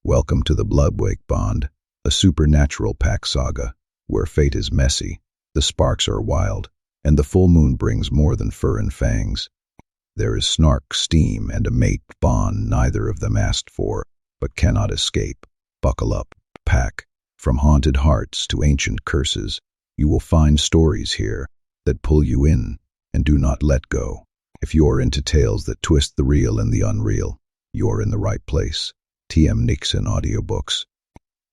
Welcome to the Bloodwake bond, a supernatural pack saga, where fate is messy, the sparks are wild, and the full moon brings more than fur and fangs. There is snark, steam, and a mate bond neither of them asked for, but cannot escape. Buckle up, pack. From haunted hearts to ancient curses, you will find stories here that pull you in and do not let go. If you're into tales that twist the real and the unreal, you're in the right place. Nyxen Audiobooks.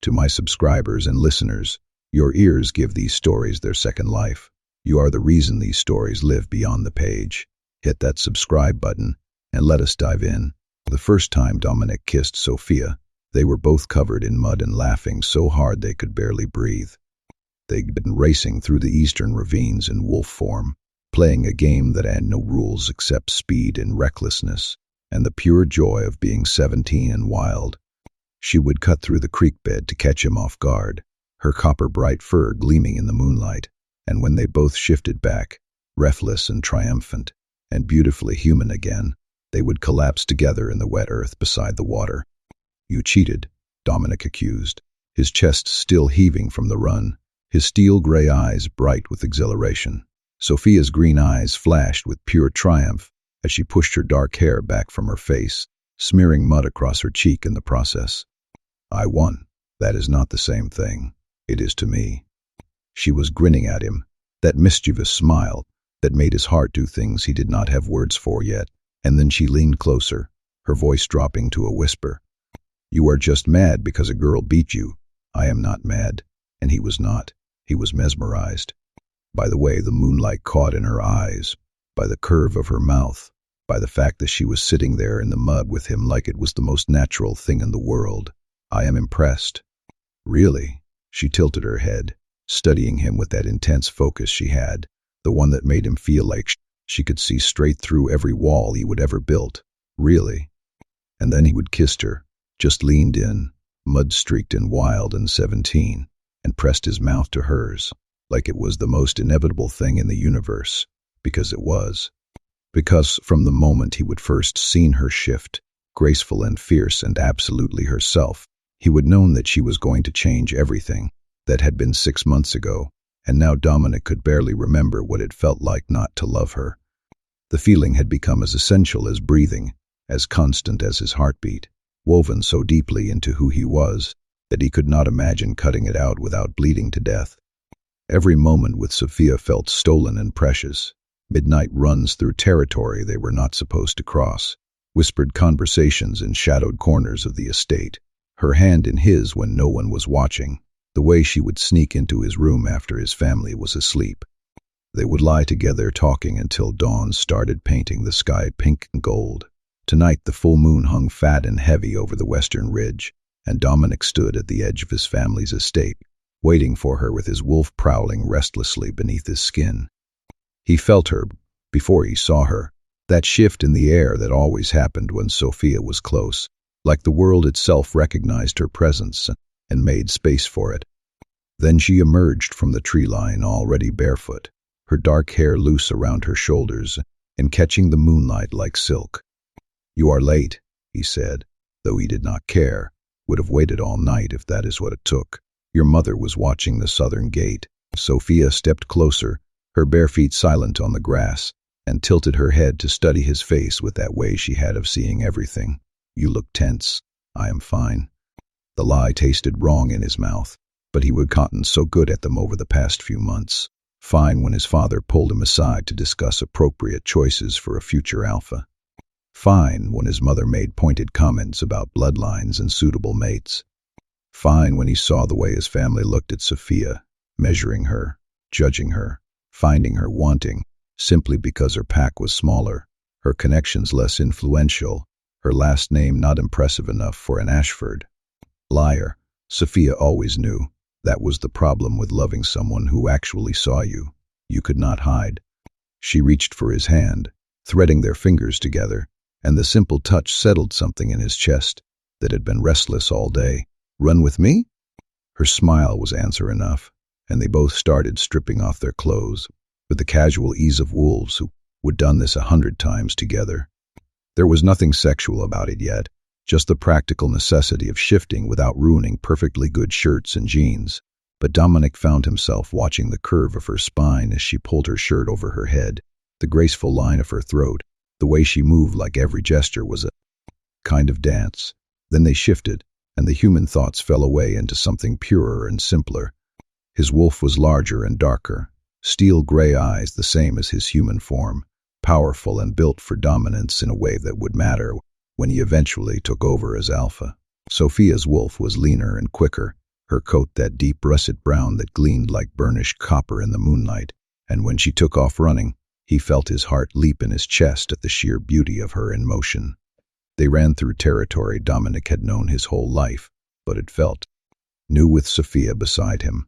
To my subscribers and listeners, your ears give these stories their second life. You are the reason these stories live beyond the page. Hit that subscribe button and let us dive in. The first time Dominic kissed Sophia, they were both covered in mud and laughing so hard they could barely breathe. They'd been racing through the eastern ravines in wolf form, playing a game that had no rules except speed and recklessness, and the pure joy of being 17 and wild. She would cut through the creek bed to catch him off guard, her copper-bright fur gleaming in the moonlight, and when they both shifted back, breathless and triumphant, and beautifully human again, they would collapse together in the wet earth beside the water. "You cheated," Dominic accused, his chest still heaving from the run, his steel-gray eyes bright with exhilaration. Sophia's green eyes flashed with pure triumph as she pushed her dark hair back from her face, smearing mud across her cheek in the process. "I won. That is not the same thing. It is to me." She was grinning at him, that mischievous smile that made his heart do things he did not have words for yet, and then she leaned closer, her voice dropping to a whisper. "You are just mad because a girl beat you. I am not mad." And he was not. He was mesmerized. By the way the moonlight caught in her eyes, by the curve of her mouth, by the fact that she was sitting there in the mud with him like it was the most natural thing in the world. "I am impressed." "Really?" She tilted her head, studying him with that intense focus she had, the one that made him feel like she could see straight through every wall he would ever built. "Really?" And then he would kiss her, just leaned in, mud-streaked and wild and 17, and pressed his mouth to hers, like it was the most inevitable thing in the universe, because it was. Because from the moment he would first seen her shift, graceful and fierce and absolutely herself, he would known that she was going to change everything. That had been 6 months ago, and now Dominic could barely remember what it felt like not to love her. The feeling had become as essential as breathing, as constant as his heartbeat, woven so deeply into who he was that he could not imagine cutting it out without bleeding to death. Every moment with Sophia felt stolen and precious. Midnight runs through territory they were not supposed to cross, whispered conversations in shadowed corners of the estate, her hand in his when no one was watching, the way she would sneak into his room after his family was asleep. They would lie together talking until dawn started painting the sky pink and gold. Tonight the full moon hung fat and heavy over the western ridge, and Dominic stood at the edge of his family's estate, waiting for her with his wolf prowling restlessly beneath his skin. He felt her before he saw her, that shift in the air that always happened when Sophia was close, like the world itself recognized her presence and made space for it. Then she emerged from the tree line already barefoot, her dark hair loose around her shoulders and catching the moonlight like silk. "You are late," he said, though he did not care, would have waited all night if that is what it took. "Your mother was watching the southern gate." Sophia stepped closer, her bare feet silent on the grass, and tilted her head to study his face with that way she had of seeing everything. "You look tense." "I am fine." The lie tasted wrong in his mouth, but he would gotten so good at them over the past few months. Fine when his father pulled him aside to discuss appropriate choices for a future alpha. Fine when his mother made pointed comments about bloodlines and suitable mates. Fine when he saw the way his family looked at Sophia, measuring her, judging her, finding her wanting, simply because her pack was smaller, her connections less influential, her last name not impressive enough for an Ashford. Liar. Sophia always knew. That was the problem with loving someone who actually saw you. You could not hide. She reached for his hand, threading their fingers together, and the simple touch settled something in his chest that had been restless all day. "Run with me?" Her smile was answer enough, and they both started stripping off their clothes, with the casual ease of wolves who would done this 100 times together. There was nothing sexual about it yet, just the practical necessity of shifting without ruining perfectly good shirts and jeans. But Dominic found himself watching the curve of her spine as she pulled her shirt over her head, the graceful line of her throat, the way she moved like every gesture was a kind of dance. Then they shifted, and the human thoughts fell away into something purer and simpler. His wolf was larger and darker, steel gray eyes the same as his human form, powerful and built for dominance in a way that would matter when he eventually took over as alpha. Sophia's wolf was leaner and quicker, her coat that deep russet brown that gleamed like burnished copper in the moonlight, and when she took off running, he felt his heart leap in his chest at the sheer beauty of her in motion. They ran through territory Dominic had known his whole life, but it felt new with Sophia beside him.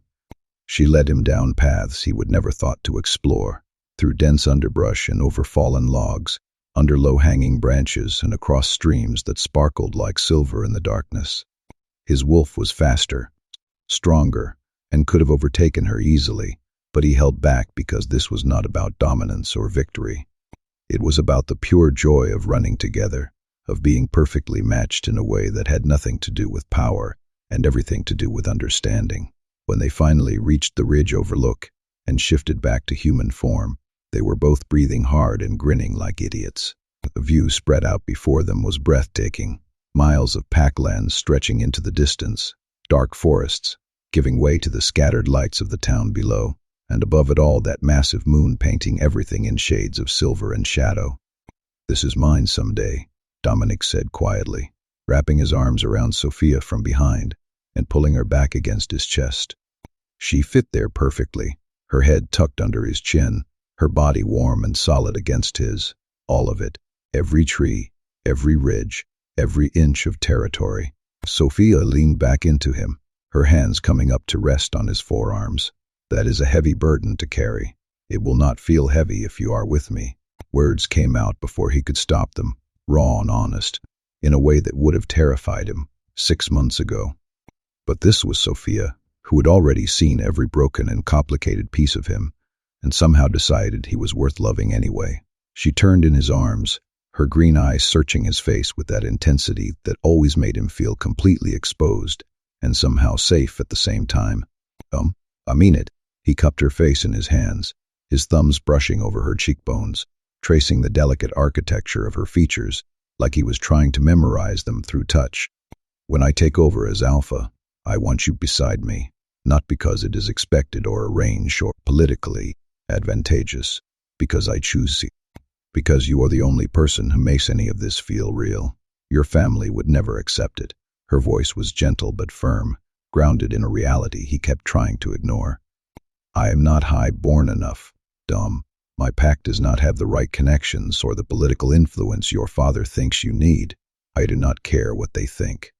She led him down paths he would never thought to explore, through dense underbrush and over fallen logs, under low-hanging branches and across streams that sparkled like silver in the darkness. His wolf was faster, stronger, and could have overtaken her easily, but he held back because this was not about dominance or victory. It was about the pure joy of running together, of being perfectly matched in a way that had nothing to do with power and everything to do with understanding. When they finally reached the ridge overlook and shifted back to human form, they were both breathing hard and grinning like idiots. The view spread out before them was breathtaking, miles of packlands stretching into the distance, dark forests, giving way to the scattered lights of the town below, and above it all that massive moon painting everything in shades of silver and shadow. "This is mine someday," Dominic said quietly, wrapping his arms around Sophia from behind and pulling her back against his chest. She fit there perfectly, her head tucked under his chin, her body warm and solid against his, all of it, every tree, every ridge, every inch of territory. Sophia leaned back into him, her hands coming up to rest on his forearms. "That is a heavy burden to carry. It will not feel heavy if you are with me." Words came out before he could stop them, raw and honest, in a way that would have terrified him 6 months ago. But this was Sophia, who had already seen every broken and complicated piece of him, and somehow decided he was worth loving anyway. She turned in his arms, her green eyes searching his face with that intensity that always made him feel completely exposed and somehow safe at the same time. I mean it." He cupped her face in his hands, his thumbs brushing over her cheekbones, tracing the delicate architecture of her features, like he was trying to memorize them through touch. "When I take over as alpha, I want you beside me, not because it is expected or arranged or politically advantageous, because I choose you. Because you are the only person who makes any of this feel real. Your family would never accept it." Her voice was gentle but firm, grounded in a reality he kept trying to ignore. "I am not high-born enough, Dom. My pack does not have the right connections or the political influence your father thinks you need. I do not care what they think."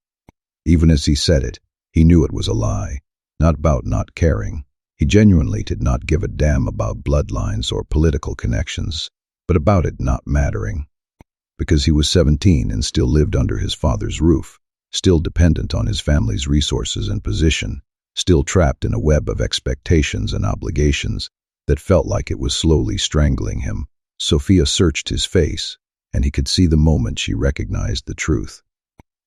Even as he said it, he knew it was a lie, not about not caring. He genuinely did not give a damn about bloodlines or political connections, but about it not mattering. Because he was 17 and still lived under his father's roof, still dependent on his family's resources and position, still trapped in a web of expectations and obligations that felt like it was slowly strangling him. Sophia searched his face, and he could see the moment she recognized the truth.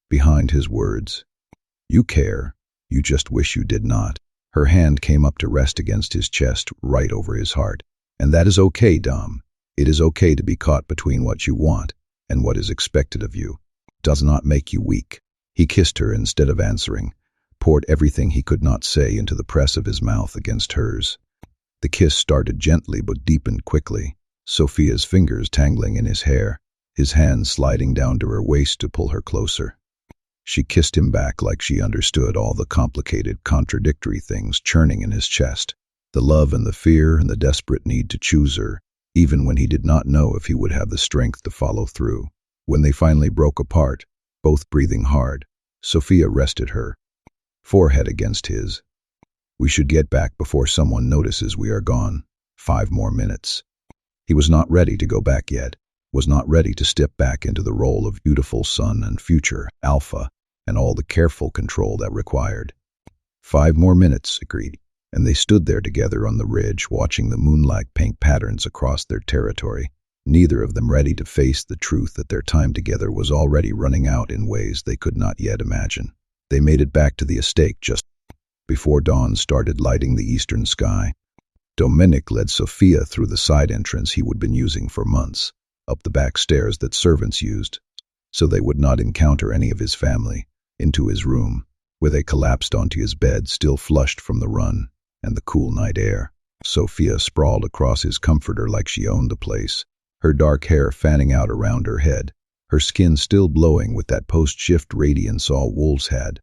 Behind his words, "You care, you just wish you did not," her hand came up to rest against his chest right over his heart. "And that is okay, Dom. It is okay to be caught between what you want and what is expected of you. It does not make you weak." He kissed her instead of answering, poured everything he could not say into the press of his mouth against hers. The kiss started gently but deepened quickly, Sophia's fingers tangling in his hair, his hands sliding down to her waist to pull her closer. She kissed him back like she understood all the complicated, contradictory things churning in his chest, the love and the fear and the desperate need to choose her, even when he did not know if he would have the strength to follow through. When they finally broke apart, both breathing hard, Sophia rested her forehead against his. "We should get back before someone notices we are gone. 5 more minutes." He was not ready to go back yet, was not ready to step back into the role of beautiful son and future alpha and all the careful control that required. 5 more minutes, agreed, and they stood there together on the ridge watching the moonlight paint patterns across their territory. neither of them ready to face the truth that their time together was already running out in ways they could not yet imagine. They made it back to the estate just before dawn started lighting the eastern sky. Dominic led Sophia through the side entrance he would been using for months, up the back stairs that servants used, so they would not encounter any of his family, into his room, where they collapsed onto his bed, still flushed from the run and the cool night air. Sophia sprawled across his comforter like she owned the place, her dark hair fanning out around her head, her skin still glowing with that post-shift radiance all wolves had.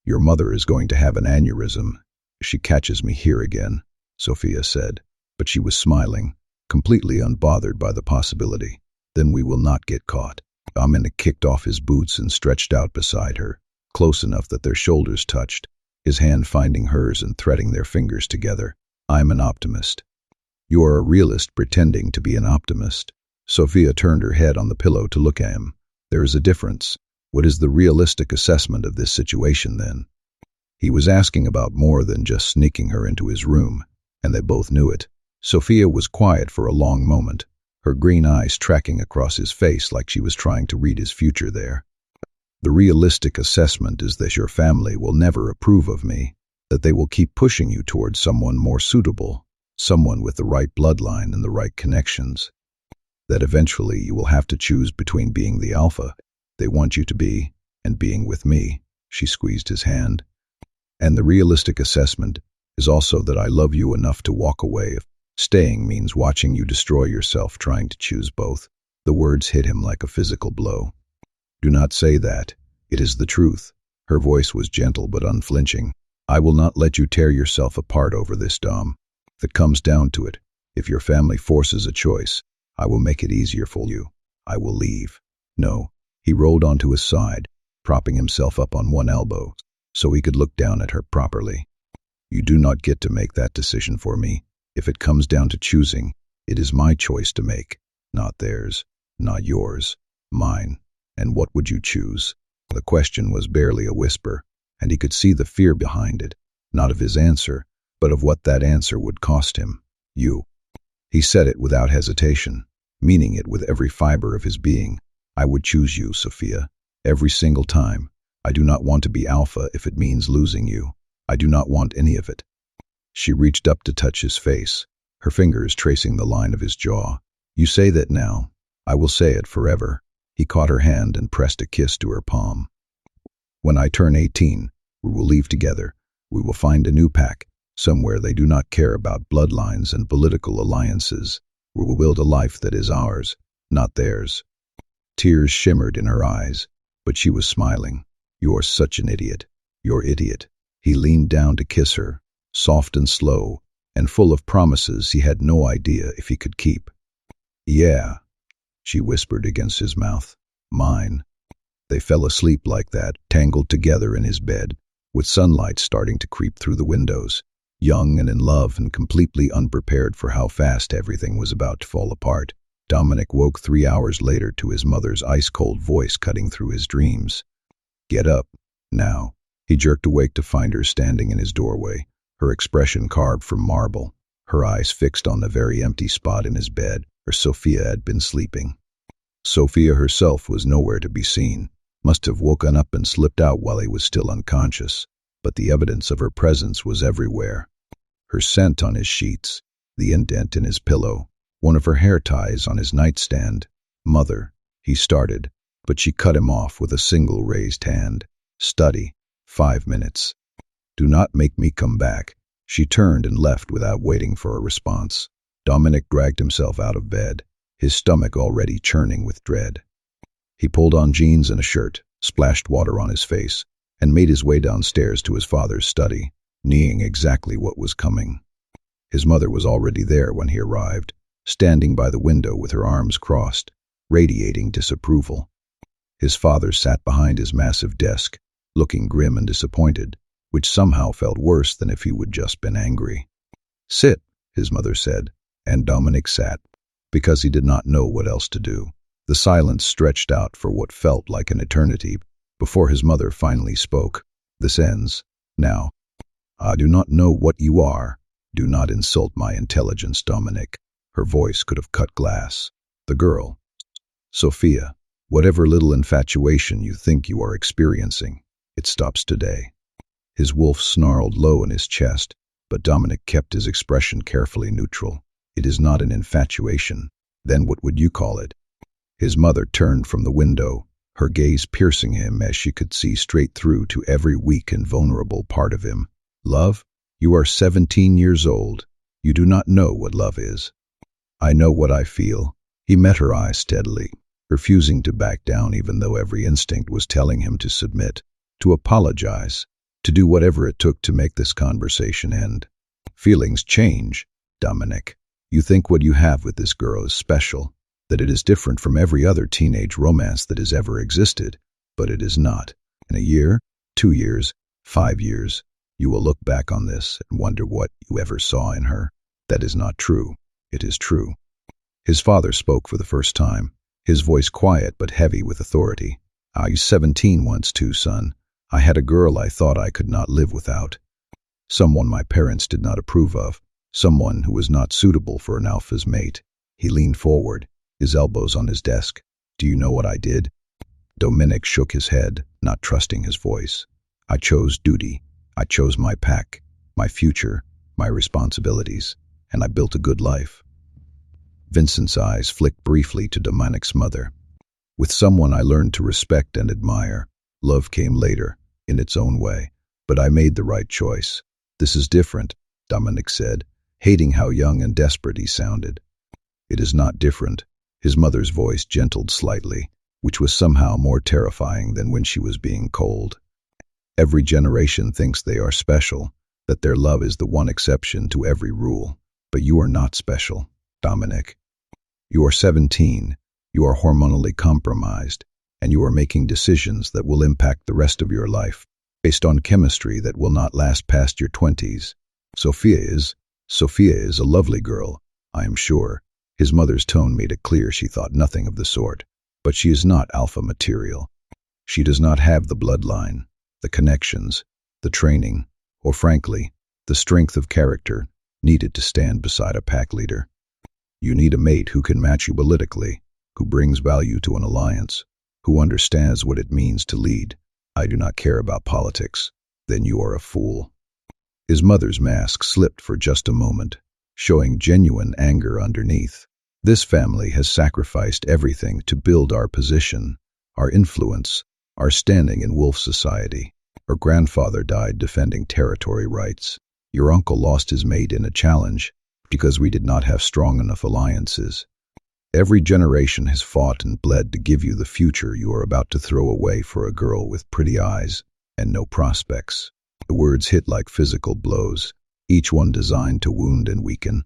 "Your mother is going to have an aneurysm if she catches me here again," Sophia said, but she was smiling, completely unbothered by the possibility. "Then we will not get caught." Dominic kicked off his boots and stretched out beside her, close enough that their shoulders touched, his hand finding hers and threading their fingers together. "I'm an optimist." "You are a realist pretending to be an optimist." Sophia turned her head on the pillow to look at him. "There is a difference. What is the realistic assessment of this situation, then?" He was asking about more than just sneaking her into his room, and they both knew it. Sophia was quiet for a long moment, her green eyes tracking across his face like she was trying to read his future there. "The realistic assessment is that your family will never approve of me, that they will keep pushing you towards someone more suitable, someone with the right bloodline and the right connections, that eventually you will have to choose between being the alpha they want you to be and being with me." She squeezed his hand. "And the realistic assessment is also that I love you enough to walk away if staying means watching you destroy yourself trying to choose both." The words hit him like a physical blow. "Do not say that. It is the truth." Her voice was gentle but unflinching. "I will not let you tear yourself apart over this, Dom. If it comes down to it, if your family forces a choice, I will make it easier for you. I will leave." "No." He rolled onto his side, propping himself up on one elbow, so he could look down at her properly. "You do not get to make that decision for me. If it comes down to choosing, it is my choice to make, not theirs, not yours, mine. And what would you choose?" The question was barely a whisper, and he could see the fear behind it, not of his answer, but of what that answer would cost him. "You." He said it without hesitation, meaning it with every fiber of his being. "I would choose you, Sophia, every single time. I do not want to be alpha if it means losing you. I do not want any of it." She reached up to touch his face, her fingers tracing the line of his jaw. "You say that now. I will say it forever." He caught her hand and pressed a kiss to her palm. "When I turn 18, we will leave together. We will find a new pack, somewhere they do not care about bloodlines and political alliances. We will build a life that is ours, not theirs." Tears shimmered in her eyes, but she was smiling. "You are such an idiot. You're idiot." He leaned down to kiss her, soft and slow, and full of promises he had no idea if he could keep. "Yeah," she whispered against his mouth. "Mine." They fell asleep like that, tangled together in his bed, with sunlight starting to creep through the windows, young and in love and completely unprepared for how fast everything was about to fall apart. Dominic woke 3 hours later to his mother's ice-cold voice cutting through his dreams. "Get up, now." He jerked awake to find her standing in his doorway, her expression carved from marble, her eyes fixed on the very empty spot in his bed where Sophia had been sleeping. Sophia herself was nowhere to be seen, must have woken up and slipped out while he was still unconscious, but the evidence of her presence was everywhere. Her scent on his sheets, the indent in his pillow, one of her hair ties on his nightstand. "Mother," he started, but she cut him off with a single raised hand. "Study. 5 minutes. Do not make me come back." She turned and left without waiting for a response. Dominic dragged himself out of bed, his stomach already churning with dread. He pulled on jeans and a shirt, splashed water on his face, and made his way downstairs to his father's study, knowing exactly what was coming. His mother was already there when he arrived, standing by the window with her arms crossed, radiating disapproval. His father sat behind his massive desk, looking grim and disappointed, which somehow felt worse than if he would just been angry. "Sit," his mother said, and Dominic sat, because he did not know what else to do. The silence stretched out for what felt like an eternity before his mother finally spoke. "This ends, now. I do not know what you are. Do not insult my intelligence, Dominic." Her voice could have cut glass. The girl. Sophia, whatever little infatuation you think you are experiencing, it stops today. His wolf snarled low in his chest, but Dominic kept his expression carefully neutral. It is not an infatuation. Then what would you call it? His mother turned from the window, her gaze piercing him as she could see straight through to every weak and vulnerable part of him. Love? You are 17 years old. You do not know what love is. I know what I feel. He met her eyes steadily, refusing to back down even though every instinct was telling him to submit, to apologize, to do whatever it took to make this conversation end. Feelings change, Dominic. You think what you have with this girl is special, that it is different from every other teenage romance that has ever existed, but it is not. In a year, 2 years, 5 years, you will look back on this and wonder what you ever saw in her. That is not true. It is true. His father spoke for the first time, his voice quiet but heavy with authority. I was 17 once too, son. I had a girl I thought I could not live without. Someone my parents did not approve of. Someone who was not suitable for an alpha's mate. He leaned forward, his elbows on his desk. Do you know what I did? Dominic shook his head, not trusting his voice. I chose duty. I chose my pack, my future, my responsibilities, and I built a good life. Vincent's eyes flicked briefly to Dominic's mother. With someone I learned to respect and admire. Love came later, in its own way, but I made the right choice. This is different, Dominic said, hating how young and desperate he sounded. It is not different. His mother's voice gentled slightly, which was somehow more terrifying than when she was being cold. Every generation thinks they are special, that their love is the one exception to every rule. But you are not special, Dominic. You are 17, you are hormonally compromised, and you are making decisions that will impact the rest of your life, based on chemistry that will not last past your 20s. Sophia is a lovely girl, I am sure. His mother's tone made it clear she thought nothing of the sort. But she is not alpha material. She does not have the bloodline, the connections, the training, or frankly, the strength of character needed to stand beside a pack leader. You need a mate who can match you politically, who brings value to an alliance, who understands what it means to lead. I do not care about politics. Then you are a fool. His mother's mask slipped for just a moment, showing genuine anger underneath. This family has sacrificed everything to build our position, our influence, our standing in wolf society. Her grandfather died defending territory rights. Your uncle lost his mate in a challenge because we did not have strong enough alliances. Every generation has fought and bled to give you the future you are about to throw away for a girl with pretty eyes and no prospects. The words hit like physical blows, each one designed to wound and weaken.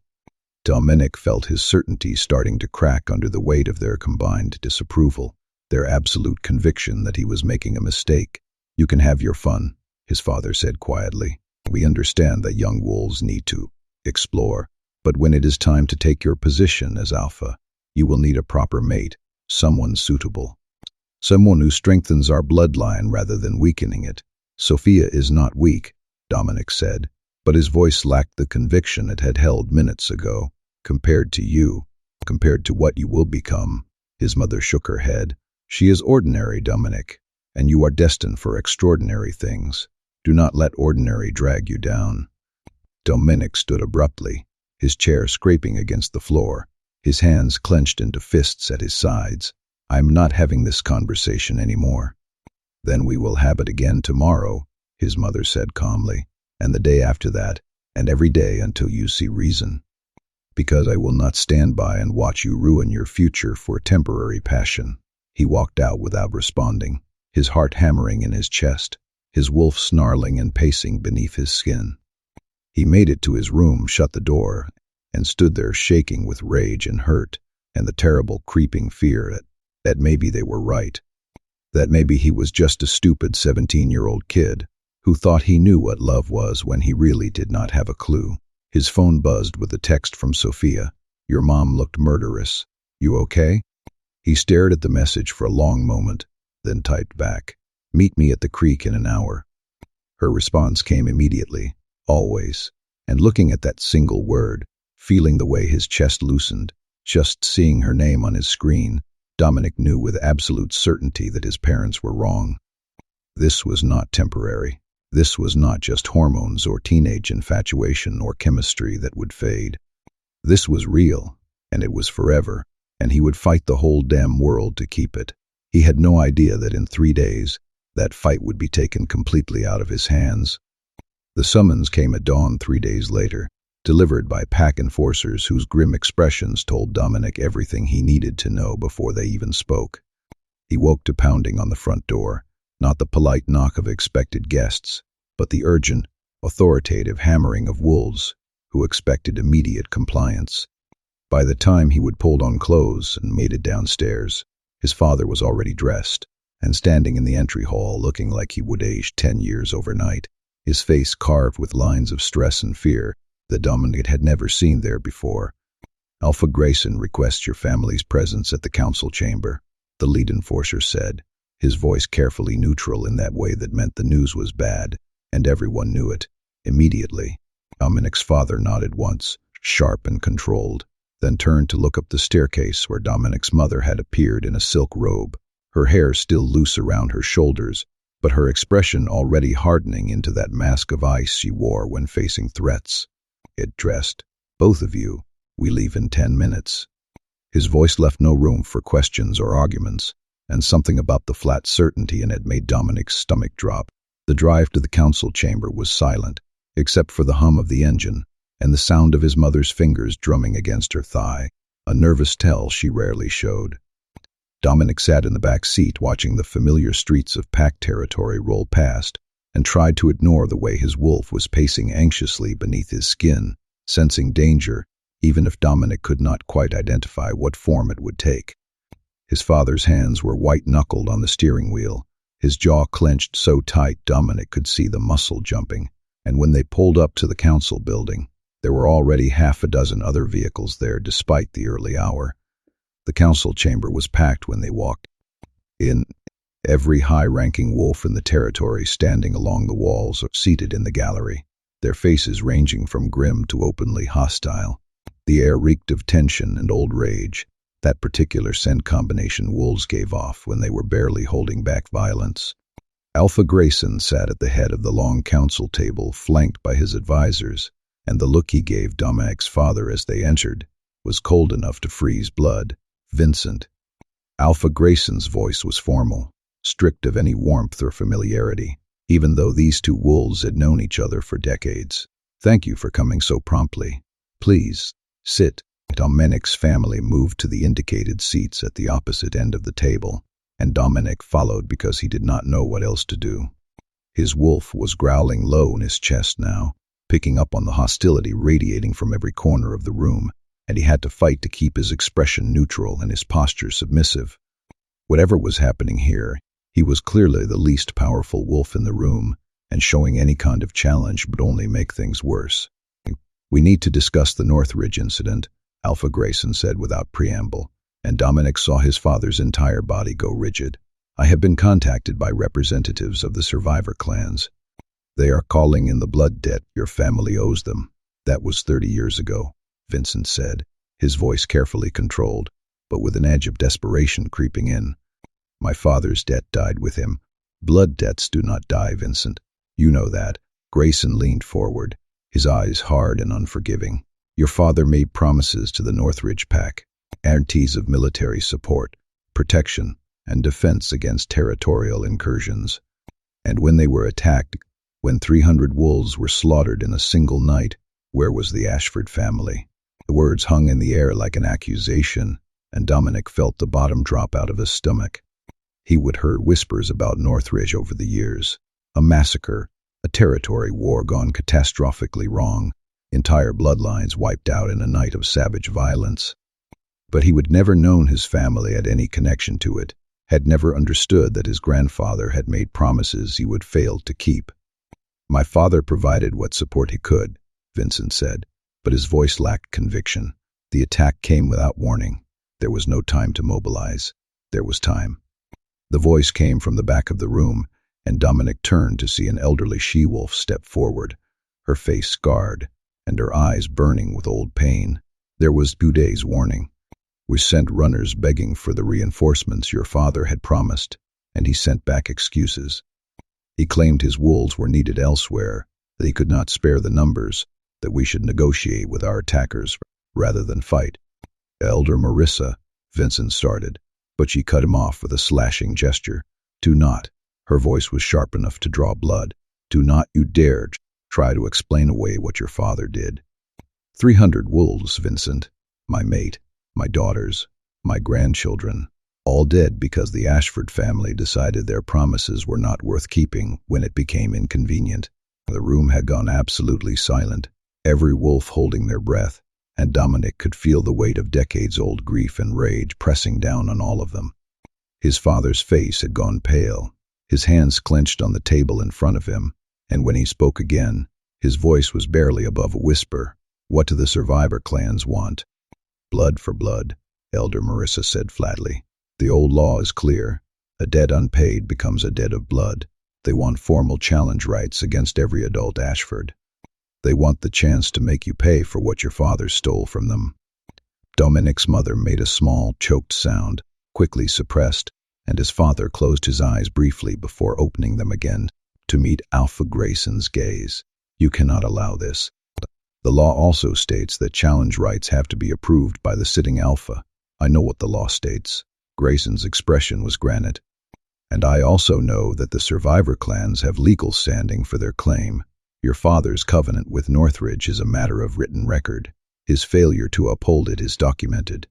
Dominic felt his certainty starting to crack under the weight of their combined disapproval, their absolute conviction that he was making a mistake. You can have your fun, his father said quietly. We understand that young wolves need to explore, but when it is time to take your position as alpha, you will need a proper mate, someone suitable. Someone who strengthens our bloodline rather than weakening it. Sophia is not weak, Dominic said, but his voice lacked the conviction it had held minutes ago. Compared to you, compared to what you will become, his mother shook her head. She is ordinary, Dominic, and you are destined for extraordinary things. Do not let ordinary drag you down. Dominic stood abruptly, his chair scraping against the floor, his hands clenched into fists at his sides. I am not having this conversation anymore. Then we will have it again tomorrow, his mother said calmly, and the day after that, and every day until you see reason. Because I will not stand by and watch you ruin your future for temporary passion. He walked out without responding, his heart hammering in his chest, his wolf snarling and pacing beneath his skin. He made it to his room, shut the door, and stood there shaking with rage and hurt, and the terrible creeping fear that maybe they were right, that maybe he was just a stupid 17-year-old kid who thought he knew what love was when he really did not have a clue. His phone buzzed with a text from Sophia. Your mom looked murderous. You okay? He stared at the message for a long moment, then typed back, meet me at the creek in an hour. Her response came immediately, always, and looking at that single word, feeling the way his chest loosened, Just seeing her name on his screen, Dominic knew with absolute certainty that his parents were wrong. This was not temporary. This was not just hormones or teenage infatuation or chemistry that would fade. This was real, and it was forever, and he would fight the whole damn world to keep it. He had no idea that in 3 days, that fight would be taken completely out of his hands. The summons came at dawn 3 days later, delivered by pack enforcers whose grim expressions told Dominic everything he needed to know before they even spoke. He woke to pounding on the front door, not the polite knock of expected guests, but the urgent, authoritative hammering of wolves who expected immediate compliance. By the time he would pulled on clothes and made it downstairs, his father was already dressed and standing in the entry hall looking like he would age 10 years overnight, his face carved with lines of stress and fear that Dominic had never seen there before. "Alpha Grayson requests your family's presence at the council chamber," the lead enforcer said, his voice carefully neutral in that way that meant the news was bad, and everyone knew it. Immediately, Dominic's father nodded once, sharp and controlled, then turned to look up the staircase where Dominic's mother had appeared in a silk robe, her hair still loose around her shoulders, but her expression already hardening into that mask of ice she wore when facing threats. It dressed, "Both of you, we leave in 10 minutes. His voice left no room for questions or arguments, and something about the flat certainty in it made Dominic's stomach drop. The drive to the council chamber was silent, except for the hum of the engine and the sound of his mother's fingers drumming against her thigh, a nervous tell she rarely showed. Dominic sat in the back seat watching the familiar streets of pack territory roll past and tried to ignore the way his wolf was pacing anxiously beneath his skin, sensing danger, even if Dominic could not quite identify what form it would take. His father's hands were white-knuckled on the steering wheel, his jaw clenched so tight Dominic could see the muscle jumping, and when they pulled up to the council building, there were already half a dozen other vehicles there despite the early hour. The council chamber was packed when they walked in, every high-ranking wolf in the territory standing along the walls or seated in the gallery, their faces ranging from grim to openly hostile. The air reeked of tension and old rage, that particular scent combination wolves gave off when they were barely holding back violence. Alpha Grayson sat at the head of the long council table flanked by his advisors, and the look he gave Dominic's father as they entered was cold enough to freeze blood. "Vincent." Alpha Grayson's voice was formal, strict of any warmth or familiarity, even though these two wolves had known each other for decades. "Thank you for coming so promptly. Please, sit." Dominic's family moved to the indicated seats at the opposite end of the table, and Dominic followed because he did not know what else to do. His wolf was growling low in his chest now, picking up on the hostility radiating from every corner of the room, and he had to fight to keep his expression neutral and his posture submissive. Whatever was happening here, he was clearly the least powerful wolf in the room, and showing any kind of challenge would only make things worse. "We need to discuss the Northridge incident," Alpha Grayson said without preamble, and Dominic saw his father's entire body go rigid. "I have been contacted by representatives of the survivor clans. They are calling in the blood debt your family owes them. That was 30 years ago," Vincent said, his voice carefully controlled, but with an edge of desperation creeping in. "My father's debt died with him. Blood debts do not die, Vincent. You know that." Grayson leaned forward, his eyes hard and unforgiving. "Your father made promises to the Northridge Pack, guarantees of military support, protection, and defense against territorial incursions. And when they were attacked, when 300 wolves were slaughtered in a single night, where was the Ashford family?" The words hung in the air like an accusation, and Dominic felt the bottom drop out of his stomach. He would heard whispers about Northridge over the years. A massacre, a territory war gone catastrophically wrong, entire bloodlines wiped out in a night of savage violence. But he would never known his family had any connection to it, had never understood that his grandfather had made promises he would fail to keep. "My father provided what support he could," Vincent said, but his voice lacked conviction. "The attack came without warning. There was no time to mobilize. There was time." The voice came from the back of the room, and Dominic turned to see an elderly she-wolf step forward, her face scarred, and her eyes burning with old pain. "There was 2 days' warning. We sent runners begging for the reinforcements your father had promised, and he sent back excuses. He claimed his wolves were needed elsewhere, that he could not spare the numbers, that we should negotiate with our attackers rather than fight. Elder Marissa, Vincent started, but she cut him off with a slashing gesture. Do not. Her voice was sharp enough to draw blood. Do not you dare try to explain away what your father did. 300 wolves, Vincent. My mate, my daughters, my grandchildren, all dead because the Ashford family decided their promises were not worth keeping when it became inconvenient. The room had gone absolutely silent, every wolf holding their breath, and Dominic could feel the weight of decades-old grief and rage pressing down on all of them. His father's face had gone pale, his hands clenched on the table in front of him, and when he spoke again, his voice was barely above a whisper. What do the survivor clans want? Blood for blood, Elder Marissa said flatly. The old law is clear. A debt unpaid becomes a debt of blood. They want formal challenge rights against every adult Ashford. They want the chance to make you pay for what your father stole from them. Dominic's mother made a small, choked sound, quickly suppressed, and his father closed his eyes briefly before opening them again to meet Alpha Grayson's gaze. You cannot allow this. The law also states that challenge rights have to be approved by the sitting Alpha. I know what the law states. Grayson's expression was granite. And I also know that the survivor clans have legal standing for their claim. Your father's covenant with Northridge is a matter of written record. His failure to uphold it is documented.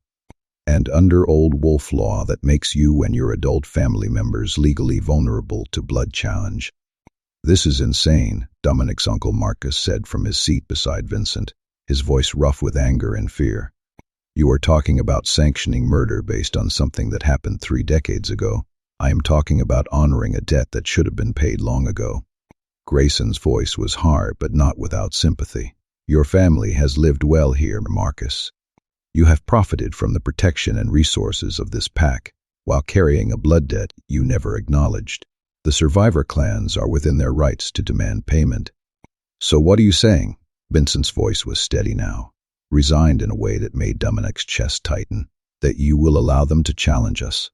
And under old wolf law that makes you and your adult family members legally vulnerable to blood challenge. This is insane, Dominic's uncle Marcus said from his seat beside Vincent, his voice rough with anger and fear. You are talking about sanctioning murder based on something that happened 3 decades ago. I am talking about honoring a debt that should have been paid long ago. Grayson's voice was hard but not without sympathy. Your family has lived well here, Marcus. You have profited from the protection and resources of this pack, while carrying a blood debt you never acknowledged. The survivor clans are within their rights to demand payment. So what are you saying? Vincent's voice was steady now, resigned in a way that made Dominic's chest tighten. That you will allow them to challenge us.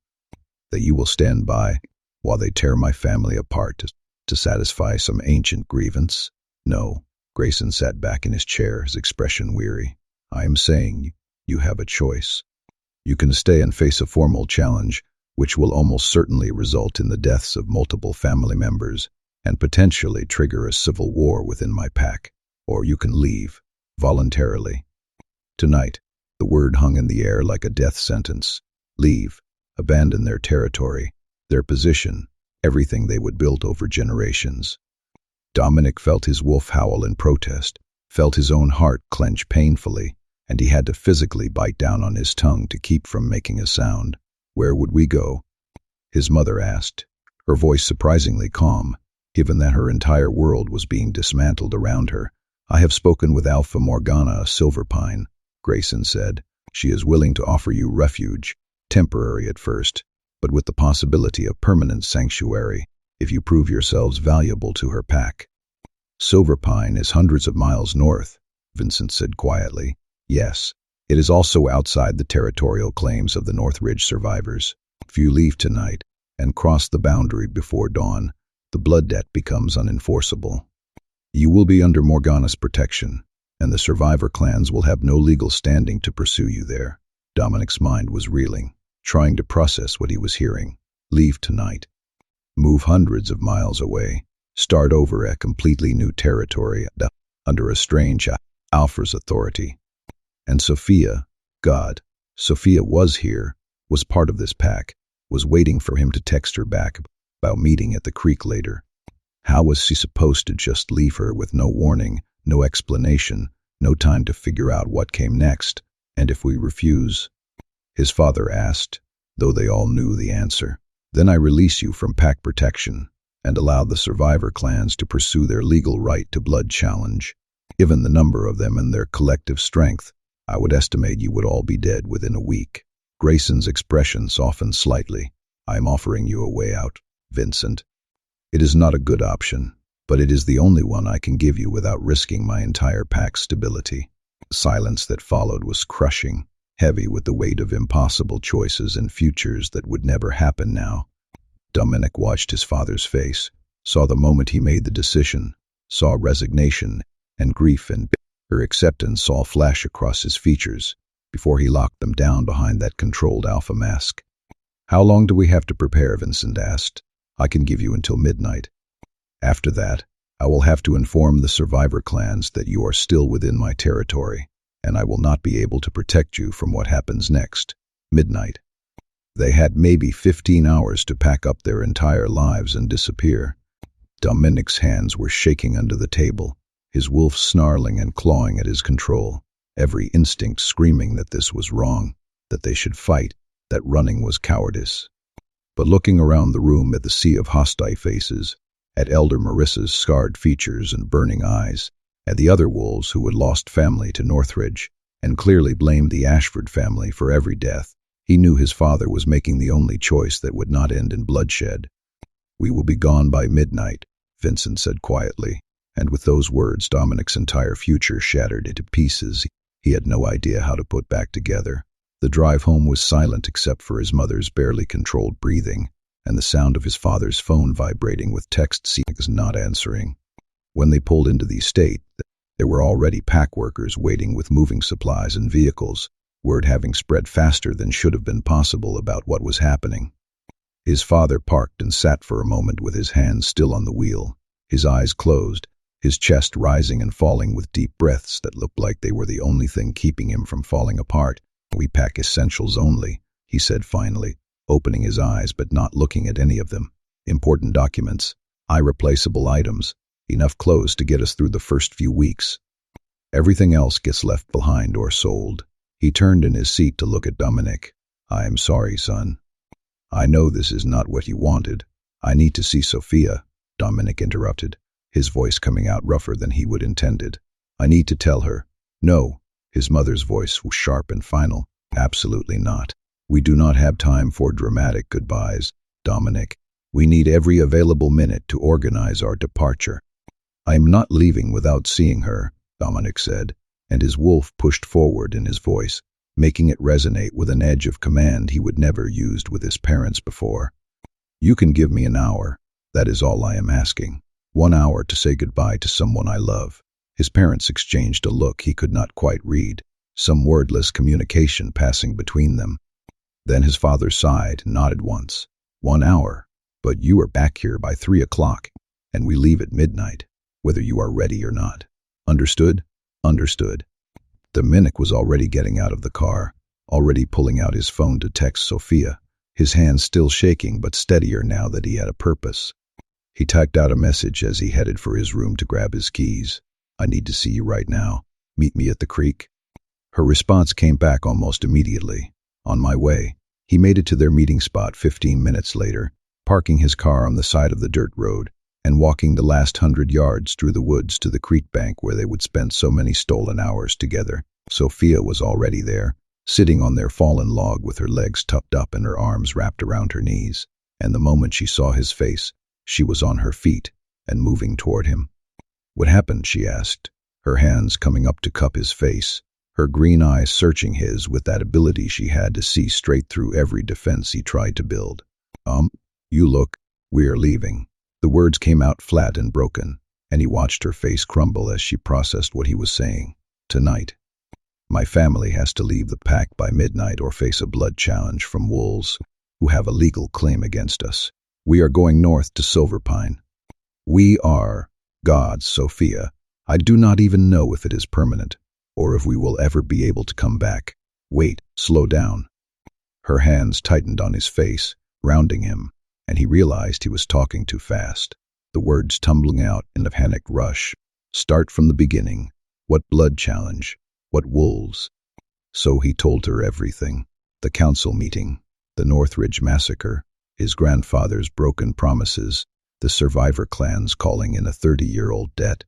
That you will stand by while they tear my family apart to satisfy some ancient grievance? No. Grayson sat back in his chair, his expression weary. I am saying you have a choice. You can stay and face a formal challenge, which will almost certainly result in the deaths of multiple family members and potentially trigger a civil war within my pack. Or you can leave, voluntarily. Tonight, the word hung in the air like a death sentence. Leave, abandon their territory, their position, everything they would build over generations. Dominic felt his wolf howl in protest, felt his own heart clench painfully, and he had to physically bite down on his tongue to keep from making a sound. Where would we go? His mother asked, her voice surprisingly calm, given that her entire world was being dismantled around her. I have spoken with Alpha Morgana Silverpine, Grayson said. She is willing to offer you refuge, temporary at first, but with the possibility of permanent sanctuary if you prove yourselves valuable to her pack. Silverpine is hundreds of miles north, Vincent said quietly. Yes, it is also outside the territorial claims of the Northridge survivors. If you leave tonight and cross the boundary before dawn, the blood debt becomes unenforceable. You will be under Morgana's protection, and the survivor clans will have no legal standing to pursue you there. Dominic's mind was reeling, trying to process what he was hearing. Leave tonight. Move hundreds of miles away. Start over at completely new territory under a strange Alpha's authority. And Sophia, God, Sophia was here, was part of this pack, was waiting for him to text her back about meeting at the creek later. How was she supposed to just leave her with no warning, no explanation, no time to figure out what came next? And if we refuse? His father asked, though they all knew the answer. Then I release you from pack protection and allow the survivor clans to pursue their legal right to blood challenge. Given the number of them and their collective strength, I would estimate you would all be dead within a week. Grayson's expression softened slightly. I am offering you a way out, Vincent. It is not a good option, but it is the only one I can give you without risking my entire pack's stability. The silence that followed was crushing. heavy with the weight of impossible choices and futures that would never happen now. Dominic watched his father's face, saw the moment he made the decision, saw resignation and grief and bitter acceptance all flash across his features before he locked them down behind that controlled alpha mask. "How long do we have to prepare?" Vincent asked. "I can give you until midnight. After that, I will have to inform the survivor clans that you are still within my territory, and I will not be able to protect you from what happens next. Midnight." They had maybe 15 hours to pack up their entire lives and disappear. Dominic's hands were shaking under the table, his wolf snarling and clawing at his control, every instinct screaming that this was wrong, that they should fight, that running was cowardice. But looking around the room at the sea of hostile faces, at Elder Marissa's scarred features and burning eyes, at the other wolves who had lost family to Northridge, and clearly blamed the Ashford family for every death, he knew his father was making the only choice that would not end in bloodshed. "We will be gone by midnight," Vincent said quietly, and with those words Dominic's entire future shattered into pieces he had no idea how to put back together. The drive home was silent except for his mother's barely controlled breathing, and the sound of his father's phone vibrating with text seekers not answering. When they pulled into the estate, there were already pack workers waiting with moving supplies and vehicles, word having spread faster than should have been possible about what was happening. His father parked and sat for a moment with his hands still on the wheel, his eyes closed, his chest rising and falling with deep breaths that looked like they were the only thing keeping him from falling apart. "We pack essentials only," he said finally, opening his eyes but not looking at any of them. "Important documents, irreplaceable items, enough clothes to get us through the first few weeks. Everything else gets left behind or sold." He turned in his seat to look at Dominic. "I am sorry, son. I know this is not what you wanted. I need to see Sophia," Dominic interrupted, his voice coming out rougher than he would intended. "I need to tell her." "No," his mother's voice was sharp and final. "Absolutely not. We do not have time for dramatic goodbyes, Dominic. We need every available minute to organize our departure." "I am not leaving without seeing her," Dominic said, and his wolf pushed forward in his voice, making it resonate with an edge of command he would never used with his parents before. "You can give me an hour. That is all I am asking. 1 hour to say goodbye to someone I love." His parents exchanged a look he could not quite read, some wordless communication passing between them. Then his father sighed and nodded once. 1 hour, but you are back here by 3 o'clock, and we leave at midnight, whether you are ready or not. Understood?" "Understood." Dominic was already getting out of the car, already pulling out his phone to text Sophia, his hands still shaking but steadier now that he had a purpose. He typed out a message as he headed for his room to grab his keys. "I need to see you right now. Meet me at the creek." Her response came back almost immediately. "On my way." He made it to their meeting spot 15 minutes later, parking his car on the side of the dirt road and walking the last 100 yards through the woods to the creek bank where they would spend so many stolen hours together. Sophia was already there, sitting on their fallen log with her legs tucked up and her arms wrapped around her knees, and the moment she saw his face, she was on her feet and moving toward him. "What happened?" she asked, her hands coming up to cup his face, her green eyes searching his with that ability she had to see straight through every defense he tried to build. You look, we are leaving." The words came out flat and broken, and he watched her face crumble as she processed what he was saying. "Tonight. My family has to leave the pack by midnight or face a blood challenge from wolves who have a legal claim against us. We are going north to Silverpine. We are gods, Sophia. I do not even know if it is permanent, or if we will ever be able to come back. Wait, slow down." Her hands tightened on his face, rounding him, and he realized he was talking too fast, the words tumbling out in a panicked rush. "Start from the beginning. What blood challenge? What wolves?" So he told her everything. The council meeting, the Northridge massacre, his grandfather's broken promises, the survivor clans calling in a 30-year-old debt.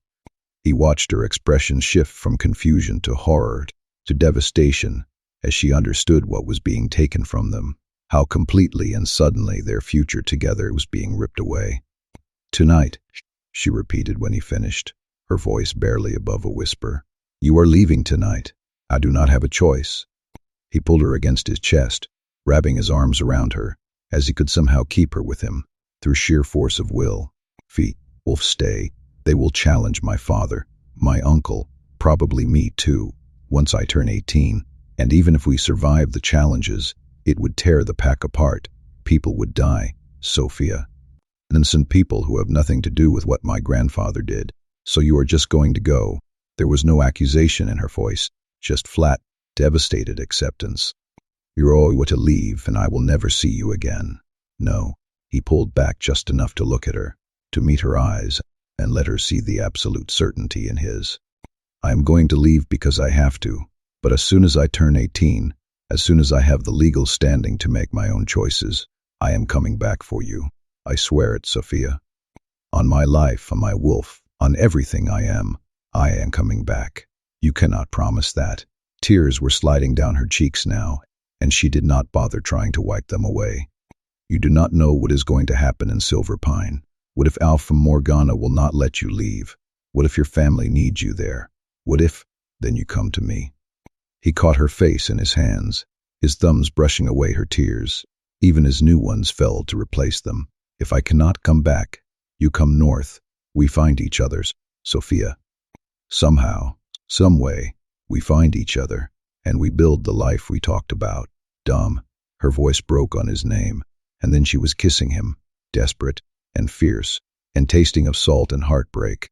He watched her expression shift from confusion to horror to devastation as she understood what was being taken from them, how completely and suddenly their future together was being ripped away. "Tonight," she repeated when he finished, her voice barely above a whisper. "You are leaving tonight. I do not have a choice." He pulled her against his chest, wrapping his arms around her, as he could somehow keep her with him, through sheer force of will. Wolf, stay. They will challenge my father, my uncle, probably me too, once I turn 18, and even if we survive the challenges, it would tear the pack apart. People would die, Sophia. Innocent people who have nothing to do with what my grandfather did. So you are just going to go? There was no accusation in her voice, just flat, devastated acceptance. You're all to leave, and I will never see you again. No. He pulled back just enough to look at her, to meet her eyes, and let her see the absolute certainty in his. I am going to leave because I have to, but as soon as I turn 18, as soon as I have the legal standing to make my own choices, I am coming back for you. I swear it, Sophia. On my life, on my wolf, on everything I am coming back. You cannot promise that. Tears were sliding down her cheeks now, and she did not bother trying to wipe them away. You do not know what is going to happen in Silver Pine. What if Alpha Morgana will not let you leave? What if your family needs you there? What if, then you come to me? He caught her face in his hands, his thumbs brushing away her tears. Even his new ones fell to replace them. If I cannot come back, you come north. We find each other's, Sophia. Somehow, some way, we find each other, and we build the life we talked about. Dom. Her voice broke on his name, and then she was kissing him, desperate and fierce, and tasting of salt and heartbreak.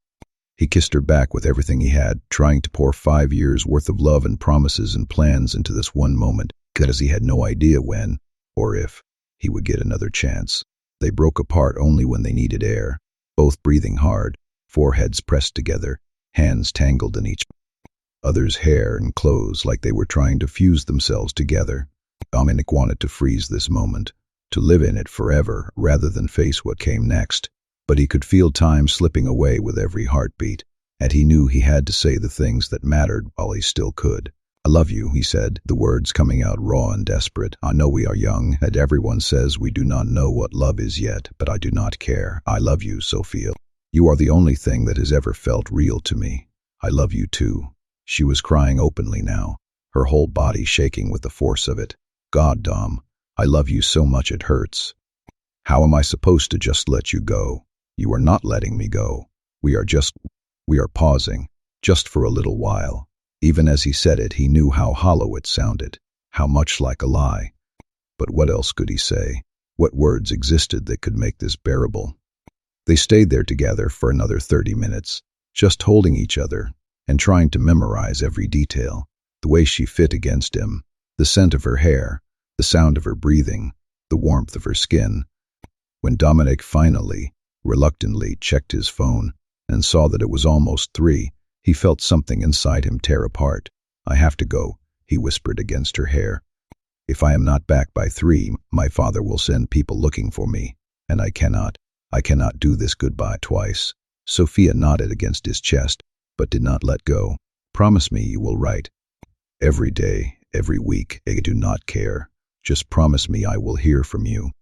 He kissed her back with everything he had, trying to pour 5 years' worth of love and promises and plans into this one moment, because he had no idea when, or if, he would get another chance. They broke apart only when they needed air, both breathing hard, foreheads pressed together, hands tangled in each other's hair and clothes like they were trying to fuse themselves together. Dominic wanted to freeze this moment, to live in it forever rather than face what came next. But he could feel time slipping away with every heartbeat, and he knew he had to say the things that mattered while he still could. I love you, he said, the words coming out raw and desperate. I know we are young, and everyone says we do not know what love is yet, but I do not care. I love you, Sophia. You are the only thing that has ever felt real to me. I love you too. She was crying openly now, her whole body shaking with the force of it. God, Dom, I love you so much it hurts. How am I supposed to just let you go? You are not letting me go. We are pausing, just for a little while. Even as he said it, he knew how hollow it sounded, how much like a lie. But what else could he say? What words existed that could make this bearable? They stayed there together for another 30 minutes, just holding each other and trying to memorize every detail, the way she fit against him, the scent of her hair, the sound of her breathing, the warmth of her skin. When Dominic finally, reluctantly checked his phone and saw that it was almost 3, he felt something inside him tear apart. I have to go, he whispered against her hair. If I am not back by 3, my father will send people looking for me, and I cannot do this goodbye twice. Sophia nodded against his chest, but did not let go. Promise me you will write. Every day, every week, I do not care. Just promise me I will hear from you.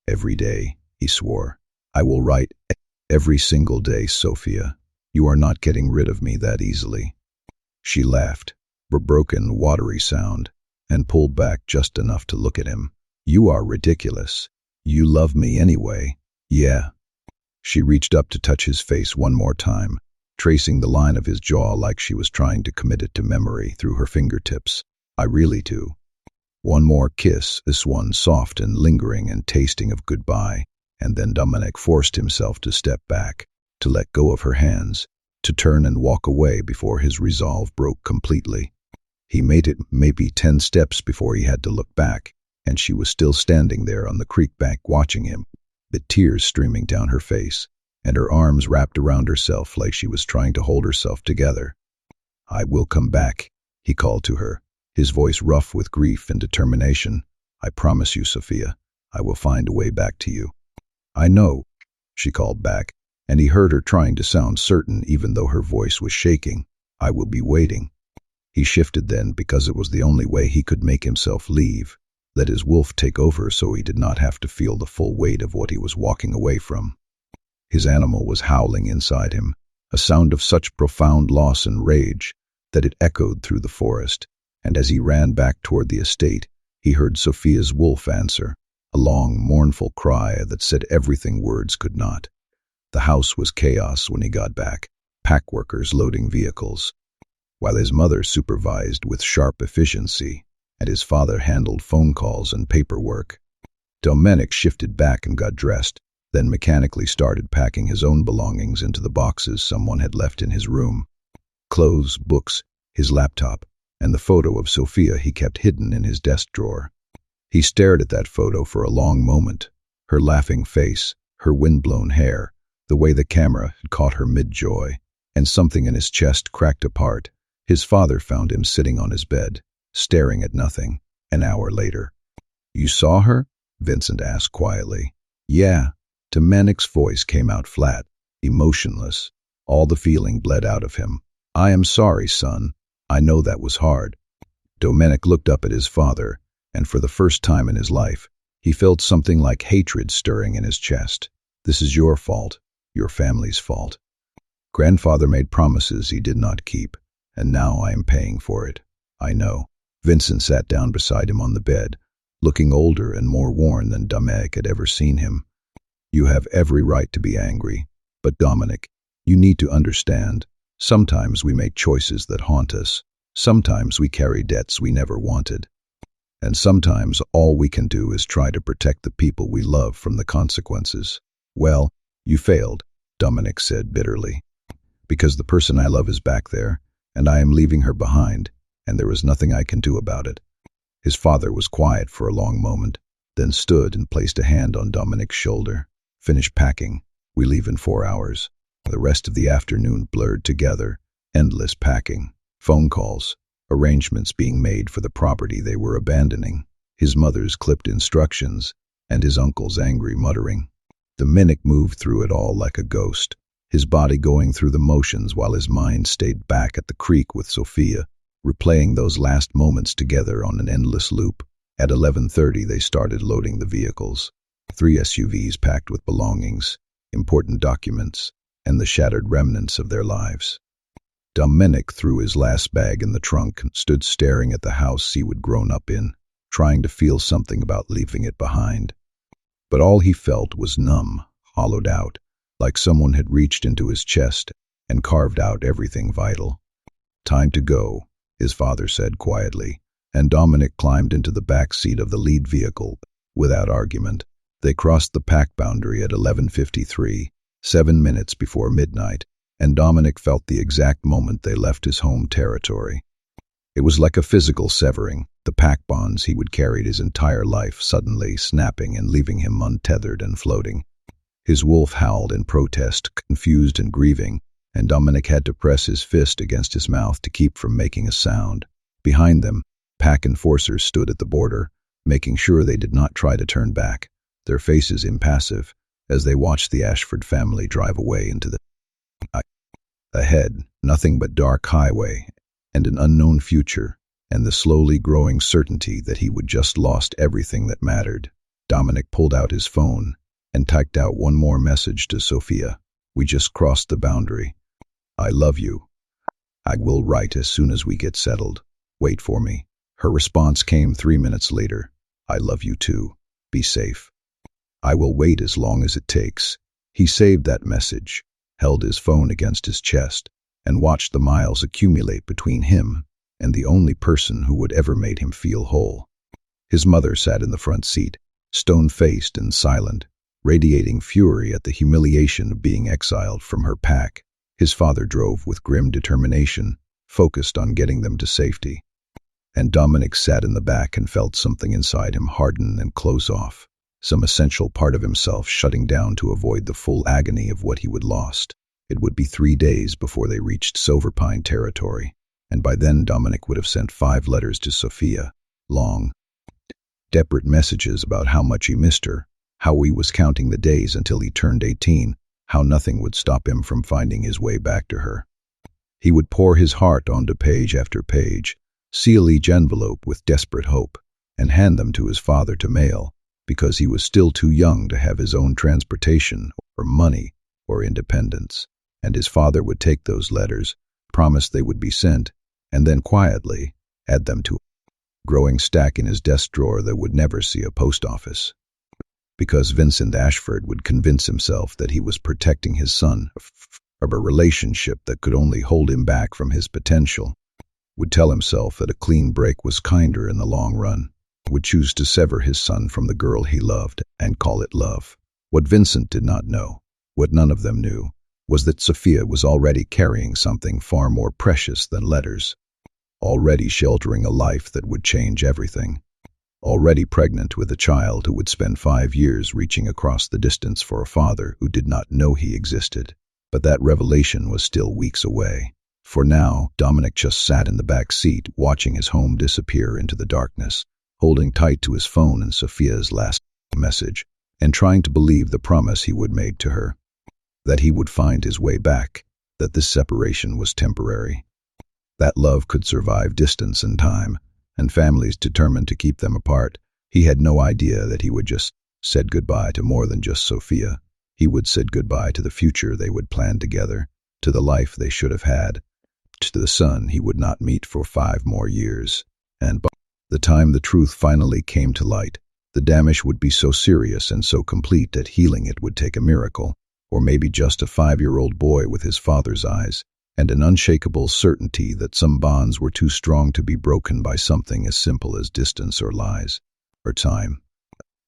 Every day, he swore. I will write every single day, Sophia. You are not getting rid of me that easily. She laughed, a broken, watery sound, and pulled back just enough to look at him. You are ridiculous. You love me anyway. Yeah. She reached up to touch his face one more time, tracing the line of his jaw like she was trying to commit it to memory through her fingertips. I really do. One more kiss, this one soft and lingering and tasting of goodbye, and then Dominic forced himself to step back, to let go of her hands, to turn and walk away before his resolve broke completely. He made it maybe 10 steps before he had to look back, and she was still standing there on the creek bank watching him, the tears streaming down her face, and her arms wrapped around herself like she was trying to hold herself together. I will come back, he called to her, his voice rough with grief and determination. I promise you, Sophia, I will find a way back to you. I know, she called back, and he heard her trying to sound certain even though her voice was shaking. I will be waiting. He shifted then because it was the only way he could make himself leave, let his wolf take over so he did not have to feel the full weight of what he was walking away from. His animal was howling inside him, a sound of such profound loss and rage that it echoed through the forest, and as he ran back toward the estate, he heard Sophia's wolf answer, a long, mournful cry that said everything words could not. The house was chaos when he got back, pack workers loading vehicles, while his mother supervised with sharp efficiency, and his father handled phone calls and paperwork. Dominic shifted back and got dressed, then mechanically started packing his own belongings into the boxes someone had left in his room. Clothes, books, his laptop, and the photo of Sophia he kept hidden in his desk drawer. He stared at that photo for a long moment, her laughing face, her windblown hair, the way the camera had caught her mid-joy, and something in his chest cracked apart. His father found him sitting on his bed, staring at nothing, an hour later. "You saw her?" Vincent asked quietly. "Yeah." Dominic's voice came out flat, emotionless. All the feeling bled out of him. "I am sorry, son. I know that was hard." Dominic looked up at his father, and for the first time in his life, he felt something like hatred stirring in his chest. "This is your fault, your family's fault. Grandfather made promises he did not keep, and now I am paying for it. I know." Vincent sat down beside him on the bed, looking older and more worn than Dominic had ever seen him. "You have every right to be angry, but Dominic, you need to understand, sometimes we make choices that haunt us. Sometimes we carry debts we never wanted. And sometimes all we can do is try to protect the people we love from the consequences." "Well, you failed," Dominic said bitterly. "Because the person I love is back there, and I am leaving her behind, and there is nothing I can do about it." His father was quiet for a long moment, then stood and placed a hand on Dominic's shoulder. "Finish packing. We leave in 4 hours." The rest of the afternoon blurred together, endless packing, phone calls, arrangements being made for the property they were abandoning, his mother's clipped instructions, and his uncle's angry muttering. Dominic moved through it all like a ghost, his body going through the motions while his mind stayed back at the creek with Sophia, replaying those last moments together on an endless loop. At 11:30 they started loading the vehicles. 3 SUVs packed with belongings, important documents, and the shattered remnants of their lives. Dominic threw his last bag in the trunk and stood staring at the house he would grown up in, trying to feel something about leaving it behind. But all he felt was numb, hollowed out, like someone had reached into his chest and carved out everything vital. "Time to go," his father said quietly, and Dominic climbed into the back seat of the lead vehicle without argument. They crossed the pack boundary at 11:53, 7 minutes before midnight, and Dominic felt the exact moment they left his home territory. It was like a physical severing, the pack bonds he would carried his entire life suddenly snapping and leaving him untethered and floating. His wolf howled in protest, confused and grieving, and Dominic had to press his fist against his mouth to keep from making a sound. Behind them, pack enforcers stood at the border, making sure they did not try to turn back, their faces impassive, as they watched the Ashford family drive away into the ahead, nothing but dark highway and an unknown future, and the slowly growing certainty that he would just lost everything that mattered. Dominic pulled out his phone and typed out one more message to Sophia. "We just crossed the boundary. I love you. I will write as soon as we get settled. Wait for me." Her response came 3 minutes later. "I love you too. Be safe." "I will wait as long as it takes." He saved that message, held his phone against his chest, and watched the miles accumulate between him and the only person who would ever made him feel whole. His mother sat in the front seat, stone-faced and silent, radiating fury at the humiliation of being exiled from her pack. His father drove with grim determination, focused on getting them to safety. And Dominic sat in the back and felt something inside him harden and close off, some essential part of himself shutting down to avoid the full agony of what he would lost. It would be 3 days before they reached Silverpine territory, and by then Dominic would have sent 5 letters to Sophia, long, desperate messages about how much he missed her, how he was counting the days until he turned 18, how nothing would stop him from finding his way back to her. He would pour his heart onto page after page, seal each envelope with desperate hope, and hand them to his father to mail, because he was still too young to have his own transportation or money or independence. And his father would take those letters, promise they would be sent, and then quietly, add them to a growing stack in his desk drawer that would never see a post office. Because Vincent Ashford would convince himself that he was protecting his son from a relationship that could only hold him back from his potential, would tell himself that a clean break was kinder in the long run, would choose to sever his son from the girl he loved and call it love. What Vincent did not know, what none of them knew, was that Sophia was already carrying something far more precious than letters, already sheltering a life that would change everything, already pregnant with a child who would spend 5 years reaching across the distance for a father who did not know he existed. But that revelation was still weeks away. For now, Dominic just sat in the back seat, watching his home disappear into the darkness, holding tight to his phone and Sophia's last message, and trying to believe the promise he would made to her, that he would find his way back, that this separation was temporary, that love could survive distance and time, and families determined to keep them apart. He had no idea that he would just said goodbye to more than just Sophia. He would said goodbye to the future they would plan together, to the life they should have had, to the son he would not meet for 5 more years. And by the time the truth finally came to light, the damage would be so serious and so complete that healing it would take a miracle, or maybe just a 5-year-old boy with his father's eyes, and an unshakable certainty that some bonds were too strong to be broken by something as simple as distance or lies, or time.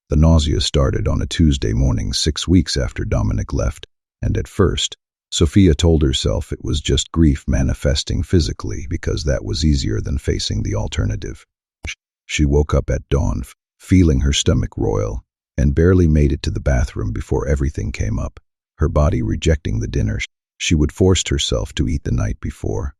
The nausea started on a Tuesday morning 6 weeks after Dominic left, and at first, Sophia told herself it was just grief manifesting physically because that was easier than facing the alternative. She woke up at dawn, feeling her stomach roil, and barely made it to the bathroom before everything came up, her body rejecting the dinner she would forced herself to eat the night before.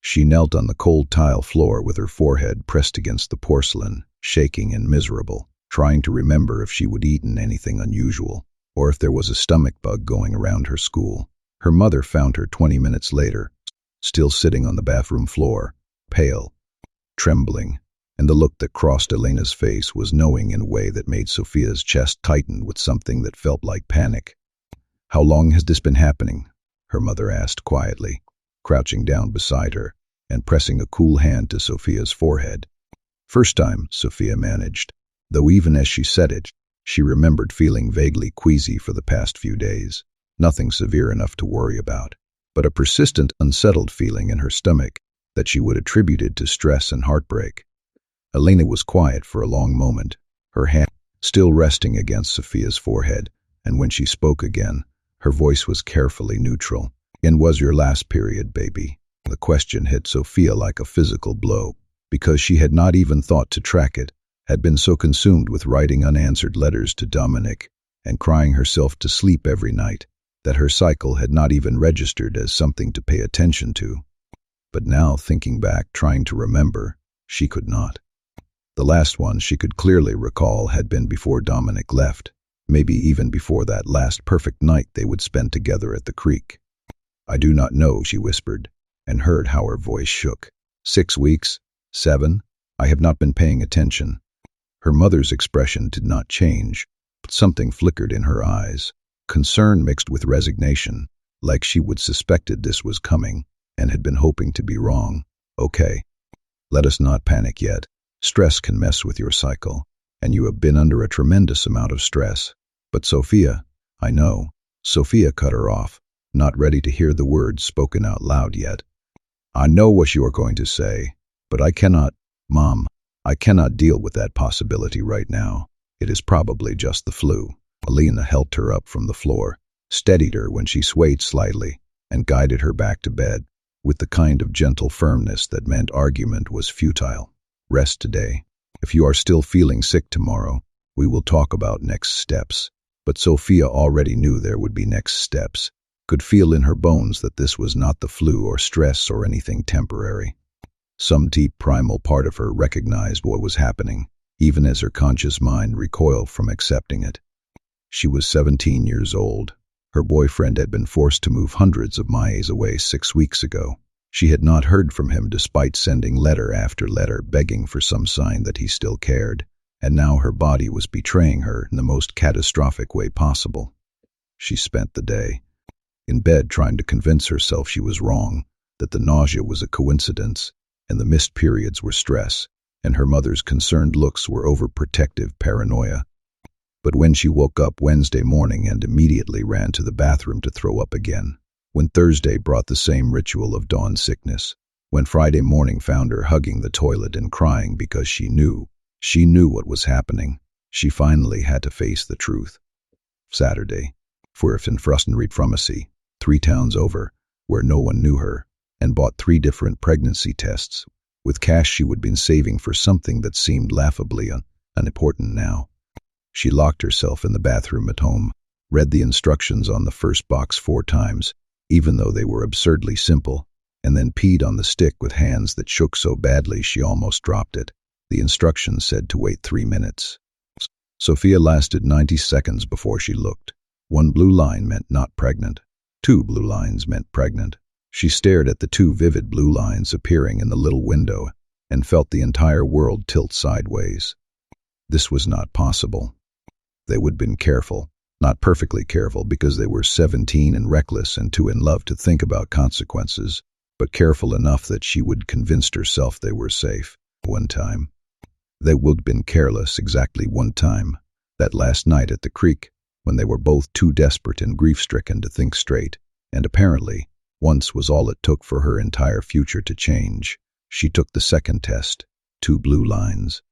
She knelt on the cold tile floor with her forehead pressed against the porcelain, shaking and miserable, trying to remember if she would eaten anything unusual, or if there was a stomach bug going around her school. Her mother found her 20 minutes later, still sitting on the bathroom floor, pale, trembling, and the look that crossed Elena's face was knowing in a way that made Sophia's chest tighten with something that felt like panic. "How long has this been happening?" her mother asked quietly, crouching down beside her and pressing a cool hand to Sophia's forehead. "First time," Sophia managed, though even as she said it, she remembered feeling vaguely queasy for the past few days. Nothing severe enough to worry about, but a persistent, unsettled feeling in her stomach that she would attribute to stress and heartbreak. Elena was quiet for a long moment, her hand still resting against Sophia's forehead, and when she spoke again, her voice was carefully neutral. "And was your last period, baby?" The question hit Sophia like a physical blow, because she had not even thought to track it, had been so consumed with writing unanswered letters to Dominic and crying herself to sleep every night, that her cycle had not even registered as something to pay attention to. But now, thinking back, trying to remember, she could not. The last one she could clearly recall had been before Dominic left, maybe even before that last perfect night they would spend together at the creek. "I do not know," she whispered, and heard how her voice shook. 6 weeks? 7? I have not been paying attention." Her mother's expression did not change, but something flickered in her eyes, concern mixed with resignation, like she would suspected this was coming and had been hoping to be wrong. "Okay. Let us not panic yet. Stress can mess with your cycle, and you have been under a tremendous amount of stress." "But Sophia," "I know." Sophia cut her off, not ready to hear the words spoken out loud yet. "I know what you are going to say, but I cannot, Mom, I cannot deal with that possibility right now. It is probably just the flu." Elena helped her up from the floor, steadied her when she swayed slightly, and guided her back to bed, with the kind of gentle firmness that meant argument was futile. "Rest today. If you are still feeling sick tomorrow, we will talk about next steps." But Sophia already knew there would be next steps, could feel in her bones that this was not the flu or stress or anything temporary. Some deep primal part of her recognized what was happening, even as her conscious mind recoiled from accepting it. She was 17 years old. Her boyfriend had been forced to move hundreds of miles away 6 weeks ago. She had not heard from him despite sending letter after letter begging for some sign that he still cared, and now her body was betraying her in the most catastrophic way possible. She spent the day in bed trying to convince herself she was wrong, that the nausea was a coincidence, and the missed periods were stress, and her mother's concerned looks were overprotective paranoia. But when she woke up Wednesday morning and immediately ran to the bathroom to throw up again, when Thursday brought the same ritual of dawn sickness, when Friday morning found her hugging the toilet and crying because she knew what was happening, she finally had to face the truth. Saturday, Furf in Frustenreed Pharmacy, 3 towns over, where no one knew her, and bought 3 different pregnancy tests, with cash she would been saving for something that seemed laughably unimportant now. She locked herself in the bathroom at home, read the instructions on the first box 4 times, even though they were absurdly simple, and then peed on the stick with hands that shook so badly she almost dropped it. The instructions said to wait 3 minutes. Sophia lasted 90 seconds before she looked. 1 blue line meant not pregnant. 2 blue lines meant pregnant. She stared at the 2 vivid blue lines appearing in the little window and felt the entire world tilt sideways. This was not possible. They would have been careful, not perfectly careful because they were 17 and reckless and too in love to think about consequences, but careful enough that she would convince herself they were safe. One time. They would have been careless exactly one time, that last night at the creek, when they were both too desperate and grief-stricken to think straight, and apparently, once was all it took for her entire future to change. She took the second test, 2 blue lines.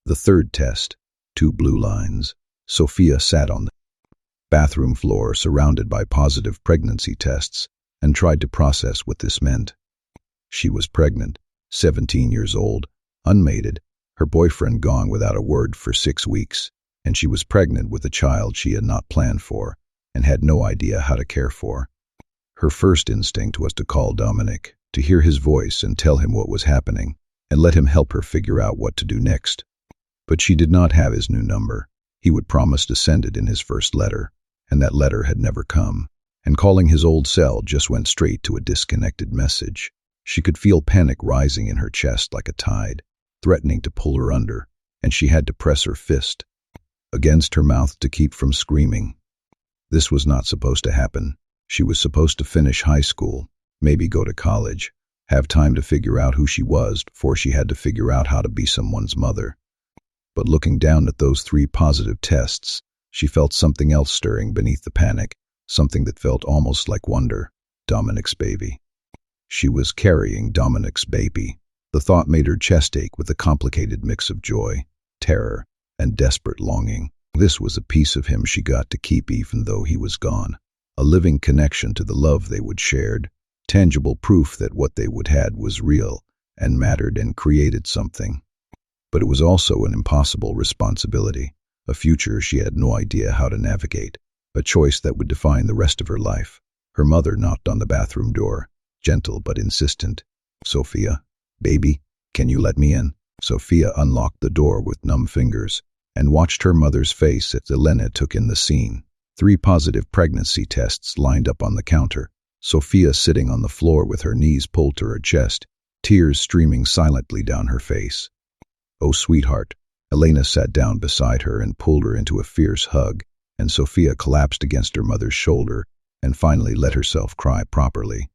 The third test, 2 blue lines. Sophia sat on the bathroom floor surrounded by positive pregnancy tests and tried to process what this meant. She was pregnant, 17 years old, unmated, her boyfriend gone without a word for 6 weeks, and she was pregnant with a child she had not planned for and had no idea how to care for. Her first instinct was to call Dominic, to hear his voice and tell him what was happening, and let him help her figure out what to do next. But she did not have his new number. He would promise to send it in his first letter, and that letter had never come, and calling his old cell just went straight to a disconnected message. She could feel panic rising in her chest like a tide, threatening to pull her under, and she had to press her fist against her mouth to keep from screaming. This was not supposed to happen. She was supposed to finish high school, maybe go to college, have time to figure out who she was before she had to figure out how to be someone's mother. But looking down at those 3 positive tests, she felt something else stirring beneath the panic, something that felt almost like wonder. Dominic's baby. She was carrying Dominic's baby. The thought made her chest ache with a complicated mix of joy, terror, and desperate longing. This was a piece of him she got to keep even though he was gone. A living connection to the love they would shared, tangible proof that what they would had was real and mattered and created something. But it was also an impossible responsibility, a future she had no idea how to navigate, a choice that would define the rest of her life. Her mother knocked on the bathroom door, gentle but insistent. "Sophia, baby, can you let me in?" Sophia unlocked the door with numb fingers and watched her mother's face as Elena took in the scene. 3 positive pregnancy tests lined up on the counter. Sophia sitting on the floor with her knees pulled to her chest, tears streaming silently down her face. "Oh, sweetheart." Elena sat down beside her and pulled her into a fierce hug, and Sophia collapsed against her mother's shoulder and finally let herself cry properly.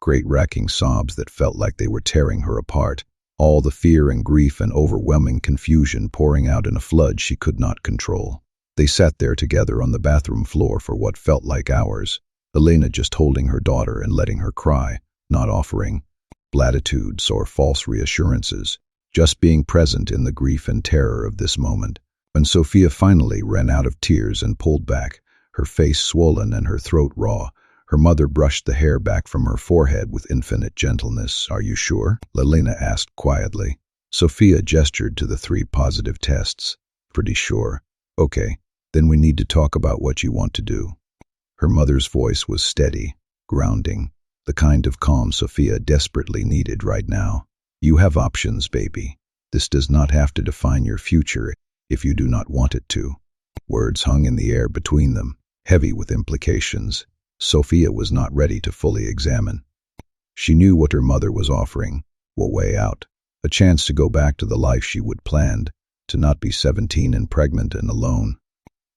Great racking sobs that felt like they were tearing her apart, all the fear and grief and overwhelming confusion pouring out in a flood she could not control. They sat there together on the bathroom floor for what felt like hours, Elena just holding her daughter and letting her cry, not offering platitudes or false reassurances, just being present in the grief and terror of this moment. When Sophia finally ran out of tears and pulled back, her face swollen and her throat raw, her mother brushed the hair back from her forehead with infinite gentleness. "Are you sure?" Elena asked quietly. Sophia gestured to the 3 positive tests. "Pretty sure." "Okay, then we need to talk about what you want to do." Her mother's voice was steady, grounding, the kind of calm Sophia desperately needed right now. "You have options, baby. This does not have to define your future if you do not want it to." Words hung in the air between them, heavy with implications. Sophia was not ready to fully examine. She knew what her mother was offering, a way out, a chance to go back to the life she would planned, to not be 17 and pregnant and alone.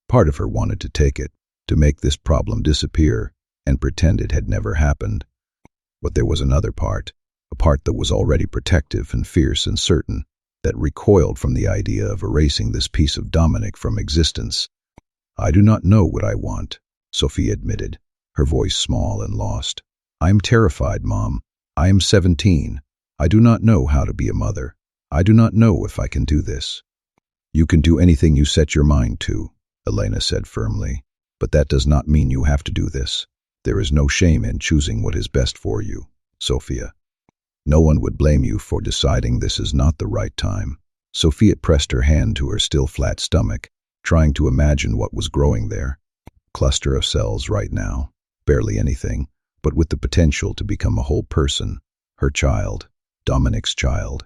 Part of her wanted to take it, to make this problem disappear and pretend it had never happened. But there was another part, a a part that was already protective and fierce and certain, that recoiled from the idea of erasing this piece of Dominic from existence. "I do not know what I want," Sophia admitted, her voice small and lost. "I am terrified, Mom. I am 17. I do not know how to be a mother. I do not know if I can do this." "You can do anything you set your mind to," Elena said firmly. "But that does not mean you have to do this. There is no shame in choosing what is best for you, Sophia. No one would blame you for deciding this is not the right time." Sophia pressed her hand to her still flat stomach, trying to imagine what was growing there. Cluster of cells right now, barely anything, but with the potential to become a whole person, her child, Dominic's child.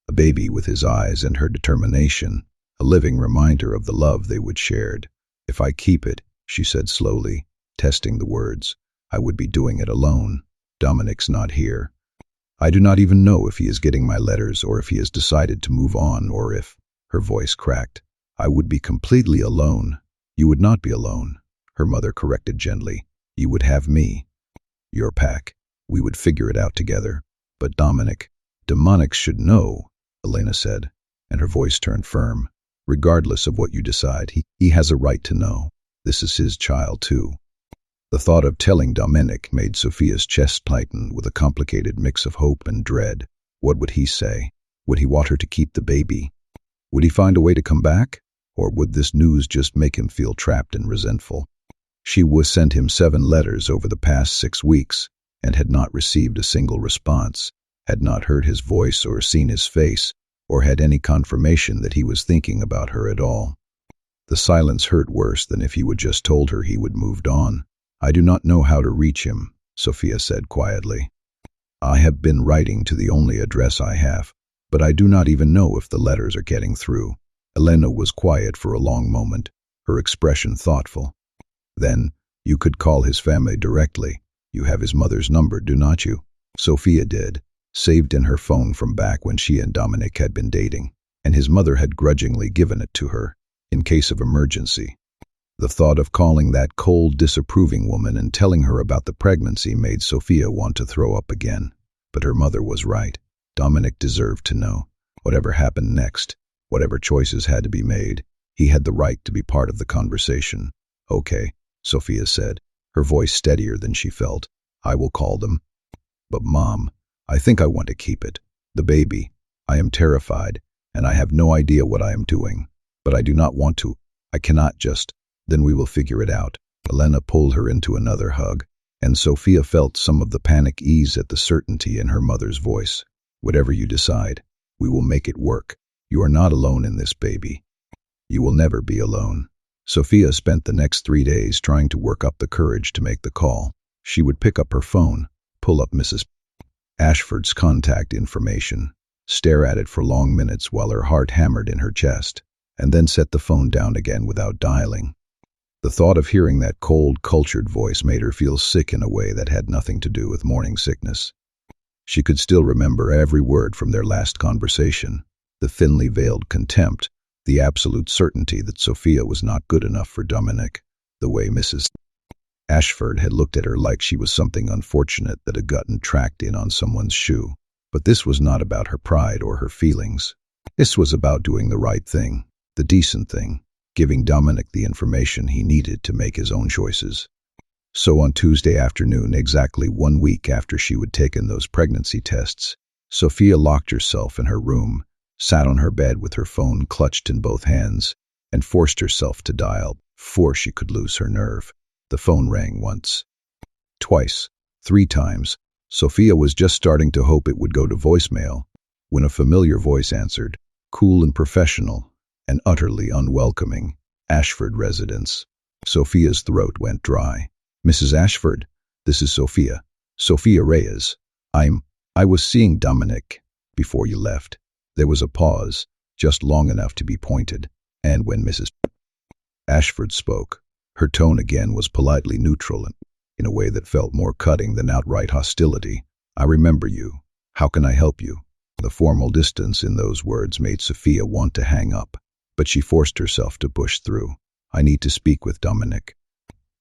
A baby with his eyes and her determination, a living reminder of the love they would shared. "If I keep it," she said slowly, testing the words, "I would be doing it alone. Dominic's not here. I do not even know if he is getting my letters or if he has decided to move on or if," her voice cracked, "I would be completely alone." "You would not be alone," her mother corrected gently. "You would have me. Your pack. We would figure it out together." "But Dominic should know," Elena said, and her voice turned firm. "Regardless of what you decide, he has a right to know. This is his child too." The thought of telling Dominic made Sophia's chest tighten with a complicated mix of hope and dread. What would he say? Would he want her to keep the baby? Would he find a way to come back? Or would this news just make him feel trapped and resentful? She was sent him 7 letters over the past 6 weeks and had not received a single response, had not heard his voice or seen his face, or had any confirmation that he was thinking about her at all. The silence hurt worse than if he would just told her he would moved on. "I do not know how to reach him," Sophia said quietly. "I have been writing to the only address I have, but I do not even know if the letters are getting through." Elena was quiet for a long moment, her expression thoughtful. "Then, you could call his family directly. You have his mother's number, do not you?" Sophia did, saved in her phone from back when she and Dominic had been dating, and his mother had grudgingly given it to her, in case of emergency. The thought of calling that cold, disapproving woman and telling her about the pregnancy made Sophia want to throw up again. But her mother was right. Dominic deserved to know. Whatever happened next, whatever choices had to be made, he had the right to be part of the conversation. "Okay," Sophia said, her voice steadier than she felt. "I will call them. But Mom, I think I want to keep it. The baby. I am terrified, and I have no idea what I am doing. But I do not want to. I cannot just. Then we will figure it out." Elena pulled her into another hug, and Sophia felt some of the panic ease at the certainty in her mother's voice. "Whatever you decide, we will make it work. You are not alone in this, baby. You will never be alone." Sophia spent the next 3 days trying to work up the courage to make the call. She would pick up her phone, pull up Mrs. Ashford's contact information, stare at it for long minutes while her heart hammered in her chest, and then set the phone down again without dialing. The thought of hearing that cold, cultured voice made her feel sick in a way that had nothing to do with morning sickness. She could still remember every word from their last conversation, the thinly veiled contempt, the absolute certainty that Sophia was not good enough for Dominic, the way Mrs. Ashford had looked at her like she was something unfortunate that had gotten tracked in on someone's shoe. But this was not about her pride or her feelings. This was about doing the right thing, the decent thing, giving Dominic the information he needed to make his own choices. So on Tuesday afternoon, exactly 1 week after she would taken those pregnancy tests, Sophia locked herself in her room, sat on her bed with her phone clutched in both hands, and forced herself to dial before she could lose her nerve. The phone rang once, twice, 3 times. Sophia was just starting to hope it would go to voicemail when a familiar voice answered, cool and professional, and utterly unwelcoming. "Ashford residence." Sophia's throat went dry. "Mrs. Ashford, this is Sophia. Sophia Reyes. I was seeing Dominic before you left." There was a pause, just long enough to be pointed, and when Mrs. Ashford spoke, her tone again was politely neutral and in a way that felt more cutting than outright hostility. "I remember you. How can I help you?" The formal distance in those words made Sophia want to hang up, but she forced herself to push through. "I need to speak with Dominic.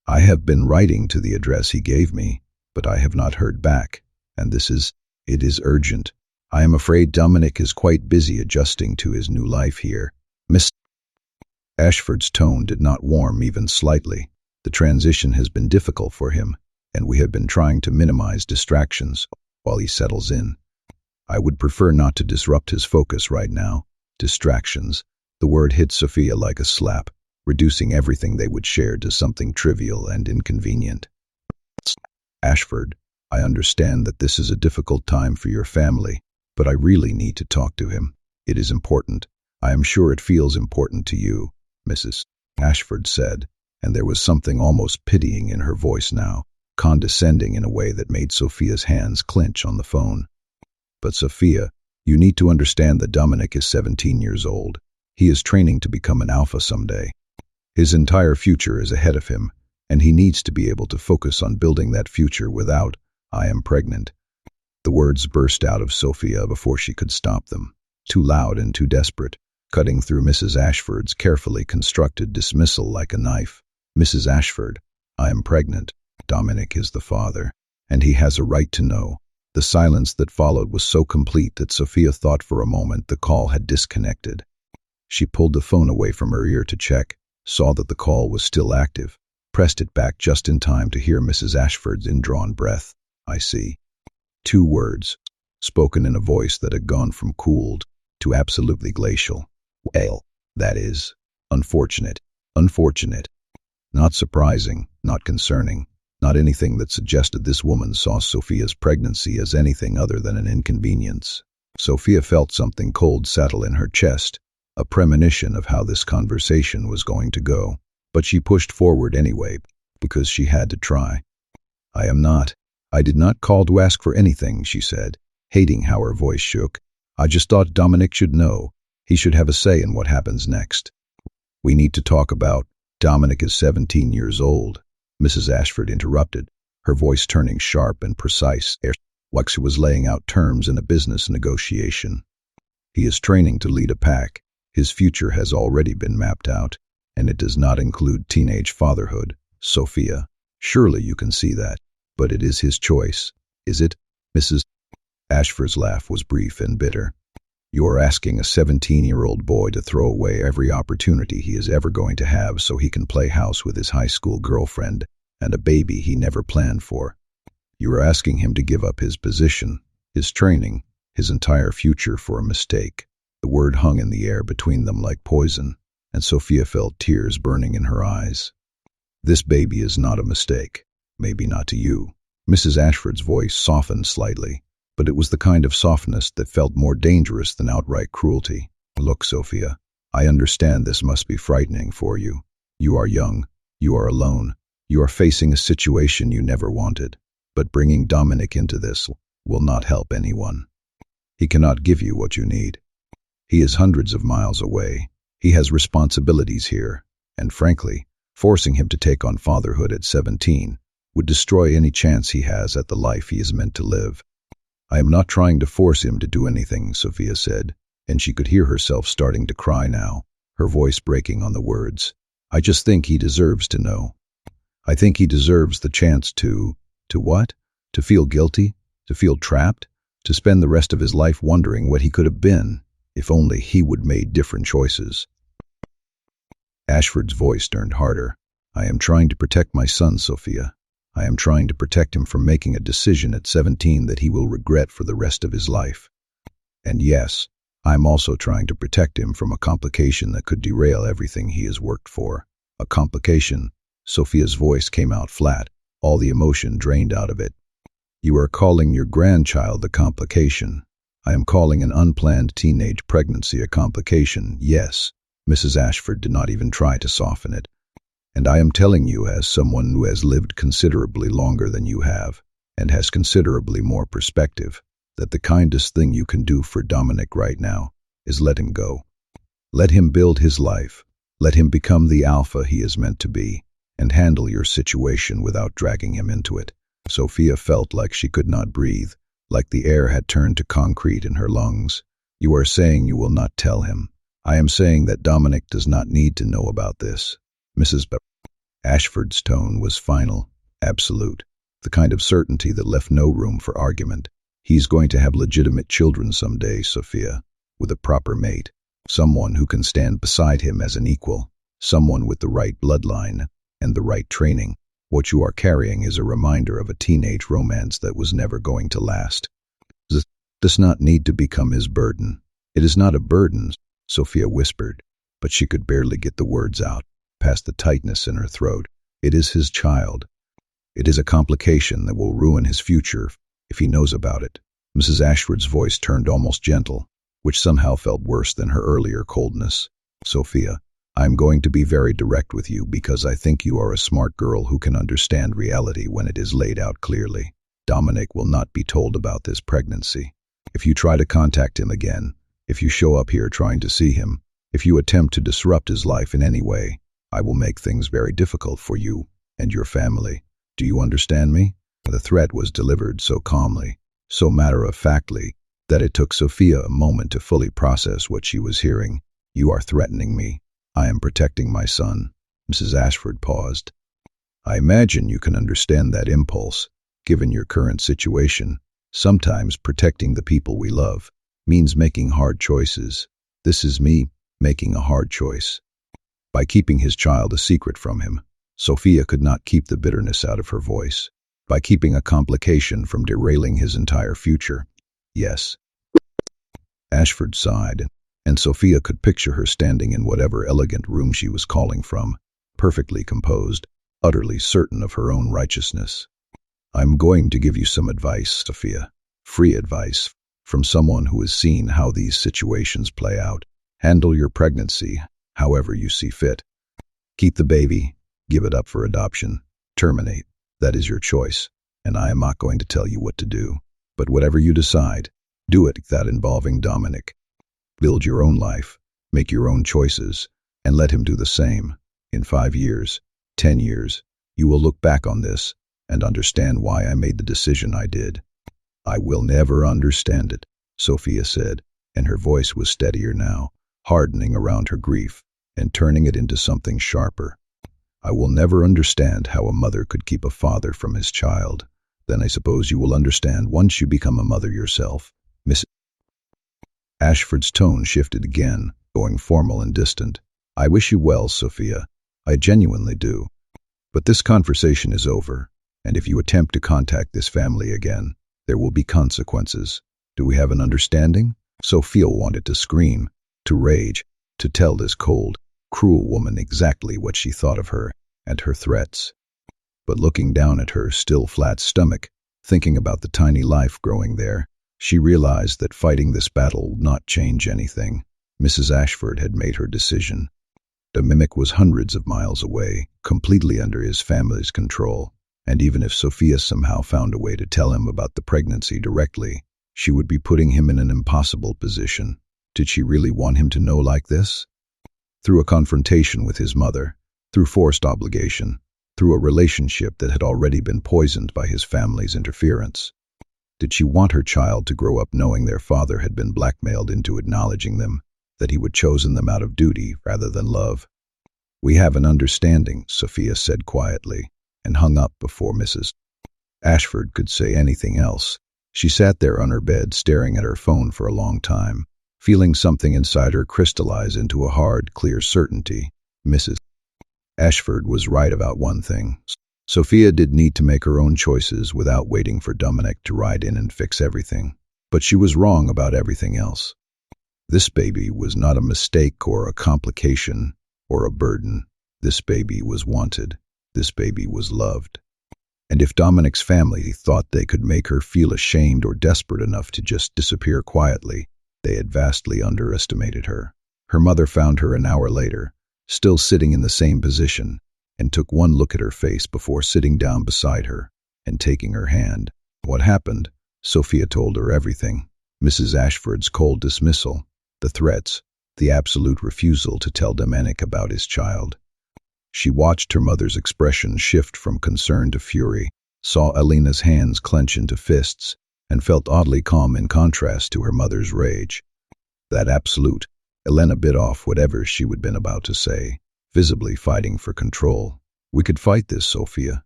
I have been writing to the address he gave me, but I have not heard back, and this is..." It is urgent. I am afraid Dominic is quite busy adjusting to his new life here. Miss Ashford's tone did not warm even slightly. The transition has been difficult for him, and we have been trying to minimize distractions while he settles in. I would prefer not to disrupt his focus right now. Distractions. The word hit Sophia like a slap, reducing everything they would share to something trivial and inconvenient. Ashford, I understand that this is a difficult time for your family, but I really need to talk to him. It is important. I am sure it feels important to you, Mrs. Ashford said, and there was something almost pitying in her voice now, condescending in a way that made Sophia's hands clench on the phone. But Sophia, you need to understand that Dominic is 17 years old. He is training to become an alpha someday. His entire future is ahead of him, and he needs to be able to focus on building that future without, I am pregnant. The words burst out of Sophia before she could stop them, too loud and too desperate, cutting through Mrs. Ashford's carefully constructed dismissal like a knife. Mrs. Ashford, I am pregnant. Dominic is the father, and he has a right to know. The silence that followed was so complete that Sophia thought for a moment the call had disconnected. She pulled the phone away from her ear to check, saw that the call was still active, pressed it back just in time to hear Mrs. Ashford's indrawn breath. I see. 2 words, spoken in a voice that had gone from cooled to absolutely glacial. Well, that is unfortunate. Unfortunate. Not surprising, not concerning, not anything that suggested this woman saw Sophia's pregnancy as anything other than an inconvenience. Sophia felt something cold settle in her chest, a premonition of how this conversation was going to go. But she pushed forward anyway, because she had to try. I did not call to ask for anything, she said, hating how her voice shook. I just thought Dominic should know. He should have a say in what happens next. We need to talk about. Dominic is 17 years old, Mrs. Ashford interrupted, her voice turning sharp and precise, like she was laying out terms in a business negotiation. He is training to lead a pack. His future has already been mapped out, and it does not include teenage fatherhood. Sophia, surely you can see that, but it is his choice, is it? Mrs. Ashford's laugh was brief and bitter. You are asking a 17-year-old boy to throw away every opportunity he is ever going to have so he can play house with his high school girlfriend and a baby he never planned for. You are asking him to give up his position, his training, his entire future for a mistake. The word hung in the air between them like poison, and Sophia felt tears burning in her eyes. This baby is not a mistake. Maybe not to you. Mrs. Ashford's voice softened slightly, but it was the kind of softness that felt more dangerous than outright cruelty. Look, Sophia, I understand this must be frightening for you. You are young. You are alone. You are facing a situation you never wanted. But bringing Dominic into this will not help anyone. He cannot give you what you need. He is hundreds of miles away. He has responsibilities here, and frankly, forcing him to take on fatherhood at 17 would destroy any chance he has at the life he is meant to live. I am not trying to force him to do anything, Sophia said, and she could hear herself starting to cry now, her voice breaking on the words. I just think he deserves to know. I think he deserves the chance to what? To feel guilty? To feel trapped? To spend the rest of his life wondering what he could have been, if only he would made different choices. Ashford's voice turned harder. I am trying to protect my son, Sophia. I am trying to protect him from making a decision at 17 that he will regret for the rest of his life. And yes, I am also trying to protect him from a complication that could derail everything he has worked for. A complication. Sophia's voice came out flat, all the emotion drained out of it. You are calling your grandchild a complication. I am calling an unplanned teenage pregnancy a complication, yes. Mrs. Ashford did not even try to soften it. And I am telling you as someone who has lived considerably longer than you have, and has considerably more perspective, that the kindest thing you can do for Dominic right now is let him go. Let him build his life. Let him become the alpha he is meant to be, and handle your situation without dragging him into it. Sophia felt like she could not breathe, like the air had turned to concrete in her lungs. You are saying you will not tell him. I am saying that Dominic does not need to know about this. Mrs. Ashford's tone was final, absolute, the kind of certainty that left no room for argument. He's going to have legitimate children someday, Sophia, with a proper mate, someone who can stand beside him as an equal, someone with the right bloodline and the right training. What you are carrying is a reminder of a teenage romance that was never going to last. This does not need to become his burden. It is not a burden, Sophia whispered, but she could barely get the words out, past the tightness in her throat. It is his child. It is a complication that will ruin his future if he knows about it. Mrs. Ashford's voice turned almost gentle, which somehow felt worse than her earlier coldness. Sophia, I am going to be very direct with you because I think you are a smart girl who can understand reality when it is laid out clearly. Dominic will not be told about this pregnancy. If you try to contact him again, if you show up here trying to see him, if you attempt to disrupt his life in any way, I will make things very difficult for you and your family. Do you understand me? The threat was delivered so calmly, so matter-of-factly, that it took Sophia a moment to fully process what she was hearing. You are threatening me. I am protecting my son. Mrs. Ashford paused. I imagine you can understand that impulse, given your current situation. Sometimes protecting the people we love means making hard choices. This is me making a hard choice. By keeping his child a secret from him, Sophia could not keep the bitterness out of her voice. By keeping a complication from derailing his entire future. Yes. Ashford sighed, and Sophia could picture her standing in whatever elegant room she was calling from, perfectly composed, utterly certain of her own righteousness. I'm going to give you some advice, Sophia. Free advice, from someone who has seen how these situations play out. Handle your pregnancy however you see fit. Keep the baby, give it up for adoption, terminate. That is your choice, and I am not going to tell you what to do. But whatever you decide, do it without involving Dominic. Build your own life, make your own choices, and let him do the same. In 5 years, 10 years, you will look back on this and understand why I made the decision I did. I will never understand it, Sophia said, and her voice was steadier now, hardening around her grief and turning it into something sharper. I will never understand how a mother could keep a father from his child. Then I suppose you will understand once you become a mother yourself. Miss Ashford's tone shifted again, going formal and distant. I wish you well, Sophia. I genuinely do. But this conversation is over, and if you attempt to contact this family again, there will be consequences. Do we have an understanding? Sophia wanted to scream, to rage, to tell this cold, cruel woman exactly what she thought of her and her threats. But looking down at her still flat stomach, thinking about the tiny life growing there, she realized that fighting this battle would not change anything. Mrs. Ashford had made her decision. The mimic was hundreds of miles away, completely under his family's control, and even if Sophia somehow found a way to tell him about the pregnancy directly, she would be putting him in an impossible position. Did she really want him to know like this? Through a confrontation with his mother, through forced obligation, through a relationship that had already been poisoned by his family's interference. Did she want her child to grow up knowing their father had been blackmailed into acknowledging them, that he would chosen them out of duty rather than love? We have an understanding, Sophia said quietly, and hung up before Mrs. Ashford could say anything else. She sat there on her bed staring at her phone for a long time, feeling something inside her crystallize into a hard, clear certainty. Mrs. Ashford was right about one thing. Sophia did need to make her own choices without waiting for Dominic to ride in and fix everything. But she was wrong about everything else. This baby was not a mistake or a complication or a burden. This baby was wanted. This baby was loved. And if Dominic's family thought they could make her feel ashamed or desperate enough to just disappear quietly, they had vastly underestimated her. Her mother found her an hour later, still sitting in the same position, and took one look at her face before sitting down beside her and taking her hand. What happened? Sophia told her everything. Mrs. Ashford's cold dismissal, the threats, the absolute refusal to tell Dominic about his child. She watched her mother's expression shift from concern to fury, saw Alina's hands clench into fists, and felt oddly calm in contrast to her mother's rage. That absolute, Elena bit off whatever she would been about to say, visibly fighting for control. We could fight this, Sophia.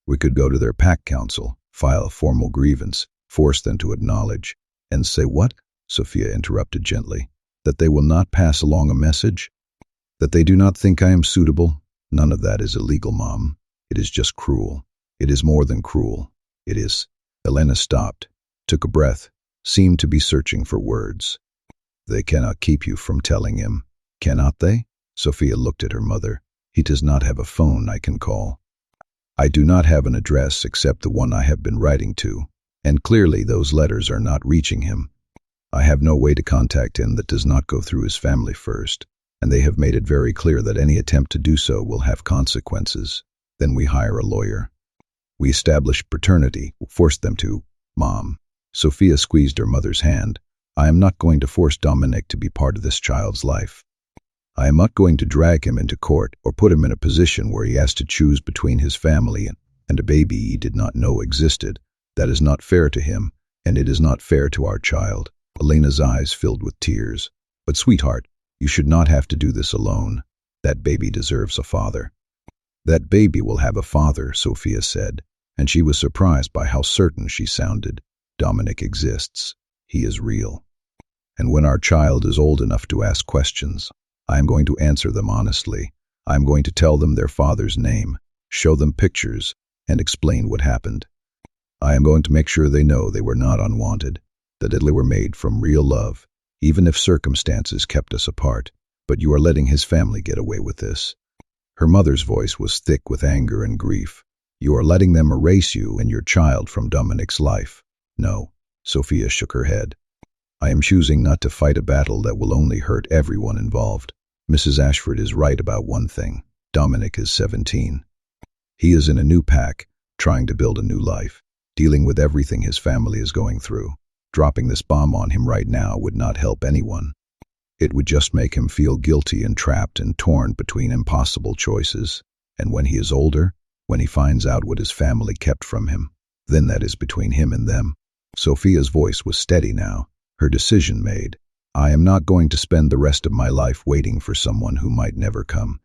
We could go to their pack council, file a formal grievance, Force them to acknowledge. And say what? Sophia interrupted gently. That they will not pass along a message? That they do not think I am suitable? None of that is illegal, Mom. It is just cruel. It is more than cruel. It is. Elena stopped, took a breath, seemed to be searching for words. They cannot keep you from telling him, cannot they? Sophia looked at her mother. He does not have a phone I can call. I do not have an address except the one I have been writing to, and clearly those letters are not reaching him. I have no way to contact him that does not go through his family first, and they have made it very clear that any attempt to do so will have consequences. Then we hire a lawyer. We establish paternity, force them to, Mom. Sophia squeezed her mother's hand. I am not going to force Dominic to be part of this child's life. I am not going to drag him into court or put him in a position where he has to choose between his family and a baby he did not know existed. That is not fair to him, and it is not fair to our child. Elena's eyes filled with tears. But sweetheart, you should not have to do this alone. That baby deserves a father. That baby will have a father, Sophia said, and she was surprised by how certain she sounded. Dominic exists. He is real. And when our child is old enough to ask questions, I am going to answer them honestly. I am going to tell them their father's name, show them pictures, and explain what happened. I am going to make sure they know they were not unwanted, that they were made from real love, even if circumstances kept us apart. But you are letting his family get away with this. Her mother's voice was thick with anger and grief. You are letting them erase you and your child from Dominic's life. No, Sophia shook her head. I am choosing not to fight a battle that will only hurt everyone involved. Mrs. Ashford is right about one thing. Dominic is 17. He is in a new pack, trying to build a new life, dealing with everything his family is going through. Dropping this bomb on him right now would not help anyone. It would just make him feel guilty and trapped and torn between impossible choices. And when he is older, when he finds out what his family kept from him, then that is between him and them. Sophia's voice was steady now, her decision made. I am not going to spend the rest of my life waiting for someone who might never come.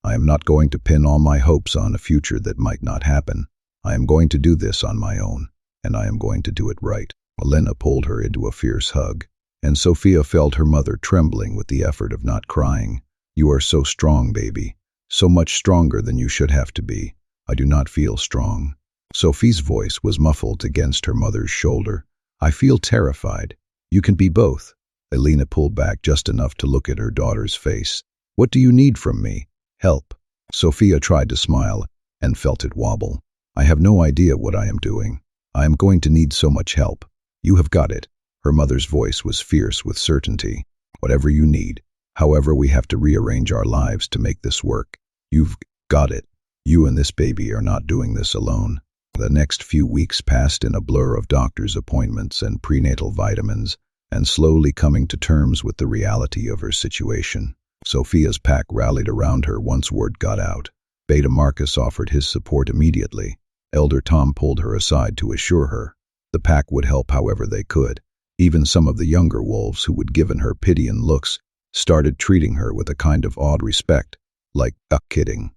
I am not going to pin all my hopes on a future that might not happen. I am going to do this on my own, and I am going to do it right. Elena pulled her into a fierce hug, and Sophia felt her mother trembling with the effort of not crying. You are so strong, baby. So much stronger than you should have to be. I do not feel strong. Sophie's voice was muffled against her mother's shoulder. I feel terrified. You can be both. Elena pulled back just enough to look at her daughter's face. What do you need from me? Help. Sophia tried to smile and felt it wobble. I have no idea what I am doing. I am going to need so much help. You have got it. Her mother's voice was fierce with certainty. Whatever you need. However, we have to rearrange our lives to make this work. You've got it. You and this baby are not doing this alone. The next few weeks passed in a blur of doctor's appointments and prenatal vitamins, and slowly coming to terms with the reality of her situation. Sophia's pack rallied around her once word got out. Beta Marcus offered his support immediately. Elder Tom pulled her aside to assure her the pack would help however they could. Even some of the younger wolves who would given her pity and looks started treating her with a kind of awed respect, like, kidding.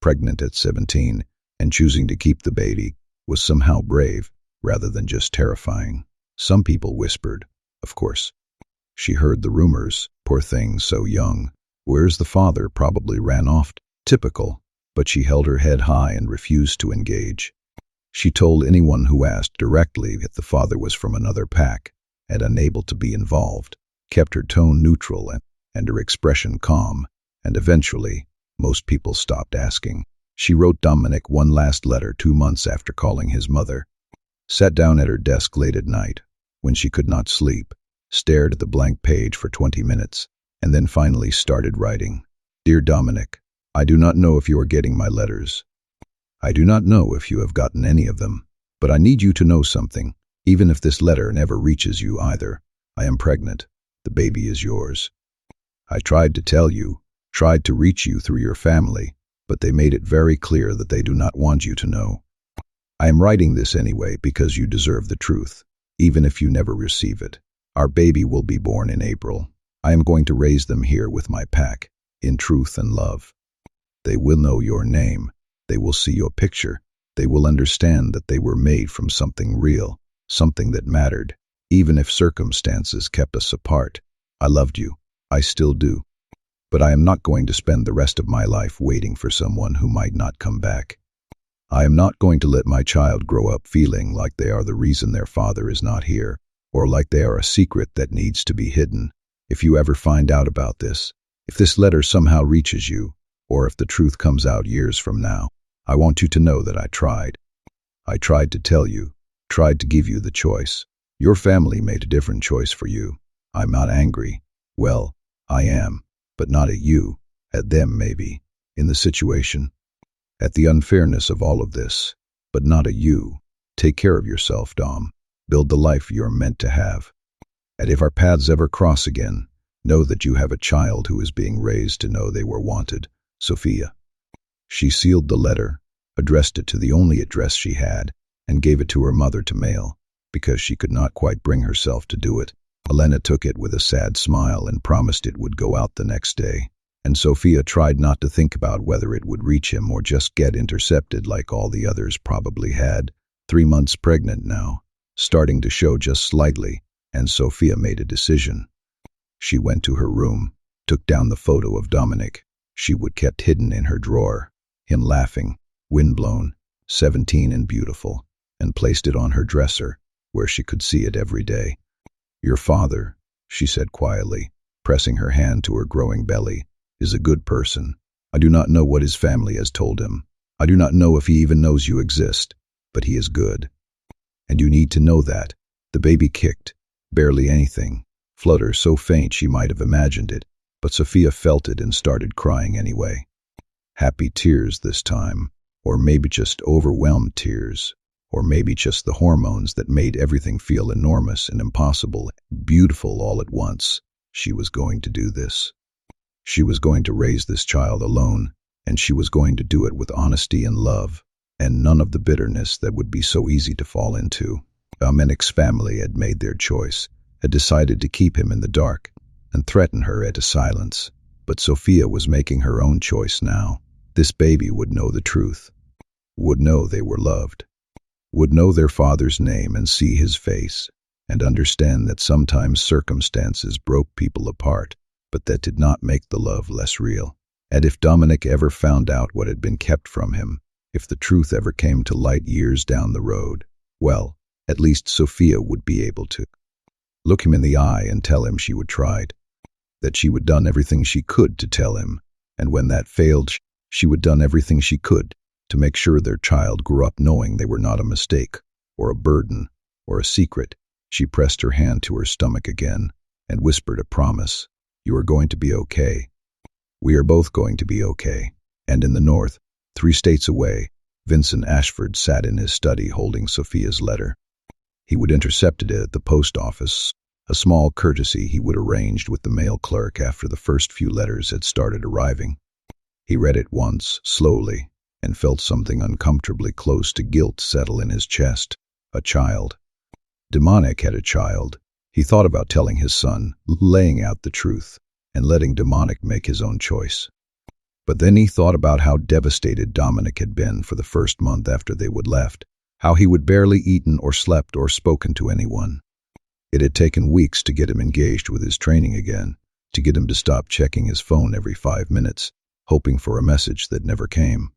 Pregnant at 17 and choosing to keep the baby was somehow brave rather than just terrifying. Some people whispered, of course. She heard the rumors, poor thing, so young. Where's the father? Probably ran off. Typical. But she held her head high and refused to engage. She told anyone who asked directly that the father was from another pack and unable to be involved, kept her tone neutral and her expression calm, and eventually, most people stopped asking. She wrote Dominic one last letter 2 months after calling his mother, sat down at her desk late at night, when she could not sleep, stared at the blank page for 20 minutes, and then finally started writing. Dear Dominic, I do not know if you are getting my letters. I do not know if you have gotten any of them, but I need you to know something, even if this letter never reaches you either. I am pregnant. The baby is yours. I tried to tell you, tried to reach you through your family, but they made it very clear that they do not want you to know. I am writing this anyway because you deserve the truth, even if you never receive it. Our baby will be born in April. I am going to raise them here with my pack, in truth and love. They will know your name. They will see your picture. They will understand that they were made from something real. something that mattered, even if circumstances kept us apart. I loved you. I still do. But I am not going to spend the rest of my life waiting for someone who might not come back. I am not going to let my child grow up feeling like they are the reason their father is not here, or like they are a secret that needs to be hidden. If you ever find out about this, if this letter somehow reaches you, or if the truth comes out years from now, I want you to know that I tried. I tried to tell you, tried to give you the choice. Your family made a different choice for you. I'm not angry. Well, I am, but not at you, at them maybe, in the situation, at the unfairness of all of this, but not at you. Take care of yourself, Dom. Build the life you're meant to have. And if our paths ever cross again, know that you have a child who is being raised to know they were wanted, Sophia. She sealed the letter, addressed it to the only address she had, and gave it to her mother to mail, because she could not quite bring herself to do it. Elena took it with a sad smile and promised it would go out the next day, and Sophia tried not to think about whether it would reach him or just get intercepted like all the others probably had. 3 months pregnant now, starting to show just slightly, and Sophia made a decision. She went to her room, took down the photo of Dominic she would kept hidden in her drawer, him laughing, windblown, 17 and beautiful, and placed it on her dresser, where she could see it every day. Your father, she said quietly, pressing her hand to her growing belly, is a good person. I do not know what his family has told him. I do not know if he even knows you exist, but he is good. And you need to know that. The baby kicked, barely anything, flutter so faint she might have imagined it, but Sophia felt it and started crying anyway. Happy tears this time, or maybe just overwhelmed tears, or maybe just the hormones that made everything feel enormous and impossible, beautiful all at once. She was going to do this. She was going to raise this child alone, and she was going to do it with honesty and love, and none of the bitterness that would be so easy to fall into. Dominic's family had made their choice, had decided to keep him in the dark, and threaten her into silence. But Sophia was making her own choice now. This baby would know the truth, would know they were loved, would know their father's name and see his face, and understand that sometimes circumstances broke people apart, but that did not make the love less real. And if Dominic ever found out what had been kept from him, if the truth ever came to light years down the road, well, at least Sophia would be able to look him in the eye and tell him she would tried, that she would done everything she could to tell him, and when that failed, she would done everything she could to make sure their child grew up knowing they were not a mistake, or a burden, or a secret. She pressed her hand to her stomach again and whispered a promise. You are going to be okay. We are both going to be okay. And in the north, 3 states away, Vincent Ashford sat in his study holding Sophia's letter. He would intercept it at the post office, a small courtesy he would arranged with the mail clerk after the first few letters had started arriving. He read it once, slowly, and felt something uncomfortably close to guilt settle in his chest. A child. Dominic had a child. He thought about telling his son, laying out the truth, and letting Dominic make his own choice. But then he thought about how devastated Dominic had been for the first month after they would left, how he would barely eaten or slept or spoken to anyone. It had taken weeks to get him engaged with his training again, to get him to stop checking his phone every 5 minutes, hoping for a message that never came.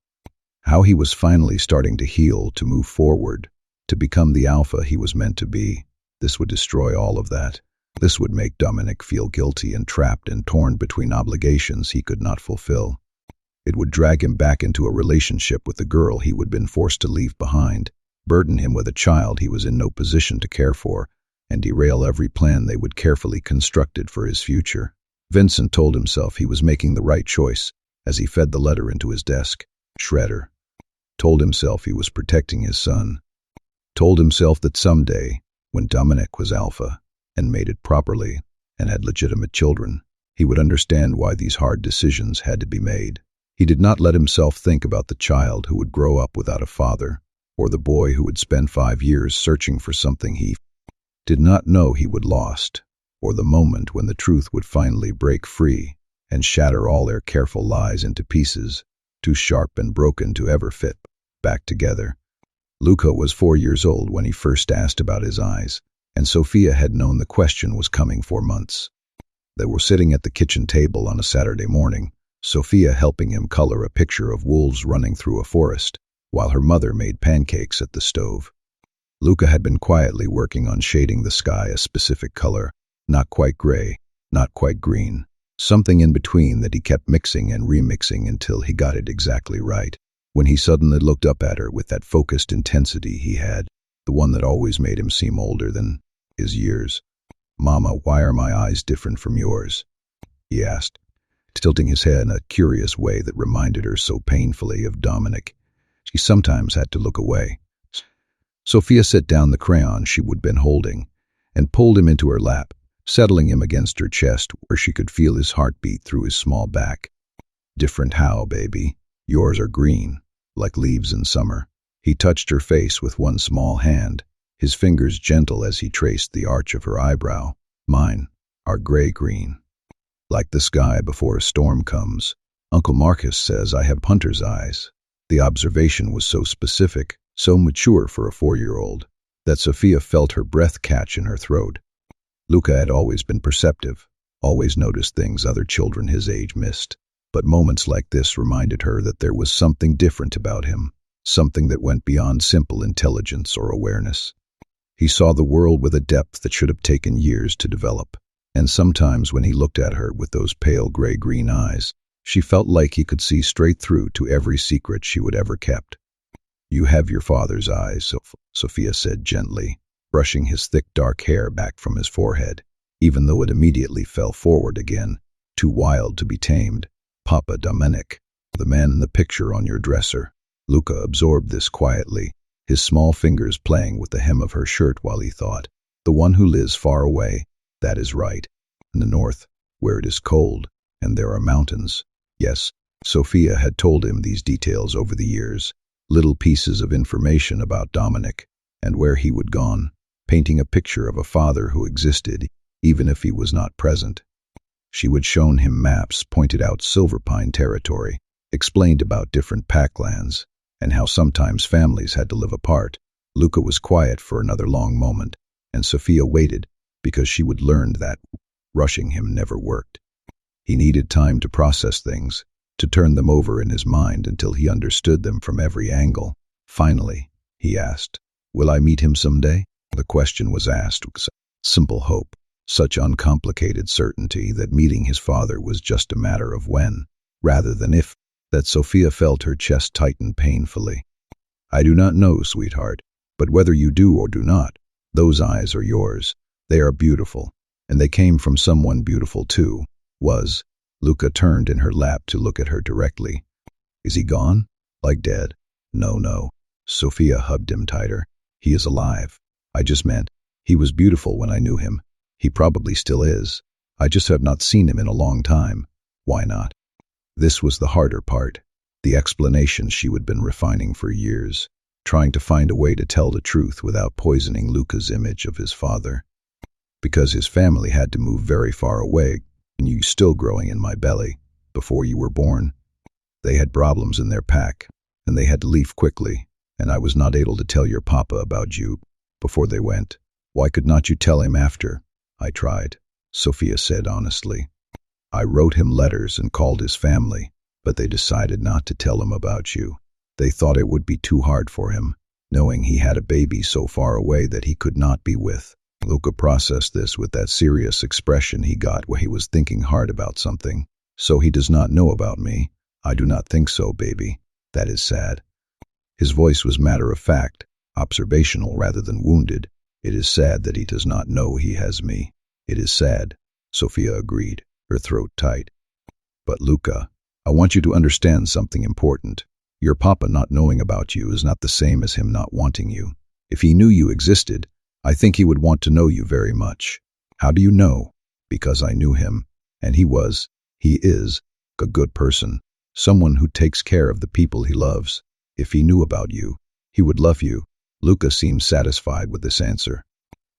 How he was finally starting to heal, to move forward, to become the alpha he was meant to be. This would destroy all of that. This would make Dominic feel guilty and trapped and torn between obligations he could not fulfill. It would drag him back into a relationship with the girl he would been forced to leave behind, burden him with a child he was in no position to care for, and derail every plan they would carefully constructed for his future. Vincent told himself he was making the right choice as he fed the letter into his desk. Shredder. Told himself he was protecting his son. Told himself that someday, when Dominic was alpha, and made it properly, and had legitimate children, he would understand why these hard decisions had to be made. He did not let himself think about the child who would grow up without a father, or the boy who would spend 5 years searching for something he did not know he would lost, or the moment when the truth would finally break free and shatter all their careful lies into pieces, too sharp and broken to ever fit back together. Luca was 4 years old when he first asked about his eyes, and Sophia had known the question was coming for months. They were sitting at the kitchen table on a Saturday morning, Sophia helping him color a picture of wolves running through a forest, while her mother made pancakes at the stove. Luca had been quietly working on shading the sky a specific color, not quite gray, not quite green, something in between that he kept mixing and remixing until he got it exactly right, when he suddenly looked up at her with that focused intensity he had, the one that always made him seem older than his years. "Mama, why are my eyes different from yours?" he asked, tilting his head in a curious way that reminded her so painfully of Dominic. She sometimes had to look away. Sophia set down the crayon she would been holding and pulled him into her lap, settling him against her chest where she could feel his heartbeat through his small back. "Different how, baby? Yours are green, like leaves in summer." He touched her face with one small hand, his fingers gentle as he traced the arch of her eyebrow. "Mine are gray-green, like the sky before a storm comes. Uncle Marcus says I have hunter's eyes." The observation was so specific, so mature for a 4-year-old, that Sophia felt her breath catch in her throat. Luca had always been perceptive, always noticed things other children his age missed, but moments like this reminded her that there was something different about him, something that went beyond simple intelligence or awareness. He saw the world with a depth that should have taken years to develop, and sometimes when he looked at her with those pale gray-green eyes, she felt like he could see straight through to every secret she would ever kept. "You have your father's eyes," Sophia said gently, brushing his thick dark hair back from his forehead, even though it immediately fell forward again, too wild to be tamed. "Papa Dominic, the man in the picture on your dresser." Luca absorbed this quietly, his small fingers playing with the hem of her shirt while he thought. "The one who lives far away, that is right. In the north, where it is cold, and there are mountains." Yes, Sophia had told him these details over the years, little pieces of information about Dominic and where he would gone, painting a picture of a father who existed even if he was not present. She would shown him maps, pointed out Silver Pine territory, explained about different packlands, and how sometimes families had to live apart. Luca was quiet for another long moment, and Sophia waited because she would learn that rushing him never worked. He needed time to process things, to turn them over in his mind until he understood them from every angle. Finally, he asked, "Will I meet him someday?" The question was asked with simple hope, such uncomplicated certainty that meeting his father was just a matter of when, rather than if, that Sophia felt her chest tighten painfully. "I do not know, sweetheart, but whether you do or do not, those eyes are yours. They are beautiful, and they came from someone beautiful too. Was." Luca turned in her lap to look at her directly. "Is he gone? Like dead?" No. Sophia hugged him tighter. "He is alive. I just meant, he was beautiful when I knew him. He probably still is. I just have not seen him in a long time. Why not?" This was the harder part, the explanation she had been refining for years, trying to find a way to tell the truth without poisoning Luca's image of his father. "Because his family had to move very far away, and you still growing in my belly, before you were born. They had problems in their pack, and they had to leave quickly, and I was not able to tell your papa about you before they went. Why could not you tell him after?" "I tried," Sophia said honestly. "I wrote him letters and called his family, but they decided not to tell him about you. They thought it would be too hard for him, knowing he had a baby so far away that he could not be with." Luca processed this with that serious expression he got where he was thinking hard about something. "So he does not know about me?" "I do not think so, baby. That is sad." His voice was matter-of-fact, observational rather than wounded. "It is sad that he does not know he has me. It is sad," Sophia agreed, her throat tight. "But Luca, I want you to understand something important. Your papa not knowing about you is not the same as him not wanting you. If he knew you existed, I think he would want to know you very much." "How do you know?" "Because I knew him, and he is, a good person, someone who takes care of the people he loves. If he knew about you, he would love you." Luca seemed satisfied with this answer.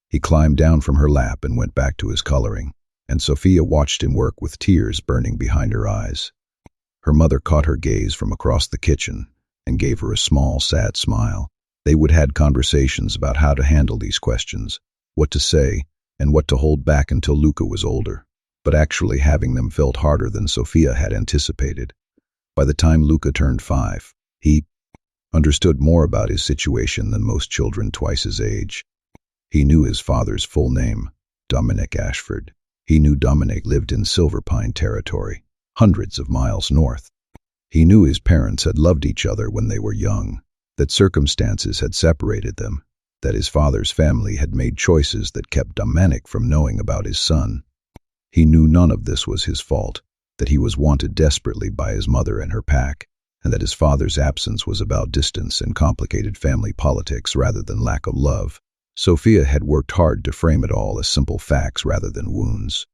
He climbed down from her lap and went back to his coloring, and Sophia watched him work with tears burning behind her eyes. Her mother caught her gaze from across the kitchen and gave her a small, sad smile. They would had conversations about how to handle these questions, what to say, and what to hold back until Luca was older. But actually having them felt harder than Sophia had anticipated. By the time Luca turned 5, he understood more about his situation than most children twice his age. He knew his father's full name, Dominic Ashford. He knew Dominic lived in Silverpine territory, hundreds of miles north. He knew his parents had loved each other when they were young, that circumstances had separated them, that his father's family had made choices that kept Dominic from knowing about his son. He knew none of this was his fault, that he was wanted desperately by his mother and her pack, and that his father's absence was about distance and complicated family politics rather than lack of love. Sophia had worked hard to frame it all as simple facts rather than wounds.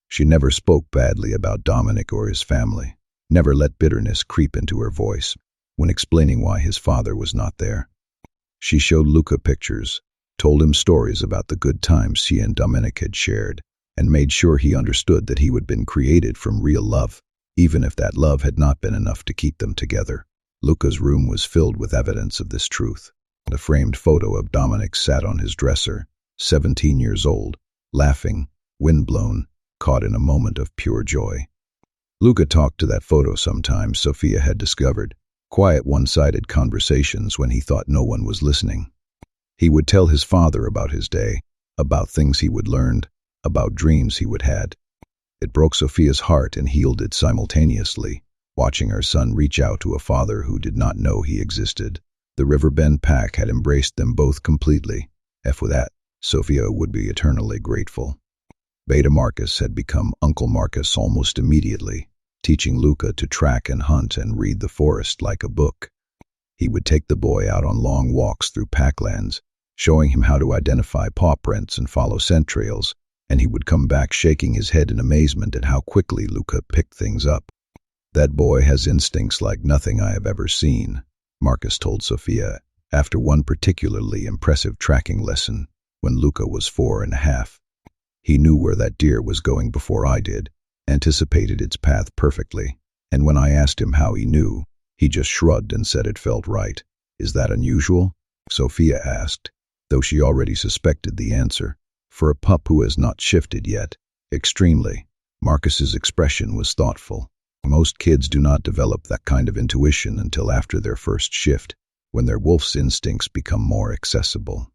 She never spoke badly about Dominic or his family, never let bitterness creep into her voice when explaining why his father was not there. She showed Luca pictures, told him stories about the good times she and Dominic had shared, and made sure he understood that he had been created from real love, even if that love had not been enough to keep them together. Luca's room was filled with evidence of this truth. A framed photo of Dominic sat on his dresser, 17 years old, laughing, windblown, caught in a moment of pure joy. Luca talked to that photo sometimes, Sophia had discovered, quiet one-sided conversations when he thought no one was listening. He would tell his father about his day, about things he would learned, about dreams he would had. It broke Sophia's heart and healed it simultaneously, watching her son reach out to a father who did not know he existed. The Riverbend pack had embraced them both completely. For that, Sophia would be eternally grateful. Beta Marcus had become Uncle Marcus almost immediately, teaching Luca to track and hunt and read the forest like a book. He would take the boy out on long walks through packlands, showing him how to identify paw prints and follow scent trails, and he would come back shaking his head in amazement at how quickly Luca picked things up. "That boy has instincts like nothing I have ever seen," Marcus told Sophia after one particularly impressive tracking lesson when Luca was 4.5. "He knew where that deer was going before I did, anticipated its path perfectly, and when I asked him how he knew, he just shrugged and said it felt right." "Is that unusual?" Sophia asked, though she already suspected the answer. "For a pup who has not shifted yet." "Extremely." Marcus's expression was thoughtful. "Most kids do not develop that kind of intuition until after their first shift, when their wolf's instincts become more accessible.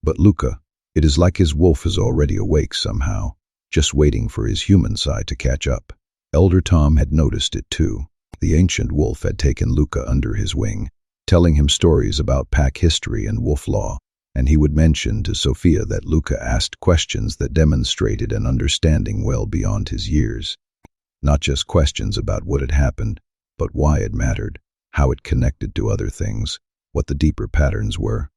But Luca, it is like his wolf is already awake somehow, just waiting for his human side to catch up." Elder Tom had noticed it too. The ancient wolf had taken Luca under his wing, telling him stories about pack history and wolf law, and he would mention to Sophia that Luca asked questions that demonstrated an understanding well beyond his years. Not just questions about what had happened, but why it mattered, how it connected to other things, what the deeper patterns were.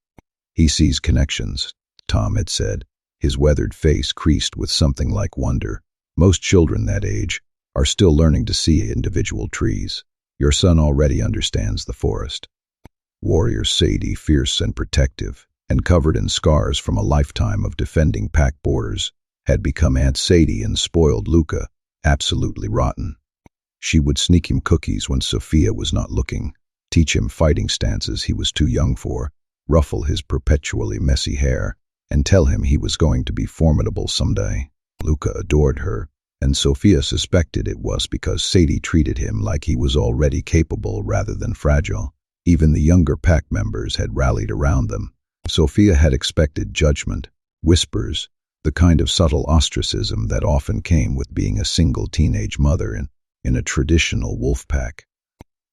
"He sees connections," Tom had said, his weathered face creased with something like wonder. "Most children that age are still learning to see individual trees. Your son already understands the forest." Warrior Sadie, fierce and protective, and covered in scars from a lifetime of defending pack borders, had become Aunt Sadie and spoiled Luca, absolutely rotten. She would sneak him cookies when Sophia was not looking, teach him fighting stances he was too young for, ruffle his perpetually messy hair, and tell him he was going to be formidable someday. Luca adored her, and Sophia suspected it was because Sadie treated him like he was already capable rather than fragile. Even the younger pack members had rallied around them. Sophia had expected judgment, whispers, the kind of subtle ostracism that often came with being a single teenage mother in a traditional wolf pack.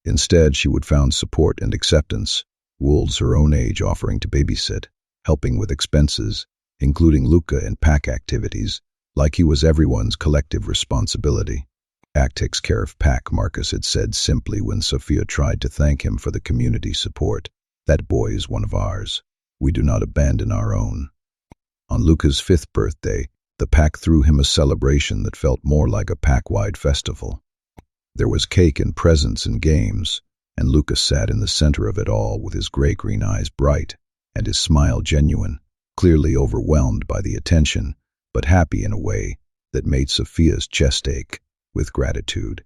Instead, she would found support and acceptance, wolves her own age offering to babysit, helping with expenses, including Luca in pack activities, like he was everyone's collective responsibility. "Pack takes care of pack," Marcus had said simply when Sophia tried to thank him for the community support. "That boy is one of ours. We do not abandon our own." On Luca's 5th birthday, the pack threw him a celebration that felt more like a pack-wide festival. There was cake and presents and games, and Luca sat in the center of it all with his gray-green eyes bright and his smile genuine, clearly overwhelmed by the attention, but happy in a way that made Sophia's chest ache with gratitude.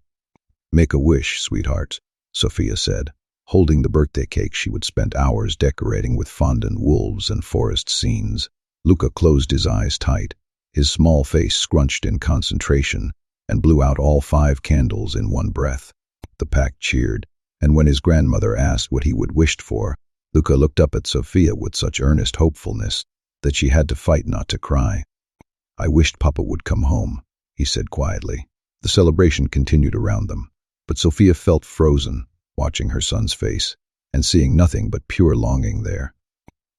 "Make a wish, sweetheart," Sophia said, holding the birthday cake she would spend hours decorating with fondant wolves and forest scenes. Luca closed his eyes tight, his small face scrunched in concentration, and blew out all 5 candles in one breath. The pack cheered, and when his grandmother asked what he would wished for, Luca looked up at Sophia with such earnest hopefulness that she had to fight not to cry. "I wished Papa would come home," he said quietly. The celebration continued around them, but Sophia felt frozen, watching her son's face, and seeing nothing but pure longing there.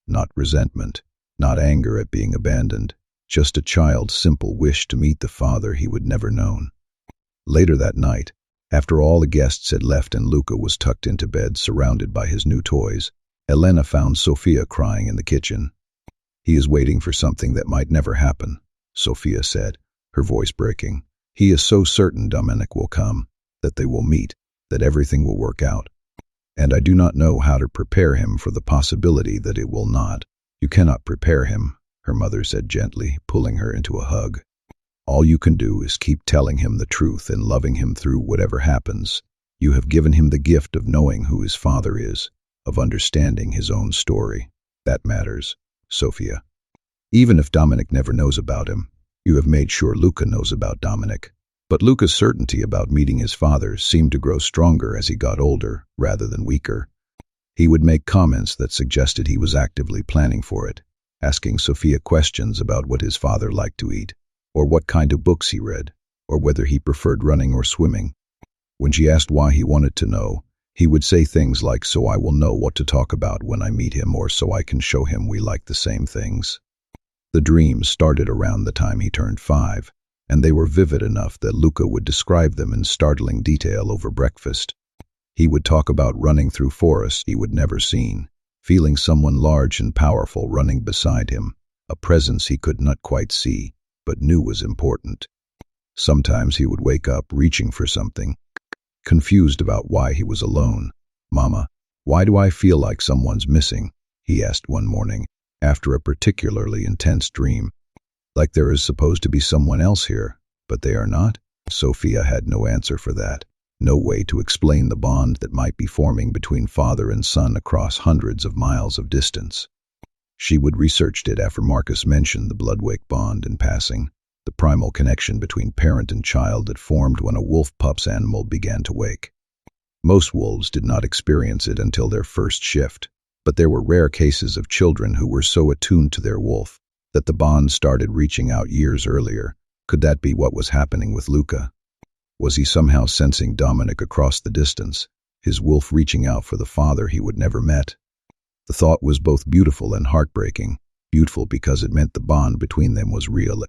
Not resentment, not anger at being abandoned, just a child's simple wish to meet the father he would never known. Later that night, after all the guests had left and Luca was tucked into bed surrounded by his new toys, Elena found Sophia crying in the kitchen. "He is waiting for something that might never happen," Sophia said, her voice breaking. "He is so certain Dominic will come, that they will meet, that everything will work out. And I do not know how to prepare him for the possibility that it will not." "You cannot prepare him," her mother said gently, pulling her into a hug. "All you can do is keep telling him the truth and loving him through whatever happens. You have given him the gift of knowing who his father is, of understanding his own story. That matters, Sophia. Even if Dominic never knows about him, you have made sure Luca knows about Dominic." But Luca's certainty about meeting his father seemed to grow stronger as he got older, rather than weaker. He would make comments that suggested he was actively planning for it, asking Sophia questions about what his father liked to eat, or what kind of books he read, or whether he preferred running or swimming. When she asked why he wanted to know, he would say things like, "So I will know what to talk about when I meet him," or "so I can show him we like the same things." The dreams started around the time he turned 5, and they were vivid enough that Luca would describe them in startling detail over breakfast. He would talk about running through forests he would never seen, feeling someone large and powerful running beside him, a presence he could not quite see, but knew was important. Sometimes he would wake up reaching for something, confused about why he was alone. "Mama, why do I feel like someone's missing?" he asked one morning, after a particularly intense dream. "Like there is supposed to be someone else here, but they are not?" Sophia had no answer for that, no way to explain the bond that might be forming between father and son across hundreds of miles of distance. She would research it after Marcus mentioned the Bloodwake bond in passing, the primal connection between parent and child that formed when a wolf pup's animal began to wake. Most wolves did not experience it until their first shift, but there were rare cases of children who were so attuned to their wolf that the bond started reaching out years earlier. Could that be what was happening with Luca? Was he somehow sensing Dominic across the distance, his wolf reaching out for the father he would never met? The thought was both beautiful and heartbreaking, beautiful because it meant the bond between them was real,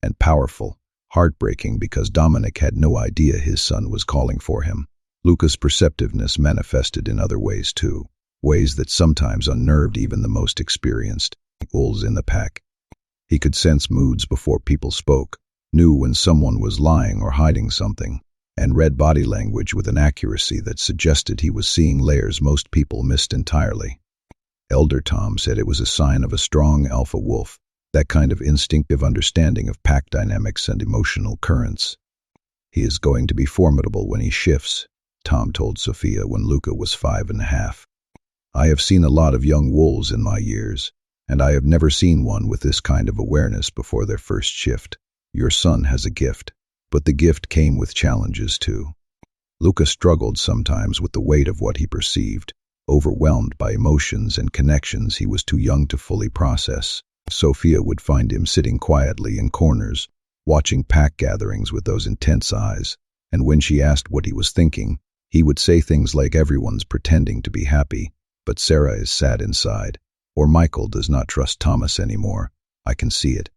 and powerful, heartbreaking because Dominic had no idea his son was calling for him. Luca's perceptiveness manifested in other ways too, ways that sometimes unnerved even the most experienced wolves in the pack. He could sense moods before people spoke, knew when someone was lying or hiding something, and read body language with an accuracy that suggested he was seeing layers most people missed entirely. Elder Tom said it was a sign of a strong alpha wolf, that kind of instinctive understanding of pack dynamics and emotional currents. "He is going to be formidable when he shifts," Tom told Sophia when Luca was 5.5. "I have seen a lot of young wolves in my years, and I have never seen one with this kind of awareness before their first shift. Your son has a gift, but the gift came with challenges too." Luca struggled sometimes with the weight of what he perceived, overwhelmed by emotions and connections he was too young to fully process. Sophia would find him sitting quietly in corners, watching pack gatherings with those intense eyes, and when she asked what he was thinking, he would say things like, "Everyone's pretending to be happy, but Sarah is sad inside," or "Michael does not trust Thomas anymore. I can see it."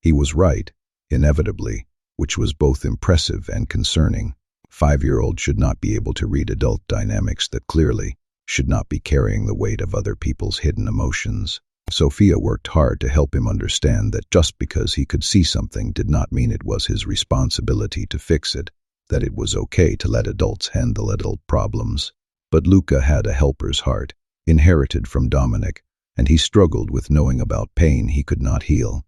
He was right, inevitably, which was both impressive and concerning. 5-year-olds should not be able to read adult dynamics that clearly, should not be carrying the weight of other people's hidden emotions. Sophia worked hard to help him understand that just because he could see something did not mean it was his responsibility to fix it, that it was okay to let adults handle adult problems. But Luca had a helper's heart, inherited from Dominic, and he struggled with knowing about pain he could not heal.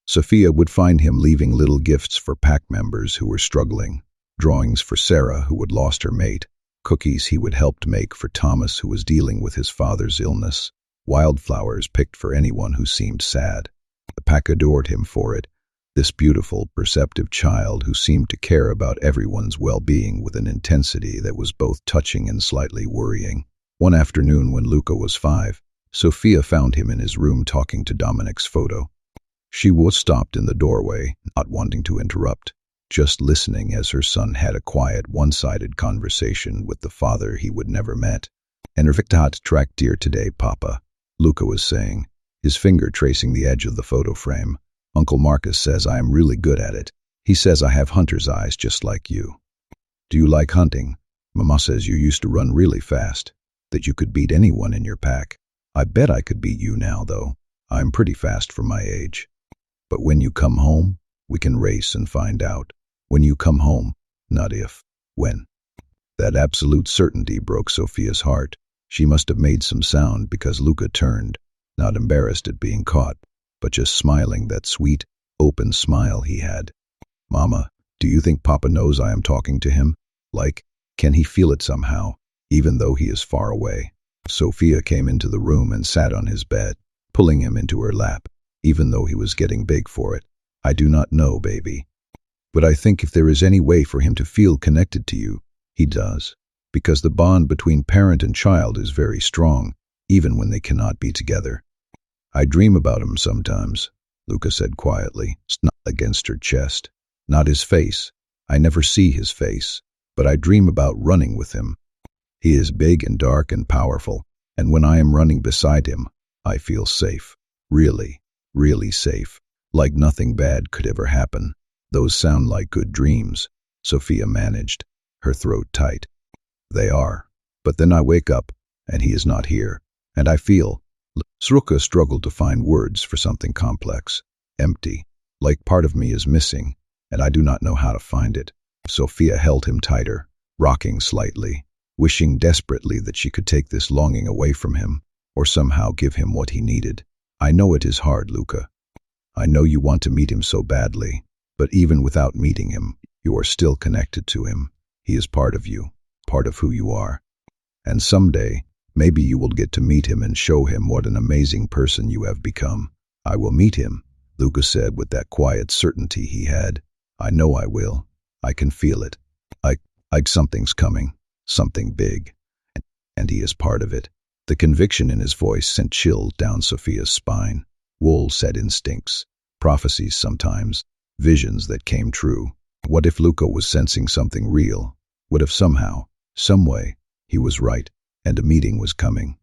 Sophia would find him leaving little gifts for pack members who were struggling, drawings for Sarah who had lost her mate, cookies he would help make for Thomas, who was dealing with his father's illness, wildflowers picked for anyone who seemed sad. The pack adored him for it, this beautiful, perceptive child who seemed to care about everyone's well-being with an intensity that was both touching and slightly worrying. One afternoon when Luca was 5, Sophia found him in his room talking to Dominic's photo. She was stopped in the doorway, not wanting to interrupt, just listening as her son had a quiet, one-sided conversation with the father he would never met. "And Erviktat track deer today, Papa," Luca was saying, his finger tracing the edge of the photo frame. "Uncle Marcus says I am really good at it. He says I have hunter's eyes just like you." "Do you like hunting? Mama says you used to run really fast, that you could beat anyone in your pack. I bet I could beat you now, though. I'm pretty fast for my age. But when you come home, we can race and find out. When you come home, not if, when." That absolute certainty broke Sophia's heart. She must have made some sound because Luca turned, not embarrassed at being caught, but just smiling that sweet, open smile he had. "Mama, do you think Papa knows I am talking to him? Like, can he feel it somehow, even though he is far away?" Sophia came into the room and sat on his bed, pulling him into her lap, even though he was getting big for it. "I do not know, baby. But I think if there is any way for him to feel connected to you, he does. Because the bond between parent and child is very strong, even when they cannot be together." "I dream about him sometimes," Luca said quietly, snug against her chest. "Not his face. I never see his face. But I dream about running with him. He is big and dark and powerful, and when I am running beside him, I feel safe. Really, really safe. Like nothing bad could ever happen." "Those sound like good dreams," Sophia managed, her throat tight. "They are. But then I wake up, and he is not here, and I feel..." Sruka struggled to find words for something complex. "Empty. Like part of me is missing, and I do not know how to find it." Sophia held him tighter, rocking slightly, wishing desperately that she could take this longing away from him, or somehow give him what he needed. "I know it is hard, Luca. I know you want to meet him so badly, but even without meeting him, you are still connected to him. He is part of you, part of who you are. And someday, maybe you will get to meet him and show him what an amazing person you have become." "I will meet him," Luca said with that quiet certainty he had. "I know I will. I can feel it. Like something's coming, something big, and he is part of it." The conviction in his voice sent chills down Sophia's spine. Wool said instincts, prophecies sometimes, visions that came true. What if Luca was sensing something real? What if somehow, someway, he was right, and a meeting was coming?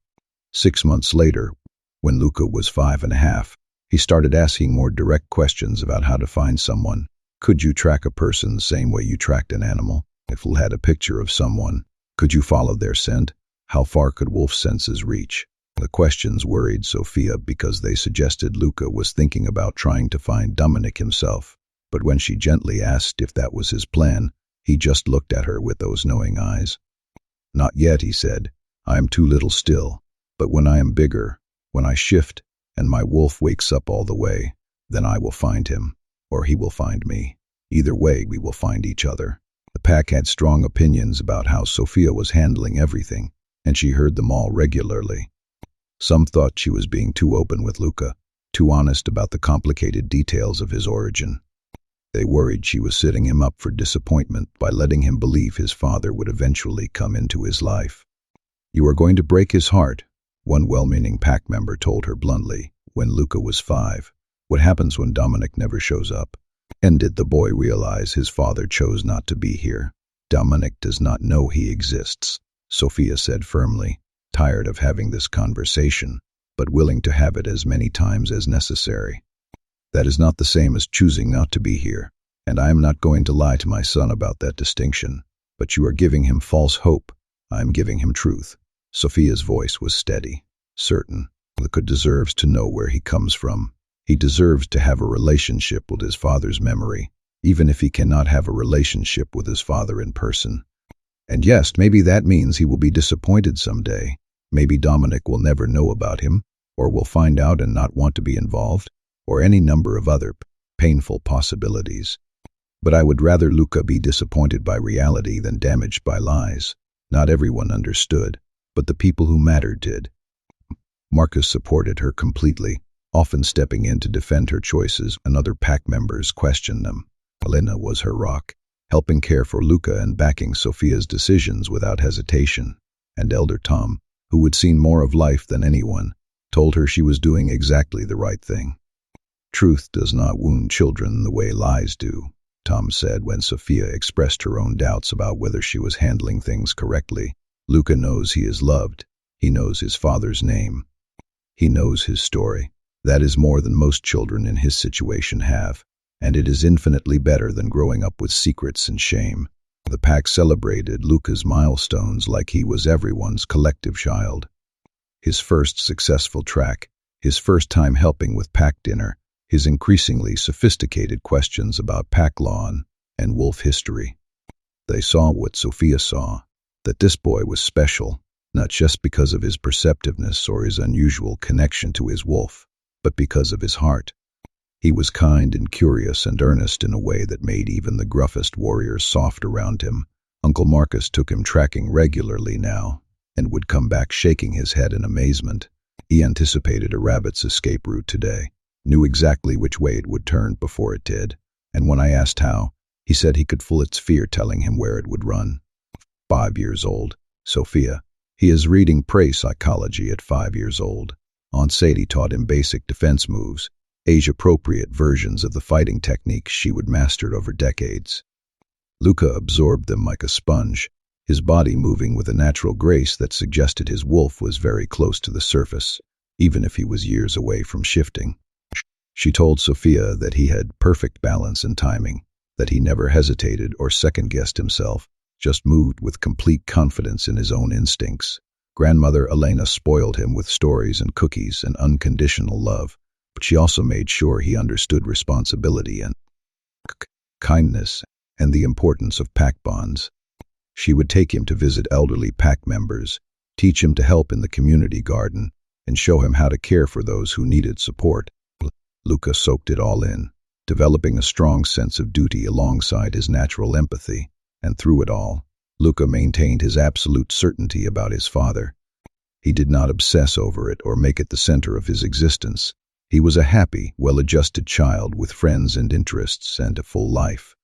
6 months later, when Luca was 5.5, he started asking more direct questions about how to find someone. Could you track a person the same way you tracked an animal? If you had a picture of someone, could you follow their scent? How far could wolf senses reach? The questions worried Sophia because they suggested Luca was thinking about trying to find Dominic himself. But when she gently asked if that was his plan, he just looked at her with those knowing eyes. "Not yet," he said. "I am too little still. But when I am bigger, when I shift, and my wolf wakes up all the way, then I will find him, or he will find me. Either way, we will find each other." The pack had strong opinions about how Sophia was handling everything, and she heard them all regularly. Some thought she was being too open with Luca, too honest about the complicated details of his origin. They worried she was setting him up for disappointment by letting him believe his father would eventually come into his life. "You are going to break his heart," one well-meaning pack member told her bluntly when Luca was 5. "What happens when Dominic never shows up?" And did the boy realize his father chose not to be here? "Dominic does not know he exists," Sophia said firmly, tired of having this conversation, but willing to have it as many times as necessary. "That is not the same as choosing not to be here, and I am not going to lie to my son about that distinction. But you are giving him false hope. I am giving him truth." Sophia's voice was steady, certain. "Luca deserves to know where he comes from. He deserves to have a relationship with his father's memory, even if he cannot have a relationship with his father in person. And yes, maybe that means he will be disappointed someday. Maybe Dominic will never know about him, or will find out and not want to be involved, or any number of other painful possibilities. But I would rather Luca be disappointed by reality than damaged by lies." Not everyone understood, but the people who mattered did. Marcus supported her completely, often stepping in to defend her choices, and other pack members questioned them. Elena was her rock, helping care for Luca and backing Sophia's decisions without hesitation. And Elder Tom, who had seen more of life than anyone, told her she was doing exactly the right thing. Truth does not wound children the way lies do, Tom said when Sophia expressed her own doubts about whether she was handling things correctly. Luca knows he is loved. He knows his father's name. He knows his story. That is more than most children in his situation have, and it is infinitely better than growing up with secrets and shame. The pack celebrated Luca's milestones like he was everyone's collective child. His first successful track, his first time helping with pack dinner, his increasingly sophisticated questions about pack law and wolf history. They saw what Sophia saw, that this boy was special, not just because of his perceptiveness or his unusual connection to his wolf, but because of his heart. He was kind and curious and earnest in a way that made even the gruffest warriors soft around him. Uncle Marcus took him tracking regularly now, and would come back shaking his head in amazement. He anticipated a rabbit's escape route today, knew exactly which way it would turn before it did, and when I asked how, he said he could fool its fear telling him where it would run. 5 years old, Sophia. He is reading prey psychology at 5 years old. Aunt Sadie taught him basic defense moves, age-appropriate versions of the fighting techniques she would mastered over decades. Luca absorbed them like a sponge, his body moving with a natural grace that suggested his wolf was very close to the surface, even if he was years away from shifting. She told Sophia that he had perfect balance and timing, that he never hesitated or second-guessed himself, just moved with complete confidence in his own instincts. Grandmother Elena spoiled him with stories and cookies and unconditional love, but she also made sure he understood responsibility and kindness and the importance of pack bonds. She would take him to visit elderly pack members, teach him to help in the community garden, and show him how to care for those who needed support. Luca soaked it all in, developing a strong sense of duty alongside his natural empathy, and through it all, Luca maintained his absolute certainty about his father. He did not obsess over it or make it the center of his existence. He was a happy, well-adjusted child with friends and interests and a full life.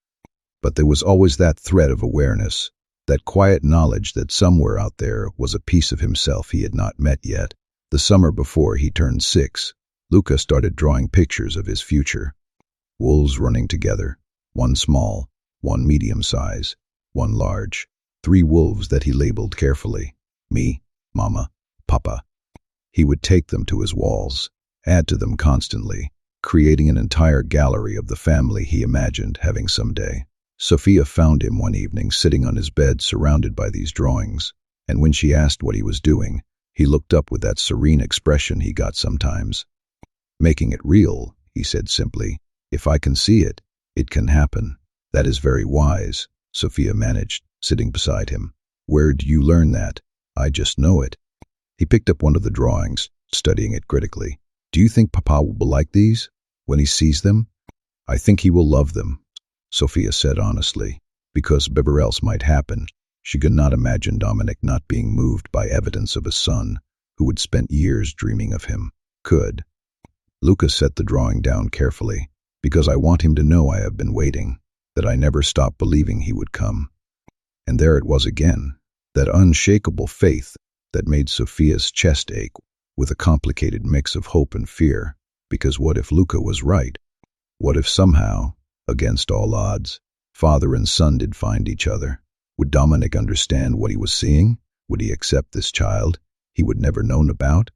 But there was always that thread of awareness, that quiet knowledge that somewhere out there was a piece of himself he had not met yet. The summer before he turned 6, Luca started drawing pictures of his future. Wolves running together, one small, one medium size, one large. 3 wolves that he labeled carefully. Me, Mama, Papa. He would take them to his walls, add to them constantly, creating an entire gallery of the family he imagined having someday. Sophia found him one evening sitting on his bed surrounded by these drawings, and when she asked what he was doing, he looked up with that serene expression he got sometimes. Making it real, he said simply. If I can see it, it can happen. That is very wise, Sophia managed, sitting beside him. Where do you learn that? I just know it. He picked up one of the drawings, studying it critically. Do you think Papa will like these when he sees them? I think he will love them, Sophia said honestly, because whatever else might happen, she could not imagine Dominic not being moved by evidence of a son who had spent years dreaming of him. Could. Luca set the drawing down carefully, because I want him to know I have been waiting, that I never stopped believing he would come. And there it was again, that unshakable faith that made Sophia's chest ache with a complicated mix of hope and fear, because what if Luca was right? What if somehow, against all odds, father and son did find each other? Would Dominic understand what he was seeing? Would he accept this child he would never known about?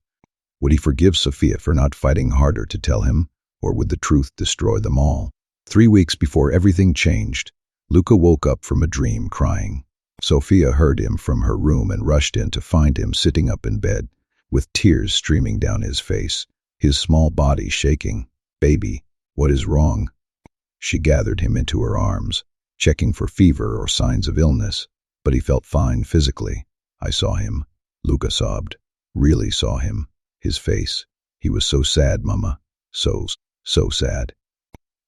Would he forgive Sophia for not fighting harder to tell him, or would the truth destroy them all? 3 weeks before everything changed, Luca woke up from a dream crying. Sophia heard him from her room and rushed in to find him sitting up in bed, with tears streaming down his face, his small body shaking. Baby, what is wrong? She gathered him into her arms, checking for fever or signs of illness, but he felt fine physically. I saw him, Luca sobbed. Really saw him. His face. He was so sad, Mama. So sad.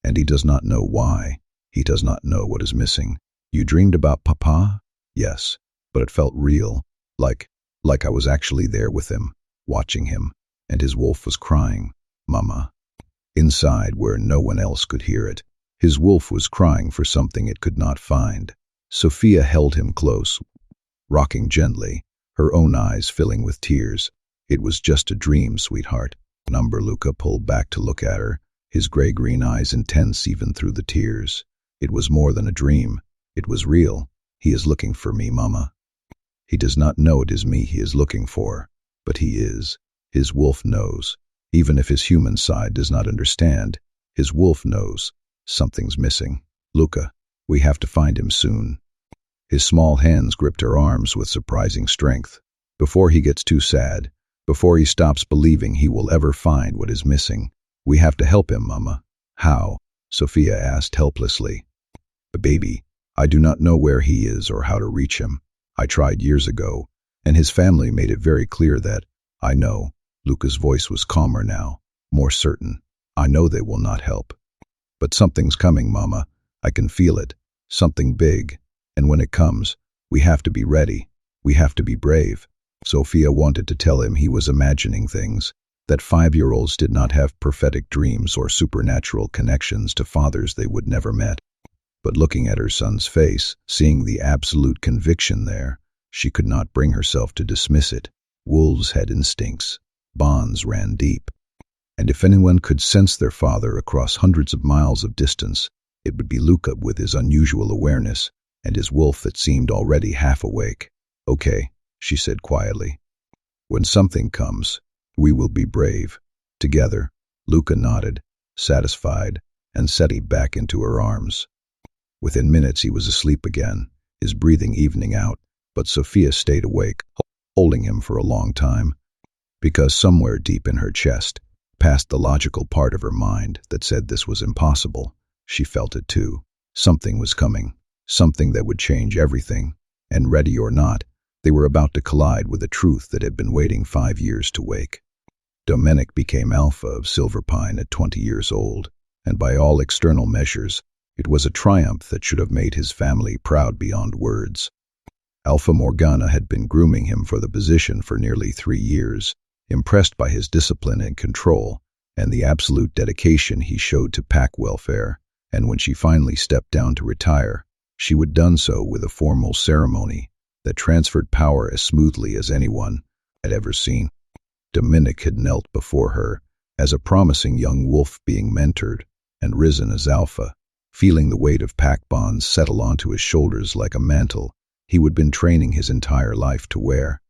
And he does not know why. He does not know what is missing. You dreamed about Papa? Yes. but it felt real, like I was actually there with him, watching him, and his wolf was crying, "Mama." Inside, where no one else could hear it, his wolf was crying for something it could not find. Sophia held him close, rocking gently, her own eyes filling with tears. "It was just a dream, sweetheart." Luca pulled back to look at her, his gray-green eyes intense even through the tears. "It was more than a dream. It was real. He is looking for me, Mama. He does not know it is me he is looking for, but he is. His wolf knows. Even if his human side does not understand, his wolf knows. Something's missing. Luca, we have to find him soon." His small hands gripped her arms with surprising strength. "Before he gets too sad, before he stops believing he will ever find what is missing, we have to help him, Mama." "How?" Sophia asked helplessly. "Baby, I do not know where he is or how to reach him. I tried years ago, and his family made it very clear that—" "I know." Luca's voice was calmer now, more certain. "I know they will not help. But something's coming, Mama. I can feel it. Something big. And when it comes, we have to be ready. We have to be brave." Sophia wanted to tell him he was imagining things, that 5-year-olds did not have prophetic dreams or supernatural connections to fathers they would never met. But looking at her son's face, seeing the absolute conviction there, she could not bring herself to dismiss it. Wolves had instincts. Bonds ran deep. And if anyone could sense their father across hundreds of miles of distance, it would be Luca with his unusual awareness, and his wolf that seemed already half awake. "Okay," she said quietly. "When something comes, we will be brave. Together." Luca nodded, satisfied, and settled back into her arms. Within minutes he was asleep again, his breathing evening out, but Sophia stayed awake, holding him for a long time, because somewhere deep in her chest, past the logical part of her mind that said this was impossible, she felt it too. Something was coming, something that would change everything, and ready or not, they were about to collide with a truth that had been waiting 5 years to wake. Dominic became Alpha of Silverpine at 20 years old, and by all external measures, it was a triumph that should have made his family proud beyond words. Alpha Morgana had been grooming him for the position for nearly 3 years, impressed by his discipline and control, and the absolute dedication he showed to pack welfare, and when she finally stepped down to retire, she would done so with a formal ceremony that transferred power as smoothly as anyone had ever seen. Dominic had knelt before her as a promising young wolf being mentored and risen as Alpha, feeling the weight of pack bonds settle onto his shoulders like a mantle he would been training his entire life to wear.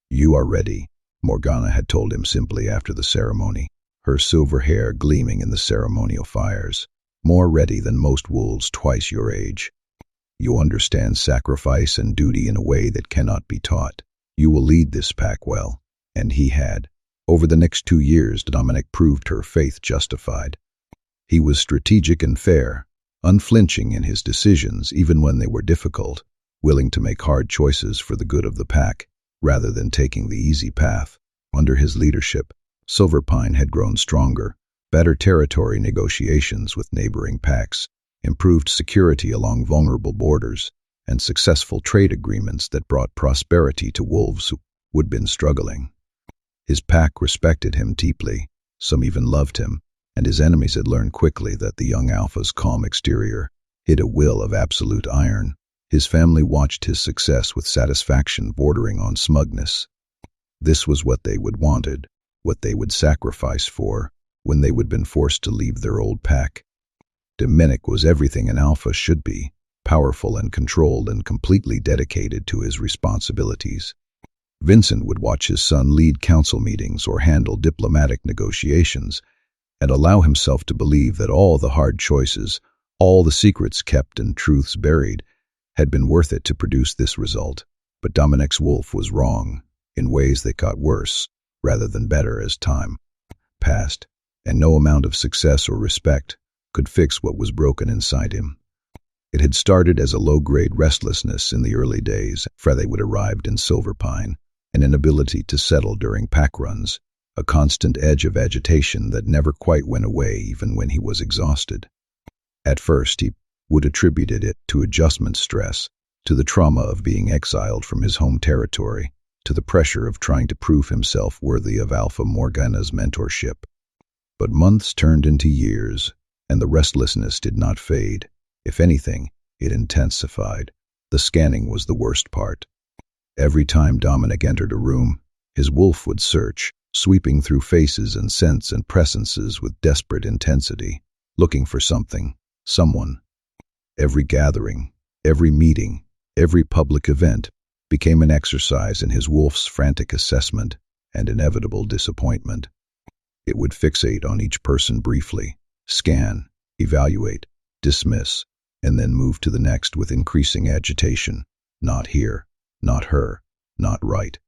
"You are ready," Morgana had told him simply after the ceremony, her silver hair gleaming in the ceremonial fires, "more ready than most wolves twice your age. You understand sacrifice and duty in a way that cannot be taught. You will lead this pack well." And he had. Over the next 2 years, Dominic proved her faith justified. He was strategic and fair, unflinching in his decisions even when they were difficult, willing to make hard choices for the good of the pack, rather than taking the easy path. Under his leadership, Silverpine had grown stronger, better territory negotiations with neighboring packs, improved security along vulnerable borders, and successful trade agreements that brought prosperity to wolves who would have been struggling. His pack respected him deeply, some even loved him, and his enemies had learned quickly that the young Alpha's calm exterior hid a will of absolute iron. His family watched his success with satisfaction bordering on smugness. This was what they would wanted, what they would sacrifice for, when they would have been forced to leave their old pack. Dominic was everything an Alpha should be, powerful and controlled and completely dedicated to his responsibilities. Vincent would watch his son lead council meetings or handle diplomatic negotiations, and allow himself to believe that all the hard choices, all the secrets kept and truths buried, had been worth it to produce this result. But Dominic's wolf was wrong, in ways that got worse, rather than better as time passed, and no amount of success or respect could fix what was broken inside him. It had started as a low-grade restlessness in the early days after they would arrived in Silverpine, an inability to settle during pack runs, a constant edge of agitation that never quite went away even when he was exhausted. At first he would attribute it to adjustment stress, to the trauma of being exiled from his home territory, to the pressure of trying to prove himself worthy of Alpha Morgana's mentorship. But months turned into years, and the restlessness did not fade. If anything, it intensified. The scanning was the worst part. Every time Dominic entered a room, his wolf would search, sweeping through faces and scents and presences with desperate intensity, looking for something, someone. Every gathering, every meeting, every public event became an exercise in his wolf's frantic assessment and inevitable disappointment. It would fixate on each person briefly, scan, evaluate, dismiss, and then move to the next with increasing agitation. Not here, not her, not right.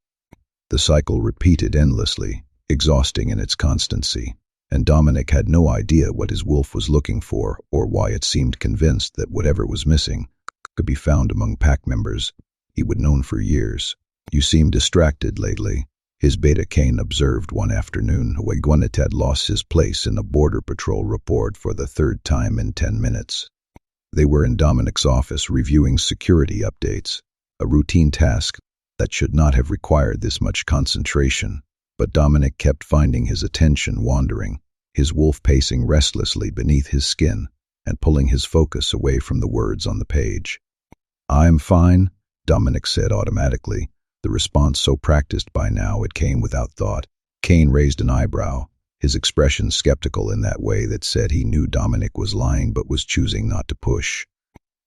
The cycle repeated endlessly, exhausting in its constancy, and Dominic had no idea what his wolf was looking for or why it seemed convinced that whatever was missing could be found among pack members he would known for years. "You seem distracted lately," his beta Cain observed one afternoon when Gwyneth had lost his place in a border patrol report for the third time in 10 minutes. They were in Dominic's office reviewing security updates, a routine task that should not have required this much concentration, but Dominic kept finding his attention wandering, his wolf pacing restlessly beneath his skin and pulling his focus away from the words on the page. "I'm fine," Dominic said automatically, the response so practiced by now it came without thought. Cain raised an eyebrow, his expression skeptical in that way that said he knew Dominic was lying but was choosing not to push.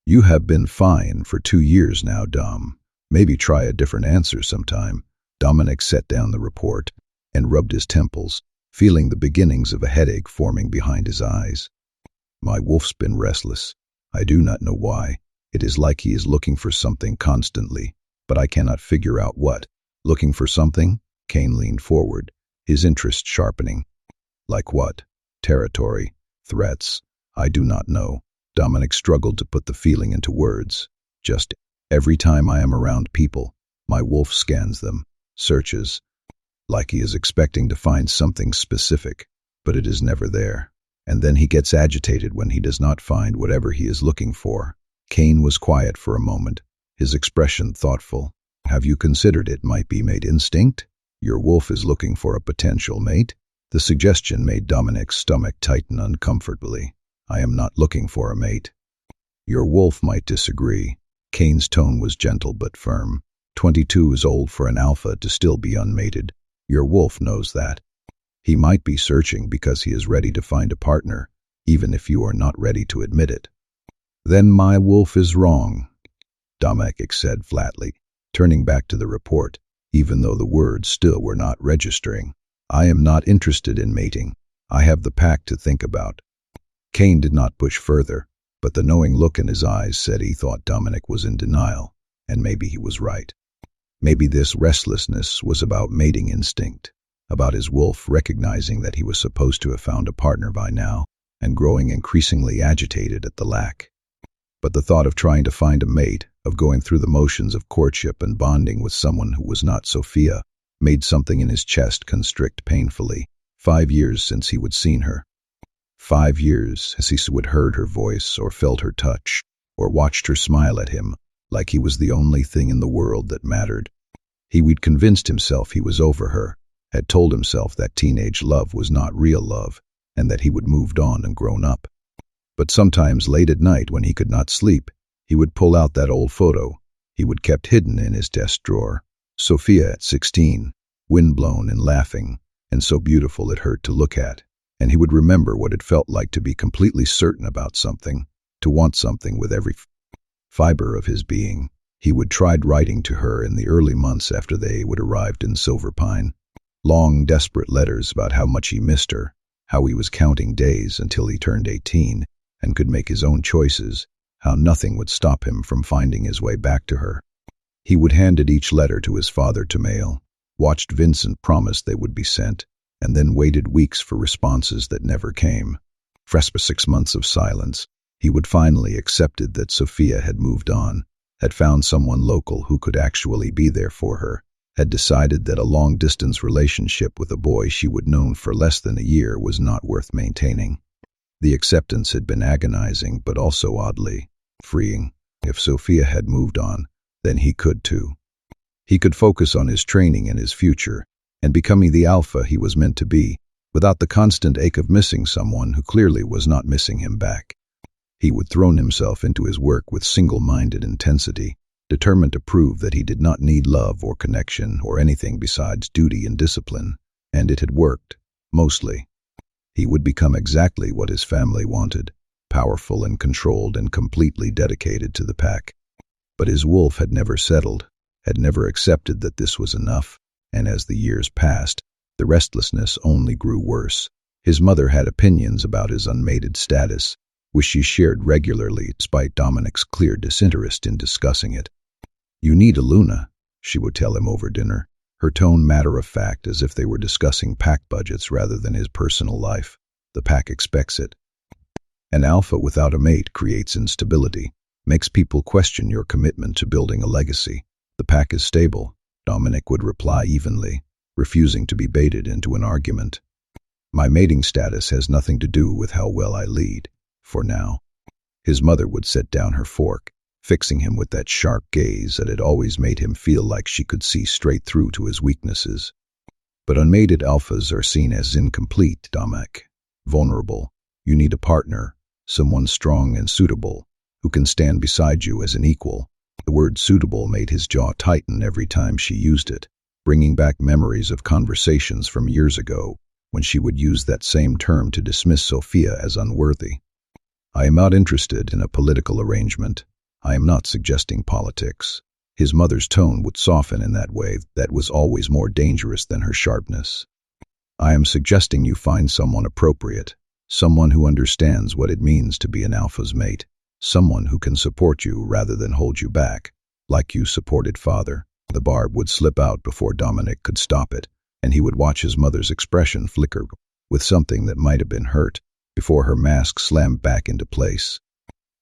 "You have been fine for 2 years now, Dom. Maybe try a different answer sometime." Dominic set down the report and rubbed his temples, feeling the beginnings of a headache forming behind his eyes. "My wolf's been restless. I do not know why. It is like he is looking for something constantly, but I cannot figure out what." "Looking for something?" Cain leaned forward, his interest sharpening. "Like what? Territory? Threats? I do not know." Dominic struggled to put the feeling into words. "Just every time I am around people, my wolf scans them, searches, like he is expecting to find something specific, but it is never there. And then he gets agitated when he does not find whatever he is looking for." Cain was quiet for a moment, his expression thoughtful. "Have you considered it might be mate instinct? Your wolf is looking for a potential mate?" The suggestion made Dominic's stomach tighten uncomfortably. "I am not looking for a mate." "Your wolf might disagree." Cain's tone was gentle but firm. 22 is old for an alpha to still be unmated. Your wolf knows that. He might be searching because he is ready to find a partner, even if you are not ready to admit it. "Then my wolf is wrong," Dominic said flatly, turning back to the report, even though the words still were not registering. "I am not interested in mating. I have the pack to think about." Cain did not push further, but the knowing look in his eyes said he thought Dominic was in denial, and maybe he was right. Maybe this restlessness was about mating instinct, about his wolf recognizing that he was supposed to have found a partner by now, and growing increasingly agitated at the lack. But the thought of trying to find a mate, of going through the motions of courtship and bonding with someone who was not Sophia, made something in his chest constrict painfully. 5 years since he would seen her. 5 years as he would heard her voice or felt her touch, or watched her smile at him, like he was the only thing in the world that mattered. He would convinced himself he was over her, had told himself that teenage love was not real love, and that he would moved on and grown up. But sometimes late at night when he could not sleep, he would pull out that old photo he would kept hidden in his desk drawer. Sophia at 16, windblown and laughing, and so beautiful it hurt to look at. And he would remember what it felt like to be completely certain about something, to want something with every fiber of his being. He would tried writing to her in the early months after they would arrived in Silver Pine. Long, desperate letters about how much he missed her, how he was counting days until he turned 18 and could make his own choices, how nothing would stop him from finding his way back to her. He would handed each letter to his father to mail, watched Vincent promise they would be sent, and then waited weeks for responses that never came. For 6 months of silence, he would finally accepted that Sophia had moved on, had found someone local who could actually be there for her, had decided that a long-distance relationship with a boy she would known for less than a year was not worth maintaining. The acceptance had been agonizing but also oddly freeing. If Sophia had moved on, then he could too. He could focus on his training and his future, and becoming the alpha he was meant to be, without the constant ache of missing someone who clearly was not missing him back. He would throw himself into his work with single-minded intensity, determined to prove that he did not need love or connection or anything besides duty and discipline, and it had worked, mostly. He would become exactly what his family wanted, powerful and controlled and completely dedicated to the pack. But his wolf had never settled, had never accepted that this was enough, and as the years passed, the restlessness only grew worse. His mother had opinions about his unmated status, which she shared regularly despite Dominic's clear disinterest in discussing it. "You need a Luna," she would tell him over dinner, her tone matter-of-fact as if they were discussing pack budgets rather than his personal life. "The pack expects it. An alpha without a mate creates instability, makes people question your commitment to building a legacy. The pack is stable," Dominic would reply evenly, refusing to be baited into an argument. "My mating status has nothing to do with how well I lead, for now." His mother would set down her fork, fixing him with that sharp gaze that had always made him feel like she could see straight through to his weaknesses. "But unmated alphas are seen as incomplete, Dominic. Vulnerable. You need a partner, someone strong and suitable, who can stand beside you as an equal." The word suitable made his jaw tighten every time she used it, bringing back memories of conversations from years ago, when she would use that same term to dismiss Sophia as unworthy. "I am not interested in a political arrangement. I am not suggesting politics." His mother's tone would soften in that way that was always more dangerous than her sharpness. "I am suggesting you find someone appropriate, someone who understands what it means to be an alpha's mate, someone who can support you rather than hold you back, like you supported father." The barb would slip out before Dominic could stop it, and he would watch his mother's expression flicker with something that might have been hurt before her mask slammed back into place.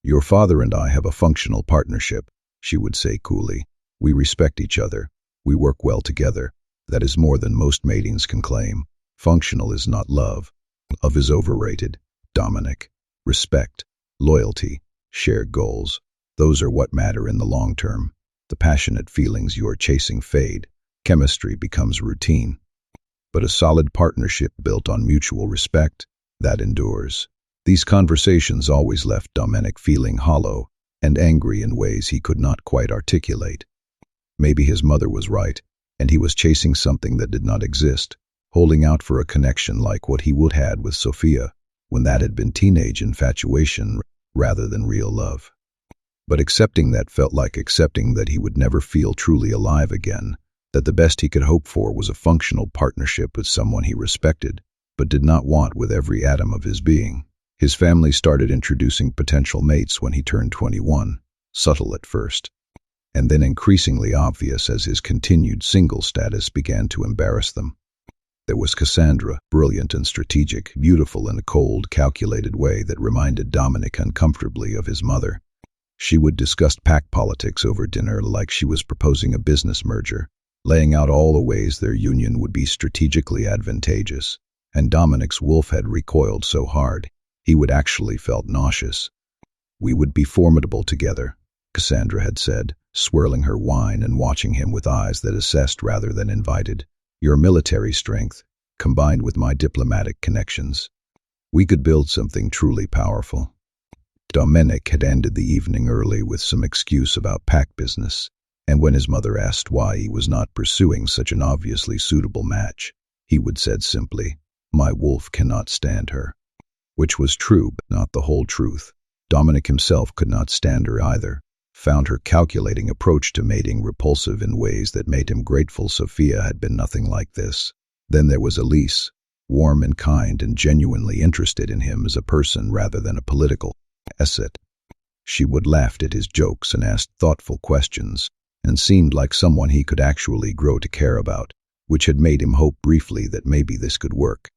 "Your father and I have a functional partnership," she would say coolly. "We respect each other. We work well together. That is more than most matings can claim. Functional is not love. Love is overrated, Dominic. Respect, loyalty, shared goals. Those are what matter in the long term. The passionate feelings you are chasing fade. Chemistry becomes routine. But a solid partnership built on mutual respect, that endures." These conversations always left Dominic feeling hollow and angry in ways he could not quite articulate. Maybe his mother was right, and he was chasing something that did not exist, holding out for a connection like what he would had with Sophia, when that had been teenage infatuation rather than real love. But accepting that felt like accepting that he would never feel truly alive again, that the best he could hope for was a functional partnership with someone he respected, but did not want with every atom of his being. His family started introducing potential mates when he turned 21, subtle at first, and then increasingly obvious as his continued single status began to embarrass them. There was Cassandra, brilliant and strategic, beautiful in a cold, calculated way that reminded Dominic uncomfortably of his mother. She would discuss pack politics over dinner like she was proposing a business merger, laying out all the ways their union would be strategically advantageous, and Dominic's wolf had recoiled so hard, he would actually felt nauseous. "We would be formidable together," Cassandra had said, swirling her wine and watching him with eyes that assessed rather than invited. "Your military strength, combined with my diplomatic connections. We could build something truly powerful." Dominic had ended the evening early with some excuse about pack business, and when his mother asked why he was not pursuing such an obviously suitable match, he would said simply, "My wolf cannot stand her." Which was true, but not the whole truth. Dominic himself could not stand her either, found her calculating approach to mating repulsive in ways that made him grateful Sophia had been nothing like this. Then there was Elise, warm and kind and genuinely interested in him as a person rather than a political asset. She would laugh at his jokes and asked thoughtful questions, and seemed like someone he could actually grow to care about, which had made him hope briefly that maybe this could work.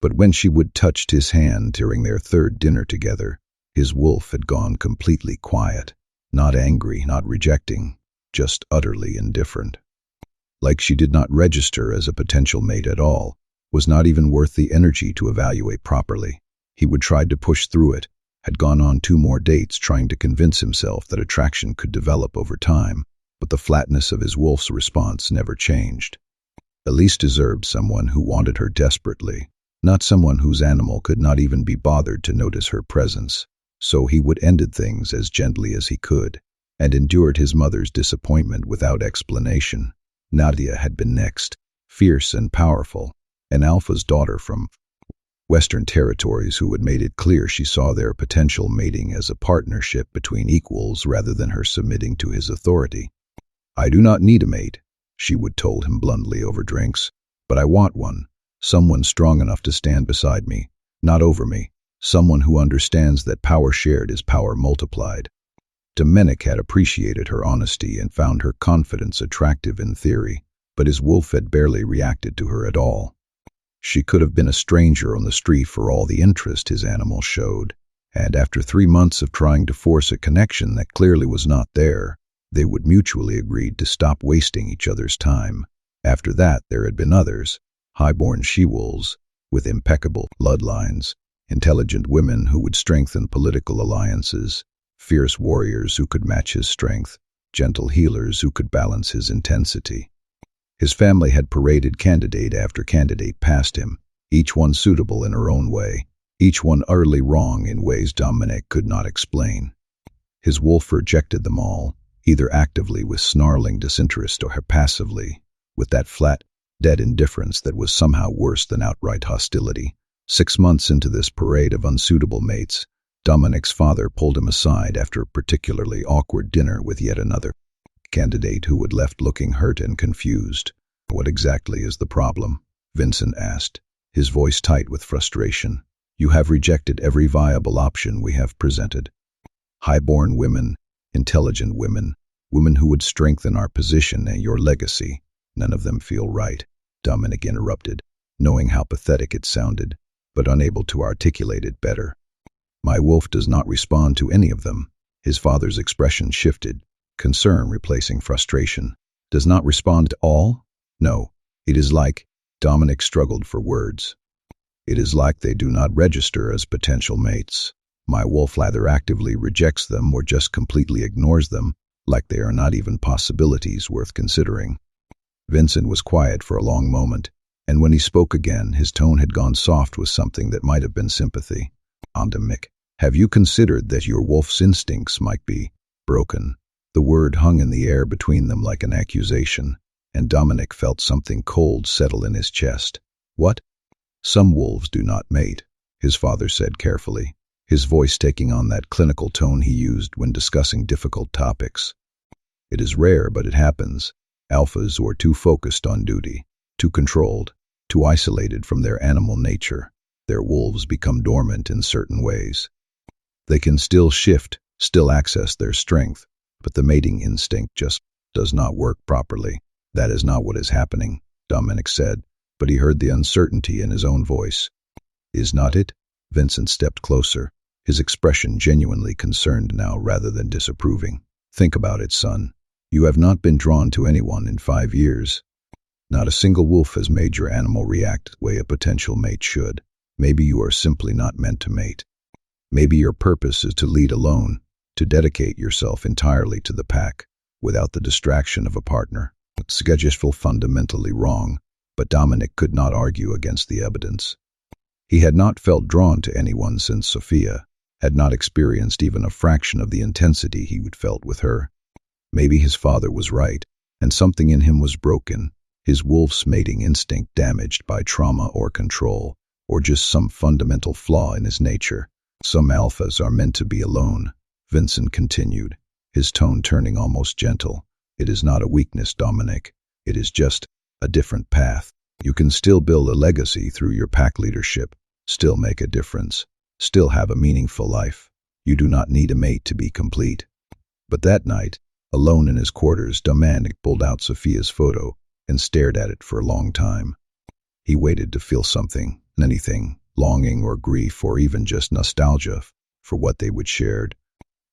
But when she would touch his hand during their third dinner together, his wolf had gone completely quiet, not angry, not rejecting, just utterly indifferent. Like she did not register as a potential mate at all, was not even worth the energy to evaluate properly. He would try to push through it, had gone on 2 more dates trying to convince himself that attraction could develop over time, but the flatness of his wolf's response never changed. Elise deserved someone who wanted her desperately, not someone whose animal could not even be bothered to notice her presence. So he would ended things as gently as he could, and endured his mother's disappointment without explanation. Nadia had been next, fierce and powerful, an alpha's daughter from Western territories who had made it clear she saw their potential mating as a partnership between equals rather than her submitting to his authority. "I do not need a mate," she would told him bluntly over drinks, "but I want one, someone strong enough to stand beside me, not over me, someone who understands that power shared is power multiplied." Dominic had appreciated her honesty and found her confidence attractive in theory, but his wolf had barely reacted to her at all. She could have been a stranger on the street for all the interest his animal showed, and after 3 months of trying to force a connection that clearly was not there, they would mutually agreed to stop wasting each other's time. After that, there had been others, high-born she-wolves with impeccable bloodlines, intelligent women who would strengthen political alliances, fierce warriors who could match his strength, gentle healers who could balance his intensity. His family had paraded candidate after candidate past him, each one suitable in her own way, each one utterly wrong in ways Dominic could not explain. His wolf rejected them all, either actively with snarling disinterest or passively, with that flat, dead indifference that was somehow worse than outright hostility. 6 months into this parade of unsuitable mates, Dominic's father pulled him aside after a particularly awkward dinner with yet another candidate who had left looking hurt and confused. "What exactly is the problem?" Vincent asked, his voice tight with frustration. "You have rejected every viable option we have presented. High-born women, intelligent women, women who would strengthen our position and your legacy. None of them feel right," Dominic interrupted, knowing how pathetic it sounded, but unable to articulate it better. "My wolf does not respond to any of them." His father's expression shifted, concern replacing frustration. "Does not respond to all? No, it is like," Dominic struggled for words. "It is like they do not register as potential mates. My wolf either actively rejects them or just completely ignores them, like they are not even possibilities worth considering." Vincent was quiet for a long moment, and when he spoke again, his tone had gone soft with something that might have been sympathy. "Dominic, have you considered that your wolf's instincts might be broken?" The word hung in the air between them like an accusation, and Dominic felt something cold settle in his chest. "What?" "Some wolves do not mate," his father said carefully, his voice taking on that clinical tone he used when discussing difficult topics. "It is rare, but it happens. Alphas are too focused on duty, too controlled, too isolated from their animal nature. Their wolves become dormant in certain ways. They can still shift, still access their strength, but the mating instinct just does not work properly." "That is not what is happening," Dominic said, but he heard the uncertainty in his own voice. "Is not it?" Vincent stepped closer, his expression genuinely concerned now rather than disapproving. "Think about it, son. You have not been drawn to anyone in 5 years. Not a single wolf has made your animal react the way a potential mate should. Maybe you are simply not meant to mate. Maybe your purpose is to lead alone, to dedicate yourself entirely to the pack, without the distraction of a partner." Schedule fundamentally wrong, but Dominic could not argue against the evidence. He had not felt drawn to anyone since Sophia, had not experienced even a fraction of the intensity he would felt with her. Maybe his father was right, and something in him was broken, his wolf's mating instinct damaged by trauma or control, or just some fundamental flaw in his nature. "Some alphas are meant to be alone," Vincent continued, his tone turning almost gentle. "It is not a weakness, Dominic. It is just a different path. You can still build a legacy through your pack leadership, still make a difference, still have a meaningful life. You do not need a mate to be complete." But that night, alone in his quarters, Dominic pulled out Sophia's photo and stared at it for a long time. He waited to feel something, anything, longing or grief or even just nostalgia for what they would shared.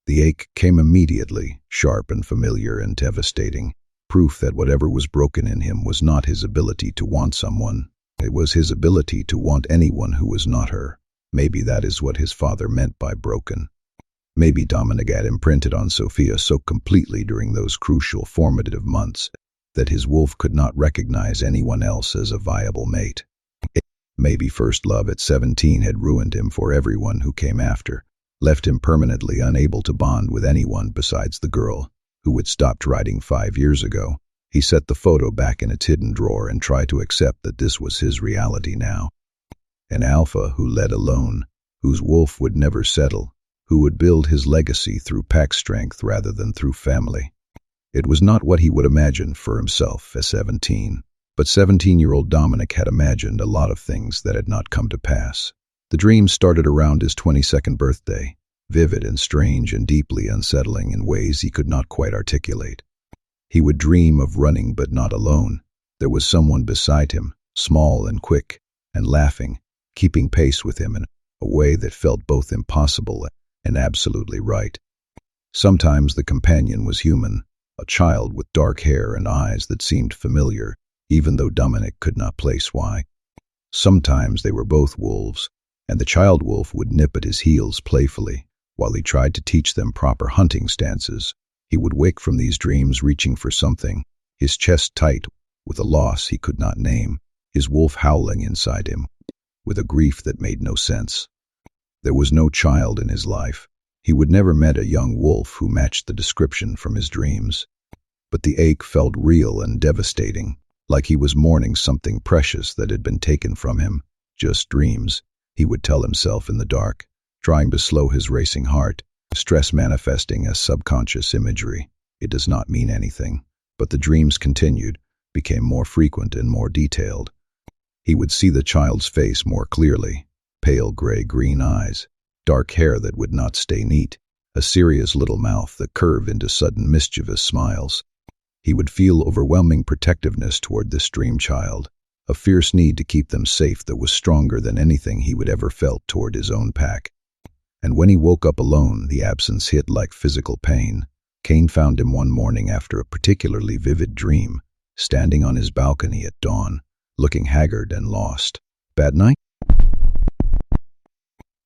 The ache came immediately, sharp and familiar and devastating, proof that whatever was broken in him was not his ability to want someone. It was his ability to want anyone who was not her. Maybe that is what his father meant by broken. Maybe Dominic had imprinted on Sophia so completely during those crucial formative months that his wolf could not recognize anyone else as a viable mate. Maybe first love at 17 had ruined him for everyone who came after, left him permanently unable to bond with anyone besides the girl who had stopped writing 5 years ago. He set the photo back in its hidden drawer and tried to accept that this was his reality now. An alpha who led alone, whose wolf would never settle, who would build his legacy through pack strength rather than through family. It was not what he would imagine for himself at 17, but 17-year-old Dominic had imagined a lot of things that had not come to pass. The dreams started around his 22nd birthday, vivid and strange and deeply unsettling in ways he could not quite articulate. He would dream of running but not alone. There was someone beside him, small and quick, and laughing, keeping pace with him in a way that felt both impossible and absolutely right. Sometimes the companion was human, a child with dark hair and eyes that seemed familiar, even though Dominic could not place why. Sometimes they were both wolves, and the child wolf would nip at his heels playfully while he tried to teach them proper hunting stances. He would wake from these dreams reaching for something, his chest tight with a loss he could not name, his wolf howling inside him with a grief that made no sense. There was no child in his life. He would never met a young wolf who matched the description from his dreams. But the ache felt real and devastating, like he was mourning something precious that had been taken from him. Just dreams, he would tell himself in the dark, trying to slow his racing heart, stress manifesting as subconscious imagery. It does not mean anything, but the dreams continued, became more frequent and more detailed. He would see the child's face more clearly, pale gray-green eyes, dark hair that would not stay neat, a serious little mouth that curved into sudden mischievous smiles. He would feel overwhelming protectiveness toward this dream child, a fierce need to keep them safe that was stronger than anything he would ever felt toward his own pack. And when he woke up alone, the absence hit like physical pain. Cain found him one morning after a particularly vivid dream, standing on his balcony at dawn, looking haggard and lost. "Bad night?"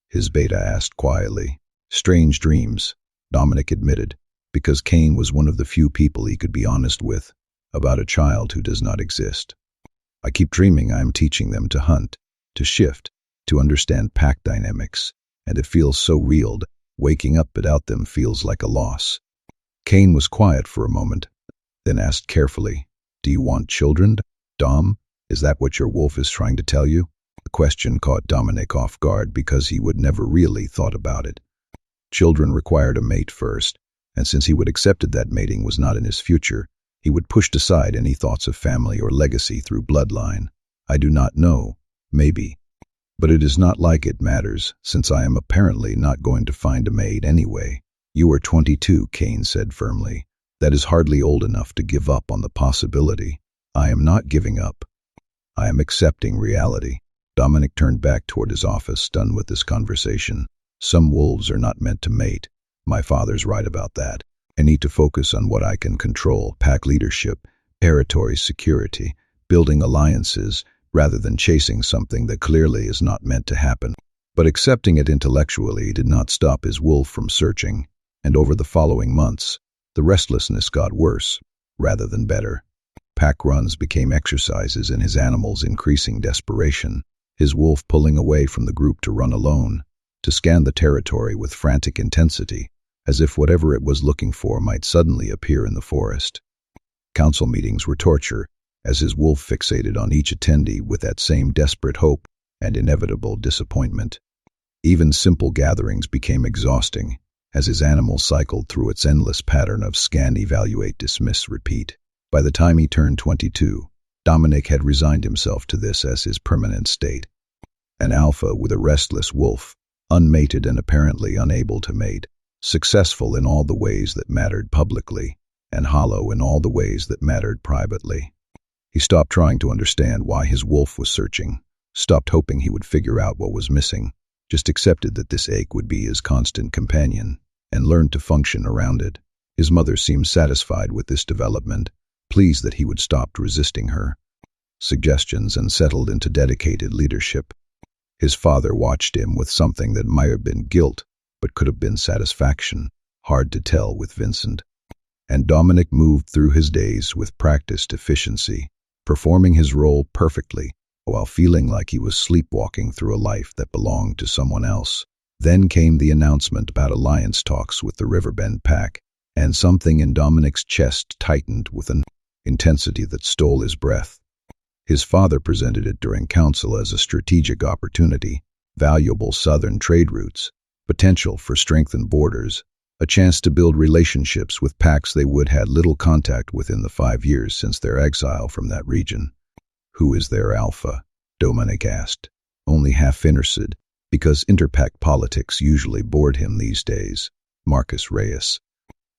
his beta asked quietly. "Strange dreams," Dominic admitted, because Cain was one of the few people he could be honest with about a child who does not exist. "I keep dreaming I am teaching them to hunt, to shift, to understand pack dynamics, and it feels so real. Waking up without them feels like a loss." Cain was quiet for a moment, then asked carefully, "Do you want children, Dom? Is that what your wolf is trying to tell you?" The question caught Dominic off guard because he would never really thought about it. Children required a mate first, and since he would accepted that mating was not in his future, he would push aside any thoughts of family or legacy through bloodline. "I do not know, maybe. But it is not like it matters, since I am apparently not going to find a mate anyway." "You are 22, Cain said firmly. "That is hardly old enough to give up on the possibility." "I am not giving up. I am accepting reality." Dominic turned back toward his office, done with this conversation. "Some wolves are not meant to mate. My father's right about that. I need to focus on what I can control: pack leadership, territory security, building alliances, rather than chasing something that clearly is not meant to happen." But accepting it intellectually did not stop his wolf from searching, and over the following months, the restlessness got worse, rather than better. Pack runs became exercises in his animal's increasing desperation, his wolf pulling away from the group to run alone, to scan the territory with frantic intensity, as if whatever it was looking for might suddenly appear in the forest. Council meetings were torture, as his wolf fixated on each attendee with that same desperate hope and inevitable disappointment. Even simple gatherings became exhausting, as his animal cycled through its endless pattern of scan, evaluate, dismiss, repeat. By the time he turned 22, Dominic had resigned himself to this as his permanent state. An alpha with a restless wolf, unmated and apparently unable to mate, successful in all the ways that mattered publicly, and hollow in all the ways that mattered privately. He stopped trying to understand why his wolf was searching, stopped hoping he would figure out what was missing, just accepted that this ache would be his constant companion, and learned to function around it. His mother seemed satisfied with this development, pleased that he would stop resisting her suggestions and settled into dedicated leadership. His father watched him with something that might have been guilt, but could have been satisfaction, hard to tell with Vincent. And Dominic moved through his days with practiced efficiency, performing his role perfectly, while feeling like he was sleepwalking through a life that belonged to someone else. Then came the announcement about alliance talks with the Riverbend Pack, and something in Dominic's chest tightened with an intensity that stole his breath. His father presented it during council as a strategic opportunity, valuable southern trade routes, potential for strengthened borders, a chance to build relationships with packs they would had little contact with in the 5 years since their exile from that region. "Who is their alpha?" Dominic asked, only half interested, because interpack politics usually bored him these days. "Marcus Reyes.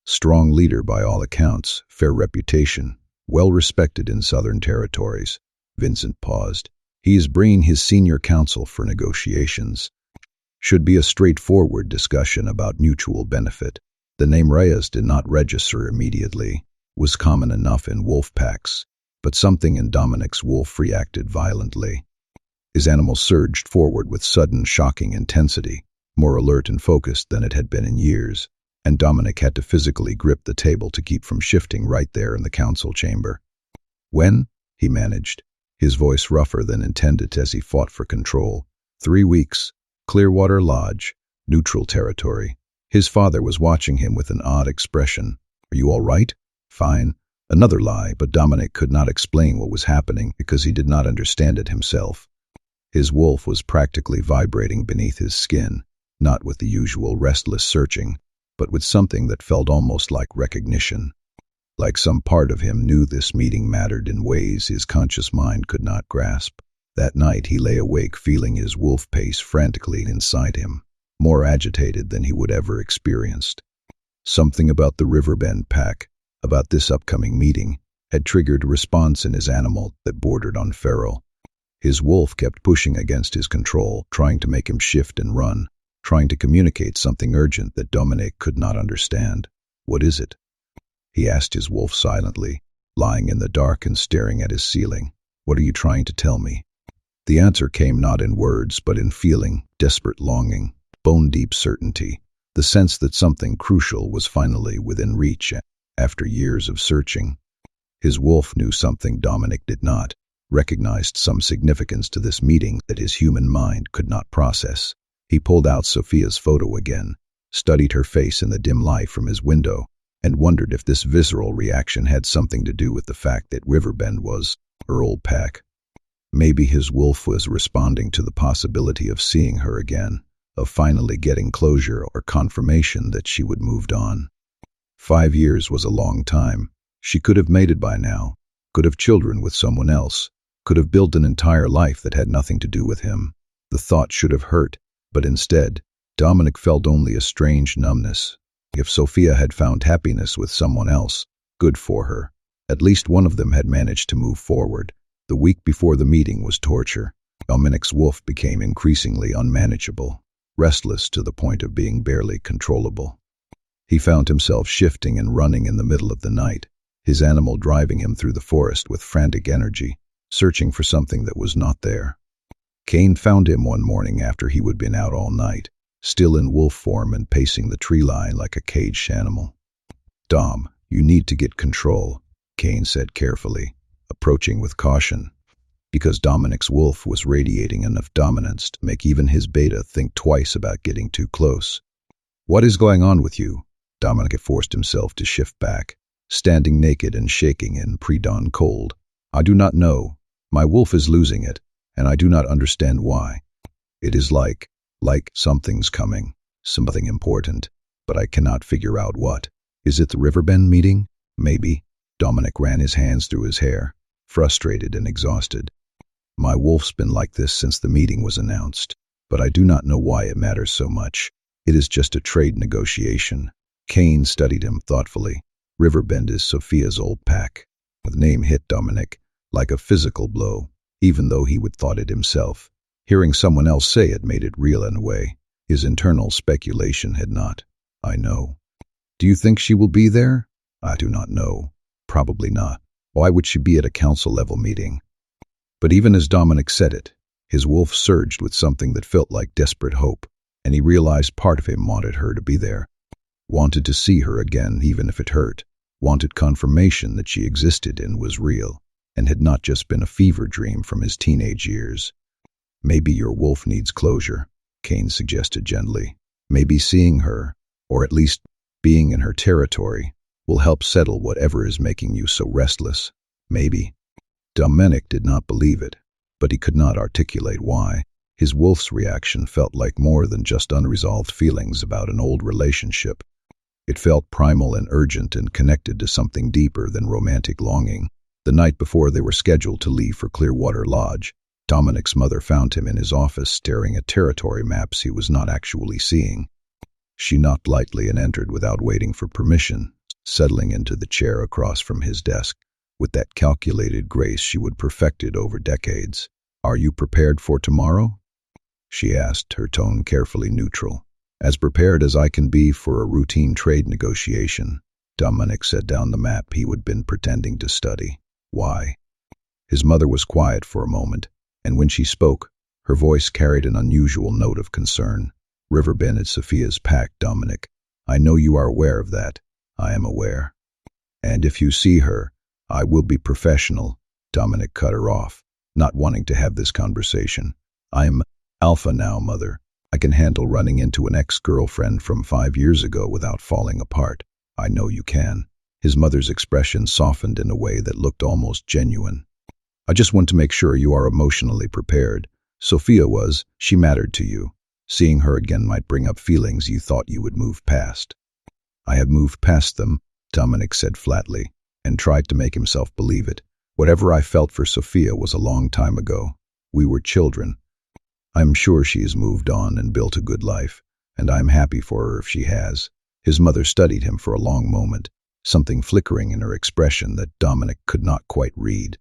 Strong leader by all accounts, fair reputation, well respected in southern territories." Vincent paused. "He is bringing his senior counsel for negotiations. Should be a straightforward discussion about mutual benefit." The name Reyes did not register immediately, was common enough in wolf packs, but something in Dominic's wolf reacted violently. His animal surged forward with sudden, shocking intensity, more alert and focused than it had been in years, and Dominic had to physically grip the table to keep from shifting right there in the council chamber. "When?" he managed, his voice rougher than intended as he fought for control. 3 weeks. Clearwater Lodge, neutral territory. His father was watching him with an odd expression. "Are you all right?" "Fine." Another lie, but Dominic could not explain what was happening because he did not understand it himself. His wolf was practically vibrating beneath his skin, not with the usual restless searching, but with something that felt almost like recognition. Like some part of him knew this meeting mattered in ways his conscious mind could not grasp. That night he lay awake feeling his wolf pace frantically inside him, more agitated than he would ever experienced. Something about the Riverbend Pack, about this upcoming meeting, had triggered a response in his animal that bordered on feral. His wolf kept pushing against his control, trying to make him shift and run, trying to communicate something urgent that Dominic could not understand. "What is it?" he asked his wolf silently, lying in the dark and staring at his ceiling. "What are you trying to tell me?" The answer came not in words, but in feeling, desperate longing, bone-deep certainty, the sense that something crucial was finally within reach after years of searching. His wolf knew something Dominic did not, recognized some significance to this meeting that his human mind could not process. He pulled out Sophia's photo again, studied her face in the dim light from his window, and wondered if this visceral reaction had something to do with the fact that Riverbend was her old pack. Maybe his wolf was responding to the possibility of seeing her again, of finally getting closure or confirmation that she would moved on. 5 years was a long time. She could have mated by now, could have children with someone else, could have built an entire life that had nothing to do with him. The thought should have hurt, but instead, Dominic felt only a strange numbness. If Sophia had found happiness with someone else, good for her. At least one of them had managed to move forward. The week before the meeting was torture. Dominic's wolf became increasingly unmanageable, restless to the point of being barely controllable. He found himself shifting and running in the middle of the night, his animal driving him through the forest with frantic energy, searching for something that was not there. Cain found him one morning after he had been out all night, still in wolf form and pacing the tree line like a caged animal. "Dom, you need to get control," Cain said carefully, approaching with caution, because Dominic's wolf was radiating enough dominance to make even his beta think twice about getting too close. "What is going on with you?" Dominic had forced himself to shift back, standing naked and shaking in pre-dawn cold. "I do not know. My wolf is losing it, and I do not understand why. It is like something's coming, something important, but I cannot figure out what. Is it the Riverbend meeting? Maybe." Dominic ran his hands through his hair, frustrated and exhausted. "My wolf's been like this since the meeting was announced, but I do not know why it matters so much. It is just a trade negotiation." Cain studied him thoughtfully. Riverbend is Sophia's old pack. The name hit Dominic like a physical blow, even though he would thought it himself. Hearing someone else say it made it real in a way. His internal speculation had not. "I know." "Do you think she will be there?" "I do not know. Probably not. Why would she be at a council-level meeting?" But even as Dominic said it, His wolf surged with something that felt like desperate hope, and he realized part of him wanted her to be there. Wanted to see her again, even if it hurt. Wanted confirmation that she existed and was real, and had not just been a fever dream from his teenage years. Maybe your wolf needs closure, Kane suggested gently. Maybe seeing her, or at least being in her territory, will help settle whatever is making you so restless. Maybe. Dominic did not believe it, but he could not articulate why. His wolf's reaction felt like more than just unresolved feelings about an old relationship. It felt primal and urgent and connected to something deeper than romantic longing. The night before they were scheduled to leave for Clearwater Lodge, Dominic's mother found him in his office staring at territory maps he was not actually seeing. She knocked lightly and entered without waiting for permission, settling into the chair across from his desk, with that calculated grace she would perfected over decades. "Are you prepared for tomorrow?" she asked, her tone carefully neutral. "As prepared as I can be for a routine trade negotiation." Dominic set down the map he had been pretending to study. "Why?" His mother was quiet for a moment, and when she spoke, her voice carried an unusual note of concern. "Riverbend is Sophia's pack, Dominic. I know you are aware of that. I am aware. And if you see her, I will be professional." Dominic cut her off, not wanting to have this conversation. "I'm alpha now, Mother. I can handle running into an ex-girlfriend from 5 years ago without falling apart. I know you can." His mother's expression softened in a way that looked almost genuine. "I just want to make sure you are emotionally prepared. Sophia was. She mattered to you. Seeing her again might bring up feelings you thought you would move past." "I have moved past them," Dominic said flatly, and tried to make himself believe it. "Whatever I felt for Sophia was a long time ago. We were children. I'm sure she has moved on and built a good life, and I'm happy for her if she has." His mother studied him for a long moment, something flickering in her expression that Dominic could not quite read.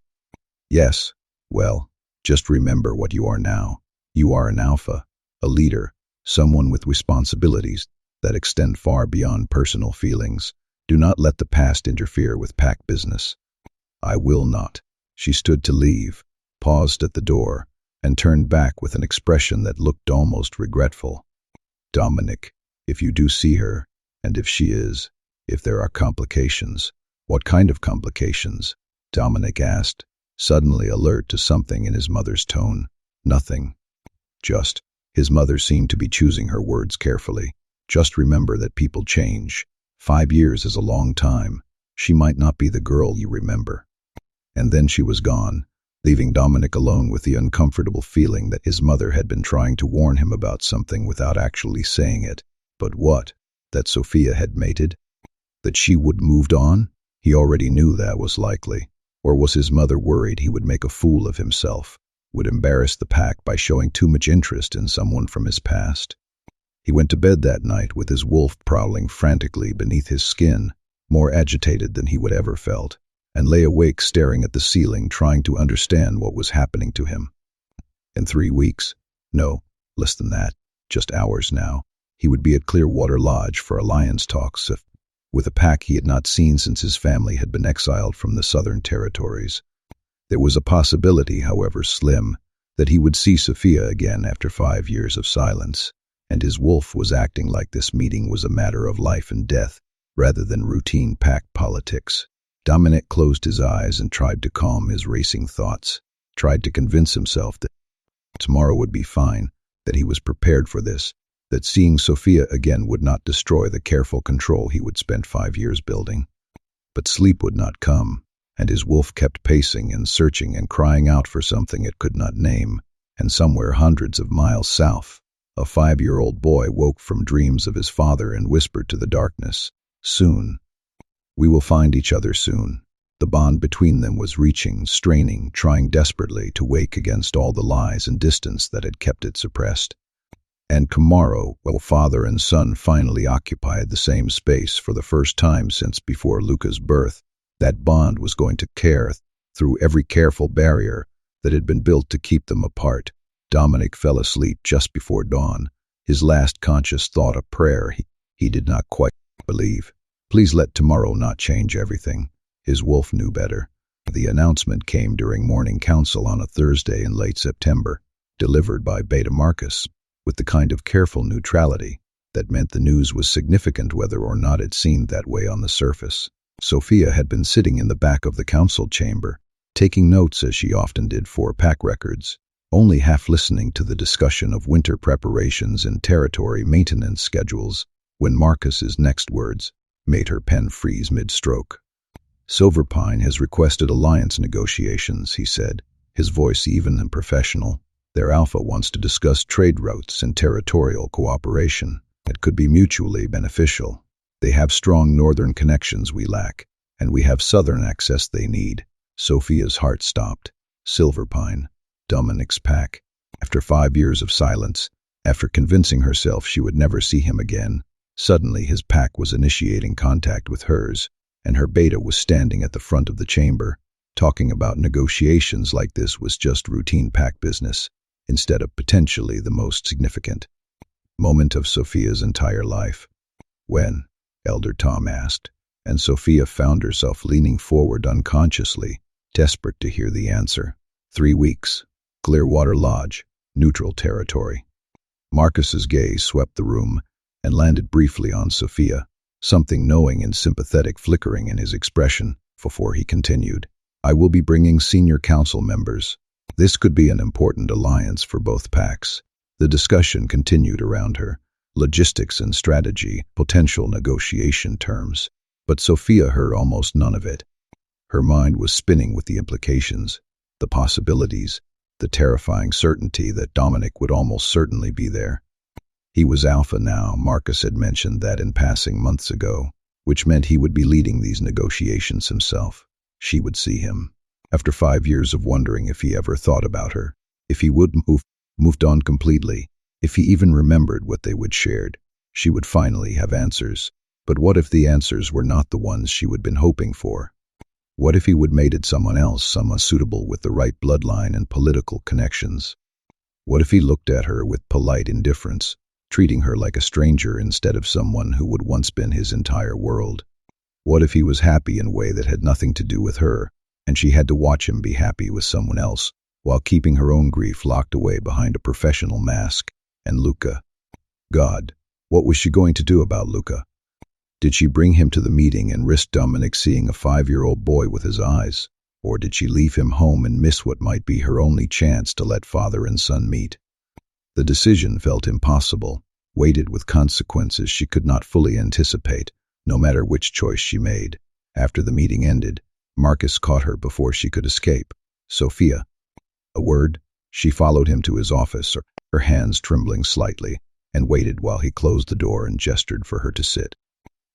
"Yes, well, just remember what you are now. You are an alpha, a leader, someone with responsibilities that extend far beyond personal feelings. Do not let the past interfere with pack business." "I will not." She stood to leave, paused at the door, and turned back with an expression that looked almost regretful. "Dominic, if you do see her, and if there are complications." "What kind of complications?" Dominic asked, suddenly alert to something in his mother's tone. "Nothing. Just," his mother seemed to be choosing her words carefully, "just remember that people change. 5 years is a long time. She might not be the girl you remember." And then she was gone, leaving Dominic alone with the uncomfortable feeling that his mother had been trying to warn him about something without actually saying it. But what? That Sophia had mated? That she would moved on? He already knew that was likely. Or was his mother worried he would make a fool of himself, would embarrass the pack by showing too much interest in someone from his past? He went to bed that night with his wolf prowling frantically beneath his skin, more agitated than he would ever felt, and lay awake staring at the ceiling trying to understand what was happening to him. In 3 weeks, no, less than that, just hours now, he would be at Clearwater Lodge for alliance talks with a pack he had not seen since his family had been exiled from the Southern Territories. There was a possibility, however slim, that he would see Sophia again after 5 years of silence, and his wolf was acting like this meeting was a matter of life and death rather than routine pack politics. Dominic closed his eyes and tried to calm his racing thoughts, tried to convince himself that tomorrow would be fine, that he was prepared for this, that seeing Sophia again would not destroy the careful control he would spend 5 years building. But sleep would not come, and his wolf kept pacing and searching and crying out for something it could not name, and somewhere hundreds of miles south, a 5-year-old boy woke from dreams of his father and whispered to the darkness, "Soon. We will find each other soon." The bond between them was reaching, straining, trying desperately to wake against all the lies and distance that had kept it suppressed. And tomorrow, while father and son finally occupied the same space for the first time since before Luca's birth, that bond was going to tear through every careful barrier that had been built to keep them apart. Dominic fell asleep just before dawn, his last conscious thought a prayer he did not quite believe. Please let tomorrow not change everything. His wolf knew better. The announcement came during morning council on a Thursday in late September. delivered by Beta Marcus, with the kind of careful neutrality that meant the news was significant whether or not it seemed that way on the surface. Sophia had been sitting in the back of the council chamber, taking notes as she often did for pack records, only half listening to the discussion of winter preparations and territory maintenance schedules, when Marcus's next words made her pen freeze mid-stroke. "Silverpine has requested alliance negotiations," he said, his voice even and professional. "Their alpha wants to discuss trade routes and territorial cooperation. It could be mutually beneficial. They have strong northern connections we lack, and we have southern access they need." Sophia's heart stopped. Silverpine, Dominic's pack. After 5 years of silence, after convincing herself she would never see him again, suddenly his pack was initiating contact with hers, and her beta was standing at the front of the chamber. Talking about negotiations like this was just routine pack business, instead of potentially the most significant moment of Sophia's entire life. "When?" Elder Tom asked, and Sophia found herself leaning forward unconsciously, desperate to hear the answer. 3 weeks. Clearwater Lodge, neutral territory. Marcus's gaze swept the room and landed briefly on Sophia, something knowing and sympathetic flickering in his expression before he continued. "I will be bringing senior council members. This could be an important alliance for both packs." The discussion continued around her, logistics and strategy, potential negotiation terms, but Sophia heard almost none of it. Her mind was spinning with the implications, the possibilities, the terrifying certainty that Dominic would almost certainly be there. He was alpha now. Marcus had mentioned that in passing months ago, which meant he would be leading these negotiations himself. She would see him. After 5 years of wondering if he ever thought about her, if he would moved on completely, if he even remembered what they would shared, she would finally have answers. But what if the answers were not the ones she would been hoping for? What if he would mated someone else, someone suitable with the right bloodline and political connections? What if he looked at her with polite indifference, treating her like a stranger instead of someone who would once been his entire world? What if he was happy in a way that had nothing to do with her, and she had to watch him be happy with someone else, while keeping her own grief locked away behind a professional mask? And Luca? God, what was she going to do about Luca? Did she bring him to the meeting and risk Dominic seeing a 5-year-old boy with his eyes? Or did she leave him home and miss what might be her only chance to let father and son meet? The decision felt impossible, weighted with consequences she could not fully anticipate, no matter which choice she made. After the meeting ended, Marcus caught her before she could escape. "Sophia." A word. She followed him to his office, her hands trembling slightly, and waited while he closed the door and gestured for her to sit.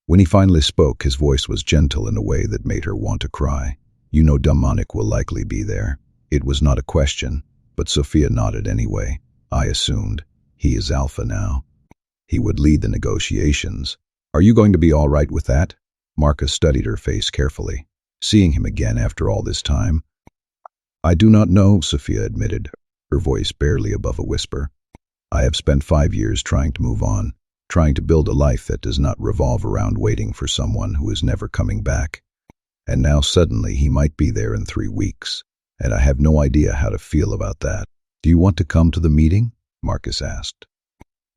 When he finally spoke, his voice was gentle in a way that made her want to cry. "You know Dominic will likely be there." It was not a question, but Sophia nodded anyway. "I assumed. He is alpha now. He would lead the negotiations. Are you going to be all right with that?" Marcus studied her face carefully. Seeing him again after all this time? "I do not know," Sophia admitted, her voice barely above a whisper. "I have spent 5 years trying to move on, trying to build a life that does not revolve around waiting for someone who is never coming back. And now suddenly he might be there in 3 weeks, and I have no idea how to feel about that." "Do you want to come to the meeting?" Marcus asked.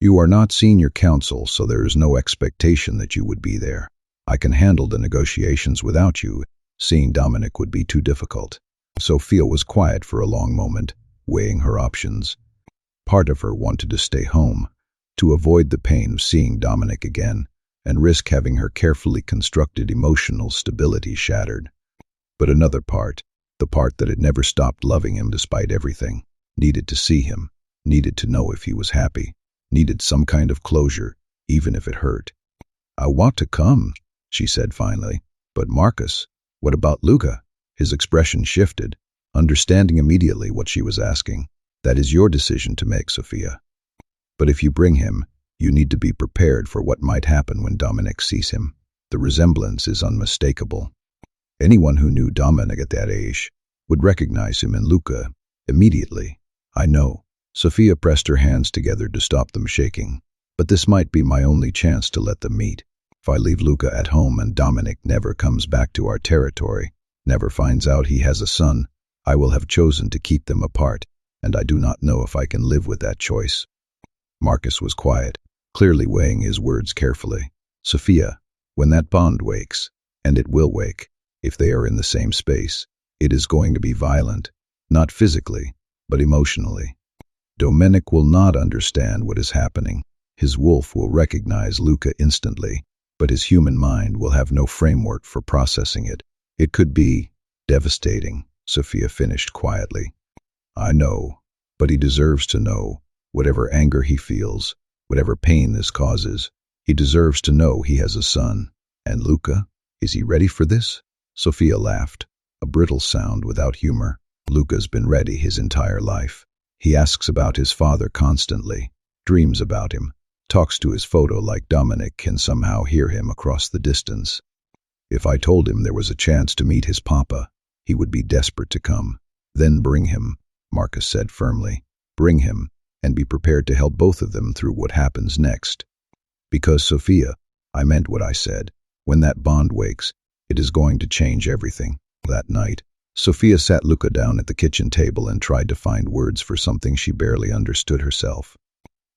"You are not senior counsel, so there is no expectation that you would be there. I can handle the negotiations without you. Seeing Dominic would be too difficult." Sophia was quiet for a long moment, weighing her options. Part of her wanted to stay home, to avoid the pain of seeing Dominic again, and risk having her carefully constructed emotional stability shattered. But another part, the part that had never stopped loving him despite everything, needed to see him, needed to know if he was happy, needed some kind of closure, even if it hurt. "I want to come," she said finally. "But Marcus, what about Luca?" His expression shifted, understanding immediately what she was asking. "That is your decision to make, Sophia. But if you bring him, you need to be prepared for what might happen when Dominic sees him. The resemblance is unmistakable. Anyone who knew Dominic at that age would recognize him in Luca immediately." "I know." Sophia pressed her hands together to stop them shaking. "But this might be my only chance to let them meet. If I leave Luca at home and Dominic never comes back to our territory, never finds out he has a son, I will have chosen to keep them apart. and I do not know if I can live with that choice." Marcus was quiet, clearly weighing his words carefully. "Sophia, when that bond wakes, and it will wake, if they are in the same space, it is going to be violent, not physically, but emotionally. Dominic will not understand what is happening. His wolf will recognize Luca instantly, but his human mind will have no framework for processing it. It could be devastating," Sophia finished quietly. "I know, but he deserves to know. Whatever anger he feels, whatever pain this causes, he deserves to know he has a son. And Luca, is he ready for this?" Sophia laughed, a brittle sound without humor. "Luca's been ready his entire life. He asks about his father constantly, dreams about him, talks to his photo like Dominic can somehow hear him across the distance. If I told him there was a chance to meet his papa, he would be desperate to come. Then bring him," Marcus said firmly. "Bring him, and be prepared to help both of them through what happens next. Because, Sophia, I meant what I said. When that bond wakes, it is going to change everything." That night, Sophia sat Luca down at the kitchen table and tried to find words for something she barely understood herself.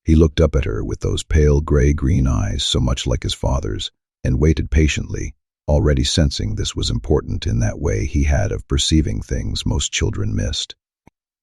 He looked up at her with those pale gray-green eyes so much like his father's, and waited patiently, already sensing this was important in that way he had of perceiving things most children missed.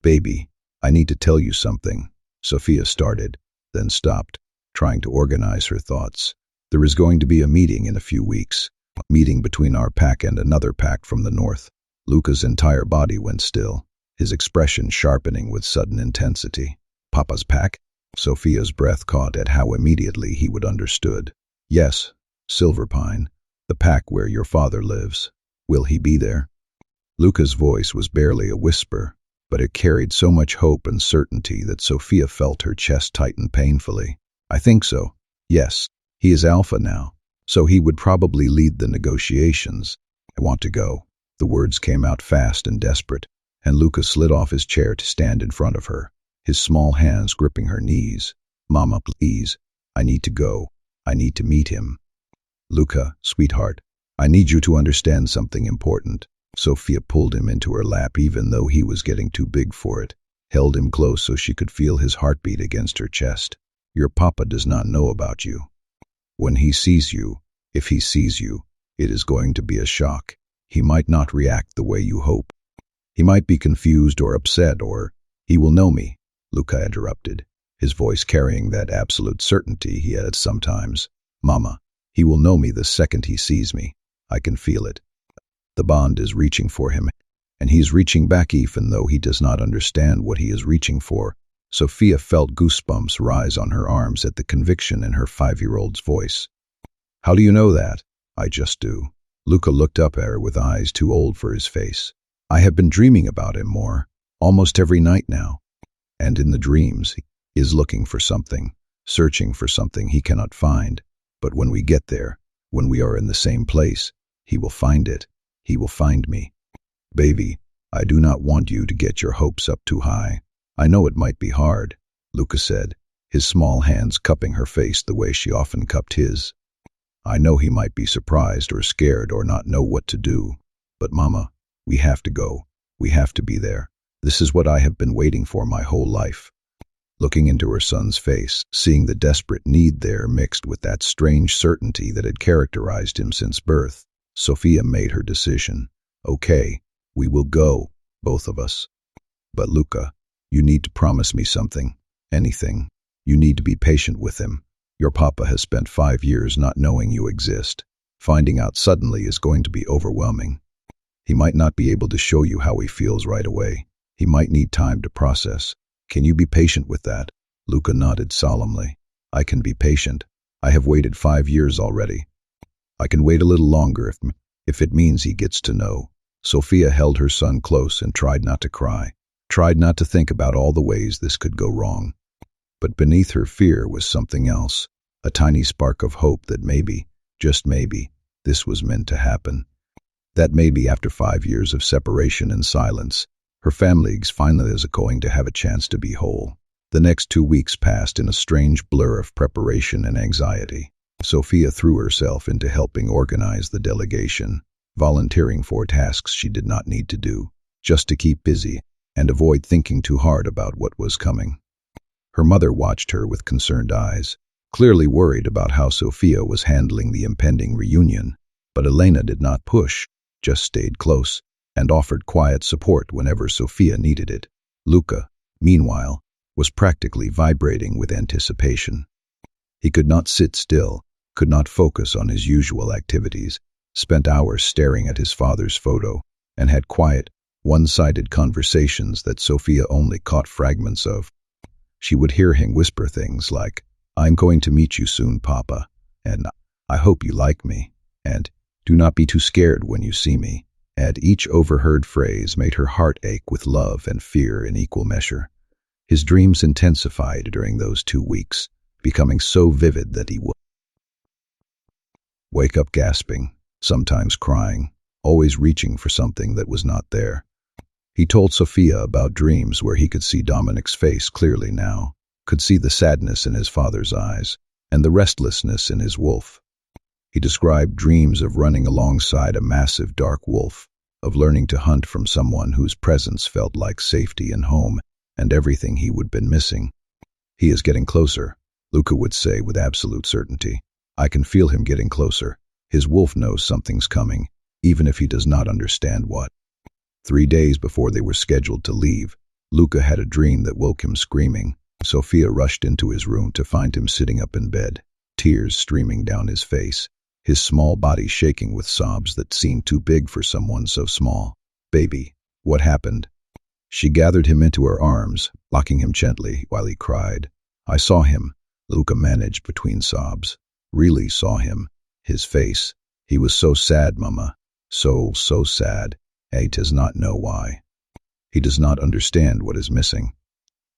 "Baby, I need to tell you something," Sophia started, then stopped, trying to organize her thoughts. "There is going to be a meeting in a few weeks, a meeting between our pack and another pack from the north." Luca's entire body went still, his expression sharpening with sudden intensity. "Papa's pack?" Sophia's breath caught at how immediately he would understood. "Yes, Silverpine, the pack where your father lives. Will he be there?" Luca's voice was barely a whisper, but it carried so much hope and certainty that Sophia felt her chest tighten painfully. "I think so. Yes, he is alpha now, so he would probably lead the negotiations. I want to go." The words came out fast and desperate, and Luca slid off his chair to stand in front of her, his small hands gripping her knees. "Mama, please. I need to go. I need to meet him." "Luca, sweetheart, I need you to understand something important." Sophia pulled him into her lap even though he was getting too big for it, held him close so she could feel his heartbeat against her chest. "Your papa does not know about you. When he sees you, if he sees you, it is going to be a shock. He might not react the way you hope. He might be confused or upset or—" "He will know me," Luca interrupted, his voice carrying that absolute certainty he had sometimes. "Mama, he will know me the second he sees me. I can feel it. The bond is reaching for him, and he's reaching back even though he does not understand what he is reaching for." Sophia felt goosebumps rise on her arms at the conviction in her 5-year-old's voice. "How do you know that?" "I just do." Luca looked up at her with eyes too old for his face. "I have been dreaming about him more, almost every night now. And in the dreams, he is looking for something, searching for something he cannot find. But when we get there, when we are in the same place, he will find it. He will find me. Baby, I do not want you to get your hopes up too high. I know it might be hard," Luca said, his small hands cupping her face the way she often cupped his. "I know he might be surprised or scared or not know what to do. But Mama, we have to go. We have to be there. This is what I have been waiting for my whole life." Looking into her son's face, seeing the desperate need there mixed with that strange certainty that had characterized him since birth, Sophia made her decision. "Okay, we will go, both of us. But Luca, you need to promise me something. Anything. You need to be patient with him. Your papa has spent 5 years not knowing you exist. Finding out suddenly is going to be overwhelming. He might not be able to show you how he feels right away. He might need time to process. Can you be patient with that?" Luca nodded solemnly. "I can be patient. I have waited 5 years already. I can wait a little longer if it means he gets to know." Sophia held her son close and tried not to cry, tried not to think about all the ways this could go wrong. But beneath her fear was something else, a tiny spark of hope that maybe, just maybe, this was meant to happen. That maybe after 5 years of separation and silence, her family finally is going to have a chance to be whole. The next 2 weeks passed in a strange blur of preparation and anxiety. Sophia threw herself into helping organize the delegation, volunteering for tasks she did not need to do, just to keep busy and avoid thinking too hard about what was coming. Her mother watched her with concerned eyes, clearly worried about how Sophia was handling the impending reunion, but Elena did not push, just stayed close, and offered quiet support whenever Sophia needed it. Luca, meanwhile, was practically vibrating with anticipation. He could not sit still, could not focus on his usual activities, spent hours staring at his father's photo, and had quiet, one-sided conversations that Sophia only caught fragments of. She would hear him whisper things like, "I'm going to meet you soon, Papa," and "I hope you like me," and "Do not be too scared when you see me," and each overheard phrase made her heart ache with love and fear in equal measure. His dreams intensified during those 2 weeks, becoming so vivid that he would wake up gasping, sometimes crying, always reaching for something that was not there. He told Sophia about dreams where he could see Dominic's face clearly now, could see the sadness in his father's eyes, and the restlessness in his wolf. He described dreams of running alongside a massive dark wolf, of learning to hunt from someone whose presence felt like safety and home, and everything he would been missing. "He is getting closer," Luca would say with absolute certainty. "I can feel him getting closer. His wolf knows something's coming, even if he does not understand what." 3 days before they were scheduled to leave, Luca had a dream that woke him screaming. Sophia rushed into his room to find him sitting up in bed, tears streaming down his face, his small body shaking with sobs that seemed too big for someone so small. "Baby, what happened?" She gathered him into her arms, rocking him gently while he cried. "I saw him," Luca managed between sobs. "Really saw him. His face. He was so sad, Mama. So sad. He does not know why. He does not understand what is missing.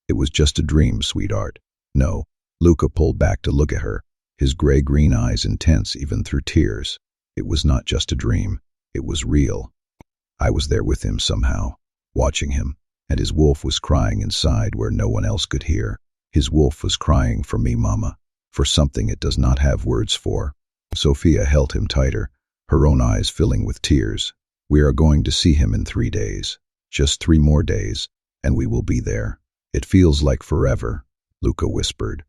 It was just a dream, sweetheart." "No." Luca pulled back to look at her, his gray-green eyes intense even through tears. "It was not just a dream. It was real. I was there with him somehow, watching him, and his wolf was crying inside where no one else could hear. His wolf was crying for me, Mama, for something it does not have words for." Sophia held him tighter, her own eyes filling with tears. "We are going to see him in 3 days. Just 3 more days, and we will be there." "It feels like forever," Luca whispered.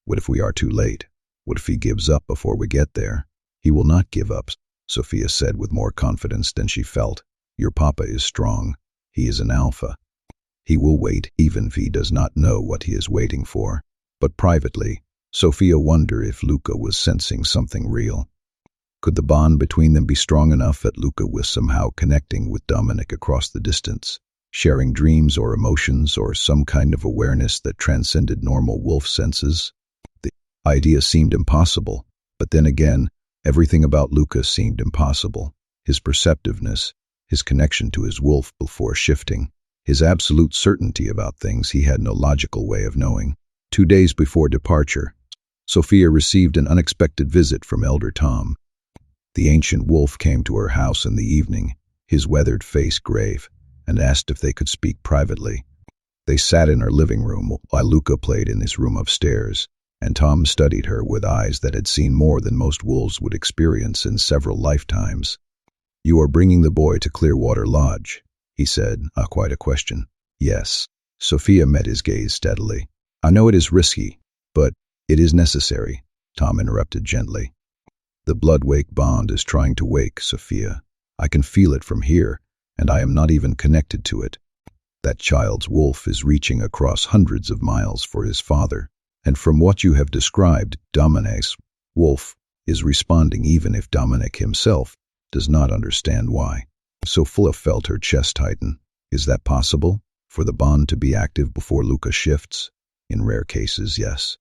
"What if we are too late? What if he gives up before we get there?" "He will not give up," Sophia said with more confidence than she felt. "Your Papa is strong. He is an alpha. He will wait even if he does not know what he is waiting for." But privately, Sophia wondered if Luca was sensing something real. Could the bond between them be strong enough that Luca was somehow connecting with Dominic across the distance, sharing dreams or emotions or some kind of awareness that transcended normal wolf senses? The idea seemed impossible, but then again, everything about Luca seemed impossible. His perceptiveness, his connection to his wolf before shifting, his absolute certainty about things he had no logical way of knowing. 2 days before departure, Sophia received an unexpected visit from Elder Tom. The ancient wolf came to her house in the evening, his weathered face grave, and asked if they could speak privately. They sat in her living room while Luca played in his room upstairs, and Tom studied her with eyes that had seen more than most wolves would experience in several lifetimes. "You are bringing the boy to Clearwater Lodge," he said, quite a question. "Yes." Sophia met his gaze steadily. "I know it is risky, but it is necessary," Tom interrupted gently. "The Bloodwake bond is trying to wake, Sophia. I can feel it from here, and I am not even connected to it. That child's wolf is reaching across hundreds of miles for his father, and from what you have described, Dominic's wolf is responding even if Dominic himself does not understand why." Sophia felt her chest tighten. Is that possible, for the bond to be active before Luca shifts? In rare cases, yes.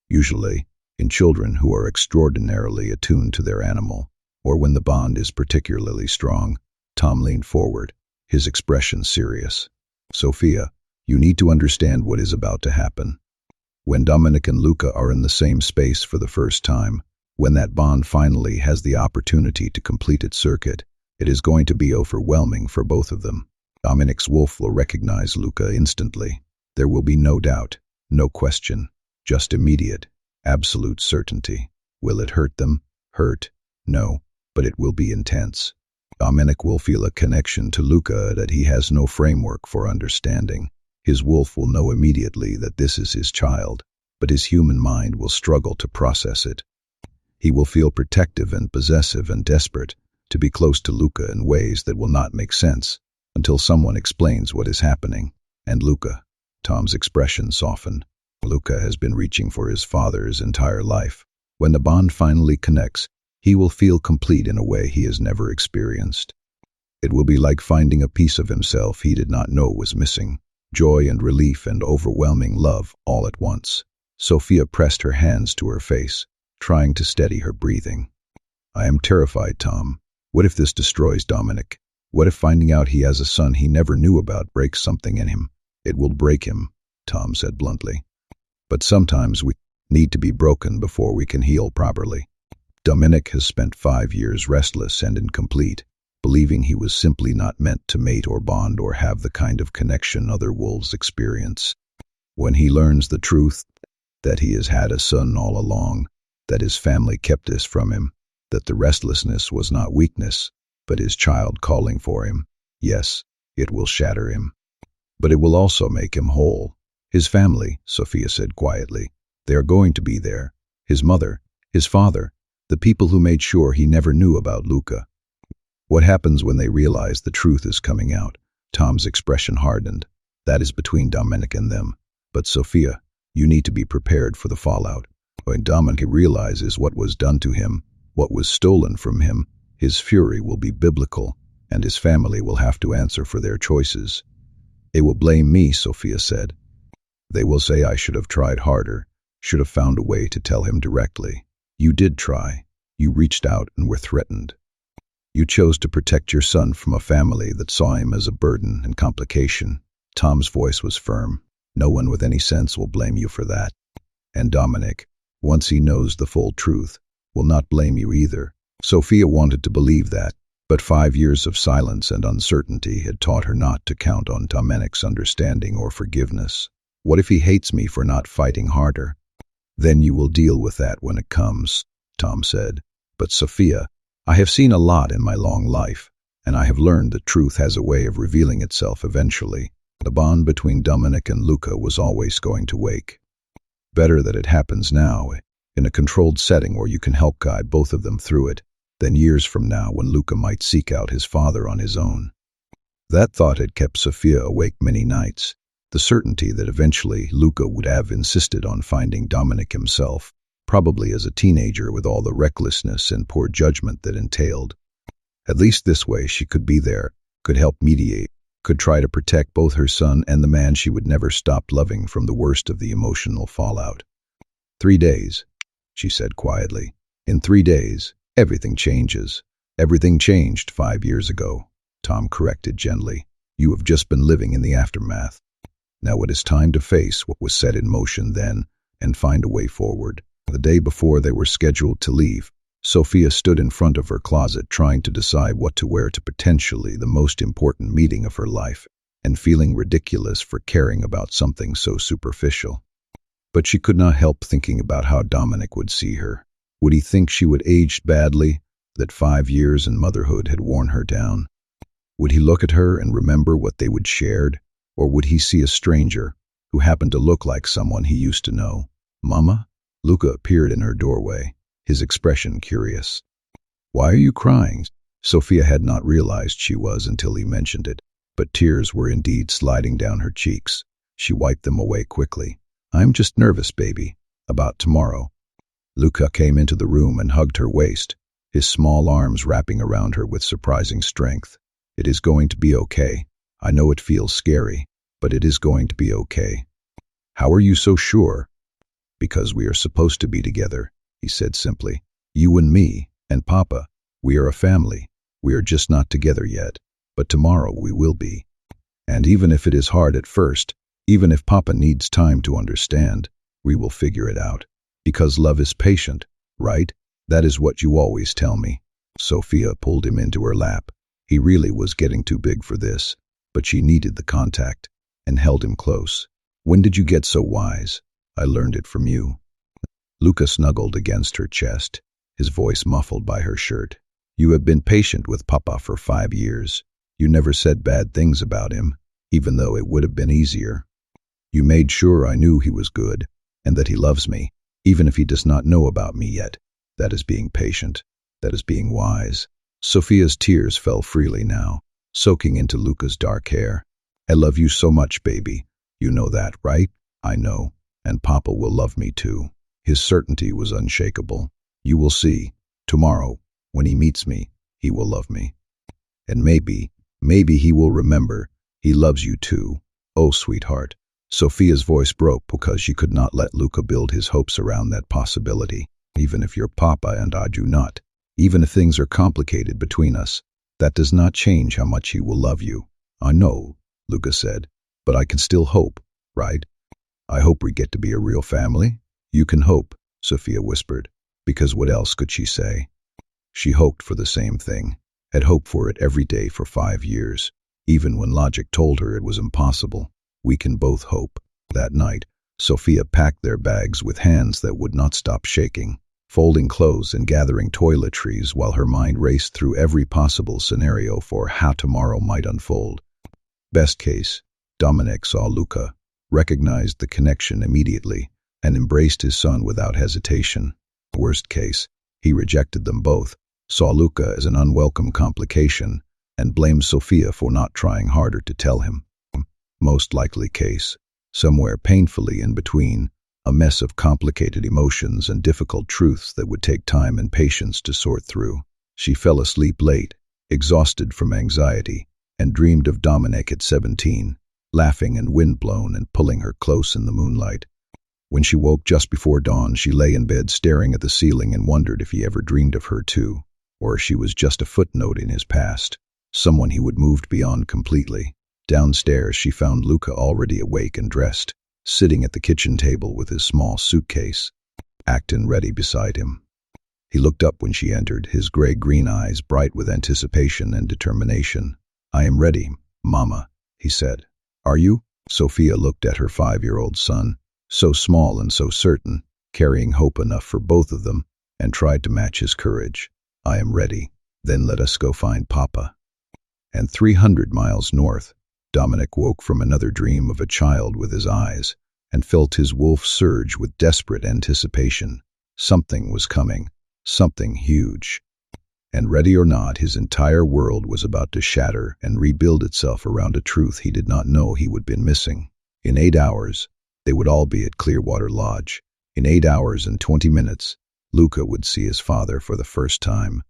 Usually, in children who are extraordinarily attuned to their animal, or when the bond is particularly strong. Tom leaned forward, his expression serious. "Sophia, you need to understand what is about to happen. When Dominic and Luca are in the same space for the first time, when that bond finally has the opportunity to complete its circuit, it is going to be overwhelming for both of them. Dominic's wolf will recognize Luca instantly. There will be no doubt, no question, just immediate, absolute certainty. Will it hurt them? Hurt? No, but it will be intense. Dominic will feel a connection to Luca that he has no framework for understanding. His wolf will know immediately that this is his child, but his human mind will struggle to process it. He will feel protective and possessive and desperate to be close to Luca in ways that will not make sense until someone explains what is happening. And Luca, Tom's expression softened. Luca has been reaching for his father his entire life. When the bond finally connects, he will feel complete in a way he has never experienced. It will be like finding a piece of himself he did not know was missing. Joy and relief and overwhelming love all at once. Sophia pressed her hands to her face, trying to steady her breathing. I am terrified, Tom. What if this destroys Dominic? What if finding out he has a son he never knew about breaks something in him? It will break him, Tom said bluntly. But sometimes we need to be broken before we can heal properly. Dominic has spent 5 years restless and incomplete, believing he was simply not meant to mate or bond or have the kind of connection other wolves experience. When he learns the truth, that he has had a son all along, that his family kept this from him, that the restlessness was not weakness, but his child calling for him, yes, it will shatter him. But it will also make him whole. His family, Sophia said quietly, they are going to be there. His mother, his father, the people who made sure he never knew about Luca. What happens when they realize the truth is coming out? Tom's expression hardened. That is between Dominic and them. But Sophia, you need to be prepared for the fallout. When Dominic realizes what was done to him, what was stolen from him, his fury will be biblical, and his family will have to answer for their choices. They will blame me, Sophia said. They will say I should have tried harder, should have found a way to tell him directly. You did try. You reached out and were threatened. You chose to protect your son from a family that saw him as a burden and complication. Tom's voice was firm. No one with any sense will blame you for that. And Dominic, once he knows the full truth, will not blame you either. Sophia wanted to believe that, but 5 years of silence and uncertainty had taught her not to count on Dominic's understanding or forgiveness. What if he hates me for not fighting harder? Then you will deal with that when it comes, Tom said. But Sophia, I have seen a lot in my long life, and I have learned that truth has a way of revealing itself eventually. The bond between Dominic and Luca was always going to wake. Better that it happens now, in a controlled setting where you can help guide both of them through it, than years from now when Luca might seek out his father on his own. That thought had kept Sophia awake many nights. The certainty that eventually Luca would have insisted on finding Dominic himself, probably as a teenager with all the recklessness and poor judgment that entailed. At least this way she could be there, could help mediate, could try to protect both her son and the man she would never stop loving from the worst of the emotional fallout. 3 days, she said quietly. In 3 days, everything changes. Everything changed 5 years ago, Tom corrected gently. You have just been living in the aftermath. Now it is time to face what was set in motion then and find a way forward. The day before they were scheduled to leave, Sophia stood in front of her closet trying to decide what to wear to potentially the most important meeting of her life and feeling ridiculous for caring about something so superficial. But she could not help thinking about how Dominic would see her. Would he think she would aged badly, that 5 years in motherhood had worn her down? Would he look at her and remember what they would shared? Or would he see a stranger who happened to look like someone he used to know? Mama? Luca appeared in her doorway, his expression curious. Why are you crying? Sophia had not realized she was until he mentioned it, but tears were indeed sliding down her cheeks. She wiped them away quickly. I'm just nervous, baby, about tomorrow. Luca came into the room and hugged her waist, his small arms wrapping around her with surprising strength. It is going to be okay. I know it feels scary, but it is going to be okay. How are you so sure? Because we are supposed to be together, he said simply. You and me, and Papa, we are a family. We are just not together yet, but tomorrow we will be. And even if it is hard at first, even if Papa needs time to understand, we will figure it out. Because love is patient, right? That is what you always tell me. Sophia pulled him into her lap. He really was getting too big for this, but she needed the contact and held him close. When did you get so wise? I learned it from you. Luca snuggled against her chest, his voice muffled by her shirt. You have been patient with Papa for 5 years. You never said bad things about him, even though it would have been easier. You made sure I knew he was good, and that he loves me, even if he does not know about me yet. That is being patient. That is being wise. Sophia's tears fell freely now, soaking into Luca's dark hair. I love you so much, baby. You know that, right? I know, and Papa will love me too. His certainty was unshakable. You will see. Tomorrow, when he meets me, he will love me. And maybe he will remember he loves you too. Oh, sweetheart. Sophia's voice broke because she could not let Luca build his hopes around that possibility. Even if your Papa and I do not, even if things are complicated between us, that does not change how much he will love you. I know, Luca said, but I can still hope, right? I hope we get to be a real family. You can hope, Sophia whispered, because what else could she say? She hoped for the same thing, had hoped for it every day for 5 years, even when logic told her it was impossible. We can both hope. That night, Sophia packed their bags with hands that would not stop shaking, folding clothes and gathering toiletries while her mind raced through every possible scenario for how tomorrow might unfold. Best case, Dominic saw Luca, recognized the connection immediately, and embraced his son without hesitation. Worst case, he rejected them both, saw Luca as an unwelcome complication, and blamed Sophia for not trying harder to tell him. Most likely case, somewhere painfully in between, a mess of complicated emotions and difficult truths that would take time and patience to sort through. She fell asleep late, exhausted from anxiety, and dreamed of Dominic at 17, laughing and windblown and pulling her close in the moonlight. When she woke just before dawn, she lay in bed staring at the ceiling and wondered if he ever dreamed of her too, or she was just a footnote in his past, someone he would moved beyond completely. Downstairs, she found Luca already awake and dressed, sitting at the kitchen table with his small suitcase, Acton ready beside him. He looked up when she entered, his gray-green eyes bright with anticipation and determination. I am ready, Mama, he said. Are you? Sophia looked at her 5-year-old son, so small and so certain, carrying hope enough for both of them, and tried to match his courage. I am ready. Then let us go find Papa. And 300 miles north, Dominic woke from another dream of a child with his eyes, and felt his wolf surge with desperate anticipation. Something was coming, something huge. And ready or not, his entire world was about to shatter and rebuild itself around a truth he did not know he would be missing. In 8 hours, they would all be at Clearwater Lodge. In 8 hours and 20 minutes, Luca would see his father for the first time.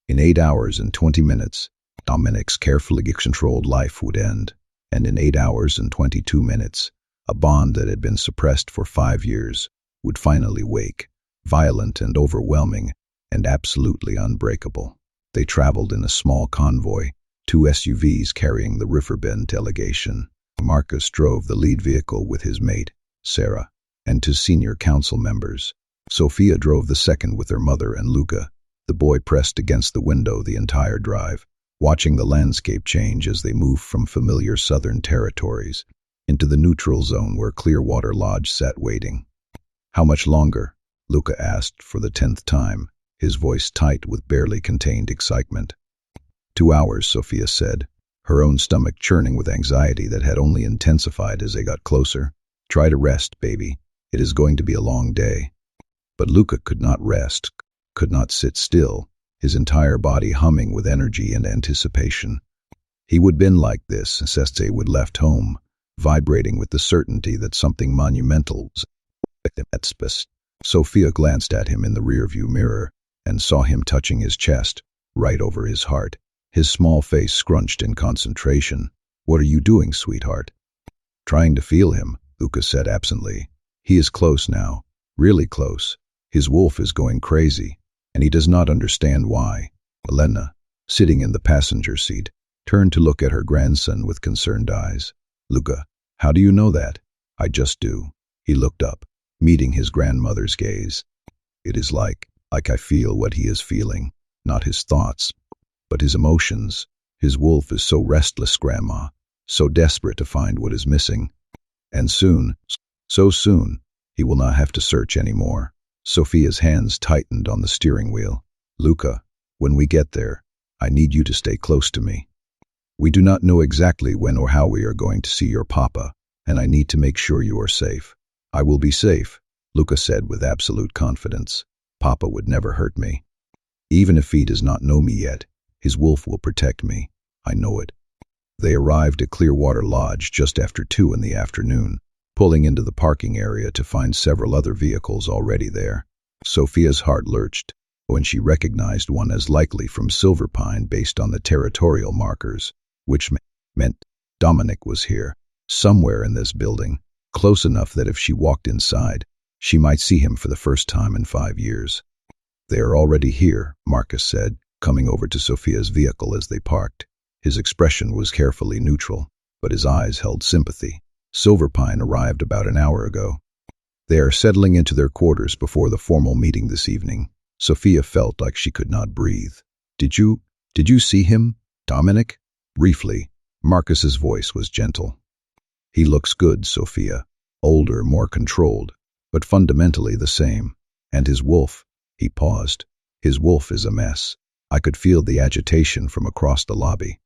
In 8 hours and 20 minutes, Dominic's carefully controlled life would end, and in 8 hours and 22 minutes, a bond that had been suppressed for 5 years would finally wake, violent and overwhelming, and absolutely unbreakable. They traveled in a small convoy, 2 SUVs carrying the Riverbend delegation. Marcus drove the lead vehicle with his mate, Sarah, and 2 senior council members. Sophia drove the second with her mother and Luca. The boy pressed against the window the entire drive, watching the landscape change as they moved from familiar southern territories into the neutral zone where Clearwater Lodge sat waiting. How much longer? Luca asked for the 10th time, his voice tight with barely contained excitement. 2 hours, Sophia said, her own stomach churning with anxiety that had only intensified as they got closer. Try to rest, baby. It is going to be a long day. But Luca could not rest, could not sit still, his entire body humming with energy and anticipation. He would been like this since they would left home, vibrating with the certainty that something monumental was at space. Sophia glanced at him in the rearview mirror and saw him touching his chest, right over his heart, his small face scrunched in concentration. What are you doing, sweetheart? Trying to feel him, Luca said absently. He is close now, really close. His wolf is going crazy, and he does not understand why. Elena, sitting in the passenger seat, turned to look at her grandson with concerned eyes. Luca, how do you know that? I just do. He looked up, meeting his grandmother's gaze. It is like I feel what he is feeling, not his thoughts, but his emotions. His wolf is so restless, Grandma, so desperate to find what is missing. And soon, so soon, he will not have to search anymore. Sophia's hands tightened on the steering wheel. Luca, When we get there, I need you to stay close to me. We do not know exactly when or how we are going to see your papa, and I need to make sure you are safe. I will be safe, Luca said with absolute confidence. Papa would never hurt me. Even if he does not know me yet, his wolf will protect me. I know it. They arrived at Clearwater Lodge just after 2 in the afternoon, pulling into the parking area to find several other vehicles already there. Sophia's heart lurched when she recognized one as likely from Silverpine based on the territorial markers, which meant Dominic was here, somewhere in this building, close enough that if she walked inside, she might see him for the first time in 5 years. They are already here, Marcus said, coming over to Sophia's vehicle as they parked. His expression was carefully neutral, but his eyes held sympathy. Silverpine arrived about an hour ago. They are settling into their quarters before the formal meeting this evening. Sophia felt like she could not breathe. Did you see him, Dominic? Briefly, Marcus's voice was gentle. He looks good, Sophia. Older, more controlled, but fundamentally the same. And his wolf, he paused. His wolf is a mess. I could feel the agitation from across the lobby.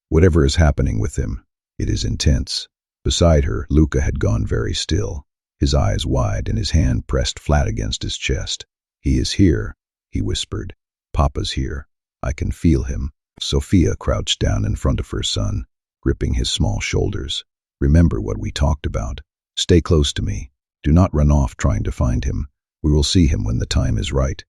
Whatever is happening with him, it is intense. Beside her, Luca had gone very still, his eyes wide and his hand pressed flat against his chest. He is here, he whispered. Papa's here. I can feel him. Sophia crouched down in front of her son, gripping his small shoulders. Remember what we talked about. Stay close to me. Do not run off trying to find him. We will see him when the time is right.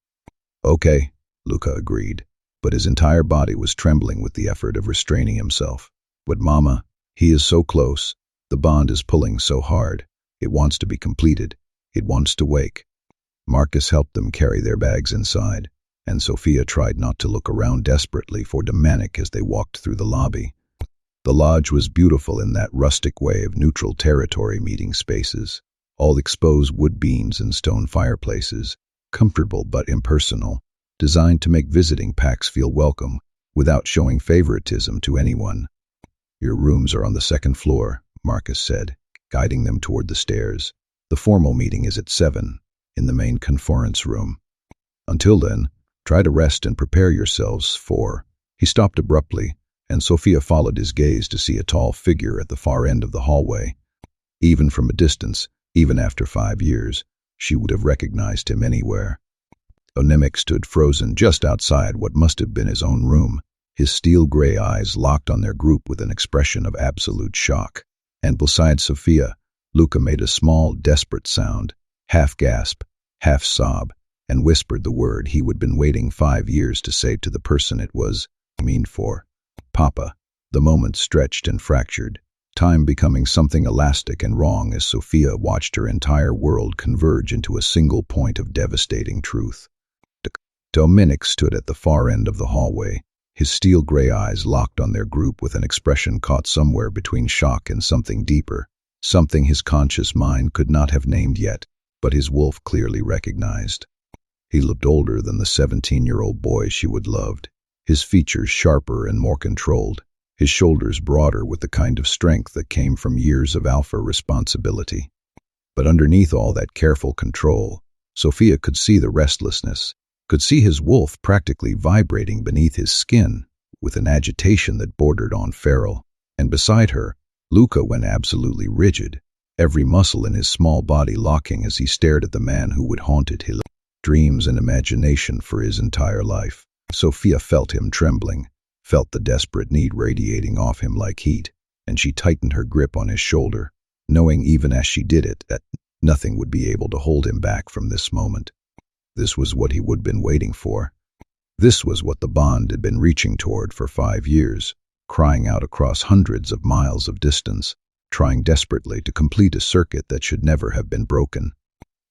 Okay, Luca agreed, but his entire body was trembling with the effort of restraining himself. But Mama, he is so close. The bond is pulling so hard. It wants to be completed. It wants to wake. Marcus helped them carry their bags inside, and Sophia tried not to look around desperately for Dominic as they walked through the lobby. The lodge was beautiful in that rustic way of neutral territory meeting spaces, all exposed wood beams and stone fireplaces, comfortable but impersonal, designed to make visiting packs feel welcome without showing favoritism to anyone. Your rooms are on the 2nd floor, Marcus said, guiding them toward the stairs. The formal meeting is at 7, in the main conference room. Until then, try to rest and prepare yourselves for... He stopped abruptly, and Sophia followed his gaze to see a tall figure at the far end of the hallway. Even from a distance, even after 5 years, she would have recognized him anywhere. Dominic stood frozen just outside what must have been his own room, his steel-gray eyes locked on their group with an expression of absolute shock. And beside Sophia, Luca made a small, desperate sound, half gasp, half sob, and whispered the word he would been waiting 5 years to say to the person it was mean for. Papa. The moment stretched and fractured, time becoming something elastic and wrong as Sophia watched her entire world converge into a single point of devastating truth. Dominic stood at the far end of the hallway, his steel-gray eyes locked on their group with an expression caught somewhere between shock and something deeper, something his conscious mind could not have named yet, but his wolf clearly recognized. He looked older than the 17-year-old boy she would loved, his features sharper and more controlled, his shoulders broader with the kind of strength that came from years of alpha responsibility. But underneath all that careful control, Sophia could see the restlessness, could see his wolf practically vibrating beneath his skin with an agitation that bordered on feral. And beside her, Luca went absolutely rigid, every muscle in his small body locking as he stared at the man who would haunted his dreams and imagination for his entire life. Sophia felt him trembling, felt the desperate need radiating off him like heat, and she tightened her grip on his shoulder, knowing even as she did it that nothing would be able to hold him back from this moment. This was what he would have been waiting for. This was what the bond had been reaching toward for 5 years, crying out across hundreds of miles of distance, trying desperately to complete a circuit that should never have been broken.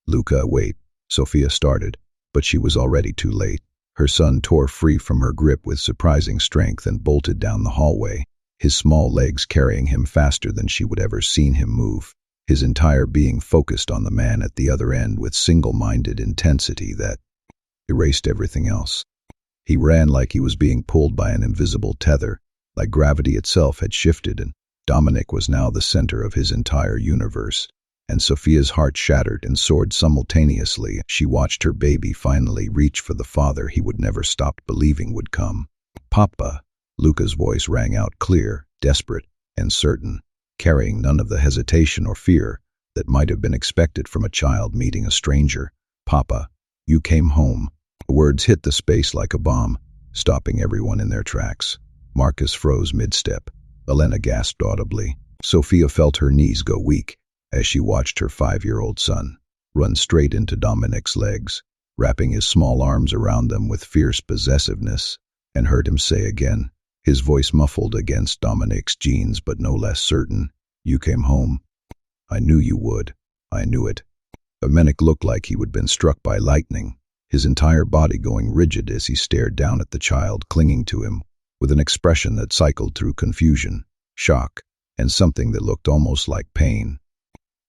Luca, wait, Sophia started, but she was already too late. Her son tore free from her grip with surprising strength and bolted down the hallway, his small legs carrying him faster than she would ever seen him move, his entire being focused on the man at the other end with single-minded intensity that erased everything else. He ran like he was being pulled by an invisible tether, like gravity itself had shifted, and Dominic was now the center of his entire universe. and Sophia's heart shattered and soared simultaneously. She watched her baby finally reach for the father he would never stop believing would come. "Papa," Luca's voice rang out clear, desperate, and certain, carrying none of the hesitation or fear that might have been expected from a child meeting a stranger. "Papa, you came home." The words hit the space like a bomb, stopping everyone in their tracks. Marcus froze mid-step. Elena gasped audibly. Sophia felt her knees go weak as she watched her 5-year-old son run straight into Dominic's legs, wrapping his small arms around them with fierce possessiveness, and heard him say again, his voice muffled against Dominic's jeans but no less certain, "You came home. I knew you would. I knew it." Dominic looked like he had been struck by lightning, his entire body going rigid as he stared down at the child clinging to him, with an expression that cycled through confusion, shock, and something that looked almost like pain.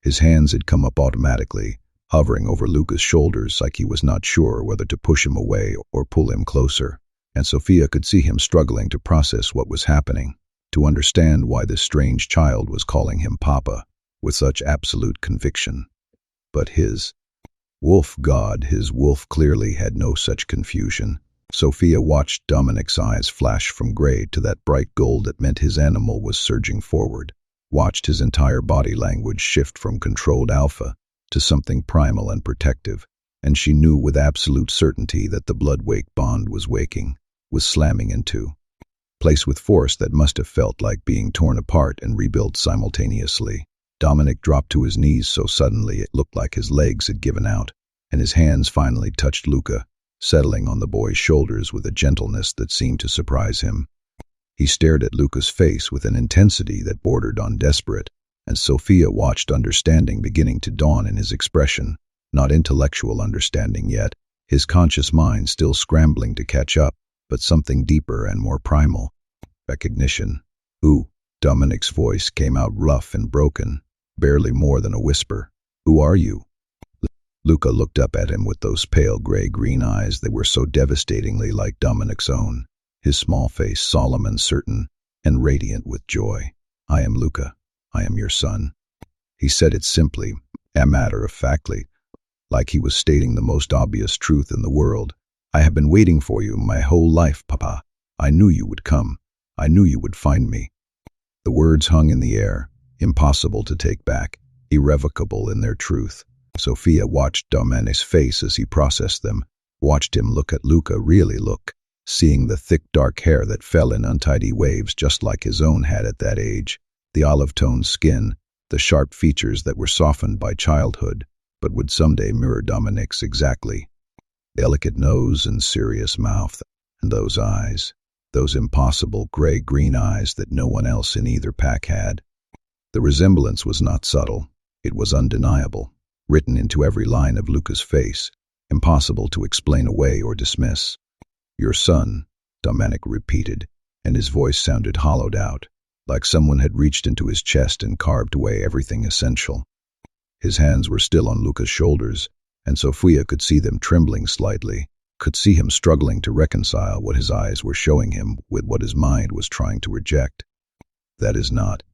His hands had come up automatically, hovering over Luca's shoulders like he was not sure whether to push him away or pull him closer, and Sophia could see him struggling to process what was happening, to understand why this strange child was calling him Papa with such absolute conviction. But his wolf clearly had no such confusion. Sophia watched Dominic's eyes flash from gray to that bright gold that meant his animal was surging forward, watched his entire body language shift from controlled alpha to something primal and protective, and she knew with absolute certainty that the Bloodwake bond was slamming into place with force that must have felt like being torn apart and rebuilt simultaneously. Dominic dropped to his knees so suddenly it looked like his legs had given out, and his hands finally touched Luca, settling on the boy's shoulders with a gentleness that seemed to surprise him. He stared at Luca's face with an intensity that bordered on desperate, and Sophia watched understanding beginning to dawn in his expression, not intellectual understanding yet, his conscious mind still scrambling to catch up, but something deeper and more primal. Recognition. "Who?" Dominic's voice came out rough and broken, barely more than a whisper. "Who are you?" Luca looked up at him with those pale gray-green eyes that were so devastatingly like Dominic's own, his small face solemn and certain, and radiant with joy. "I am Luca. I am your son." He said it simply, and matter-of-factly, like he was stating the most obvious truth in the world. "I have been waiting for you my whole life, Papa. I knew you would come. I knew you would find me." The words hung in the air, impossible to take back, irrevocable in their truth. Sophia watched Dominic's face as he processed them, watched him look at Luca really look, seeing the thick dark hair that fell in untidy waves just like his own had at that age, the olive-toned skin, the sharp features that were softened by childhood, but would someday mirror Dominic's exactly. Delicate nose and serious mouth, and those eyes, those impossible gray-green eyes that no one else in either pack had. The resemblance was not subtle, it was undeniable, written into every line of Luca's face, impossible to explain away or dismiss. "Your son," Dominic repeated, and his voice sounded hollowed out, like someone had reached into his chest and carved away everything essential. His hands were still on Luca's shoulders, and Sophia could see them trembling slightly, could see him struggling to reconcile what his eyes were showing him with what his mind was trying to reject. "That is not,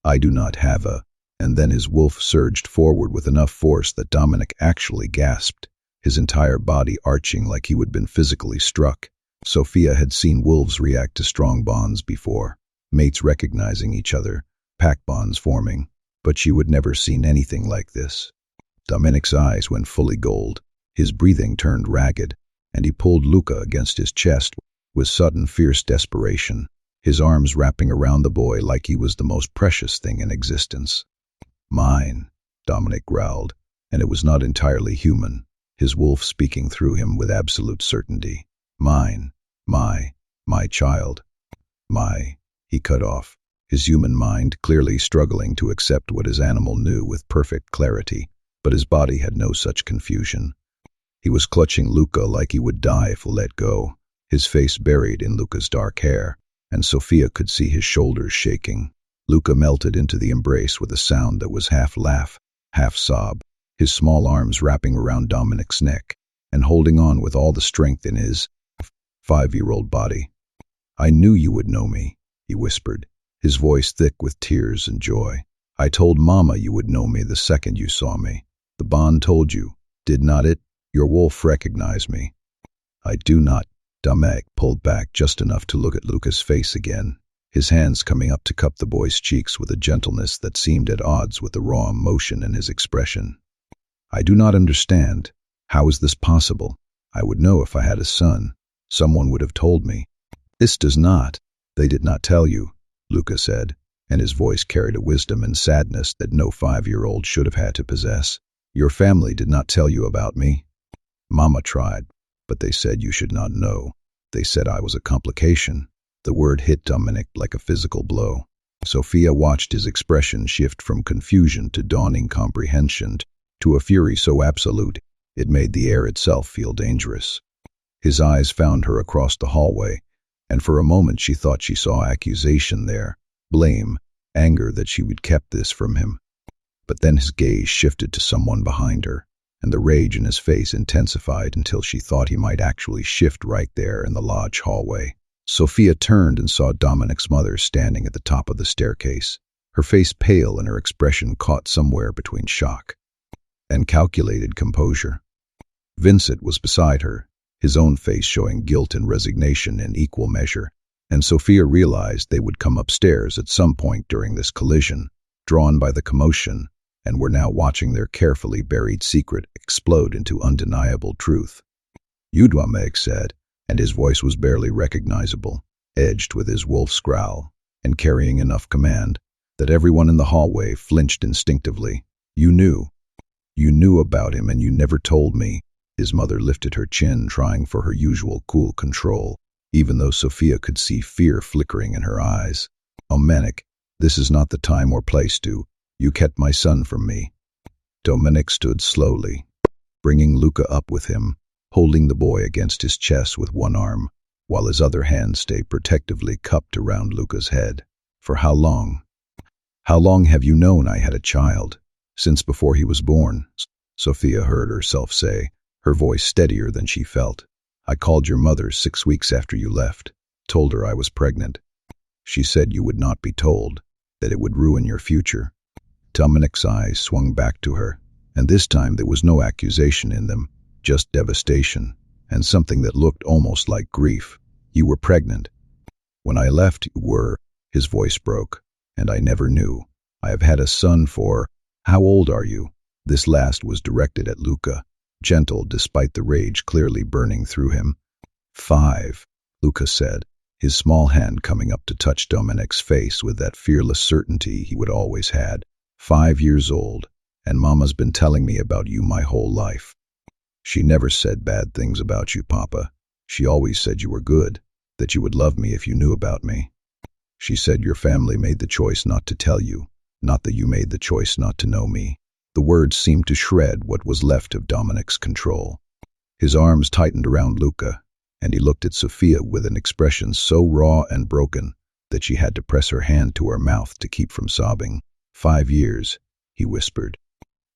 I do not have a," and then his wolf surged forward with enough force that Dominic actually gasped, his entire body arching like he had been physically struck. Sophia had seen wolves react to strong bonds before, mates recognizing each other, pack bonds forming, but she had never seen anything like this. Dominic's eyes went fully gold, his breathing turned ragged, and he pulled Luca against his chest with sudden fierce desperation, his arms wrapping around the boy like he was the most precious thing in existence. "Mine," Dominic growled, and it was not entirely human, his wolf speaking through him with absolute certainty. "Mine, my child, he cut off, his human mind clearly struggling to accept what his animal knew with perfect clarity, but his body had no such confusion. He was clutching Luca like he would die if let go, his face buried in Luca's dark hair, and Sophia could see his shoulders shaking. Luca melted into the embrace with a sound that was half laugh, half sob, his small arms wrapping around Dominic's neck and holding on with all the strength in his 5-year-old body. "I knew you would know me," he whispered, his voice thick with tears and joy. I told Mama you would know me the second you saw me. The bond told you, did not it? Your wolf recognized me. I do not. Dominic pulled back just enough to look at Luca's face again, his hands coming up to cup the boy's cheeks with a gentleness that seemed at odds with the raw emotion in his expression. I do not understand. How is this possible? I would know if I had a son. Someone would have told me. This does not. They did not tell you, Luca said, and his voice carried a wisdom and sadness that no 5-year-old should have had to possess. Your family did not tell you about me. Mama tried, but they said you should not know. They said I was a complication. The word hit Dominic like a physical blow. Sophia watched his expression shift from confusion to dawning comprehension, to a fury so absolute it made the air itself feel dangerous. His eyes found her across the hallway, and for a moment she thought she saw accusation there, blame, anger that she would kept this from him. But then his gaze shifted to someone behind her, and the rage in his face intensified until she thought he might actually shift right there in the lodge hallway. Sophia turned and saw Dominic's mother standing at the top of the staircase, her face pale and her expression caught somewhere between shock and calculated composure. Vincent was beside her, his own face showing guilt and resignation in equal measure, and Sophia realized they would come upstairs at some point during this collision, drawn by the commotion, and were now watching their carefully buried secret explode into undeniable truth. You, Dominic said, and his voice was barely recognizable, edged with his wolf's growl, and carrying enough command that everyone in the hallway flinched instinctively. You knew about him and you never told me. His mother lifted her chin, trying for her usual cool control, even though Sophia could see fear flickering in her eyes. Dominic, this is not the time or place to. You kept my son from me. Dominic stood slowly, bringing Luca up with him, holding the boy against his chest with one arm, while his other hand stayed protectively cupped around Luca's head. For how long? How long have you known I had a child? Since before he was born, Sophia heard herself say, her voice steadier than she felt. I called your mother 6 weeks after you left, told her I was pregnant. She said you would not be told, that it would ruin your future. Dominic's eyes swung back to her, and this time there was no accusation in them, just devastation, and something that looked almost like grief. You were pregnant. When I left, you were. His voice broke, and I never knew. I have had a son for. How old are you? This last was directed at Luca, gentle despite the rage clearly burning through him. 5, Luca said, his small hand coming up to touch Dominic's face with that fearless certainty he would always had. 5 years old, and Mama's been telling me about you my whole life. She never said bad things about you, Papa. She always said you were good, that you would love me if you knew about me. She said your family made the choice not to tell you, not that you made the choice not to know me. The words seemed to shred what was left of Dominic's control. His arms tightened around Luca, and he looked at Sophia with an expression so raw and broken that she had to press her hand to her mouth to keep from sobbing. 5 years, he whispered.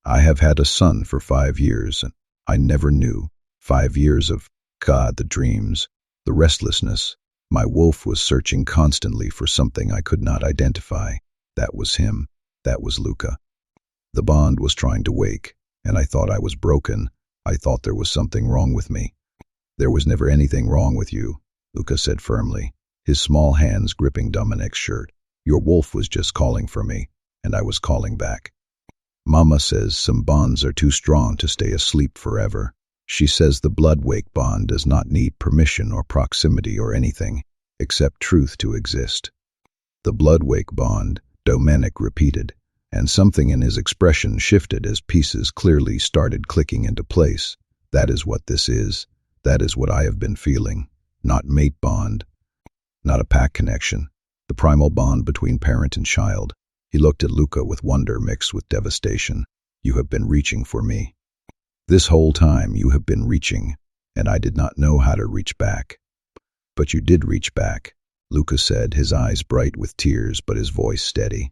I have had a son for 5 years, and I never knew. 5 years of, God, the dreams, the restlessness. My wolf was searching constantly for something I could not identify. That was him. That was Luca. The bond was trying to wake, and I thought I was broken. I thought there was something wrong with me. There was never anything wrong with you, Luca said firmly, his small hands gripping Dominic's shirt. Your wolf was just calling for me, and I was calling back. Mama says some bonds are too strong to stay asleep forever. She says the Bloodwake bond does not need permission or proximity or anything, except truth to exist. The Bloodwake bond, Dominic repeated, and something in his expression shifted as pieces clearly started clicking into place. That is what this is. That is what I have been feeling. Not mate bond. Not a pack connection. The primal bond between parent and child. He looked at Luca with wonder mixed with devastation. You have been reaching for me. This whole time you have been reaching, and I did not know how to reach back. But you did reach back, Luca said, his eyes bright with tears but his voice steady.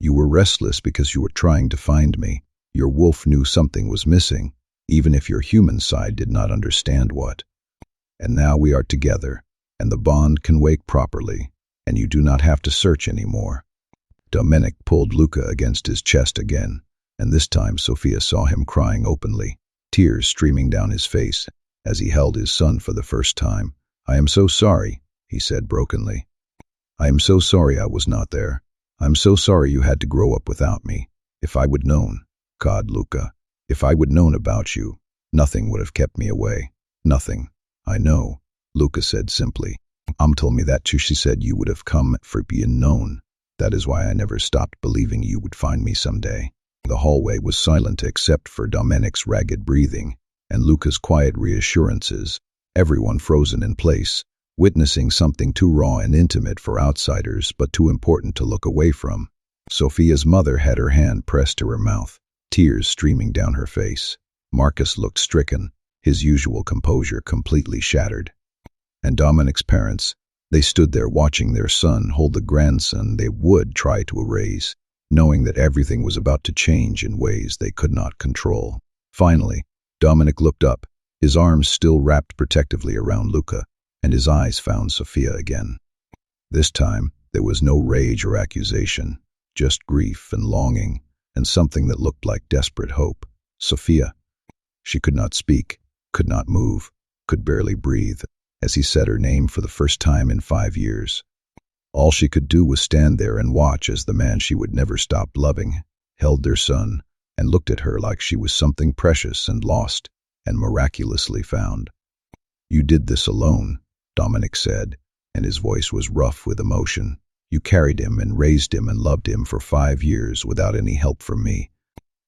You were restless because you were trying to find me. Your wolf knew something was missing, even if your human side did not understand what. And now we are together, and the bond can wake properly, and you do not have to search anymore. Dominic pulled Luca against his chest again, and this time Sophia saw him crying openly, tears streaming down his face as he held his son for the first time. "I am so sorry," he said brokenly. "I am so sorry I was not there. I'm so sorry you had to grow up without me. If I would known, God, Luca, if I would known about you, nothing would have kept me away. Nothing." "I know," Luca said simply. Told me that too. She said you would have come for being known. That is why I never stopped believing you would find me someday." The hallway was silent except for Dominic's ragged breathing and Luca's quiet reassurances, everyone frozen in place, witnessing something too raw and intimate for outsiders but too important to look away from. Sophia's mother had her hand pressed to her mouth, tears streaming down her face. Marcus looked stricken, his usual composure completely shattered. And Dominic's parents, they stood there watching their son hold the grandson they would try to erase, knowing that everything was about to change in ways they could not control. Finally, Dominic looked up, his arms still wrapped protectively around Luca, and his eyes found Sophia again. This time, there was no rage or accusation, just grief and longing, and something that looked like desperate hope. Sophia. She could not speak, could not move, could barely breathe, as he said her name for the first time in 5 years. All she could do was stand there and watch as the man she would never stop loving held their son and looked at her like she was something precious and lost and miraculously found. "You did this alone," Dominic said, and his voice was rough with emotion. "You carried him and raised him and loved him for 5 years without any help from me.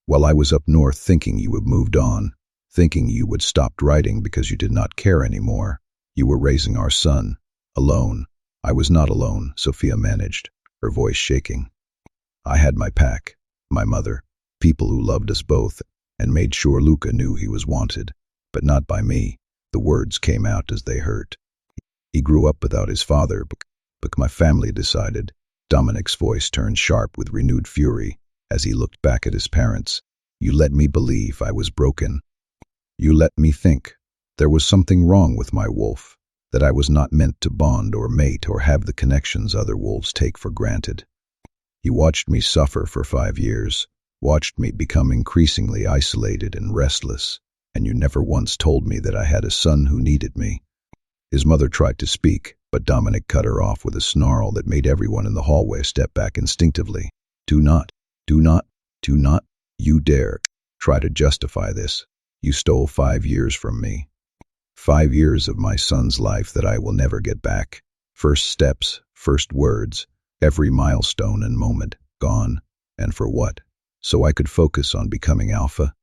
While I was up north thinking you had moved on, thinking you would stop writing because you did not care anymore, you were raising our son, alone." "I was not alone," Sophia managed, her voice shaking. "I had my pack, my mother, people who loved us both, and made sure Luca knew he was wanted, but not by me." The words came out as they hurt. "He grew up without his father, but my family decided." Dominic's voice turned sharp with renewed fury as he looked back at his parents. "You let me believe I was broken. You let me think there was something wrong with my wolf, that I was not meant to bond or mate or have the connections other wolves take for granted. You watched me suffer for 5 years, watched me become increasingly isolated and restless, and you never once told me that I had a son who needed me." His mother tried to speak, but Dominic cut her off with a snarl that made everyone in the hallway step back instinctively. Do not, you dare try to justify this. You stole 5 years from me. 5 years of my son's life that I will never get back. First steps, first words, every milestone and moment, gone. And for what? So I could focus on becoming alpha?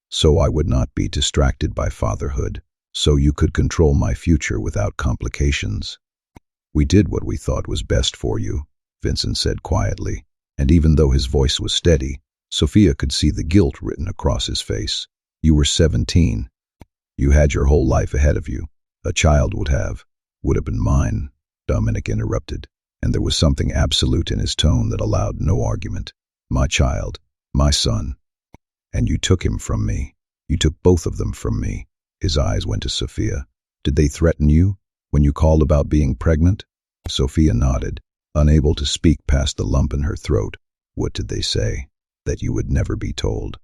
So I would not be distracted by fatherhood? So you could control my future without complications? "We did what we thought was best for you," Vincent said quietly, and even though his voice was steady, Sophia could see the guilt written across his face. "You were 17. You had your whole life ahead of you. A child would have been mine," Dominic interrupted, and there was something absolute in his tone that allowed no argument. "My child, my son. And you took him from me. You took both of them from me." His eyes went to Sophia. "Did they threaten you when you called about being pregnant?" Sophia nodded, unable to speak past the lump in her throat. "What did they say?" "That you would never be told.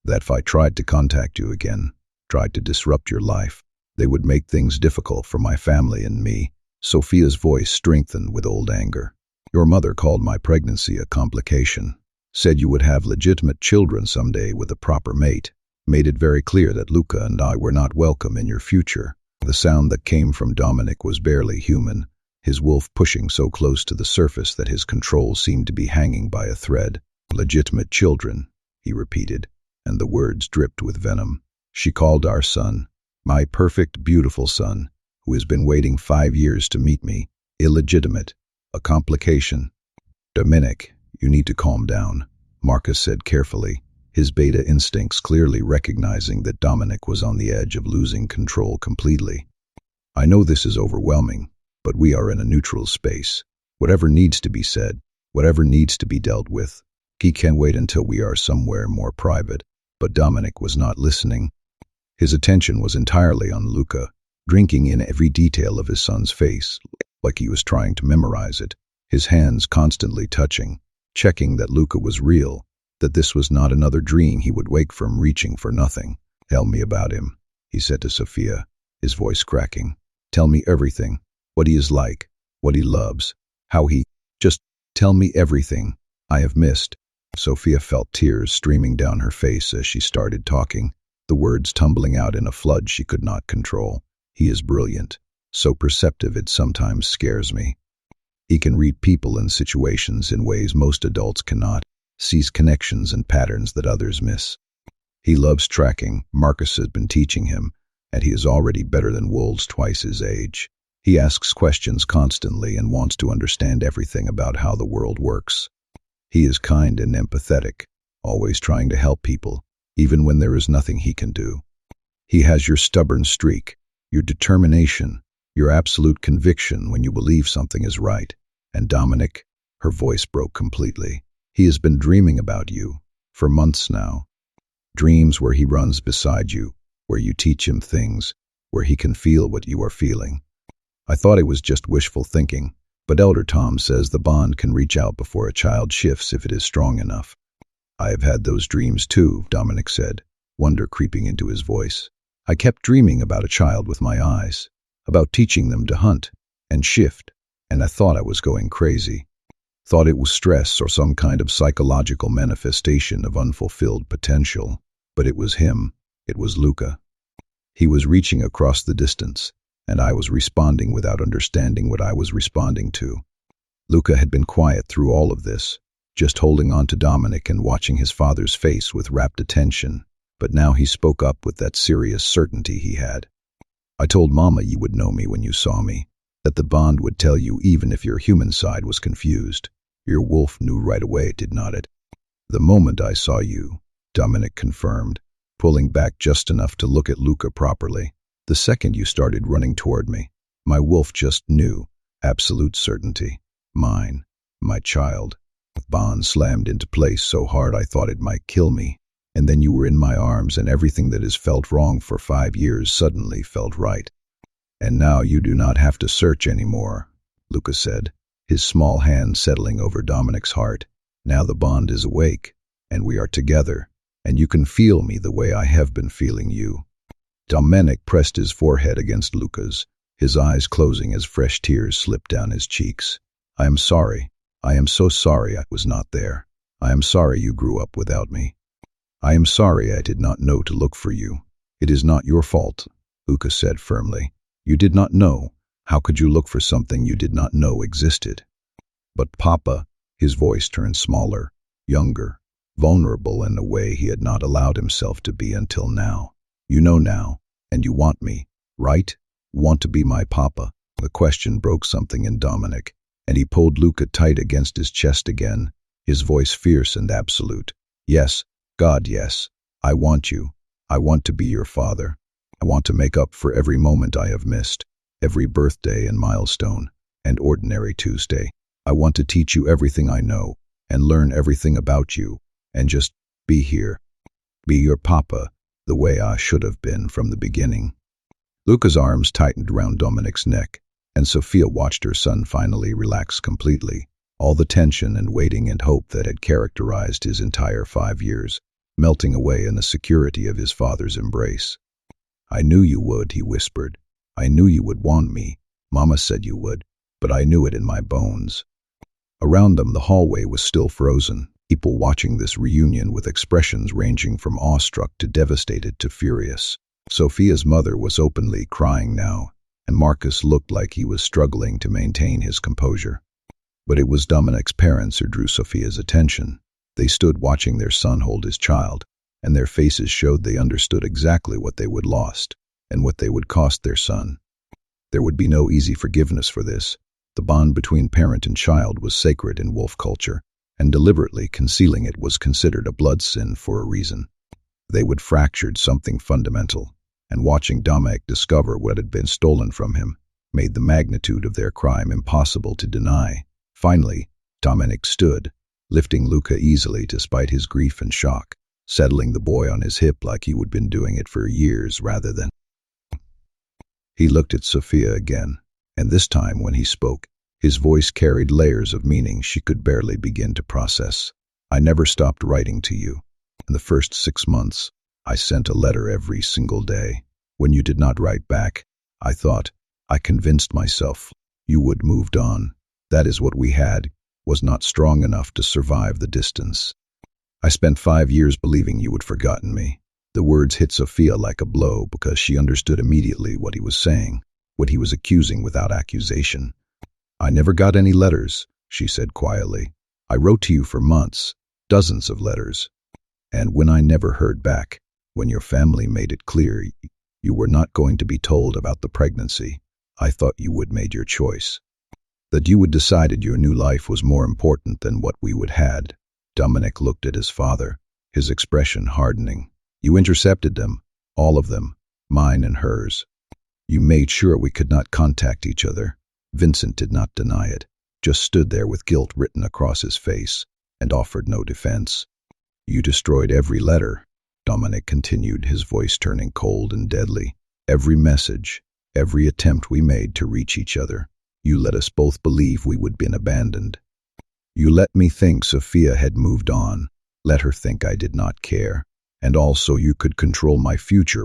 That if I tried to contact you again, tried to disrupt your life, they would make things difficult for my family and me." Sophia's voice strengthened with old anger. "Your mother called my pregnancy a complication, said you would have legitimate children someday with a proper mate, made it very clear that Luca and I were not welcome in your future." The sound that came from Dominic was barely human, his wolf pushing so close to the surface that his control seemed to be hanging by a thread. "Legitimate children," he repeated, and the words dripped with venom. "She called our son, my perfect, beautiful son, who has been waiting 5 years to meet me, illegitimate, a complication." "Dominic, you need to calm down," Marcus said carefully, his beta instincts clearly recognizing that Dominic was on the edge of losing control completely. "I know this is overwhelming, but we are in a neutral space. Whatever needs to be said, whatever needs to be dealt with, he can wait until we are somewhere more private." But Dominic was not listening. His attention was entirely on Luca, drinking in every detail of his son's face, like he was trying to memorize it, his hands constantly touching, checking that Luca was real, that this was not another dream he would wake from reaching for nothing. "Tell me about him," he said to Sophia, his voice cracking. "Tell me everything, what he is like, what he loves, how he... Just tell me everything I have missed." Sophia felt tears streaming down her face as she started talking, the words tumbling out in a flood she could not control. "He is brilliant, so perceptive it sometimes scares me. He can read people and situations in ways most adults cannot, sees connections and patterns that others miss. He loves tracking, Marcus has been teaching him, and he is already better than wolves twice his age. He asks questions constantly and wants to understand everything about how the world works. He is kind and empathetic, always trying to help people, even when there is nothing he can do. He has your stubborn streak, your determination, your absolute conviction when you believe something is right. And Dominic," her voice broke completely, "he has been dreaming about you for months now. Dreams where he runs beside you, where you teach him things, where he can feel what you are feeling. I thought it was just wishful thinking, but Elder Tom says the bond can reach out before a child shifts if it is strong enough." "I have had those dreams too," Dominic said, wonder creeping into his voice. "I kept dreaming about a child with my eyes, about teaching them to hunt and shift, and I thought I was going crazy. Thought it was stress or some kind of psychological manifestation of unfulfilled potential. But it was him. It was Luca. He was reaching across the distance, and I was responding without understanding what I was responding to." Luca had been quiet through all of this, just holding on to Dominic and watching his father's face with rapt attention, but now he spoke up with that serious certainty he had. "I told Mama you would know me when you saw me, that the bond would tell you even if your human side was confused. Your wolf knew right away, did not it?" "The moment I saw you," Dominic confirmed, pulling back just enough to look at Luca properly. "The second you started running toward me, my wolf just knew, absolute certainty. Mine, my child." The bond slammed into place so hard I thought it might kill me, and then you were in my arms and everything that has felt wrong for 5 years suddenly felt right. "And now you do not have to search anymore," Luca said, his small hand settling over Dominic's heart. "Now the bond is awake, and we are together, and you can feel me the way I have been feeling you." Dominic pressed his forehead against Luca's, his eyes closing as fresh tears slipped down his cheeks. "I am sorry. I am so sorry I was not there. I am sorry you grew up without me. I am sorry I did not know to look for you. It is not your fault," Luca said firmly. "You did not know. How could you look for something you did not know existed?" "But Papa," his voice turned smaller, younger, vulnerable in a way he had not allowed himself to be until now. "You know now, and you want me, right? Want to be my Papa?" The question broke something in Dominic, and he pulled Luca tight against his chest again, his voice fierce and absolute. "Yes, God, yes. I want you. I want to be your father. I want to make up for every moment I have missed, every birthday and milestone, and ordinary Tuesday. I want to teach you everything I know, and learn everything about you, and just be here. Be your Papa, the way I should have been from the beginning." Luca's arms tightened around Dominic's neck, and Sophia watched her son finally relax completely, all the tension and waiting and hope that had characterized his entire 5 years, melting away in the security of his father's embrace. "I knew you would," he whispered. "I knew you would want me. Mama said you would, but I knew it in my bones." Around them, the hallway was still frozen, people watching this reunion with expressions ranging from awestruck to devastated to furious. Sophia's mother was openly crying now, and Marcus looked like he was struggling to maintain his composure. But it was Dominic's parents who drew Sophia's attention. They stood watching their son hold his child, and their faces showed they understood exactly what they would lost and what they would cost their son. There would be no easy forgiveness for this. The bond between parent and child was sacred in wolf culture, and deliberately concealing it was considered a blood sin for a reason. They would fractured something fundamental, and watching Dominic discover what had been stolen from him made the magnitude of their crime impossible to deny. Finally, Dominic stood, lifting Luca easily despite his grief and shock, settling the boy on his hip like he had been doing it for years rather than. He looked at Sophia again, and this time when he spoke, His voice carried layers of meaning she could barely begin to process. I never stopped writing to you. In the first 6 months, I sent a letter every single day. When you did not write back, I convinced myself you would moved on. That is what we had was not strong enough to survive the distance. I spent 5 years believing you had forgotten me. The words hit Sophia like a blow because she understood immediately what he was saying, what he was accusing without accusation. I never got any letters, she said quietly. I wrote to you for months, dozens of letters. And when I never heard back, when your family made it clear you were not going to be told about the pregnancy, I thought you would made your choice. That you would decided your new life was more important than what we would had. Dominic looked at his father, his expression hardening. You intercepted them, all of them, mine and hers. You made sure we could not contact each other. Vincent did not deny it, just stood there with guilt written across his face, and offered no defense. You destroyed every letter, Dominic continued, his voice turning cold and deadly. Every message, every attempt we made to reach each other. You let us both believe we would been abandoned. You let me think Sophia had moved on, let her think I did not care, and also you could control my future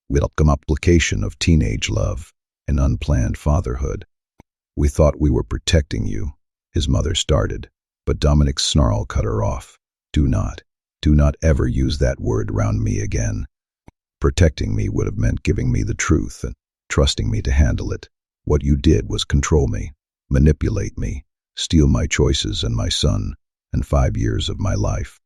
with a complication of teenage love and unplanned fatherhood. We thought we were protecting you, his mother started, but Dominic's snarl cut her off. Do not ever use that word around me again. Protecting me would have meant giving me the truth and trusting me to handle it. What you did was control me, manipulate me, steal my choices and my son, and 5 years of my life.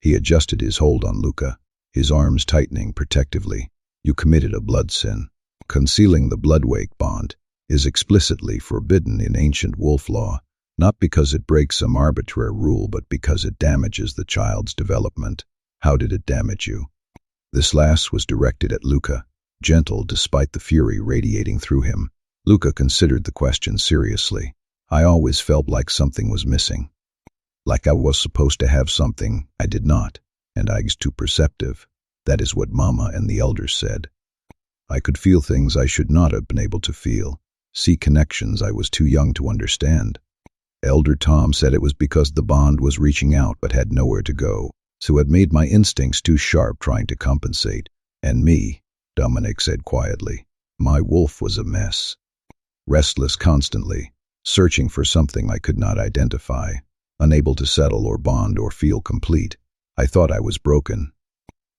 He adjusted his hold on Luca, his arms tightening protectively. You committed a blood sin. Concealing the Bloodwake bond is explicitly forbidden in ancient wolf law, not because it breaks some arbitrary rule, but because it damages the child's development. How did it damage you? This last was directed at Luca, gentle despite the fury radiating through him. Luca considered the question seriously. I always felt like something was missing. Like I was supposed to have something I did not, and I was too perceptive. That is what Mama and the elders said. I could feel things I should not have been able to feel, see connections I was too young to understand. Elder Tom said it was because the bond was reaching out but had nowhere to go, so it made my instincts too sharp trying to compensate. And me, Dominic said quietly, my wolf was a mess. Restless constantly, searching for something I could not identify, unable to settle or bond or feel complete. I thought I was broken.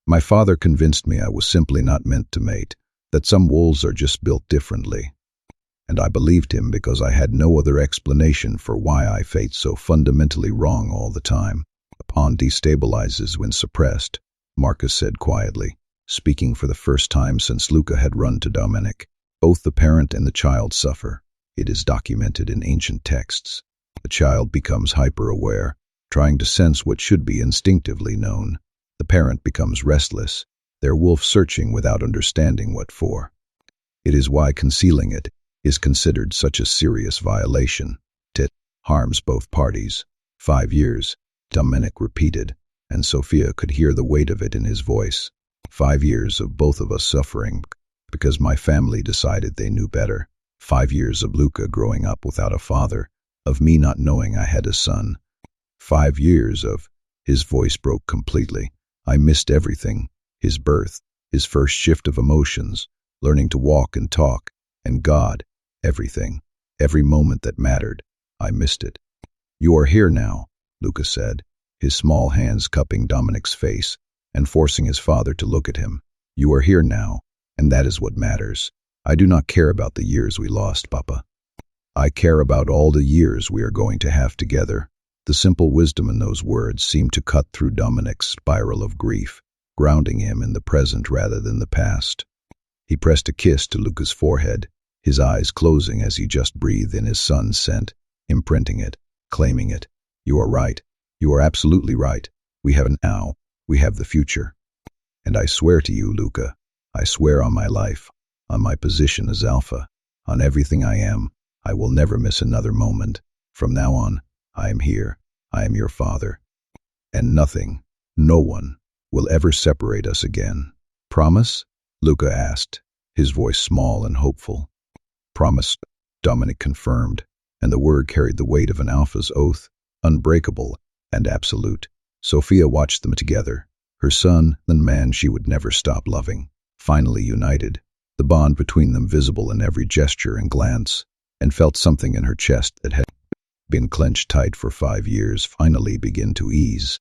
My father convinced me I was simply not meant to mate, that some wolves are just built differently. And I believed him because I had no other explanation for why I felt so fundamentally wrong all the time. A pawn destabilizes when suppressed, Marcus said quietly, speaking for the first time since Luca had run to Dominic. Both the parent and the child suffer. It is documented in ancient texts. The child becomes hyper-aware, trying to sense what should be instinctively known. The parent becomes restless, their wolf searching without understanding what for. It is why concealing it is considered such a serious violation. It harms both parties. 5 years, Dominic repeated, and Sophia could hear the weight of it in his voice. 5 years of both of us suffering because my family decided they knew better. 5 years of Luca growing up without a father, of me not knowing I had a son. 5 years of, his voice broke completely. I missed everything, his birth, his first shift of emotions, learning to walk and talk, and God, everything, every moment that mattered. I missed it. You are here now, Luca said, his small hands cupping Dominic's face and forcing his father to look at him. You are here now, and that is what matters. I do not care about the years we lost, Papa. I care about all the years we are going to have together. The simple wisdom in those words seemed to cut through Dominic's spiral of grief, grounding him in the present rather than the past. He pressed a kiss to Luca's forehead, his eyes closing as he just breathed in his son's scent, imprinting it, claiming it. You are right. You are absolutely right. We have now. We have the future. And I swear to you, Luca, I swear on my life, on my position as Alpha, on everything I am, I will never miss another moment. From now on, I am here. I am your father. And nothing, no one, will ever separate us again. Promise? Luca asked, his voice small and hopeful. Promise, Dominic confirmed, and the word carried the weight of an alpha's oath, unbreakable and absolute. Sophia watched them together, her son, the man she would never stop loving, finally united, the bond between them visible in every gesture and glance, and felt something in her chest that had been clenched tight for 5 years finally begin to ease.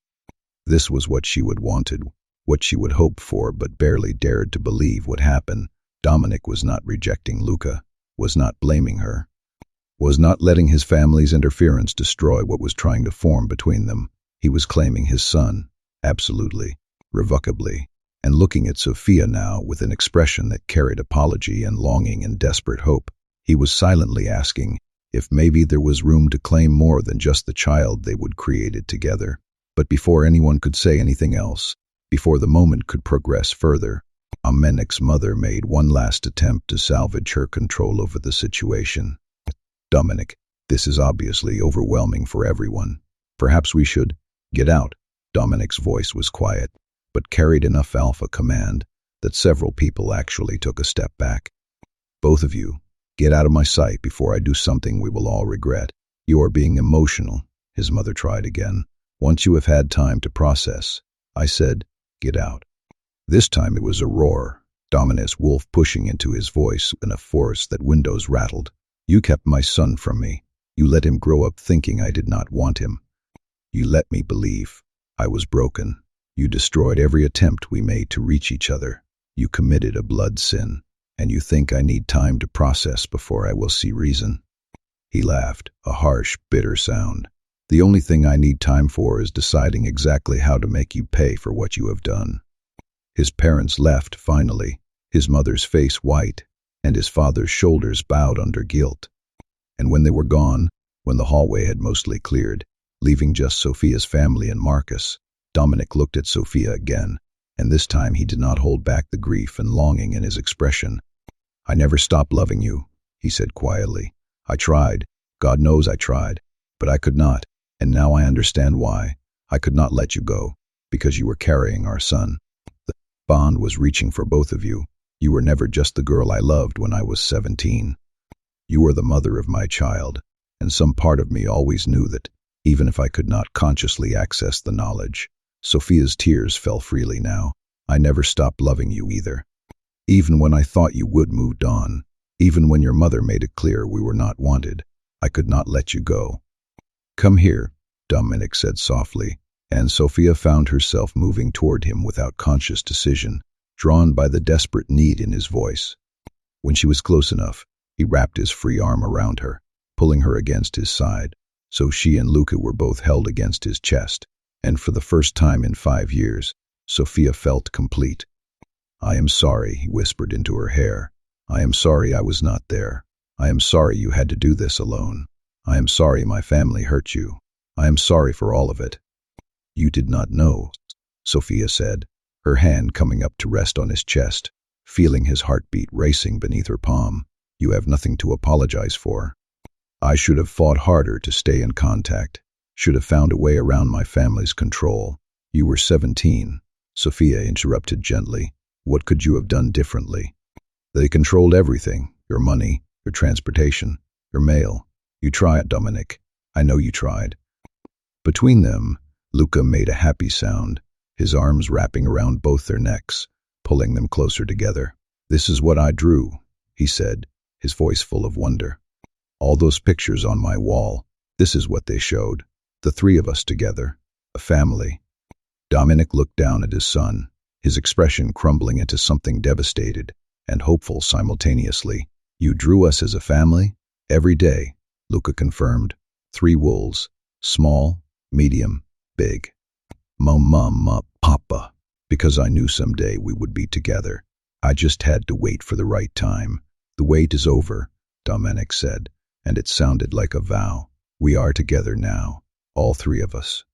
This was what she would wanted, what she would hope for but barely dared to believe would happen. Dominic was not rejecting Luca, was not blaming her, was not letting his family's interference destroy what was trying to form between them. He was claiming his son, absolutely, irrevocably, and looking at Sophia now with an expression that carried apology and longing and desperate hope. He was silently asking if maybe there was room to claim more than just the child they would created together. But before anyone could say anything else, before the moment could progress further, Dominic's mother made one last attempt to salvage her control over the situation. Dominic, this is obviously overwhelming for everyone. Perhaps we should get out. Dominic's voice was quiet, but carried enough alpha command that several people actually took a step back. Both of you, get out of my sight before I do something we will all regret. You are being emotional, his mother tried again. Once you have had time to process, I said, get out. This time it was a roar, Dominic's wolf pushing into his voice in a force that windows rattled. You kept my son from me. You let him grow up thinking I did not want him. You let me believe I was broken. You destroyed every attempt we made to reach each other. You committed a blood sin, and you think I need time to process before I will see reason. He laughed, a harsh, bitter sound. The only thing I need time for is deciding exactly how to make you pay for what you have done. His parents left, finally, his mother's face white, and his father's shoulders bowed under guilt. And when they were gone, when the hallway had mostly cleared, leaving just Sophia's family and Marcus, Dominic looked at Sophia again, and this time he did not hold back the grief and longing in his expression. I never stopped loving you, he said quietly. I tried, God knows I tried, but I could not. And now I understand why. I could not let you go, because you were carrying our son. The bond was reaching for both of you. You were never just the girl I loved when I was 17. You were the mother of my child, and some part of me always knew that, even if I could not consciously access the knowledge. Sophia's tears fell freely now. I never stopped loving you either. Even when I thought you would moved on, even when your mother made it clear we were not wanted, I could not let you go. Come here, Dominic said softly, and Sophia found herself moving toward him without conscious decision, drawn by the desperate need in his voice. When she was close enough, he wrapped his free arm around her, pulling her against his side, so she and Luca were both held against his chest, and for the first time in 5 years, Sophia felt complete. I am sorry, he whispered into her hair. I am sorry I was not there. I am sorry you had to do this alone. I am sorry my family hurt you. I am sorry for all of it. You did not know, Sophia said, her hand coming up to rest on his chest, feeling his heartbeat racing beneath her palm. You have nothing to apologize for. I should have fought harder to stay in contact, should have found a way around my family's control. You were 17, Sophia interrupted gently. What could you have done differently? They controlled everything, your money, your transportation, your mail. You tried, Dominic. I know you tried. Between them, Luca made a happy sound, his arms wrapping around both their necks, pulling them closer together. This is what I drew, he said, his voice full of wonder. All those pictures on my wall, this is what they showed. The 3 of us together, a family. Dominic looked down at his son, his expression crumbling into something devastated and hopeful simultaneously. You drew us as a family? Every day, Luca confirmed. 3 wolves, small, medium, big. Mama, Papa, because I knew someday we would be together. I just had to wait for the right time. The wait is over, Dominic said, and it sounded like a vow. We are together now, all 3 of us.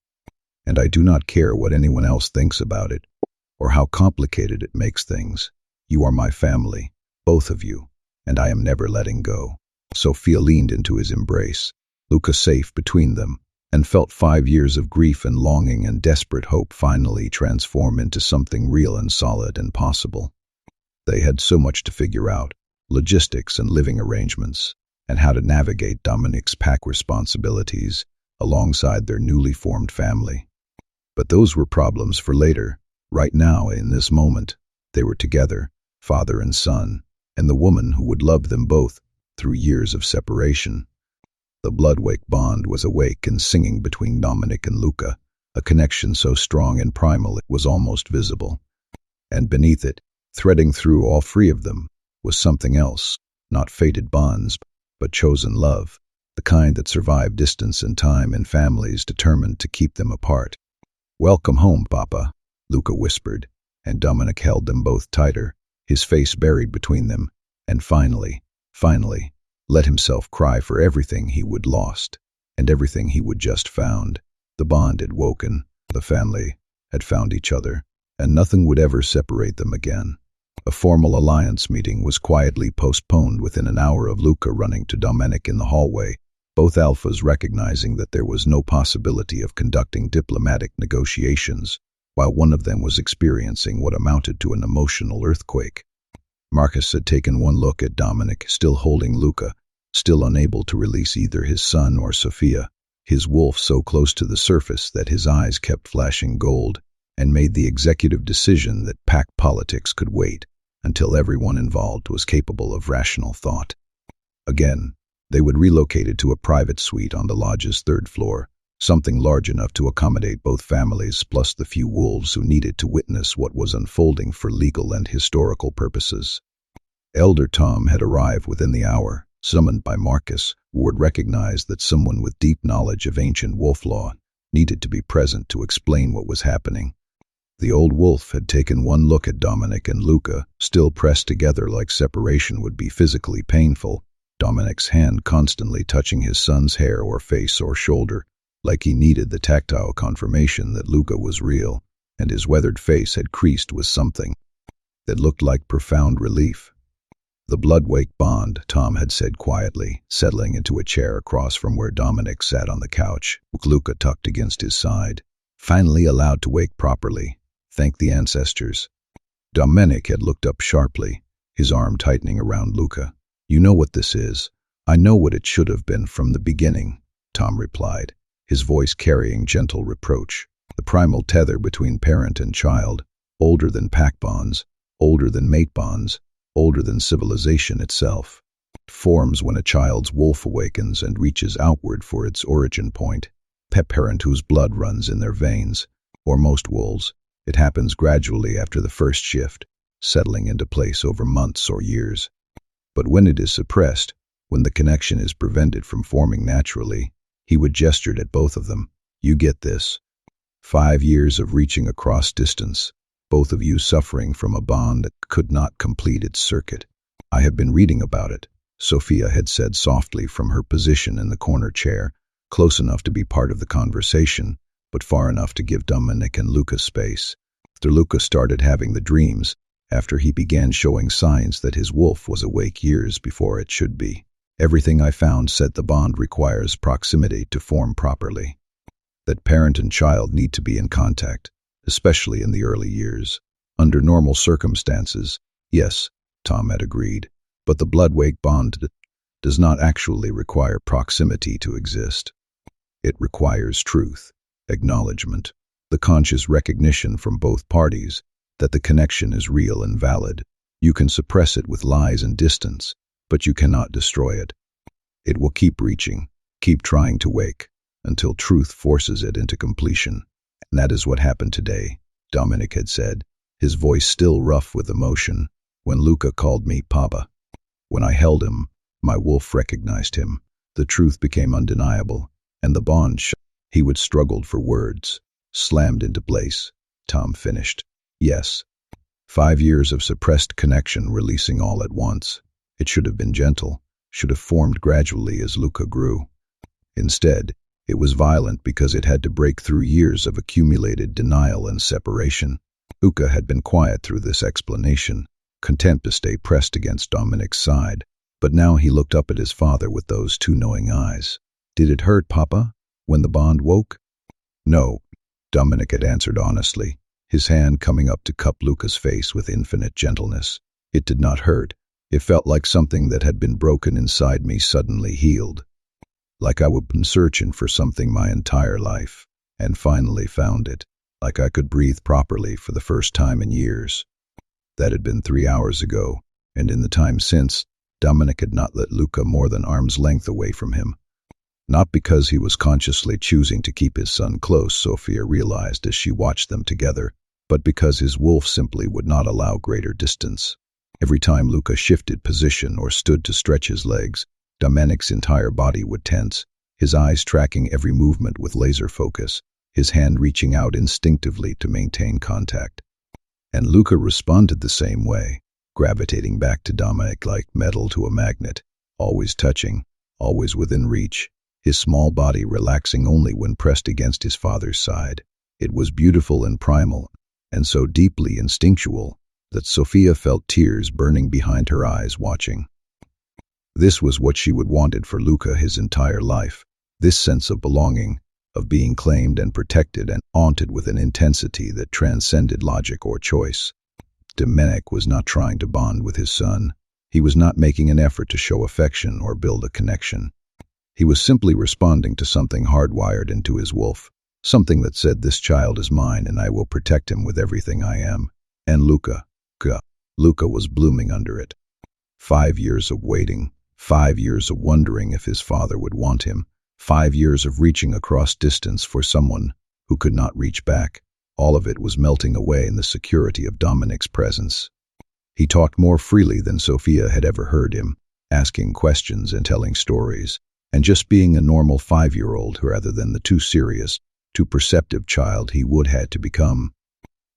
And I do not care what anyone else thinks about it, or how complicated it makes things. You are my family, both of you, and I am never letting go. Sophia leaned into his embrace, Luca safe between them, and felt 5 years of grief and longing and desperate hope finally transform into something real and solid and possible. They had so much to figure out, logistics and living arrangements, and how to navigate Dominic's pack responsibilities alongside their newly formed family. But those were problems for later. Right now, in this moment, they were together, father and son, and the woman who would love them both through years of separation. The Bloodwake bond was awake and singing between Dominic and Luca, a connection so strong and primal it was almost visible. And beneath it, threading through all three of them, was something else, not fated bonds, but chosen love, the kind that survived distance and time and families determined to keep them apart. "Welcome home, Papa," Luca whispered, and Dominic held them both tighter, his face buried between them, and finally, let himself cry for everything he would lost, and everything he would just found. The bond had woken, the family had found each other, and nothing would ever separate them again. A formal alliance meeting was quietly postponed within an hour of Luca running to Dominic in the hallway, both alphas recognizing that there was no possibility of conducting diplomatic negotiations, while one of them was experiencing what amounted to an emotional earthquake. Marcus had taken one look at Dominic, still holding Luca, still unable to release either his son or Sophia, his wolf so close to the surface that his eyes kept flashing gold, and made the executive decision that pack politics could wait until everyone involved was capable of rational thought. Again, they would relocate it to a private suite on the lodge's third floor, something large enough to accommodate both families plus the few wolves who needed to witness what was unfolding for legal and historical purposes. Elder Tom had arrived within the hour, summoned by Marcus, who had recognized that someone with deep knowledge of ancient wolf law needed to be present to explain what was happening. The old wolf had taken one look at Dominic and Luca, still pressed together like separation would be physically painful, Dominic's hand constantly touching his son's hair or face or shoulder, like he needed the tactile confirmation that Luca was real, and his weathered face had creased with something that looked like profound relief. "The Bloodwake bond," Tom had said quietly, settling into a chair across from where Dominic sat on the couch, with Luca tucked against his side. "Finally allowed to wake properly. Thank the ancestors." Dominic had looked up sharply, his arm tightening around Luca. "You know what this is." "I know what it should have been from the beginning," Tom replied, his voice carrying gentle reproach. "The primal tether between parent and child, older than pack bonds, older than mate bonds, older than civilization itself, forms when a child's wolf awakens and reaches outward for its origin point, pet parent whose blood runs in their veins. Or most wolves, it happens gradually after the first shift, settling into place over months or years. But when it is suppressed, when the connection is prevented from forming naturally," he would gesture at both of them, "you get this. 5 years of reaching across distance, both of you suffering from a bond that could not complete its circuit." "I have been reading about it," Sophia had said softly from her position in the corner chair, close enough to be part of the conversation, but far enough to give Dominic and Luca space. After Luca started having the dreams, after he began showing signs that his wolf was awake years before it should be, everything I found said the bond requires proximity to form properly. That parent and child need to be in contact, especially in the early years. Under normal circumstances, yes, Tom had agreed, but the Bloodwake bond does not actually require proximity to exist. It requires truth, acknowledgement, the conscious recognition from both parties that the connection is real and valid. You can suppress it with lies and distance, but you cannot destroy it. It will keep reaching, keep trying to wake, until truth forces it into completion. And that is what happened today, Dominic had said, his voice still rough with emotion, when Luca called me Papa. When I held him, my wolf recognized him. The truth became undeniable, and the bond he would struggled for words, slammed into place. Tom finished. Yes. 5 years of suppressed connection releasing all at once. It should have been gentle, should have formed gradually as Luca grew. Instead, it was violent because it had to break through years of accumulated denial and separation. Luca had been quiet through this explanation, content to stay pressed against Dominic's side, but now he looked up at his father with those two knowing eyes. "Did it hurt, Papa, when the bond woke?" "No," Dominic had answered honestly, his hand coming up to cup Luca's face with infinite gentleness. "It did not hurt, It felt like something that had been broken inside me suddenly healed. Like I had been searching for something my entire life, and finally found it. Like I could breathe properly for the first time in years. That had been 3 hours ago, and in the time since, Dominic had not let Luca more than arm's length away from him. Not because he was consciously choosing to keep his son close, Sophia realized as she watched them together, but because his wolf simply would not allow greater distance. Every time Luca shifted position or stood to stretch his legs, Dominic's entire body would tense, his eyes tracking every movement with laser focus, his hand reaching out instinctively to maintain contact. And Luca responded the same way, gravitating back to Dominic like metal to a magnet, always touching, always within reach, his small body relaxing only when pressed against his father's side. It was beautiful and primal, and so deeply instinctual, that Sophia felt tears burning behind her eyes watching. This was what she would wanted for Luca his entire life, this sense of belonging, of being claimed and protected and haunted with an intensity that transcended logic or choice. Dominic was not trying to bond with his son. He was not making an effort to show affection or build a connection. He was simply responding to something hardwired into his wolf, something that said, "This child is mine and I will protect him with everything I am." And Luca was blooming under it. 5 years of waiting, 5 years of wondering if his father would want him, 5 years of reaching across distance for someone who could not reach back. All of it was melting away in the security of Dominic's presence. He talked more freely than Sophia had ever heard him, asking questions and telling stories, and just being a normal 5-year-old rather than the too serious, too perceptive child he would had to become.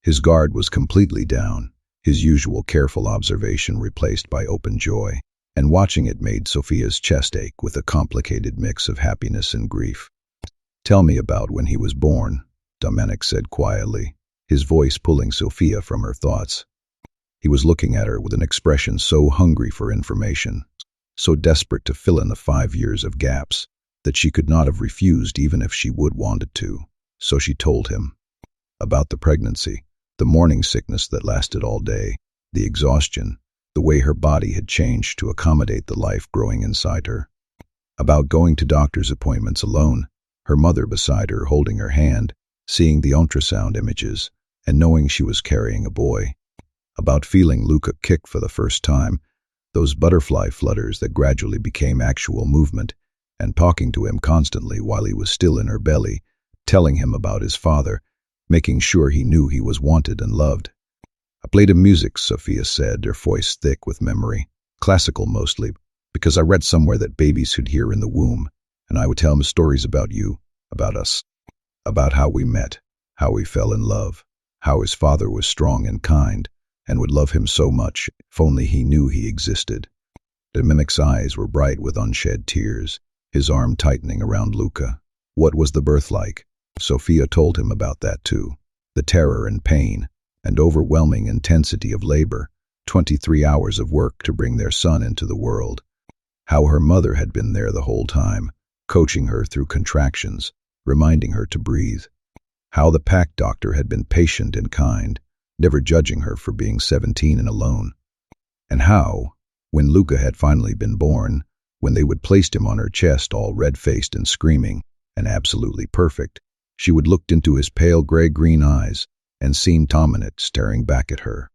His guard was completely down, his usual careful observation replaced by open joy, and watching it made Sophia's chest ache with a complicated mix of happiness and grief. "Tell me about when he was born," Dominic said quietly, his voice pulling Sophia from her thoughts. He was looking at her with an expression so hungry for information, so desperate to fill in the 5 years of gaps, that she could not have refused even if she would wanted to. So she told him about the pregnancy, the morning sickness that lasted all day, the exhaustion, the way her body had changed to accommodate the life growing inside her. About going to doctor's appointments alone, her mother beside her holding her hand, seeing the ultrasound images, and knowing she was carrying a boy. About feeling Luca kick for the first time, those butterfly flutters that gradually became actual movement, and talking to him constantly while he was still in her belly, telling him about his father, making sure he knew he was wanted and loved. "I played him music," Sophia said, her voice thick with memory. "Classical mostly, because I read somewhere that babies should hear in the womb, and I would tell him stories about you, about us, about how we met, how we fell in love, how his father was strong and kind, and would love him so much if only he knew he existed." Dominic's eyes were bright with unshed tears, his arm tightening around Luca. What was the birth like? Sophia told him about that too. The terror and pain, and overwhelming intensity of labor, 23 hours of work to bring their son into the world. How her mother had been there the whole time, coaching her through contractions, reminding her to breathe. How the pack doctor had been patient and kind, never judging her for being 17 and alone. And how, when Luca had finally been born, when they would placed him on her chest all red-faced and screaming, and absolutely perfect, she would look into his pale gray-green eyes and seen Dominic staring back at her.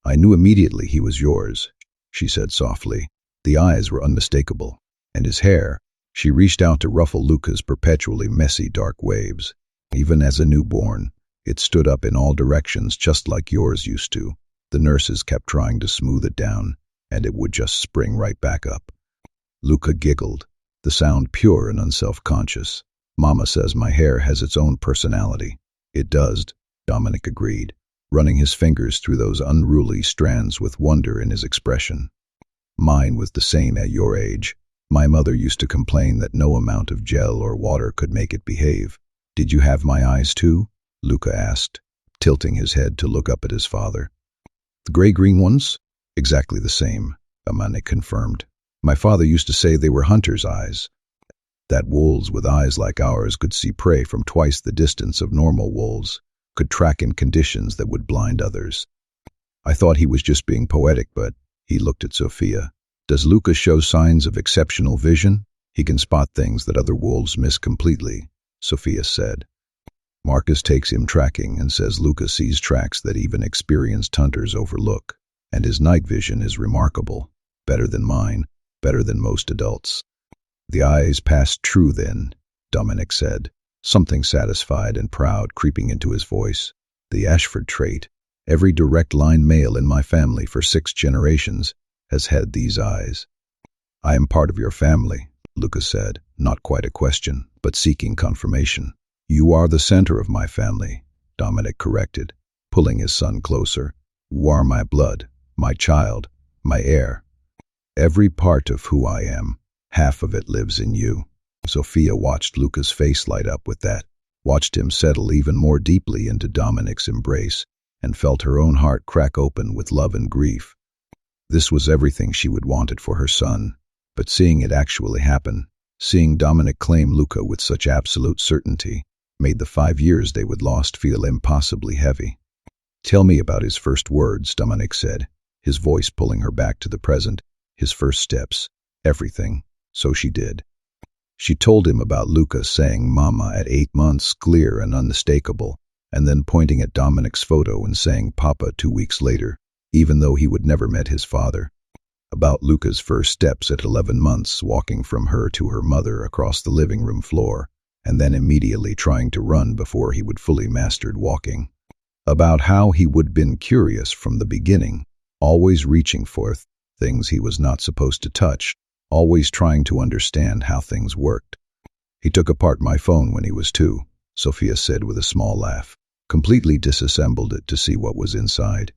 "I knew immediately he was yours," she said softly. The eyes were unmistakable, and his hair, she reached out to ruffle Luca's perpetually messy dark waves. "Even as a newborn, it stood up in all directions just like yours used to. The nurses kept trying to smooth it down, and it would just spring right back up." Luca giggled, the sound pure and unself-conscious. "Mama says my hair has its own personality." "It does," Dominic agreed, running his fingers through those unruly strands with wonder in his expression. "Mine was the same at your age. My mother used to complain that no amount of gel or water could make it behave." "Did you have my eyes too?" Luca asked, tilting his head to look up at his father. "The gray-green ones?" "Exactly the same," Dominic confirmed. "My father used to say they were hunter's eyes, that wolves with eyes like ours could see prey from twice the distance of normal wolves, could track in conditions that would blind others." I thought he was just being poetic, but He looked at Sophia. Does Luca show signs of exceptional vision? He can spot things that other wolves miss completely, Sophia said. Marcus takes him tracking and says Luca sees tracks that even experienced hunters overlook, and his night vision is remarkable. Better than mine, better than most adults. The eyes passed true then, Dominic said, something satisfied and proud creeping into his voice. The Ashford trait. Every direct-line male in my family for 6 generations has had these eyes. I am part of your family, Luca said, not quite a question, but seeking confirmation. You are the center of my family, Dominic corrected, pulling his son closer. You are my blood, my child, my heir. Every part of who I am, half of it lives in you. Sophia watched Luca's face light up with that, watched him settle even more deeply into Dominic's embrace, and felt her own heart crack open with love and grief. This was everything she would wanted for her son, but seeing it actually happen, seeing Dominic claim Luca with such absolute certainty, made the 5 years they would lost feel impossibly heavy. Tell me about his first words, Dominic said, his voice pulling her back to the present, his first steps, everything. So she did. She told him about Luca saying mama at 8 months, clear and unmistakable, and then pointing at Dominic's photo and saying papa 2 weeks later, even though he would never met his father. About Luca's first steps at 11 months, walking from her to her mother across the living room floor, and then immediately trying to run before he would fully mastered walking. About how he would been curious from the beginning, always reaching for things he was not supposed to touch, always trying to understand how things worked. He took apart my phone when he was 2, Sophia said with a small laugh, completely disassembled it to see what was inside.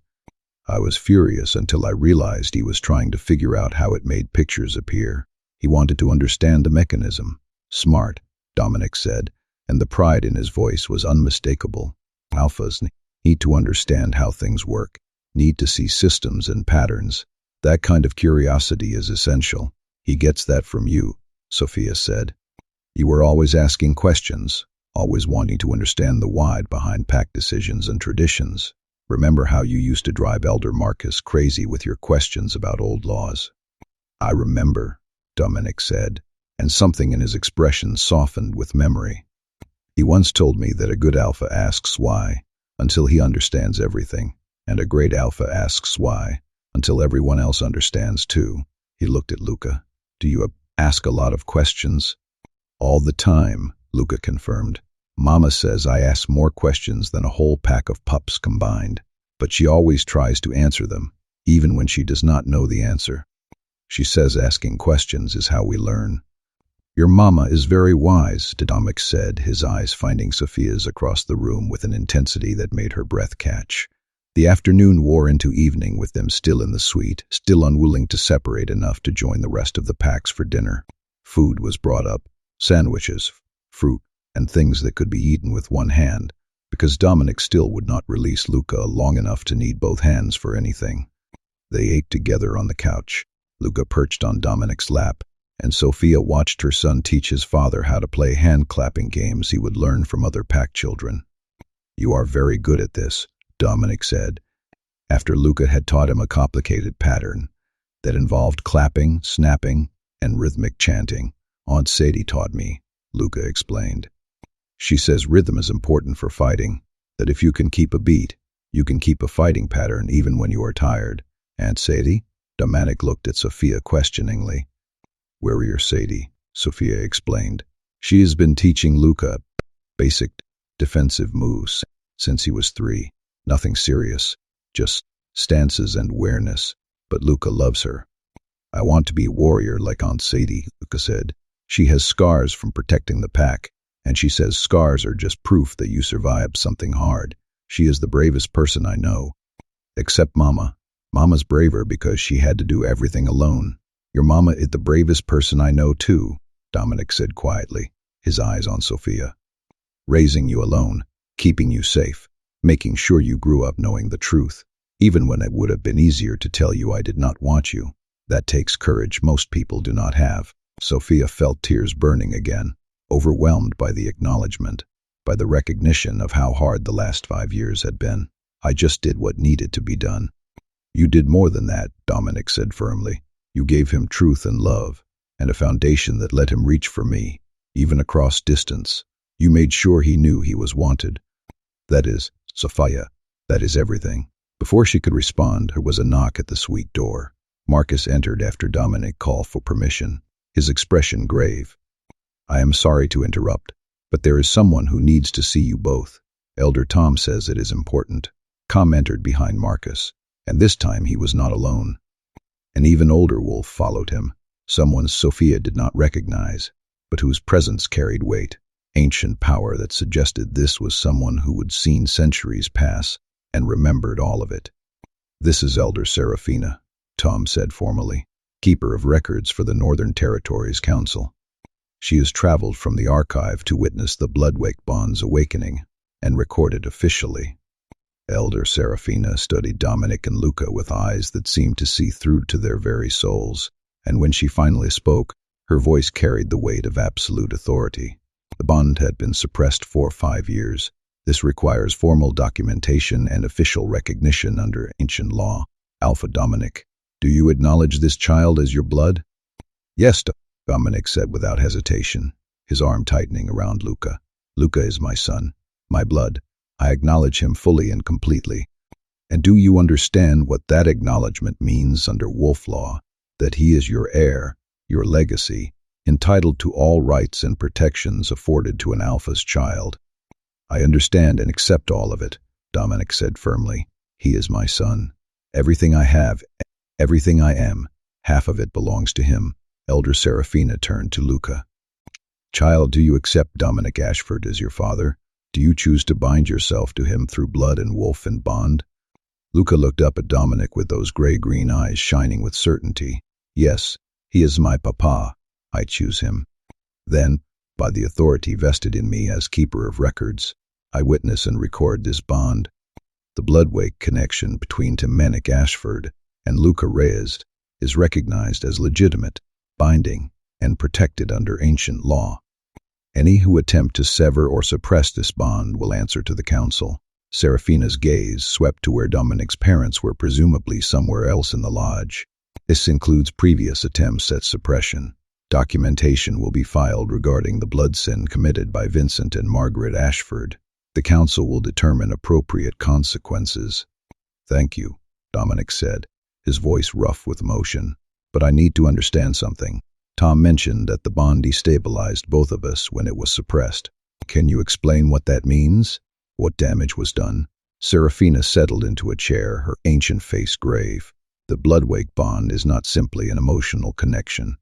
I was furious until I realized he was trying to figure out how it made pictures appear. He wanted to understand the mechanism. Smart, Dominic said, and the pride in his voice was unmistakable. Alphas need to understand how things work, need to see systems and patterns. That kind of curiosity is essential. He gets that from you, Sophia said. You were always asking questions, always wanting to understand the why behind pack decisions and traditions. Remember how you used to drive Elder Marcus crazy with your questions about old laws? I remember, Dominic said, and something in his expression softened with memory. He once told me that a good alpha asks why until he understands everything, and a great alpha asks why until everyone else understands too. He looked at Luca. Do you ask a lot of questions? All the time, Luca confirmed. Mama says I ask more questions than a whole pack of pups combined, but she always tries to answer them, even when she does not know the answer. She says asking questions is how we learn. Your mama is very wise, Dominic said, his eyes finding Sophia's across the room with an intensity that made her breath catch. The afternoon wore into evening with them still in the suite, still unwilling to separate enough to join the rest of the packs for dinner. Food was brought up, sandwiches, fruit, and things that could be eaten with one hand, because Dominic still would not release Luca long enough to need both hands for anything. They ate together on the couch, Luca perched on Dominic's lap, and Sophia watched her son teach his father how to play hand-clapping games he would learn from other pack children. You are very good at this, Dominic said, after Luca had taught him a complicated pattern that involved clapping, snapping, and rhythmic chanting. Aunt Sadie taught me, Luca explained. She says rhythm is important for fighting, that if you can keep a beat, you can keep a fighting pattern even when you are tired. Aunt Sadie? Dominic looked at Sophia questioningly. Warrior Sadie, Sophia explained. She has been teaching Luca basic defensive moves since he was 3. Nothing serious, just stances and awareness, but Luca loves her. I want to be a warrior like Aunt Sadie, Luca said. She has scars from protecting the pack, and she says scars are just proof that you survived something hard. She is the bravest person I know. Except Mama. Mama's braver because she had to do everything alone. Your mama is the bravest person I know too, Dominic said quietly, his eyes on Sophia. Raising you alone, keeping you safe, making sure you grew up knowing the truth, even when it would have been easier to tell you I did not want you. That takes courage most people do not have. Sophia felt tears burning again, overwhelmed by the acknowledgement, by the recognition of how hard the last 5 years had been. I just did what needed to be done. You did more than that, Dominic said firmly. You gave him truth and love, and a foundation that let him reach for me, even across distance. You made sure he knew he was wanted. That is, Sophia, that is everything. Before she could respond, there was a knock at the suite door. Marcus entered after Dominic called for permission, his expression grave. I am sorry to interrupt, but there is someone who needs to see you both. Elder Tom says it is important. Com entered behind Marcus, and this time he was not alone. An even older wolf followed him, someone Sophia did not recognize, but whose presence carried weight, ancient power that suggested this was someone who had seen centuries pass and remembered all of it. This is Elder Seraphina, Tom said formally, keeper of records for the Northern Territories Council. She has traveled from the archive to witness the Bloodwake bond's awakening and record it officially. Elder Seraphina studied Dominic and Luca with eyes that seemed to see through to their very souls, and when she finally spoke, her voice carried the weight of absolute authority. The bond had been suppressed for 5 years. This requires formal documentation and official recognition under ancient law. Alpha Dominic, do you acknowledge this child as your blood? Yes, Dominic said without hesitation, his arm tightening around Luca. Luca is my son, my blood. I acknowledge him fully and completely. And do you understand what that acknowledgement means under wolf law? That he is your heir, your legacy, entitled to all rights and protections afforded to an alpha's child. I understand and accept all of it, Dominic said firmly. He is my son. Everything I have, everything I am, half of it belongs to him. Elder Seraphina turned to Luca. Child, do you accept Dominic Ashford as your father? Do you choose to bind yourself to him through blood and wolf and bond? Luca looked up at Dominic with those gray-green eyes shining with certainty. Yes, he is my papa. I choose him. Then, by the authority vested in me as keeper of records, I witness and record this bond. The Bloodwake connection between Dominic Ashford and Luca Reyes is recognized as legitimate, binding, and protected under ancient law. Any who attempt to sever or suppress this bond will answer to the council. Seraphina's gaze swept to where Dominic's parents were, presumably somewhere else in the lodge. This includes previous attempts at suppression. Documentation will be filed regarding the blood sin committed by Vincent and Margaret Ashford. The council will determine appropriate consequences. Thank you, Dominic said, his voice rough with emotion. But I need to understand something. Tom mentioned that the bond destabilized both of us when it was suppressed. Can you explain what that means? What damage was done? Seraphina settled into a chair, her ancient face grave. The Bloodwake bond is not simply an emotional connection.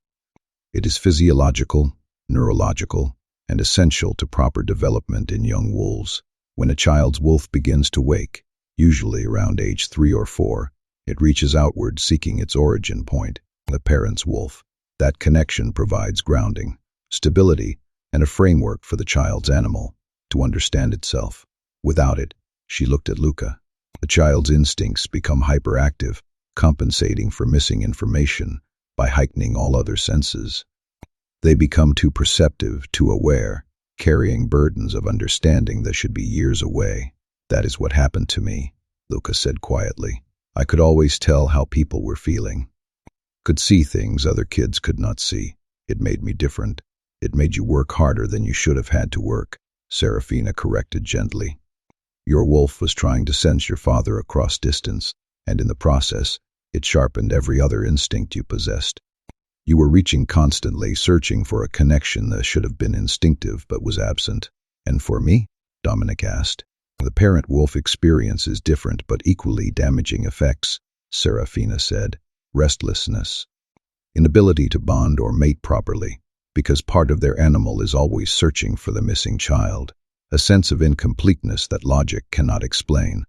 It is physiological, neurological, and essential to proper development in young wolves. When a child's wolf begins to wake, usually around age 3 or 4, it reaches outward seeking its origin point, the parent's wolf. That connection provides grounding, stability, and a framework for the child's animal to understand itself. Without it, she looked at Luca. The child's instincts become hyperactive, compensating for missing information by heightening all other senses. They become too perceptive, too aware, carrying burdens of understanding that should be years away. That is what happened to me, Luca said quietly. I could always tell how people were feeling. Could see things other kids could not see. It made me different. It made you work harder than you should have had to work, Seraphina corrected gently. Your wolf was trying to sense your father across distance, and in the process, it sharpened every other instinct you possessed. You were reaching constantly, searching for a connection that should have been instinctive but was absent. And for me? Dominic asked. The parent wolf experience is different but equally damaging effects, Seraphina said. Restlessness, inability to bond or mate properly, because part of their animal is always searching for the missing child, a sense of incompleteness that logic cannot explain.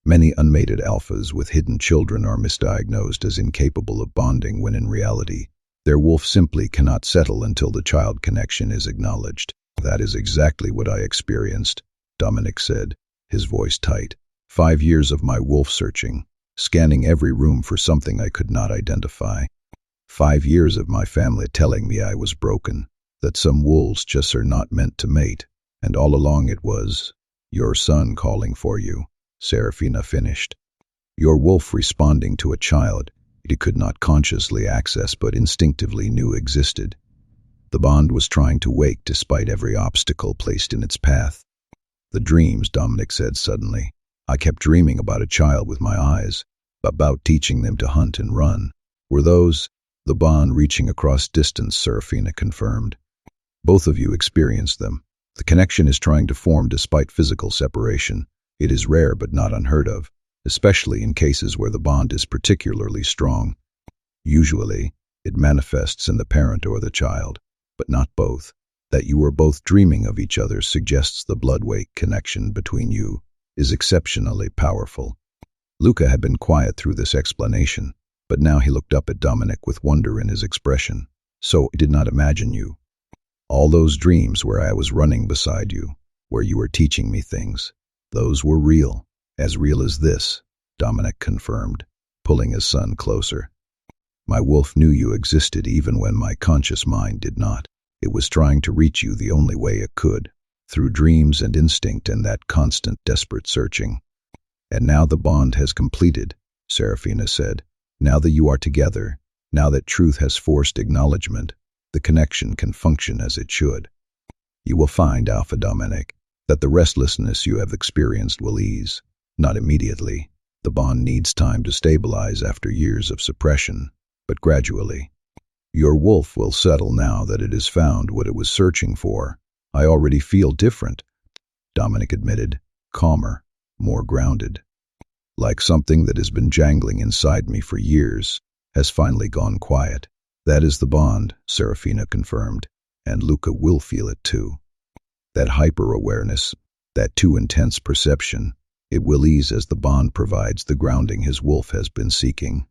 Many unmated alphas with hidden children are misdiagnosed as incapable of bonding when in reality, their wolf simply cannot settle until the child connection is acknowledged. That is exactly what I experienced, Dominic said, his voice tight. 5 years of my wolf searching, scanning every room for something I could not identify. 5 years of my family telling me I was broken, that some wolves just are not meant to mate, and all along it was your son calling for you, Seraphina finished. Your wolf responding to a child it could not consciously access but instinctively knew existed. The bond was trying to wake despite every obstacle placed in its path. The dreams, Dominic said suddenly. I kept dreaming about a child with my eyes, about teaching them to hunt and run. Were those the bond reaching across distance? Serafina confirmed. Both of you experienced them. The connection is trying to form despite physical separation. It is rare but not unheard of, especially in cases where the bond is particularly strong. Usually, it manifests in the parent or the child, but not both. That you are both dreaming of each other suggests the Bloodwake connection between you is exceptionally powerful. Luca had been quiet through this explanation, but now he looked up at Dominic with wonder in his expression. So I did not imagine you. All those dreams where I was running beside you, where you were teaching me things, those were real as this, Dominic confirmed, pulling his son closer. My wolf knew you existed even when my conscious mind did not. It was trying to reach you the only way it could, through dreams and instinct and that constant, desperate searching. And now the bond has completed, Serafina said. Now that you are together, now that truth has forced acknowledgement, the connection can function as it should. You will find, Alpha Dominic, that the restlessness you have experienced will ease. Not immediately. The bond needs time to stabilize after years of suppression, but gradually. Your wolf will settle now that it has found what it was searching for. I already feel different, Dominic admitted, calmer, more grounded. Like something that has been jangling inside me for years has finally gone quiet. That is the bond, Serafina confirmed, and Luca will feel it too. That hyper-awareness, that too intense perception, it will ease as the bond provides the grounding his wolf has been seeking.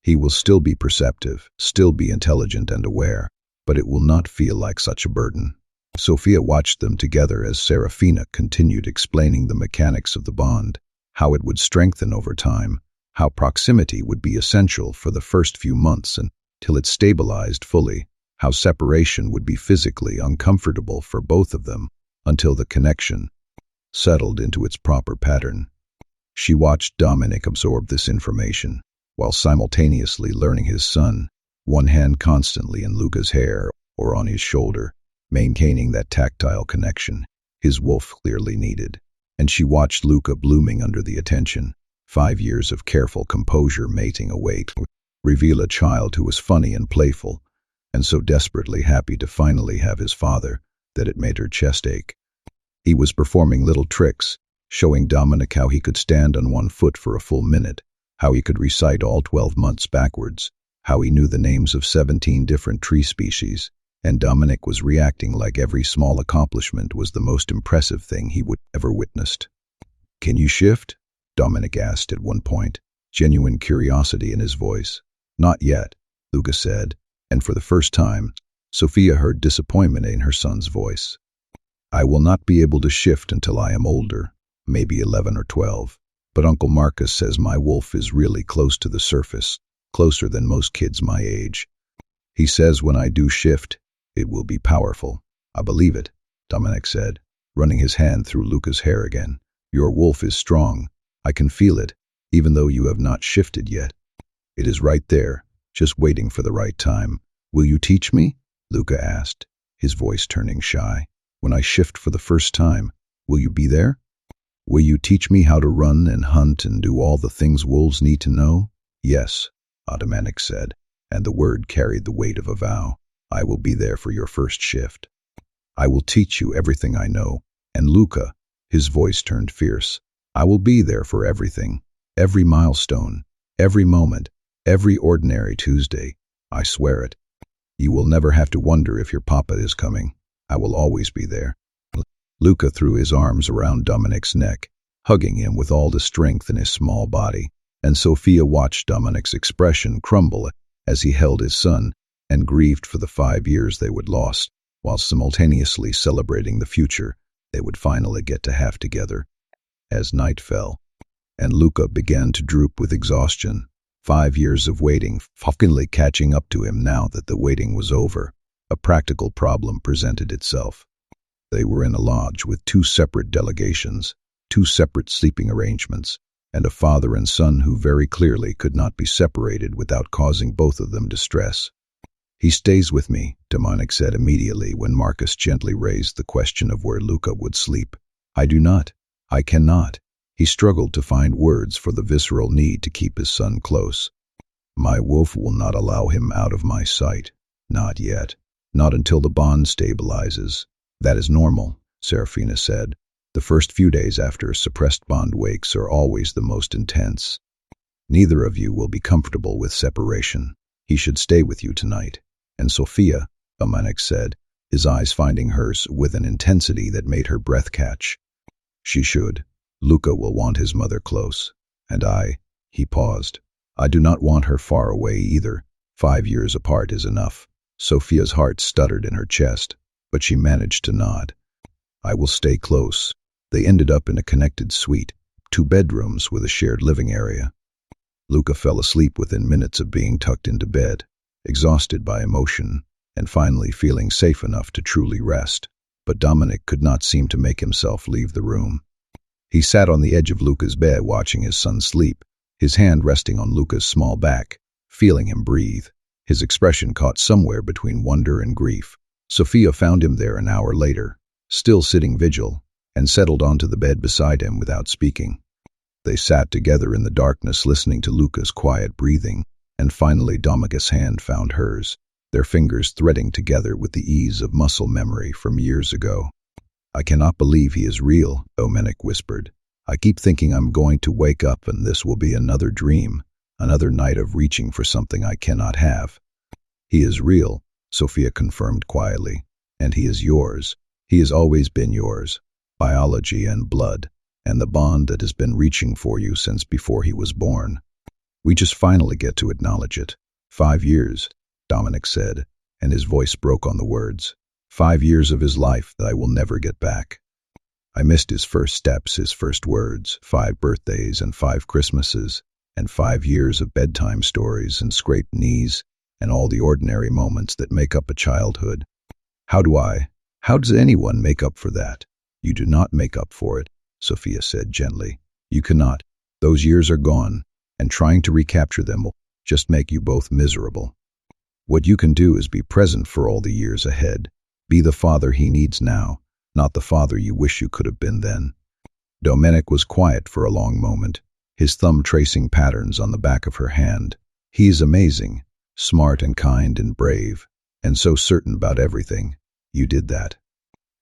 He will still be perceptive, still be intelligent and aware, but it will not feel like such a burden. Sophia watched them together as Serafina continued explaining the mechanics of the bond, how it would strengthen over time, how proximity would be essential for the first few months until it stabilized fully, how separation would be physically uncomfortable for both of them until the connection settled into its proper pattern. She watched Dominic absorb this information, while simultaneously learning his son, one hand constantly in Luca's hair or on his shoulder, maintaining that tactile connection his wolf clearly needed. And she watched Luca blooming under the attention, 5 years of careful composure mating await, reveal a child who was funny and playful, and so desperately happy to finally have his father that it made her chest ache. He was performing little tricks, showing Dominic how he could stand on one foot for a full minute, how he could recite all 12 months backwards, how he knew the names of 17 different tree species, and Dominic was reacting like every small accomplishment was the most impressive thing he would ever witnessed. "Can you shift?" Dominic asked at one point, genuine curiosity in his voice. "Not yet," Luca said, and for the first time, Sophia heard disappointment in her son's voice. "I will not be able to shift until I am older, maybe 11 or 12, but Uncle Marcus says my wolf is really close to the surface, closer than most kids my age. He says when I do shift, it will be powerful. I believe it," Dominic said, running his hand through Luca's hair again. "Your wolf is strong. I can feel it, even though you have not shifted yet. It is right there, just waiting for the right time. Will you teach me?" Luca asked, his voice turning shy. "When I shift for the first time, will you be there? Will you teach me how to run and hunt and do all the things wolves need to know?" "Yes," Dominic said, and the word carried the weight of a vow. "I will be there for your first shift. I will teach you everything I know." And Luca, his voice turned fierce, "I will be there for everything, every milestone, every moment, every ordinary Tuesday. I swear it. You will never have to wonder if your papa is coming. I will always be there." Luca threw his arms around Dominic's neck, hugging him with all the strength in his small body, and Sophia watched Dominic's expression crumble as he held his son and grieved for the 5 years they would lost, while simultaneously celebrating the future they would finally get to have together. As night fell, and Luca began to droop with exhaustion, 5 years of waiting finally catching up to him now that the waiting was over, a practical problem presented itself. They were in a lodge with 2 separate delegations, 2 separate sleeping arrangements, and a father and son who very clearly could not be separated without causing both of them distress. "He stays with me," Dominic said immediately when Marcus gently raised the question of where Luca would sleep. "I do not. I cannot." He struggled to find words for the visceral need to keep his son close. "My wolf will not allow him out of my sight. Not yet. Not until the bond stabilizes." "That is normal," Serafina said. "The first few days after a suppressed bond wakes are always the most intense. Neither of you will be comfortable with separation. He should stay with you tonight." "And Sophia," Dominic said, his eyes finding hers with an intensity that made her breath catch. "She should. Luca will want his mother close. And he paused. "I do not want her far away either. 5 years apart is enough." Sophia's heart stuttered in her chest, but she managed to nod. "I will stay close." They ended up in a connected suite, 2 bedrooms with a shared living area. Luca fell asleep within minutes of being tucked into bed, exhausted by emotion, and finally feeling safe enough to truly rest. But Dominic could not seem to make himself leave the room. He sat on the edge of Luca's bed watching his son sleep, his hand resting on Luca's small back, feeling him breathe. His expression caught somewhere between wonder and grief. Sophia found him there an hour later, still sitting vigil, and settled onto the bed beside him without speaking. They sat together in the darkness listening to Luca's quiet breathing, and finally Dominic's hand found hers, their fingers threading together with the ease of muscle memory from years ago. "I cannot believe he is real," Dominic whispered. "I keep thinking I'm going to wake up and this will be another dream, another night of reaching for something I cannot have." "He is real," Sophia confirmed quietly, "and he is yours. He has always been yours. Biology and blood, and the bond that has been reaching for you since before he was born. We just finally get to acknowledge it. 5 years, Dominic said, and his voice broke on the words. 5 years of his life that I will never get back. I missed his first steps, his first words, 5 birthdays and 5 Christmases, and 5 years of bedtime stories and scraped knees, and all the ordinary moments that make up a childhood. How does anyone make up for that? You do not make up for it, Sophia said gently. You cannot. Those years are gone, and trying to recapture them will just make you both miserable. What you can do is be present for all the years ahead. Be the father he needs now, not the father you wish you could have been then. Dominic was quiet for a long moment, his thumb tracing patterns on the back of her hand. He is amazing, smart and kind and brave, and so certain about everything. You did that.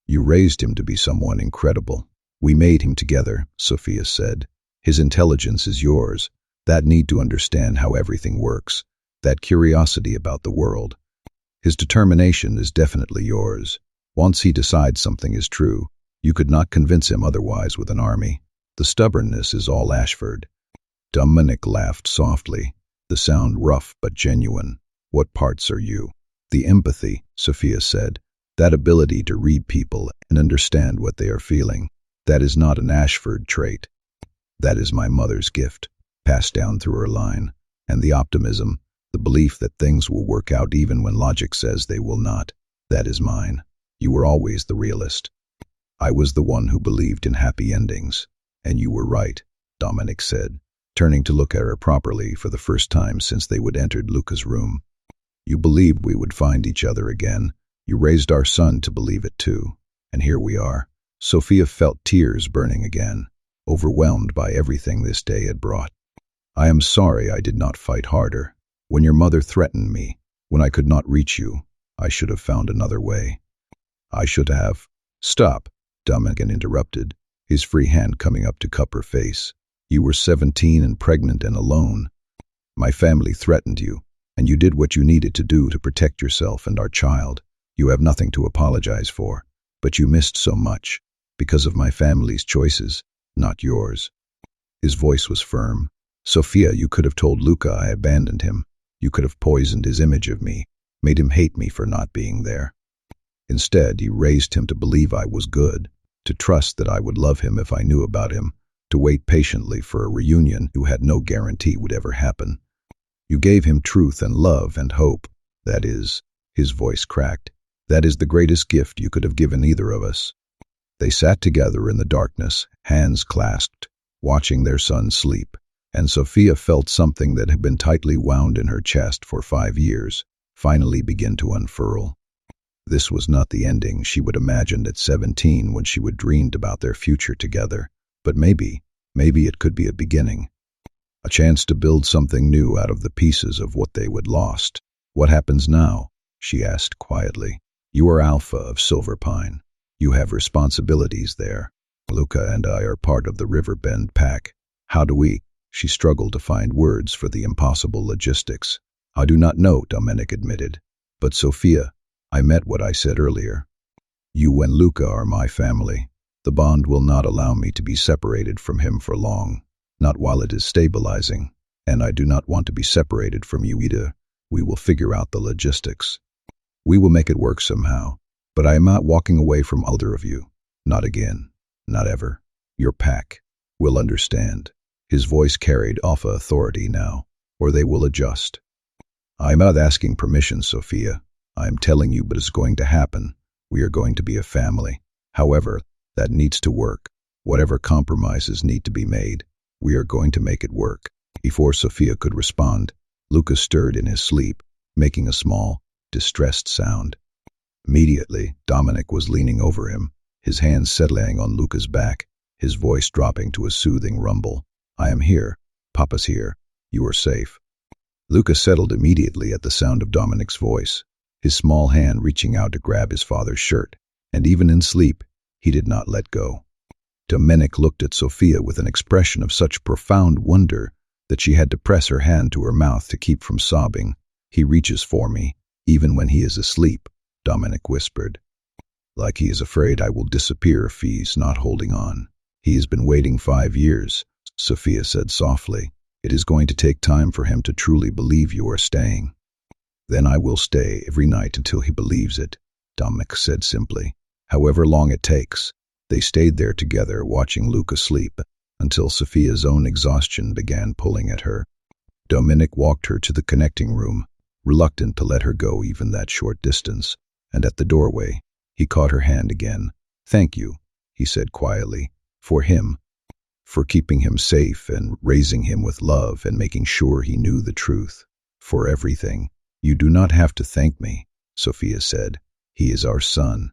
You raised him to be someone incredible. We made him together, Sophia said. His intelligence is yours, that need to understand how everything works, that curiosity about the world. His determination is definitely yours. Once he decides something is true, you could not convince him otherwise with an army. The stubbornness is all Ashford. Dominic laughed softly, the sound rough but genuine. What parts are you? The empathy, Sophia said. That ability to read people and understand what they are feeling. That is not an Ashford trait. That is my mother's gift, passed down through her line. And the optimism, the belief that things will work out even when logic says they will not. That is mine. You were always the realist. I was the one who believed in happy endings. And you were right, Dominic said, turning to look at her properly for the first time since they would entered Luca's room. You believed we would find each other again. You raised our son to believe it too. And here we are. Sophia felt tears burning again, overwhelmed by everything this day had brought. I am sorry I did not fight harder. When your mother threatened me, when I could not reach you, I should have found another way. I should have. Stop, Dominic interrupted, his free hand coming up to cup her face. You were 17 and pregnant and alone. My family threatened you, and you did what you needed to do to protect yourself and our child. You have nothing to apologize for, but you missed so much, because of my family's choices, not yours. His voice was firm. Sophia, you could have told Luca I abandoned him. You could have poisoned his image of me, made him hate me for not being there. Instead, you raised him to believe I was good, to trust that I would love him if I knew about him, to wait patiently for a reunion who had no guarantee would ever happen. You gave him truth and love and hope. That is, his voice cracked, that is the greatest gift you could have given either of us. They sat together in the darkness, hands clasped, watching their son sleep, and Sophia felt something that had been tightly wound in her chest for 5 years finally begin to unfurl. This was not the ending she would imagined at 17 when she would dreamed about their future together, but maybe it could be a beginning. A chance to build something new out of the pieces of what they would lost. What happens now? She asked quietly. You are Alpha of Silver Pine. You have responsibilities there. Luca and I are part of the Riverbend pack. How do we? She struggled to find words for the impossible logistics. I do not know, Dominic admitted. But Sophia, I meant what I said earlier. You and Luca are my family. The bond will not allow me to be separated from him for long, not while it is stabilizing, and I do not want to be separated from you either. We will figure out the logistics. We will make it work somehow, but I am not walking away from either of you. Not again. Not ever. Your pack will understand. His voice carried alpha authority now, or they will adjust. I am not asking permission, Sophia. I am telling you what is going to happen. We are going to be a family. However, that needs to work. Whatever compromises need to be made, we are going to make it work. Before Sophia could respond, Lucas stirred in his sleep, making a small, distressed sound. Immediately, Dominic was leaning over him, his hands settling on Luca's back, his voice dropping to a soothing rumble. I am here. Papa's here. You are safe. Lucas settled immediately at the sound of Dominic's voice, his small hand reaching out to grab his father's shirt, and even in sleep, he did not let go. Dominic looked at Sophia with an expression of such profound wonder that she had to press her hand to her mouth to keep from sobbing. He reaches for me, even when he is asleep, Dominic whispered. Like he is afraid I will disappear if he's not holding on. He has been waiting 5 years, Sophia said softly. It is going to take time for him to truly believe you are staying. Then I will stay every night until he believes it, Dominic said simply. However long it takes. They stayed there together, watching Luca sleep, until Sophia's own exhaustion began pulling at her. Dominic walked her to the connecting room, reluctant to let her go even that short distance, and at the doorway, he caught her hand again. Thank you, he said quietly, for him, for keeping him safe and raising him with love and making sure he knew the truth, for everything. You do not have to thank me, Sophia said. He is our son.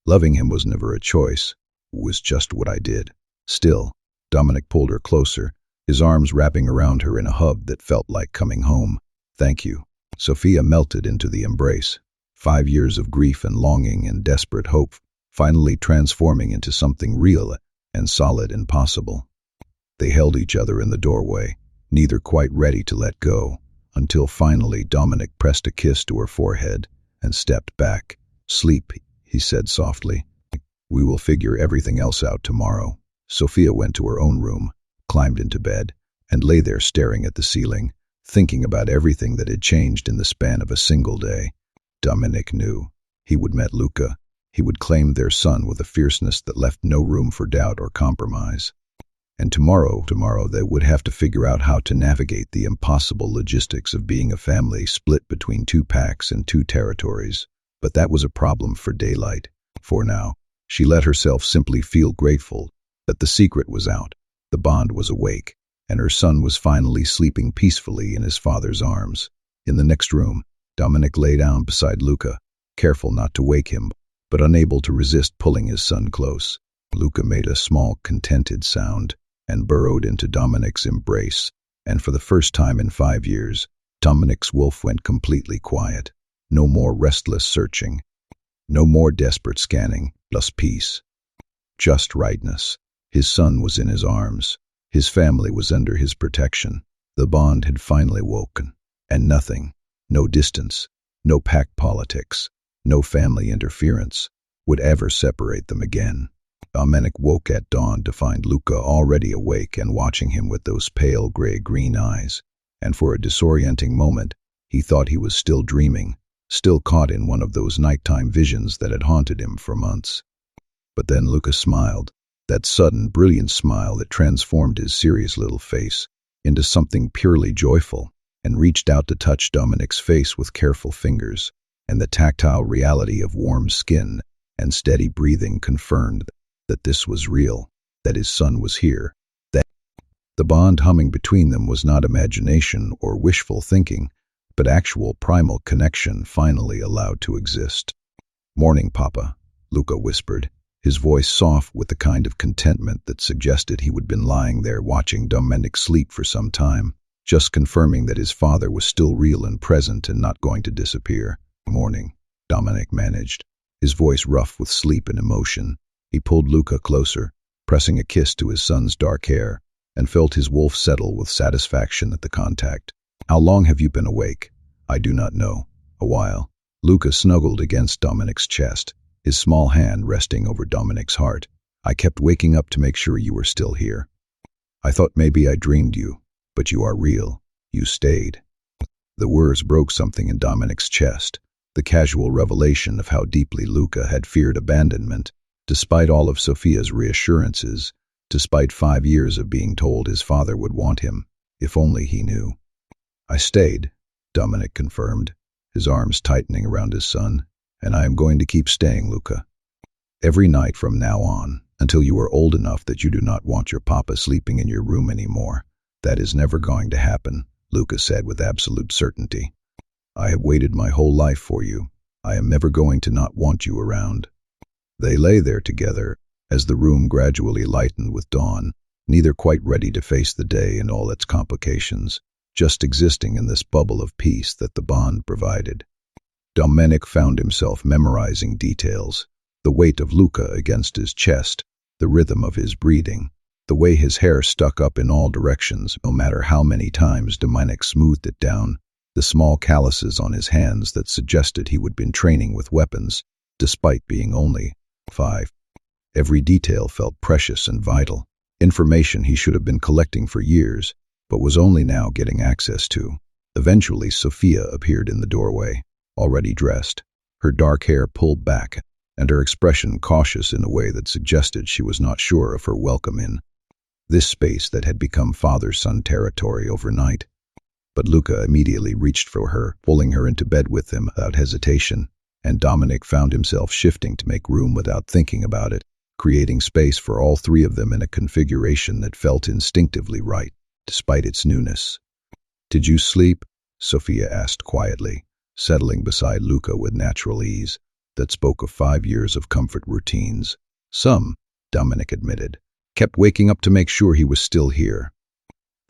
Loving him was never a choice, it was just what I did. Still, Dominic pulled her closer, his arms wrapping around her in a hug that felt like coming home. Thank you. Sophia melted into the embrace, 5 years of grief and longing and desperate hope, finally transforming into something real and solid and possible. They held each other in the doorway, neither quite ready to let go, until finally Dominic pressed a kiss to her forehead and stepped back. Sleep, he said softly. We will figure everything else out tomorrow. Sophia went to her own room, climbed into bed, and lay there staring at the ceiling, thinking about everything that had changed in the span of a single day. Dominic knew. He would meet Luca. He would claim their son with a fierceness that left no room for doubt or compromise. And tomorrow they would have to figure out how to navigate the impossible logistics of being a family split between 2 packs and 2 territories. But that was a problem for Daylight. For now, she let herself simply feel grateful that the secret was out, the bond was awake, and her son was finally sleeping peacefully in his father's arms. In the next room, Dominic lay down beside Luca, careful not to wake him, but unable to resist pulling his son close. Luca made a small, contented sound and burrowed into Dominic's embrace, and for the first time in 5 years, Dominic's wolf went completely quiet. No more restless searching, no more desperate scanning, just peace. Just rightness. His son was in his arms. His family was under his protection. The bond had finally woken, and nothing, no distance, no pack politics, no family interference, would ever separate them again. Dominic woke at dawn to find Luca already awake and watching him with those pale gray-green eyes, and for a disorienting moment, he thought he was still dreaming, still caught in one of those nighttime visions that had haunted him for months. But then Luca smiled, that sudden, brilliant smile that transformed his serious little face into something purely joyful, and reached out to touch Dominic's face with careful fingers, and the tactile reality of warm skin and steady breathing confirmed that this was real, that his son was here, The bond humming between them was not imagination or wishful thinking, but actual primal connection finally allowed to exist. "Morning, Papa," Luca whispered, his voice soft with the kind of contentment that suggested he would been lying there watching Dominic sleep for some time, just confirming that his father was still real and present and not going to disappear. "Morning," Dominic managed, his voice rough with sleep and emotion. He pulled Luca closer, pressing a kiss to his son's dark hair, and felt his wolf settle with satisfaction at the contact. "How long have you been awake?" "I do not know. A while." Luca snuggled against Dominic's chest, his small hand resting over Dominic's heart. "I kept waking up to make sure you were still here. I thought maybe I dreamed you, but you are real. You stayed." The words broke something in Dominic's chest, the casual revelation of how deeply Luca had feared abandonment, despite all of Sophia's reassurances, despite 5 years of being told his father would want him, if only he knew. "I stayed," Dominic confirmed, his arms tightening around his son, "and I am going to keep staying, Luca. Every night from now on, until you are old enough that you do not want your papa sleeping in your room anymore. That is never going to happen," Luca said with absolute certainty. "I have waited my whole life for you. I am never going to not want you around." They lay there together, as the room gradually lightened with dawn, neither quite ready to face the day and all its complications, just existing in this bubble of peace that the bond provided. Dominic found himself memorizing details, the weight of Luca against his chest, the rhythm of his breathing, the way his hair stuck up in all directions no matter how many times Dominic smoothed it down, the small calluses on his hands that suggested he would been training with weapons, despite being only 5. Every detail felt precious and vital, information he should have been collecting for years, but was only now getting access to. Eventually, Sophia appeared in the doorway, already dressed, her dark hair pulled back, and her expression cautious in a way that suggested she was not sure of her welcome in this space that had become father-son territory overnight. But Luca immediately reached for her, pulling her into bed with him without hesitation, and Dominic found himself shifting to make room without thinking about it, creating space for all three of them in a configuration that felt instinctively right, despite its newness. "Did you sleep?" Sophia asked quietly, settling beside Luca with natural ease, that spoke of 5 years of comfort routines. "Some," Dominic admitted, "kept waking up to make sure he was still here."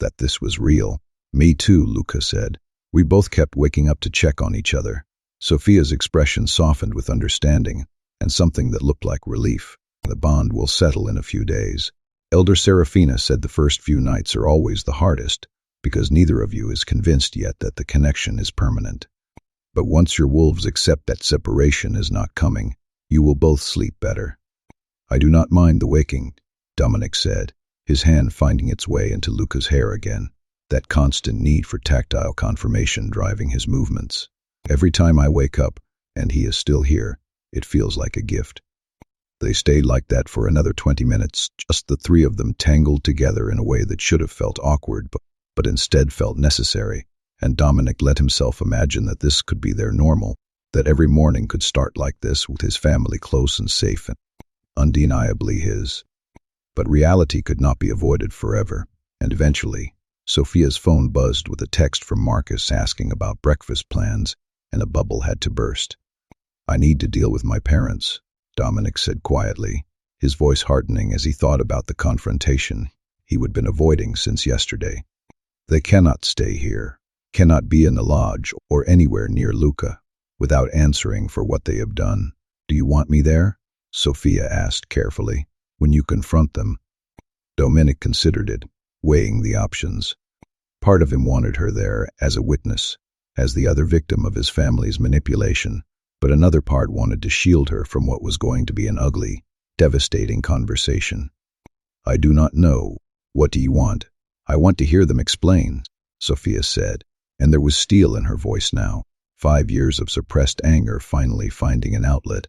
"That this was real." "Me too," Luca said. "We both kept waking up to check on each other." Sophia's expression softened with understanding, and something that looked like relief. "The bond will settle in a few days. Elder Serafina said the first few nights are always the hardest, because neither of you is convinced yet that the connection is permanent. But once your wolves accept that separation is not coming, you will both sleep better." "I do not mind the waking," Dominic said, his hand finding its way into Luca's hair again, that constant need for tactile confirmation driving his movements. "Every time I wake up, and he is still here, it feels like a gift." They stayed like that for another 20 minutes, just the three of them tangled together in a way that should have felt awkward, but instead felt necessary, and Dominic let himself imagine that this could be their normal, that every morning could start like this with his family close and safe and undeniably his. But reality could not be avoided forever, and eventually, Sophia's phone buzzed with a text from Marcus asking about breakfast plans, and a bubble had to burst. "I need to deal with my parents," Dominic said quietly, his voice hardening as he thought about the confrontation he had been avoiding since yesterday. "They cannot stay here, cannot be in the lodge or anywhere near Luca, without answering for what they have done. Do you want me there?" Sophia asked carefully. "When you confront them." Dominic considered it, weighing the options. Part of him wanted her there as a witness, as the other victim of his family's manipulation, but another part wanted to shield her from what was going to be an ugly, devastating conversation. "I do not know. What do you want?" "I want to hear them explain," Sophia said, and there was steel in her voice now, 5 years of suppressed anger finally finding an outlet.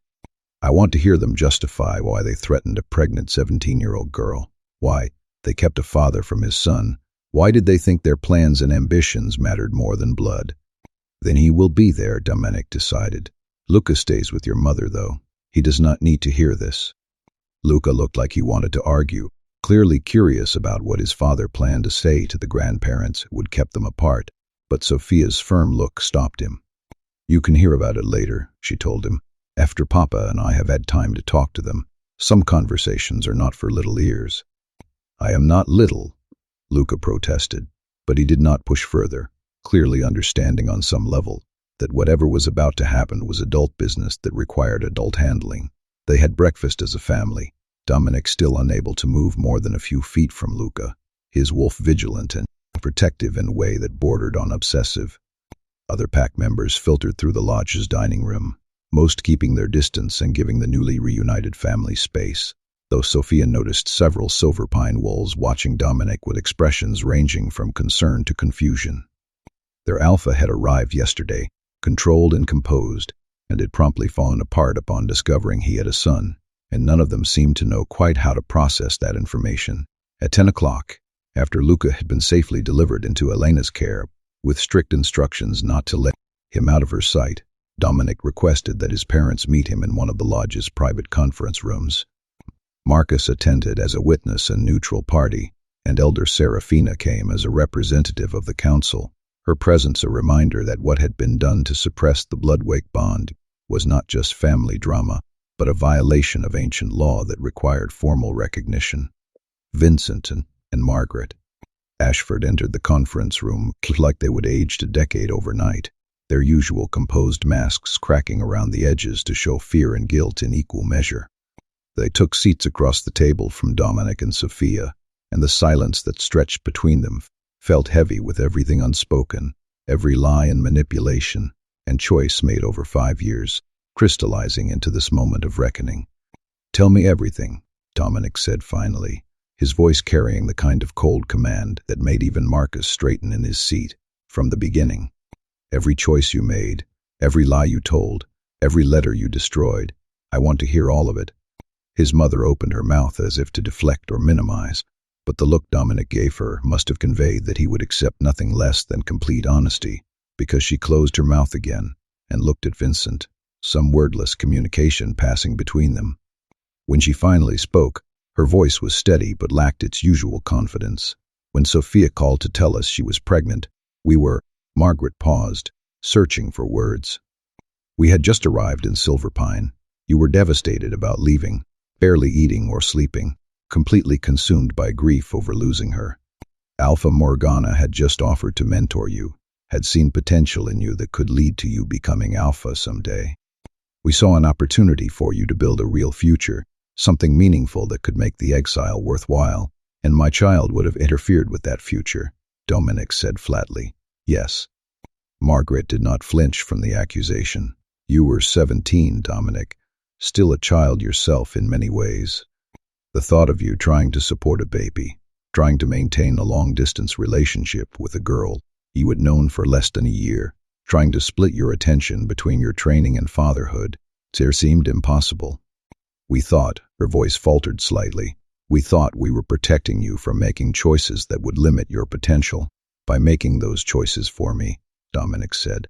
"I want to hear them justify why they threatened a pregnant 17-year-old girl, why they kept a father from his son, why did they think their plans and ambitions mattered more than blood." "Then he will be there," Dominic decided. "Luca stays with your mother, though. He does not need to hear this." Luca looked like he wanted to argue, clearly curious about what his father planned to say to the grandparents would kept them apart, but Sophia's firm look stopped him. "You can hear about it later," she told him. "After Papa and I have had time to talk to them. Some conversations are not for little ears." "I am not little," Luca protested, but he did not push further, clearly understanding on some level that whatever was about to happen was adult business that required adult handling. They had breakfast as a family, Dominic still unable to move more than a few feet from Luca, his wolf vigilant and protective in a way that bordered on obsessive. Other pack members filtered through the lodge's dining room, most keeping their distance and giving the newly reunited family space, though Sophia noticed several silver pine wolves watching Dominic with expressions ranging from concern to confusion. Their alpha had arrived yesterday, controlled and composed, and had promptly fallen apart upon discovering he had a son, and none of them seemed to know quite how to process that information. At 10 o'clock, after Luca had been safely delivered into Elena's care, with strict instructions not to let him out of her sight, Dominic requested that his parents meet him in one of the lodge's private conference rooms. Marcus attended as a witness and neutral party, and Elder Serafina came as a representative of the council, her presence a reminder that what had been done to suppress the Bloodwake bond was not just family drama, but a violation of ancient law that required formal recognition. Vincent and Margaret Ashford entered the conference room like they would aged a decade overnight, their usual composed masks cracking around the edges to show fear and guilt in equal measure. They took seats across the table from Dominic and Sophia, and the silence that stretched between them felt heavy with everything unspoken, every lie and manipulation and choice made over 5 years, crystallizing into this moment of reckoning. "Tell me everything," Dominic said finally, his voice carrying the kind of cold command that made even Marcus straighten in his seat. "From the beginning. Every choice you made, every lie you told, every letter you destroyed. I want to hear all of it." His mother opened her mouth as if to deflect or minimize, but the look Dominic gave her must have conveyed that he would accept nothing less than complete honesty, because she closed her mouth again and looked at Vincent, some wordless communication passing between them. When she finally spoke, her voice was steady but lacked its usual confidence. "When Sophia called to tell us she was pregnant, we were—" Margaret paused, searching for words. "We had just arrived in Silver Pine. You were devastated about leaving, barely eating or sleeping, completely consumed by grief over losing her. Alpha Morgana had just offered to mentor you, had seen potential in you that could lead to you becoming Alpha someday. We saw an opportunity for you to build a real future, something meaningful that could make the exile worthwhile, and my child would have interfered with that future," Dominic said flatly. "Yes." Margaret did not flinch from the accusation. "You were 17, Dominic, still a child yourself in many ways. The thought of you trying to support a baby, trying to maintain a long-distance relationship with a girl you had known for less than a year, trying to split your attention between your training and fatherhood, it seemed impossible. We thought," her voice faltered slightly, "we thought we were protecting you from making choices that would limit your potential. By making those choices for me," Dominic said.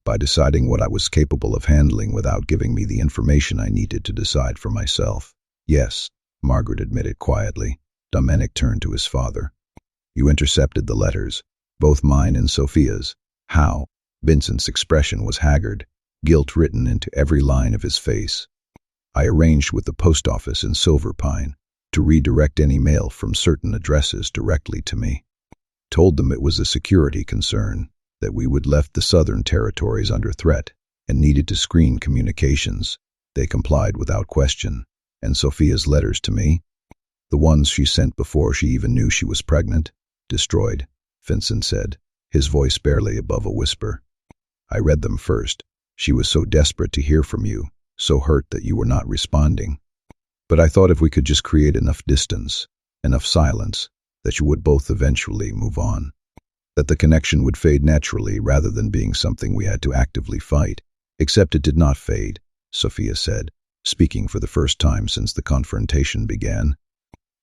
"By deciding what I was capable of handling without giving me the information I needed to decide for myself." "Yes," Margaret admitted quietly. Dominic turned to his father. "You intercepted the letters, both mine and Sophia's. How?" Vincent's expression was haggard, guilt written into every line of his face. "I arranged with the post office in Silver Pine to redirect any mail from certain addresses directly to me. Told them it was a security concern, that we would left the southern territories under threat and needed to screen communications. They complied without question. And Sophia's letters to me, the ones she sent before she even knew she was pregnant, destroyed," Vincent said, his voice barely above a whisper. "I read them first. She was so desperate to hear from you, so hurt that you were not responding. But I thought if we could just create enough distance, enough silence, that you would both eventually move on. That the connection would fade naturally rather than being something we had to actively fight. Except it did not fade," Sophia said, speaking for the first time since the confrontation began.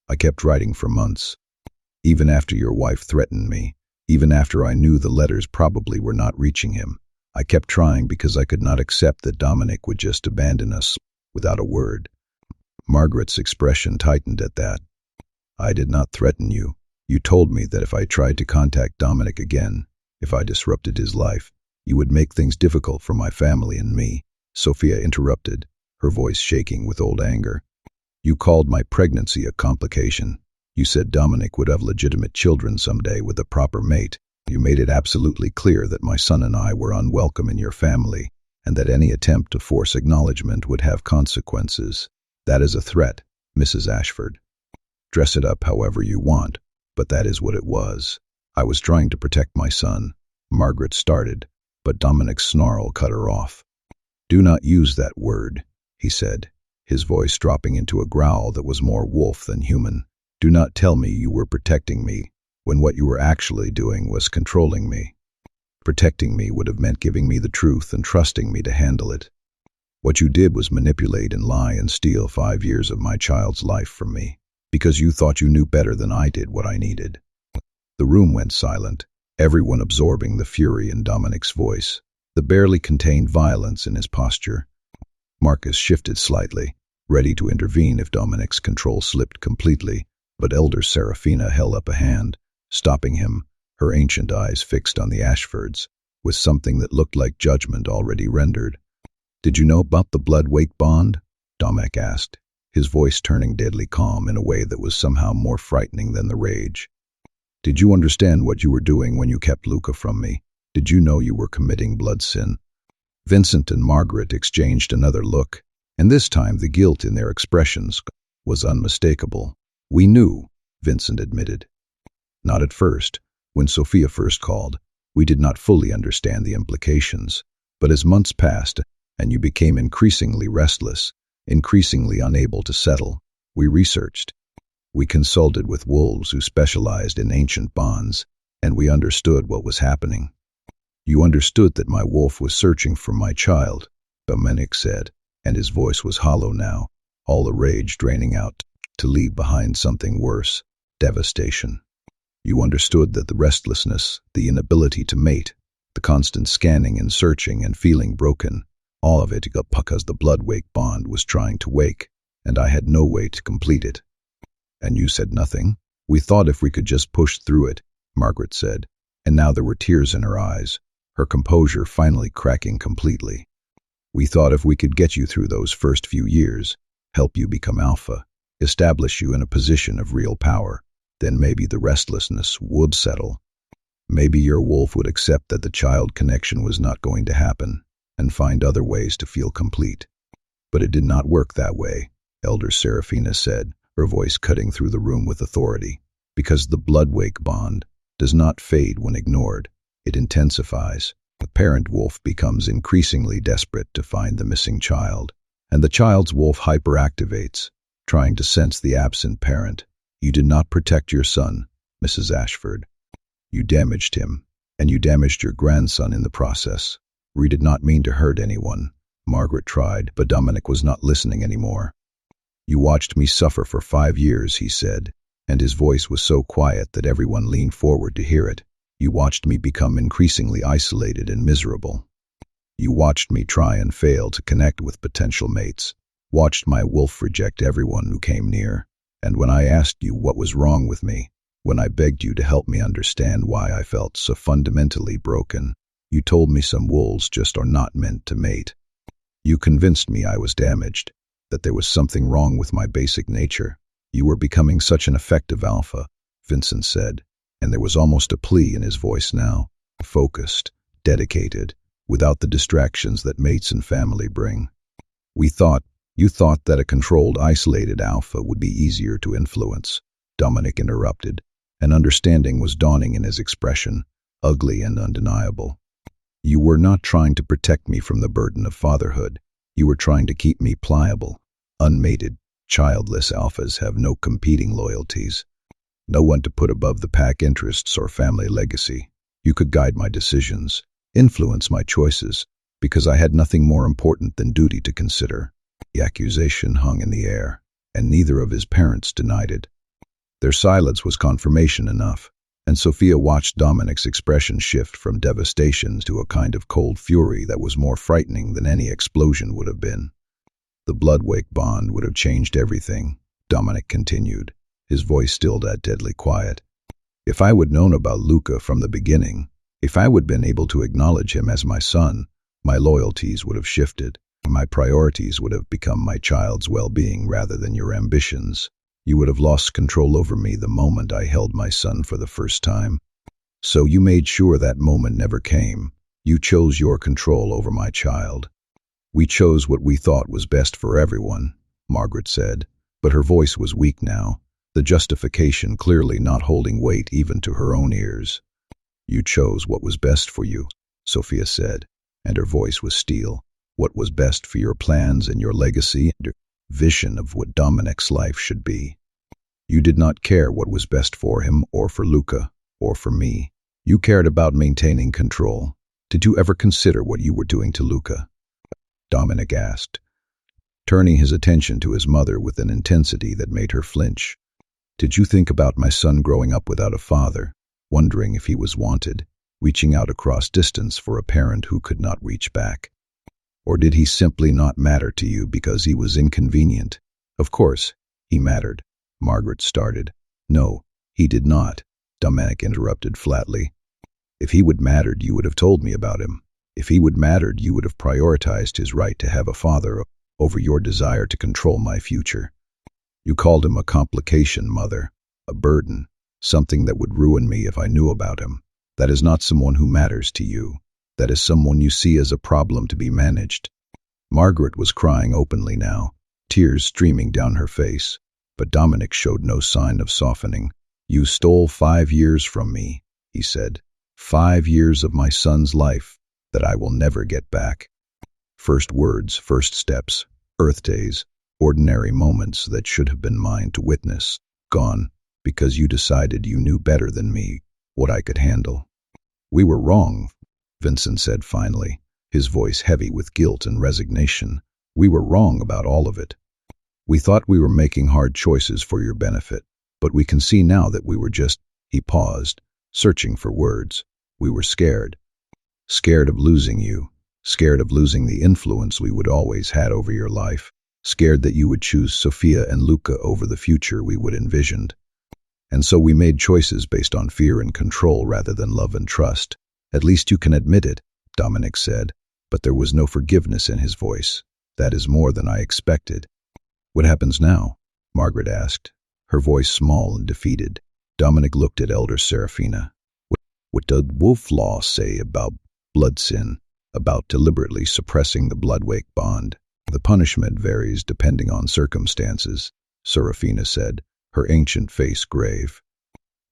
"I kept writing for months. Even after your wife threatened me, even after I knew the letters probably were not reaching him, I kept trying because I could not accept that Dominic would just abandon us without a word." Margaret's expression tightened at that. I did not threaten you. You told me that if I tried to contact Dominic again, if I disrupted his life, you would make things difficult for my family and me. Sophia interrupted, her voice shaking with old anger. You called my pregnancy a complication. You said Dominic would have legitimate children someday with a proper mate. You made it absolutely clear that my son and I were unwelcome in your family, and that any attempt to force acknowledgement would have consequences. That is a threat, Mrs. Ashford. Dress it up however you want, but that is what it was. I was trying to protect my son. Margaret started, but Dominic's snarl cut her off. Do not use that word, he said, his voice dropping into a growl that was more wolf than human. Do not tell me you were protecting me, when what you were actually doing was controlling me. Protecting me would have meant giving me the truth and trusting me to handle it. What you did was manipulate and lie and steal 5 years of my child's life from me, because you thought you knew better than I did what I needed. The room went silent, everyone absorbing the fury in Dominic's voice, the barely contained violence in his posture. Marcus shifted slightly, ready to intervene if Dominic's control slipped completely, but Elder Serafina held up a hand, stopping him, her ancient eyes fixed on the Ashfords, with something that looked like judgment already rendered. Did you know about the Bloodwake bond? Dominic asked, his voice turning deadly calm in a way that was somehow more frightening than the rage. Did you understand what you were doing when you kept Luca from me? Did you know you were committing blood sin? Vincent and Margaret exchanged another look, and this time the guilt in their expressions was unmistakable. We knew, Vincent admitted. Not at first. When Sophia first called, we did not fully understand the implications, but as months passed and you became increasingly restless, increasingly unable to settle, we researched. We consulted with wolves who specialized in ancient bonds, and we understood what was happening. You understood that my wolf was searching for my child, Dominic said, and his voice was hollow now, all the rage draining out to leave behind something worse, devastation. You understood that the restlessness, the inability to mate, the constant scanning and searching and feeling broken, all of it got because the Bloodwake bond was trying to wake, and I had no way to complete it. And you said nothing? We thought if we could just push through it, Margaret said, and now there were tears in her eyes, her composure finally cracking completely. We thought if we could get you through those first few years, help you become alpha, establish you in a position of real power, then maybe the restlessness would settle. Maybe your wolf would accept that the child connection was not going to happen and find other ways to feel complete. But it did not work that way, Elder Serafina said, her voice cutting through the room with authority, because the Bloodwake bond does not fade when ignored. It intensifies. The parent wolf becomes increasingly desperate to find the missing child, and the child's wolf hyperactivates, trying to sense the absent parent. You did not protect your son, Mrs. Ashford. You damaged him, and you damaged your grandson in the process. We did not mean to hurt anyone. Margaret tried, but Dominic was not listening anymore. You watched me suffer for 5 years, he said, and his voice was so quiet that everyone leaned forward to hear it. You watched me become increasingly isolated and miserable. You watched me try and fail to connect with potential mates, watched my wolf reject everyone who came near. And when I asked you what was wrong with me, when I begged you to help me understand why I felt so fundamentally broken, you told me some wolves just are not meant to mate. You convinced me I was damaged, that there was something wrong with my basic nature. You were becoming such an effective alpha, Vincent said, and there was almost a plea in his voice now, focused, dedicated, without the distractions that mates and family bring. You thought that a controlled, isolated alpha would be easier to influence, Dominic interrupted, and understanding was dawning in his expression, ugly and undeniable. You were not trying to protect me from the burden of fatherhood. You were trying to keep me pliable. Unmated, childless alphas have no competing loyalties, no one to put above the pack interests or family legacy. You could guide my decisions, influence my choices, because I had nothing more important than duty to consider. The accusation hung in the air, and neither of his parents denied it. Their silence was confirmation enough, and Sophia watched Dominic's expression shift from devastation to a kind of cold fury that was more frightening than any explosion would have been. The Bloodwake bond would have changed everything, Dominic continued, his voice still that deadly quiet. If I would known about Luca from the beginning, if I would been able to acknowledge him as my son, my loyalties would have shifted. My priorities would have become my child's well-being rather than your ambitions. You would have lost control over me the moment I held my son for the first time. So you made sure that moment never came. You chose your control over my child. We chose what we thought was best for everyone, Margaret said, but her voice was weak now, the justification clearly not holding weight even to her own ears. You chose what was best for you, Sophia said, and her voice was steel. What was best for your plans and your legacy and your vision of what Dominic's life should be. You did not care what was best for him or for Luca or for me. You cared about maintaining control. Did you ever consider what you were doing to Luca? Dominic asked, turning his attention to his mother with an intensity that made her flinch. Did you think about my son growing up without a father, wondering if he was wanted, reaching out across distance for a parent who could not reach back? Or did he simply not matter to you because he was inconvenient? Of course, he mattered, Margaret started. No, he did not, Dominic interrupted flatly. If he would mattered, you would have told me about him. If he would mattered, you would have prioritized his right to have a father over your desire to control my future. You called him a complication, Mother, a burden, something that would ruin me if I knew about him. That is not someone who matters to you. That is someone you see as a problem to be managed. Margaret was crying openly now, tears streaming down her face, but Dominic showed no sign of softening. You stole 5 years from me, he said. 5 years of my son's life that I will never get back. First words, first steps, Earth days, ordinary moments that should have been mine to witness, gone because you decided you knew better than me what I could handle. We were wrong, Vincent said finally, his voice heavy with guilt and resignation. We were wrong about all of it. We thought we were making hard choices for your benefit, but we can see now that we were just, he paused, searching for words. We were scared. Scared of losing you, scared of losing the influence we would always had over your life, scared that you would choose Sophia and Luca over the future we would envisioned. And so we made choices based on fear and control rather than love and trust. At least you can admit it, Dominic said, but there was no forgiveness in his voice. That is more than I expected. What happens now? Margaret asked, her voice small and defeated. Dominic looked at Elder Serafina. What does wolf law say about blood sin, about deliberately suppressing the Bloodwake bond? The punishment varies depending on circumstances, Serafina said, her ancient face grave.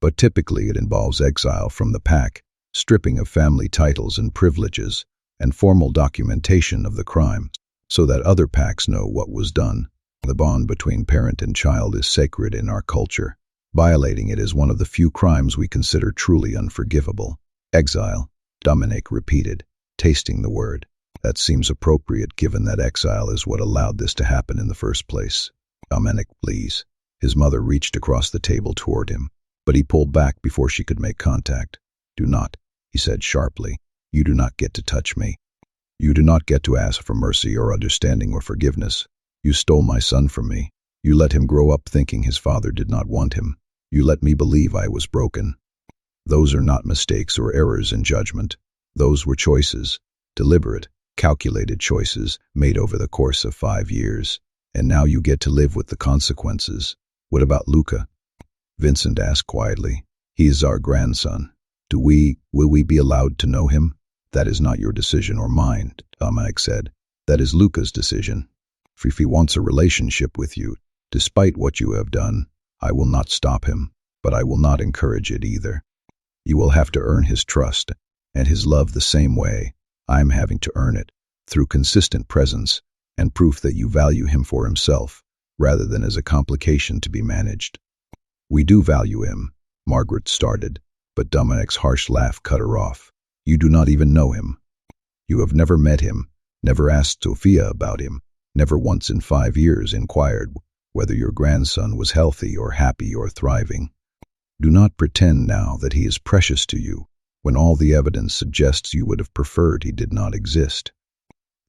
But typically it involves exile from the pack, stripping of family titles and privileges, and formal documentation of the crime, so that other packs know what was done. The bond between parent and child is sacred in our culture. Violating it is one of the few crimes we consider truly unforgivable. Exile, Dominic repeated, tasting the word. That seems appropriate given that exile is what allowed this to happen in the first place. Dominic, please. His mother reached across the table toward him, but he pulled back before she could make contact. Do not, he said sharply. You do not get to touch me. You do not get to ask for mercy or understanding or forgiveness. You stole my son from me. You let him grow up thinking his father did not want him. You let me believe I was broken. Those are not mistakes or errors in judgment. Those were choices, deliberate, calculated choices made over the course of 5 years. And now you get to live with the consequences. What about Luca? Vincent asked quietly. He is our grandson. Will we be allowed to know him? That is not your decision or mine, Dominic said. That is Luca's decision. If he wants a relationship with you, despite what you have done, I will not stop him, but I will not encourage it either. You will have to earn his trust and his love the same way I'm having to earn it, through consistent presence and proof that you value him for himself, rather than as a complication to be managed. We do value him, Margaret started, but Dominic's harsh laugh cut her off. You do not even know him. You have never met him, never asked Sophia about him, never once in 5 years inquired whether your grandson was healthy or happy or thriving. Do not pretend now that he is precious to you, when all the evidence suggests you would have preferred he did not exist.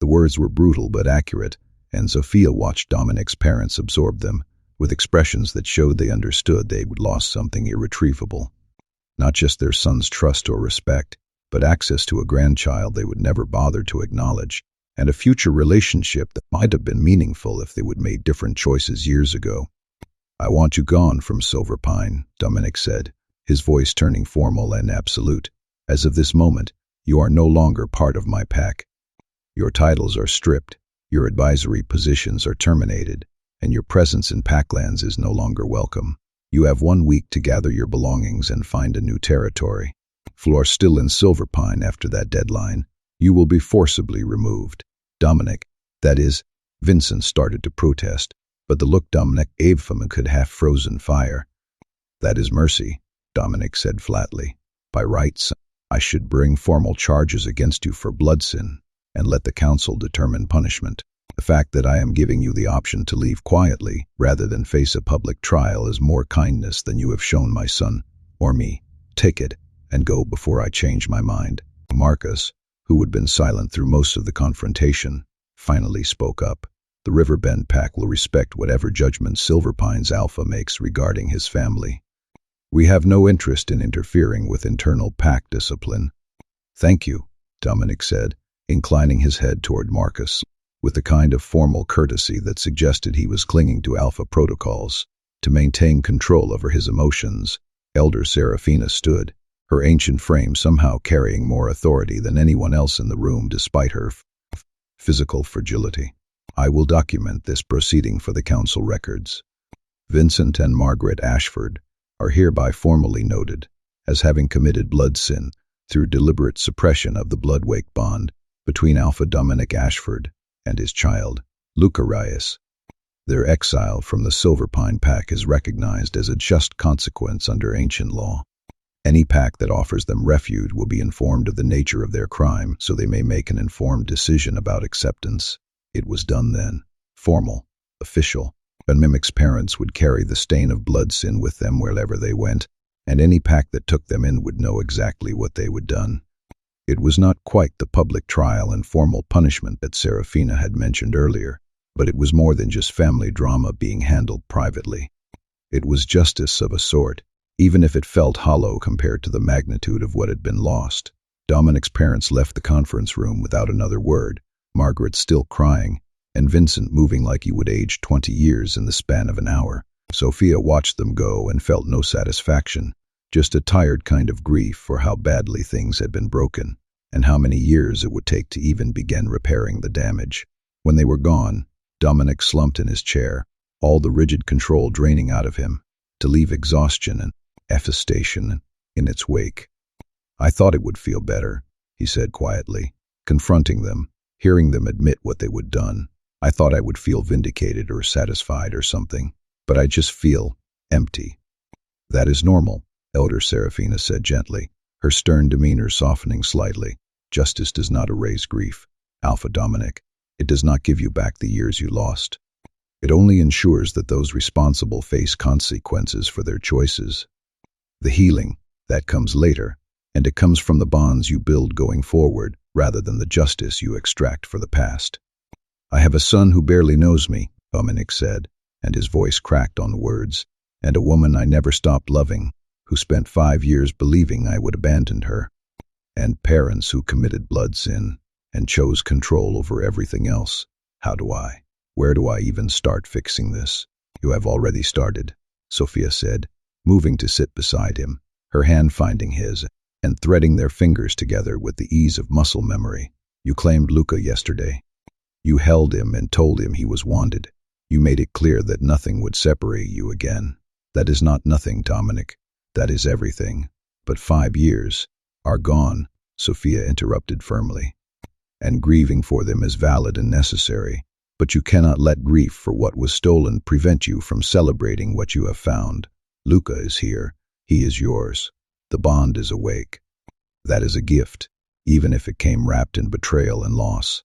The words were brutal but accurate, and Sophia watched Dominic's parents absorb them, with expressions that showed they understood they had lost something irretrievable. Not just their son's trust or respect, but access to a grandchild they would never bother to acknowledge, and a future relationship that might have been meaningful if they would made different choices years ago. "I want you gone from Silverpine," Dominic said, his voice turning formal and absolute, as of this moment, "you are no longer part of my pack. Your titles are stripped, your advisory positions are terminated, and your presence in Packlands is no longer welcome. You have 1 week to gather your belongings and find a new territory. If you are still in Silverpine after that deadline, you will be forcibly removed." Dominic, that is, Vincent started to protest, but the look Dominic gave him could have frozen fire. "That is mercy," Dominic said flatly. "By rights, I should bring formal charges against you for blood sin and let the council determine punishment. The fact that I am giving you the option to leave quietly rather than face a public trial is more kindness than you have shown my son or me. Take it and go before I change my mind." Marcus, who had been silent through most of the confrontation, finally spoke up. "The Riverbend Pack will respect whatever judgment Silverpine's Alpha makes regarding his family. We have no interest in interfering with internal pack discipline." "Thank you," Dominic said, inclining his head toward Marcus, with the kind of formal courtesy that suggested he was clinging to Alpha protocols. To maintain control over his emotions, Elder Seraphina stood, her ancient frame somehow carrying more authority than anyone else in the room despite her physical fragility. "I will document this proceeding for the council records. Vincent and Margaret Ashford are hereby formally noted as having committed blood sin through deliberate suppression of the Bloodwake bond between Alpha Dominic Ashford and his child, Luca Reyes. Their exile from the Silverpine Pack is recognized as a just consequence under ancient law. Any pack that offers them refuge will be informed of the nature of their crime so they may make an informed decision about acceptance." It was done then, formal, official, and Mimic's parents would carry the stain of blood sin with them wherever they went, and any pack that took them in would know exactly what they would done. It was not quite the public trial and formal punishment that Seraphina had mentioned earlier, but it was more than just family drama being handled privately. It was justice of a sort, even if it felt hollow compared to the magnitude of what had been lost. Dominic's parents left the conference room without another word, Margaret still crying, and Vincent moving like he would age 20 years in the span of an hour. Sophia watched them go and felt no satisfaction, just a tired kind of grief for how badly things had been broken, and how many years it would take to even begin repairing the damage. When they were gone, Dominic slumped in his chair, all the rigid control draining out of him, to leave exhaustion and devastation in its wake. "I thought it would feel better," he said quietly, confronting them, hearing them admit what they would done. "I thought I would feel vindicated or satisfied or something, but I just feel empty." "That is normal," Elder Seraphina said gently, her stern demeanor softening slightly. "Justice does not erase grief, Alpha Dominic. It does not give you back the years you lost. It only ensures that those responsible face consequences for their choices. The healing, that comes later, and it comes from the bonds you build going forward rather than the justice you extract for the past." "I have a son who barely knows me," Dominic said, and his voice cracked on the words, "and a woman I never stopped loving, who spent 5 years believing I would abandon her, and parents who committed blood sin and chose control over everything else. Where do I even start fixing this?" "You have already started," Sophia said, moving to sit beside him, her hand finding his, and threading their fingers together with the ease of muscle memory. "You claimed Luca yesterday. You held him and told him he was wanted. You made it clear that nothing would separate you again. That is not nothing, Dominic. That is everything. But 5 years are gone," Sophia interrupted firmly. "And grieving for them is valid and necessary, but you cannot let grief for what was stolen prevent you from celebrating what you have found. Luca is here. He is yours. The bond is awake. That is a gift, even if it came wrapped in betrayal and loss."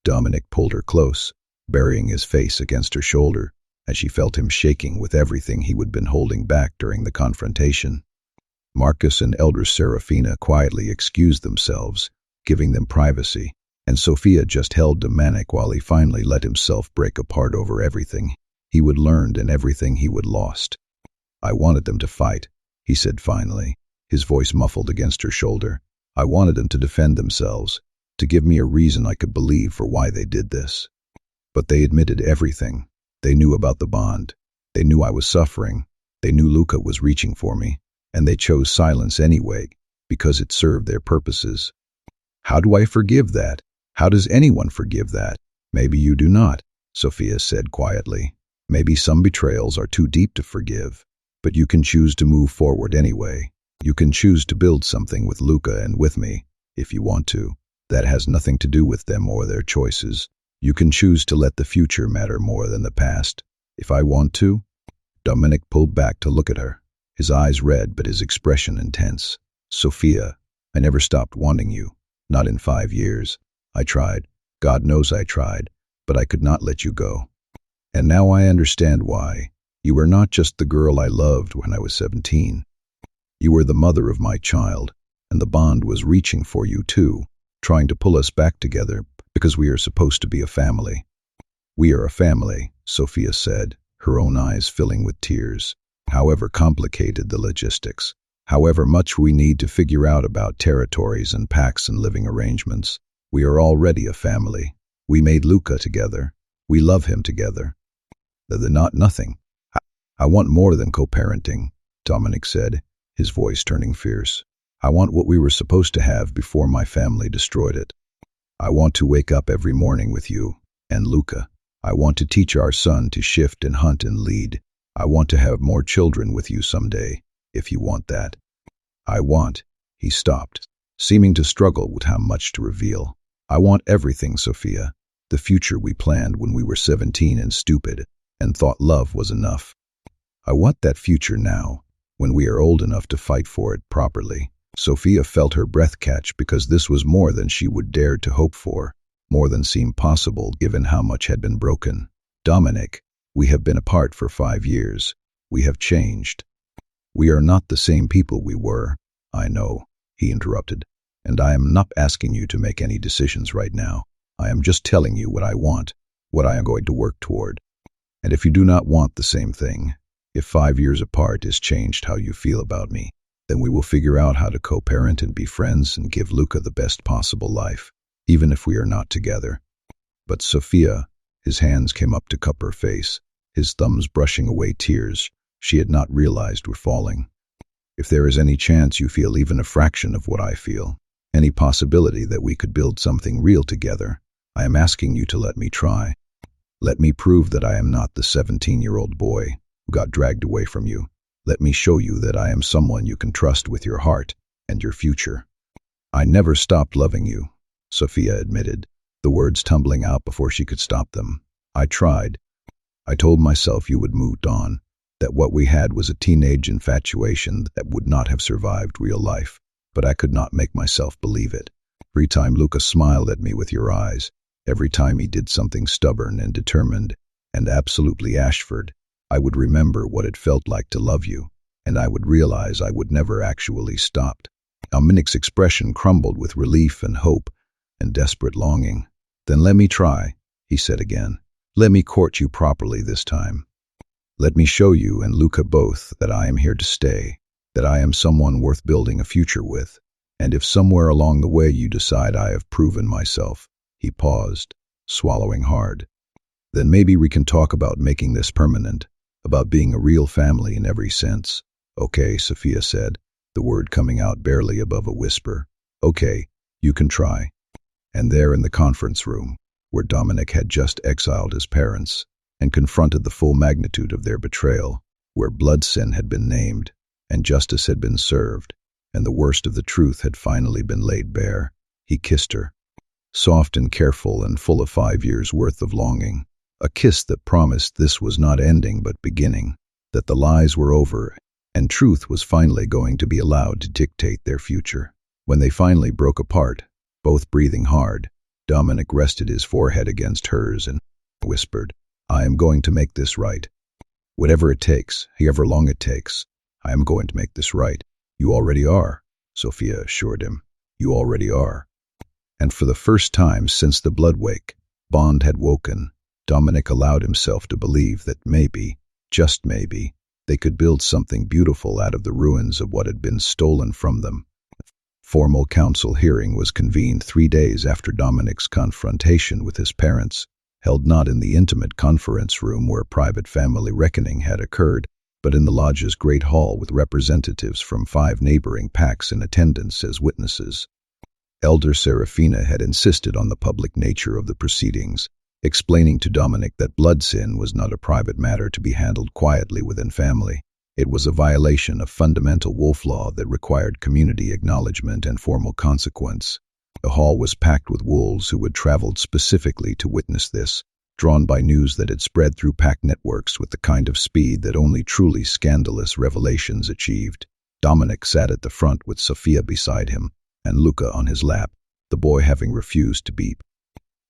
Dominic pulled her close, burying his face against her shoulder, as she felt him shaking with everything he had been holding back during the confrontation. Marcus and Elder Seraphina quietly excused themselves, giving them privacy, and Sophia just held Dominic while he finally let himself break apart over everything He would learn and everything he would lost. I wanted them to fight, he said finally, his voice muffled against her shoulder. I wanted them to defend themselves, to give me a reason I could believe for why they did this. But they admitted everything. They knew about the bond. They knew I was suffering. They knew Luca was reaching for me, and they chose silence anyway, because it served their purposes. How do I forgive that? How does anyone forgive that? Maybe you do not, Sophia said quietly. Maybe some betrayals are too deep to forgive, but you can choose to move forward anyway. You can choose to build something with Luca and with me, if you want to. That has nothing to do with them or their choices. You can choose to let the future matter more than the past. If I want to. Dominic pulled back to look at her, his eyes red but his expression intense. Sophia, I never stopped wanting you. Not in 5 years. I tried. God knows I tried, but I could not let you go. And now I understand why. You were not just the girl I loved when I was 17. You were the mother of my child, and the bond was reaching for you too, trying to pull us back together because we are supposed to be a family. We are a family, Sophia said, her own eyes filling with tears. However complicated the logistics, however much we need to figure out about territories and pacts and living arrangements, we are already a family. We made Luca together. We love him together. They're not nothing. I want more than co-parenting, Dominic said, his voice turning fierce. I want what we were supposed to have before my family destroyed it. I want to wake up every morning with you and Luca. I want to teach our son to shift and hunt and lead. I want to have more children with you someday, if you want that. He stopped, seeming to struggle with how much to reveal. I want everything, Sophia. The future we planned when we were 17 and stupid and thought love was enough. I want that future now, when we are old enough to fight for it properly. Sophia felt her breath catch because this was more than she would dare to hope for, more than seemed possible given how much had been broken. Dominic, we have been apart for 5 years. We have changed. We are not the same people we were. I know, he interrupted, and I am not asking you to make any decisions right now. I am just telling you what I want, what I am going to work toward. And if you do not want the same thing, if 5 years apart has changed how you feel about me, then we will figure out how to co-parent and be friends and give Luca the best possible life, even if we are not together. But Sophia, his hands came up to cup her face, his thumbs brushing away tears she had not realized were falling. If there is any chance you feel even a fraction of what I feel, any possibility that we could build something real together, I am asking you to let me try. Let me prove that I am not the 17-year-old boy who got dragged away from you. Let me show you that I am someone you can trust with your heart and your future. I never stopped loving you, Sophia admitted, the words tumbling out before she could stop them. I tried. I told myself you would move on, that what we had was a teenage infatuation that would not have survived real life, but I could not make myself believe it. Every time Luca smiled at me with your eyes, every time he did something stubborn and determined and absolutely Ashford, I would remember what it felt like to love you, and I would realize I would never actually stop. Dominic's expression crumbled with relief and hope and desperate longing. Then let me try, he said again. Let me court you properly this time. Let me show you and Luca both that I am here to stay, that I am someone worth building a future with. And if somewhere along the way you decide I have proven myself, he paused, swallowing hard, then maybe we can talk about making this permanent, about being a real family in every sense. Okay, Sophia said, the word coming out barely above a whisper. Okay, you can try. And there in the conference room, where Dominic had just exiled his parents and confronted the full magnitude of their betrayal, where blood sin had been named and justice had been served, and the worst of the truth had finally been laid bare, he kissed her, soft and careful and full of 5 years' worth of longing, a kiss that promised this was not ending but beginning, that the lies were over and truth was finally going to be allowed to dictate their future. When they finally broke apart, both breathing hard, Dominic rested his forehead against hers and whispered, I am going to make this right. Whatever it takes, however long it takes, I am going to make this right. You already are, Sophia assured him. You already are. And for the first time since the Bloodwake, Bond had woken, Dominic allowed himself to believe that maybe, just maybe, they could build something beautiful out of the ruins of what had been stolen from them. Formal council hearing was convened 3 days after Dominic's confrontation with his parents, held not in the intimate conference room where private family reckoning had occurred, but in the lodge's great hall with representatives from 5 neighboring packs in attendance as witnesses. Elder Serafina had insisted on the public nature of the proceedings, explaining to Dominic that blood sin was not a private matter to be handled quietly within family. It was a violation of fundamental wolf law that required community acknowledgement and formal consequence. The hall was packed with wolves who had traveled specifically to witness this, drawn by news that had spread through pack networks with the kind of speed that only truly scandalous revelations achieved. Dominic sat at the front with Sophia beside him, and Luca on his lap, the boy having refused to be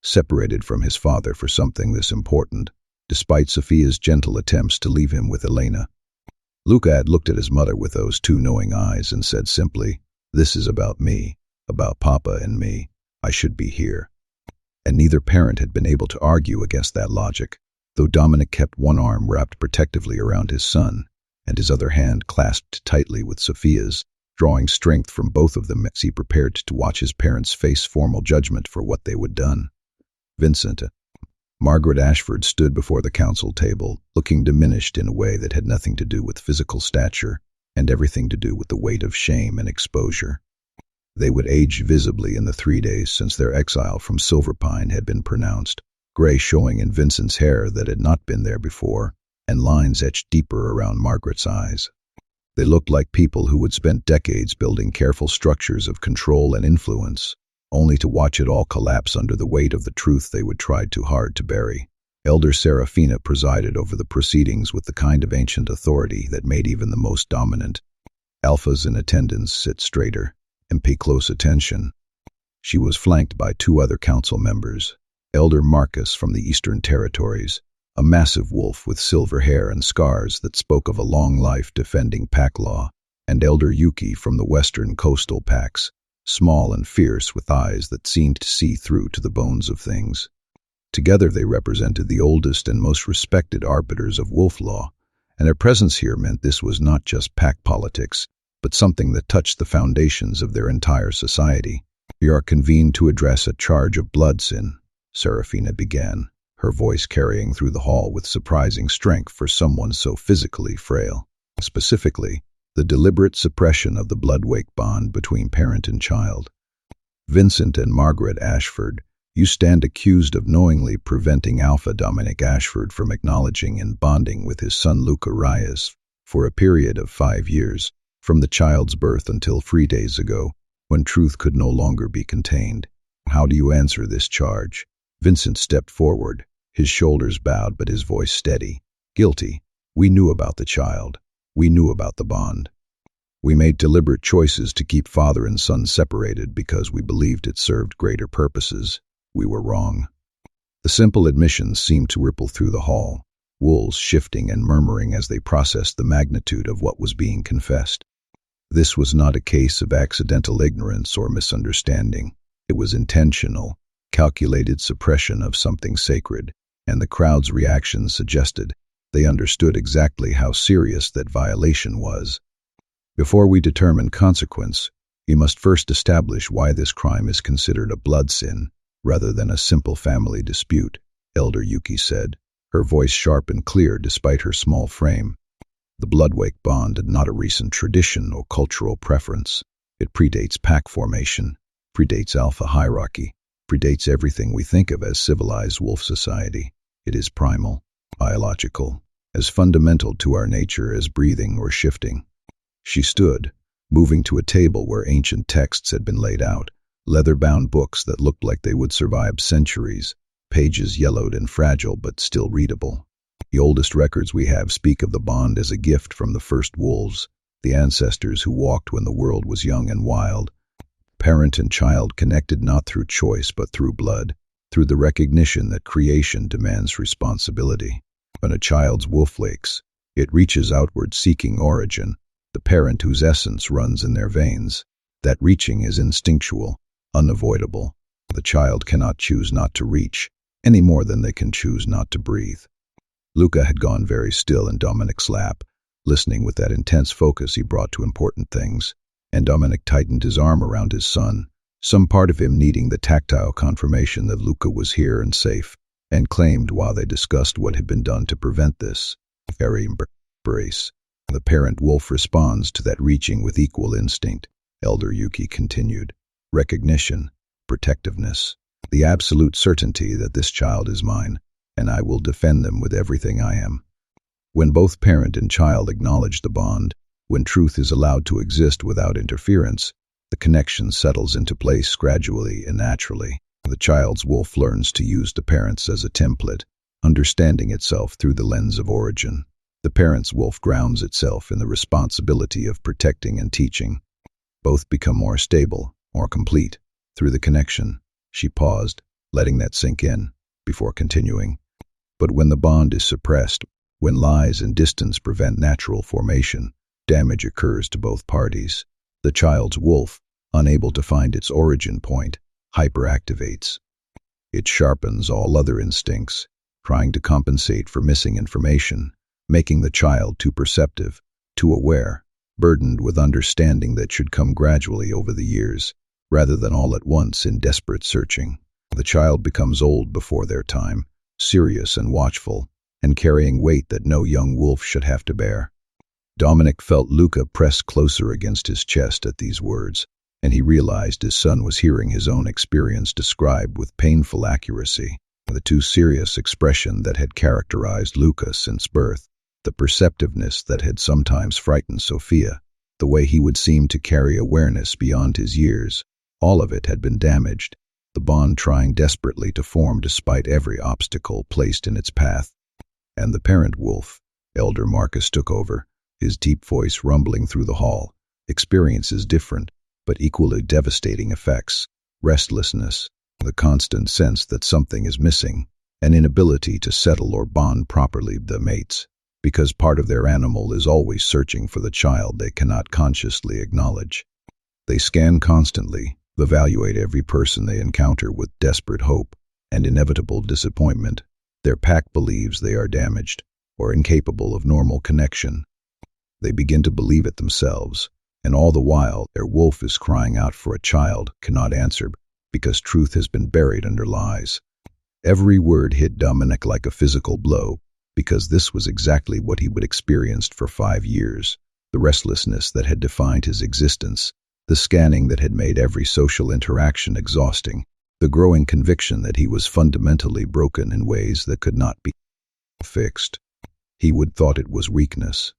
separated from his father for something this important, despite Sophia's gentle attempts to leave him with Elena. Luca had looked at his mother with those 2 knowing eyes and said simply, "This is about me, about Papa and me. I should be here." And neither parent had been able to argue against that logic, though Dominic kept one arm wrapped protectively around his son, and his other hand clasped tightly with Sophia's, drawing strength from both of them as he prepared to watch his parents face formal judgment for what they would done. Vincent, Margaret Ashford stood before the council table, looking diminished in a way that had nothing to do with physical stature and everything to do with the weight of shame and exposure. They would age visibly in the 3 days since their exile from Silverpine had been pronounced, gray showing in Vincent's hair that had not been there before, and lines etched deeper around Margaret's eyes. They looked like people who had spent decades building careful structures of control and influence, only to watch it all collapse under the weight of the truth they would try too hard to bury. Elder Serafina presided over the proceedings with the kind of ancient authority that made even the most dominant alphas in attendance sit straighter and pay close attention. She was flanked by 2 other council members, Elder Marcus from the Eastern Territories, a massive wolf with silver hair and scars that spoke of a long life defending pack law, and Elder Yuki from the Western Coastal Packs, small and fierce with eyes that seemed to see through to the bones of things. Together they represented the oldest and most respected arbiters of wolf law, and their presence here meant this was not just pack politics, but something that touched the foundations of their entire society. "We are convened to address a charge of blood sin," Serafina began, her voice carrying through the hall with surprising strength for someone so physically frail. Specifically, the deliberate suppression of the Bloodwake bond between parent and child. "Vincent and Margaret Ashford, you stand accused of knowingly preventing Alpha Dominic Ashford from acknowledging and bonding with his son Luca Reyes for a period of 5 years, from the child's birth until 3 days ago, when truth could no longer be contained. How do you answer this charge?" Vincent stepped forward, his shoulders bowed but his voice steady. "Guilty. We knew about the child. We knew about the bond. We made deliberate choices to keep father and son separated because we believed it served greater purposes. We were wrong." The simple admissions seemed to ripple through the hall, wolves shifting and murmuring as they processed the magnitude of what was being confessed. This was not a case of accidental ignorance or misunderstanding. It was intentional, calculated suppression of something sacred, and the crowd's reactions suggested they understood exactly how serious that violation was. "Before we determine consequence, we must first establish why this crime is considered a blood sin rather than a simple family dispute," Elder Yuki said, her voice sharp and clear despite her small frame. "The Bloodwake bond is not a recent tradition or cultural preference. It predates pack formation, predates alpha hierarchy, predates everything we think of as civilized wolf society. It is primal, biological, as fundamental to our nature as breathing or shifting." She stood, moving to a table where ancient texts had been laid out, leather-bound books that looked like they would survive centuries, pages yellowed and fragile but still readable. "The oldest records we have speak of the bond as a gift from the first wolves, the ancestors who walked when the world was young and wild. Parent and child connected not through choice but through blood, through the recognition that creation demands responsibility. When a child's wolf wakes, it reaches outward seeking origin, the parent whose essence runs in their veins. That reaching is instinctual, unavoidable. The child cannot choose not to reach, any more than they can choose not to breathe. Luca had gone very still in Dominic's lap, listening with that intense focus he brought to important things, and Dominic tightened his arm around his son, some part of him needing the tactile confirmation that Luca was here and safe, and claimed while they discussed what had been done to prevent this very embrace. The parent wolf responds to that reaching with equal instinct, Elder Yuki continued. Recognition, protectiveness, the absolute certainty that this child is mine, and I will defend them with everything I am. When both parent and child acknowledge the bond, when truth is allowed to exist without interference, the connection settles into place gradually and naturally. The child's wolf learns to use the parents as a template, understanding itself through the lens of origin. The parent's wolf grounds itself in the responsibility of protecting and teaching. Both become more stable, more complete, through the connection. She paused, letting that sink in, before continuing. But when the bond is suppressed, when lies and distance prevent natural formation, damage occurs to both parties. The child's wolf, unable to find its origin point, hyperactivates. It sharpens all other instincts, trying to compensate for missing information, making the child too perceptive, too aware, burdened with understanding that should come gradually over the years, rather than all at once in desperate searching. The child becomes old before their time, serious and watchful, and carrying weight that no young wolf should have to bear. Dominic felt Luca press closer against his chest at these words, and he realized his son was hearing his own experience described with painful accuracy. The too serious expression that had characterized Luca since birth, the perceptiveness that had sometimes frightened Sophia, the way he would seem to carry awareness beyond his years, all of it had been damaged, the bond trying desperately to form despite every obstacle placed in its path. And the parent wolf, Elder Marcus, took over, his deep voice rumbling through the hall, experiences different, but equally devastating effects, restlessness, the constant sense that something is missing, an inability to settle or bond properly the mates, because part of their animal is always searching for the child they cannot consciously acknowledge. They scan constantly, evaluate every person they encounter with desperate hope and inevitable disappointment. Their pack believes they are damaged or incapable of normal connection. They begin to believe it themselves, and all the while their wolf is crying out for a child, cannot answer because truth has been buried under lies. Every word hit Dominic like a physical blow, because this was exactly what he would experienced for 5 years, the restlessness that had defined his existence, the scanning that had made every social interaction exhausting, the growing conviction that he was fundamentally broken in ways that could not be fixed. He would thought it was weakness,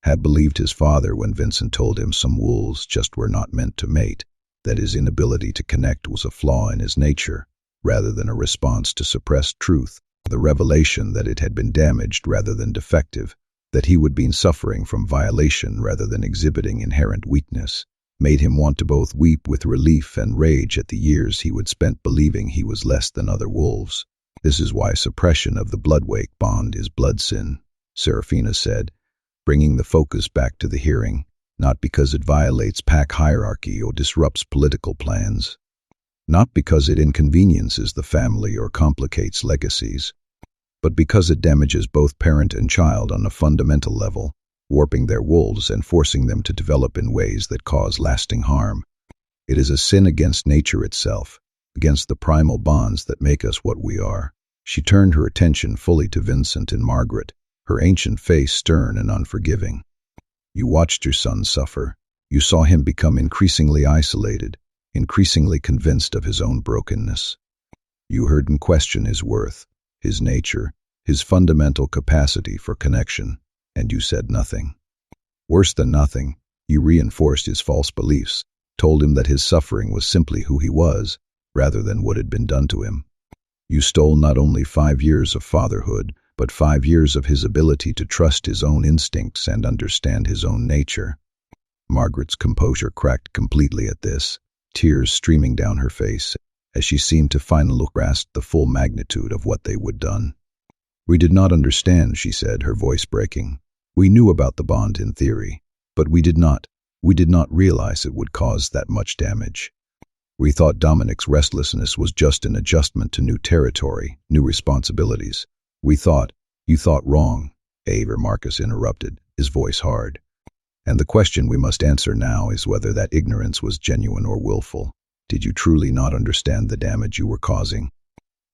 had believed his father when Vincent told him some wolves just were not meant to mate, that his inability to connect was a flaw in his nature, rather than a response to suppressed truth, the revelation that it had been damaged rather than defective, that he would be suffering from violation rather than exhibiting inherent weakness, made him want to both weep with relief and rage at the years he would spent believing he was less than other wolves. This is why suppression of the Bloodwake bond is blood sin, Serafina said, bringing the focus back to the hearing, not because it violates pack hierarchy or disrupts political plans, not because it inconveniences the family or complicates legacies, but because it damages both parent and child on a fundamental level, warping their wolves and forcing them to develop in ways that cause lasting harm. It is a sin against nature itself, against the primal bonds that make us what we are. She turned her attention fully to Vincent and Margaret, her ancient face stern and unforgiving. You watched your son suffer. You saw him become increasingly isolated, increasingly convinced of his own brokenness. You heard him question his worth, his nature, his fundamental capacity for connection, and you said nothing. Worse than nothing, you reinforced his false beliefs, told him that his suffering was simply who he was, rather than what had been done to him. You stole not only 5 years of fatherhood, but 5 years of his ability to trust his own instincts and understand his own nature. Margaret's composure cracked completely at this, tears streaming down her face, as she seemed to finally grasp the full magnitude of what they would done. We did not understand, she said, her voice breaking. We knew about the bond in theory, but we did not realize it would cause that much damage. We thought Dominic's restlessness was just an adjustment to new territory, new responsibilities. You thought wrong, Aver Marcus interrupted, his voice hard. And the question we must answer now is whether that ignorance was genuine or willful. Did you truly not understand the damage you were causing?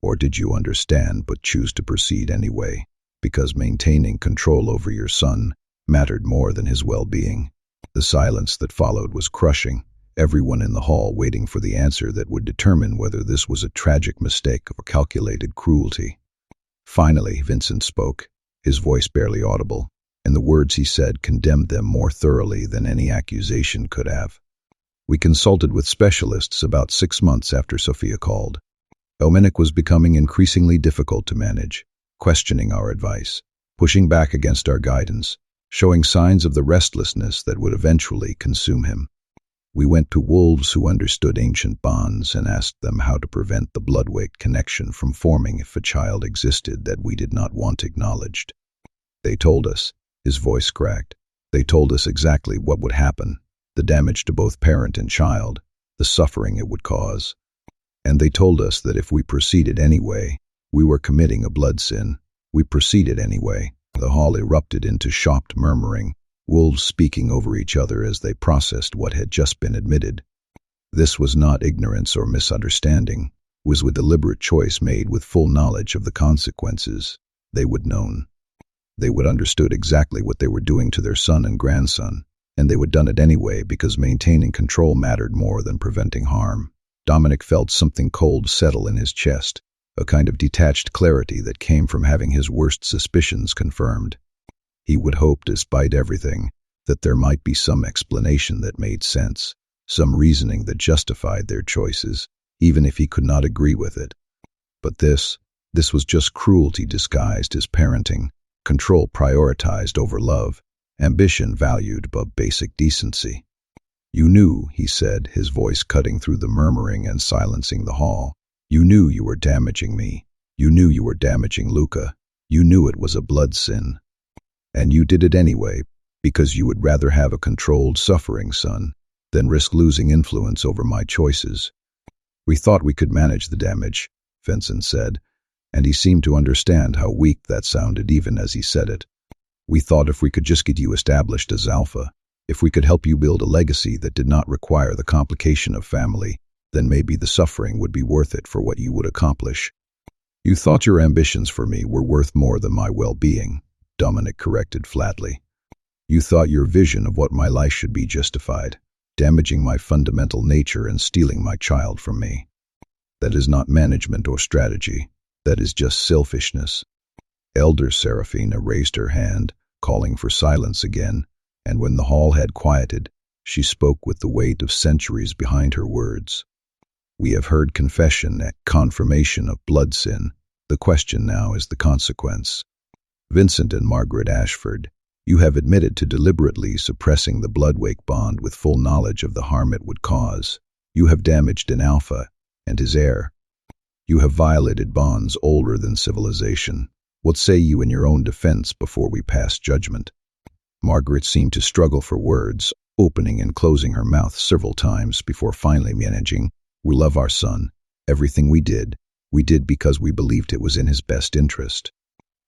Or did you understand but choose to proceed anyway, because maintaining control over your son mattered more than his well-being? The silence that followed was crushing, everyone in the hall waiting for the answer that would determine whether this was a tragic mistake or calculated cruelty. Finally, Vincent spoke, his voice barely audible, and the words he said condemned them more thoroughly than any accusation could have. We consulted with specialists about 6 months after Sophia called. Dominic was becoming increasingly difficult to manage, questioning our advice, pushing back against our guidance, showing signs of the restlessness that would eventually consume him. We went to wolves who understood ancient bonds and asked them how to prevent the Bloodwake connection from forming if a child existed that we did not want acknowledged. They told us, his voice cracked, they told us exactly what would happen, the damage to both parent and child, the suffering it would cause. And they told us that if we proceeded anyway, we were committing a blood sin. We proceeded anyway. The hall erupted into shocked murmuring, wolves speaking over each other as they processed what had just been admitted. This was not ignorance or misunderstanding. It was a deliberate choice made with full knowledge of the consequences. They would known. They would understood exactly what they were doing to their son and grandson, and they would done it anyway because maintaining control mattered more than preventing harm. Dominic felt something cold settle in his chest, a kind of detached clarity that came from having his worst suspicions confirmed. He would hope, despite everything, that there might be some explanation that made sense, some reasoning that justified their choices, even if he could not agree with it. But this was just cruelty disguised as parenting, control prioritized over love, ambition valued above basic decency. You knew, he said, his voice cutting through the murmuring and silencing the hall. You knew you were damaging me. You knew you were damaging Luca. You knew it was a blood sin. And you did it anyway, because you would rather have a controlled, suffering son than risk losing influence over my choices. We thought we could manage the damage, Vincent said, and he seemed to understand how weak that sounded even as he said it. We thought if we could just get you established as alpha, if we could help you build a legacy that did not require the complication of family, then maybe the suffering would be worth it for what you would accomplish. You thought your ambitions for me were worth more than my well-being, Dominic corrected flatly. You thought your vision of what my life should be justified, damaging my fundamental nature and stealing my child from me. That is not management or strategy. That is just selfishness. Elder Seraphina raised her hand, calling for silence again, and when the hall had quieted, she spoke with the weight of centuries behind her words. We have heard confession and confirmation of blood sin. The question now is the consequence. Vincent and Margaret Ashford, you have admitted to deliberately suppressing the Bloodwake bond with full knowledge of the harm it would cause. You have damaged an alpha and his heir. You have violated bonds older than civilization. What say you in your own defense before we pass judgment? Margaret seemed to struggle for words, opening and closing her mouth several times before finally managing, We love our son. Everything we did because we believed it was in his best interest.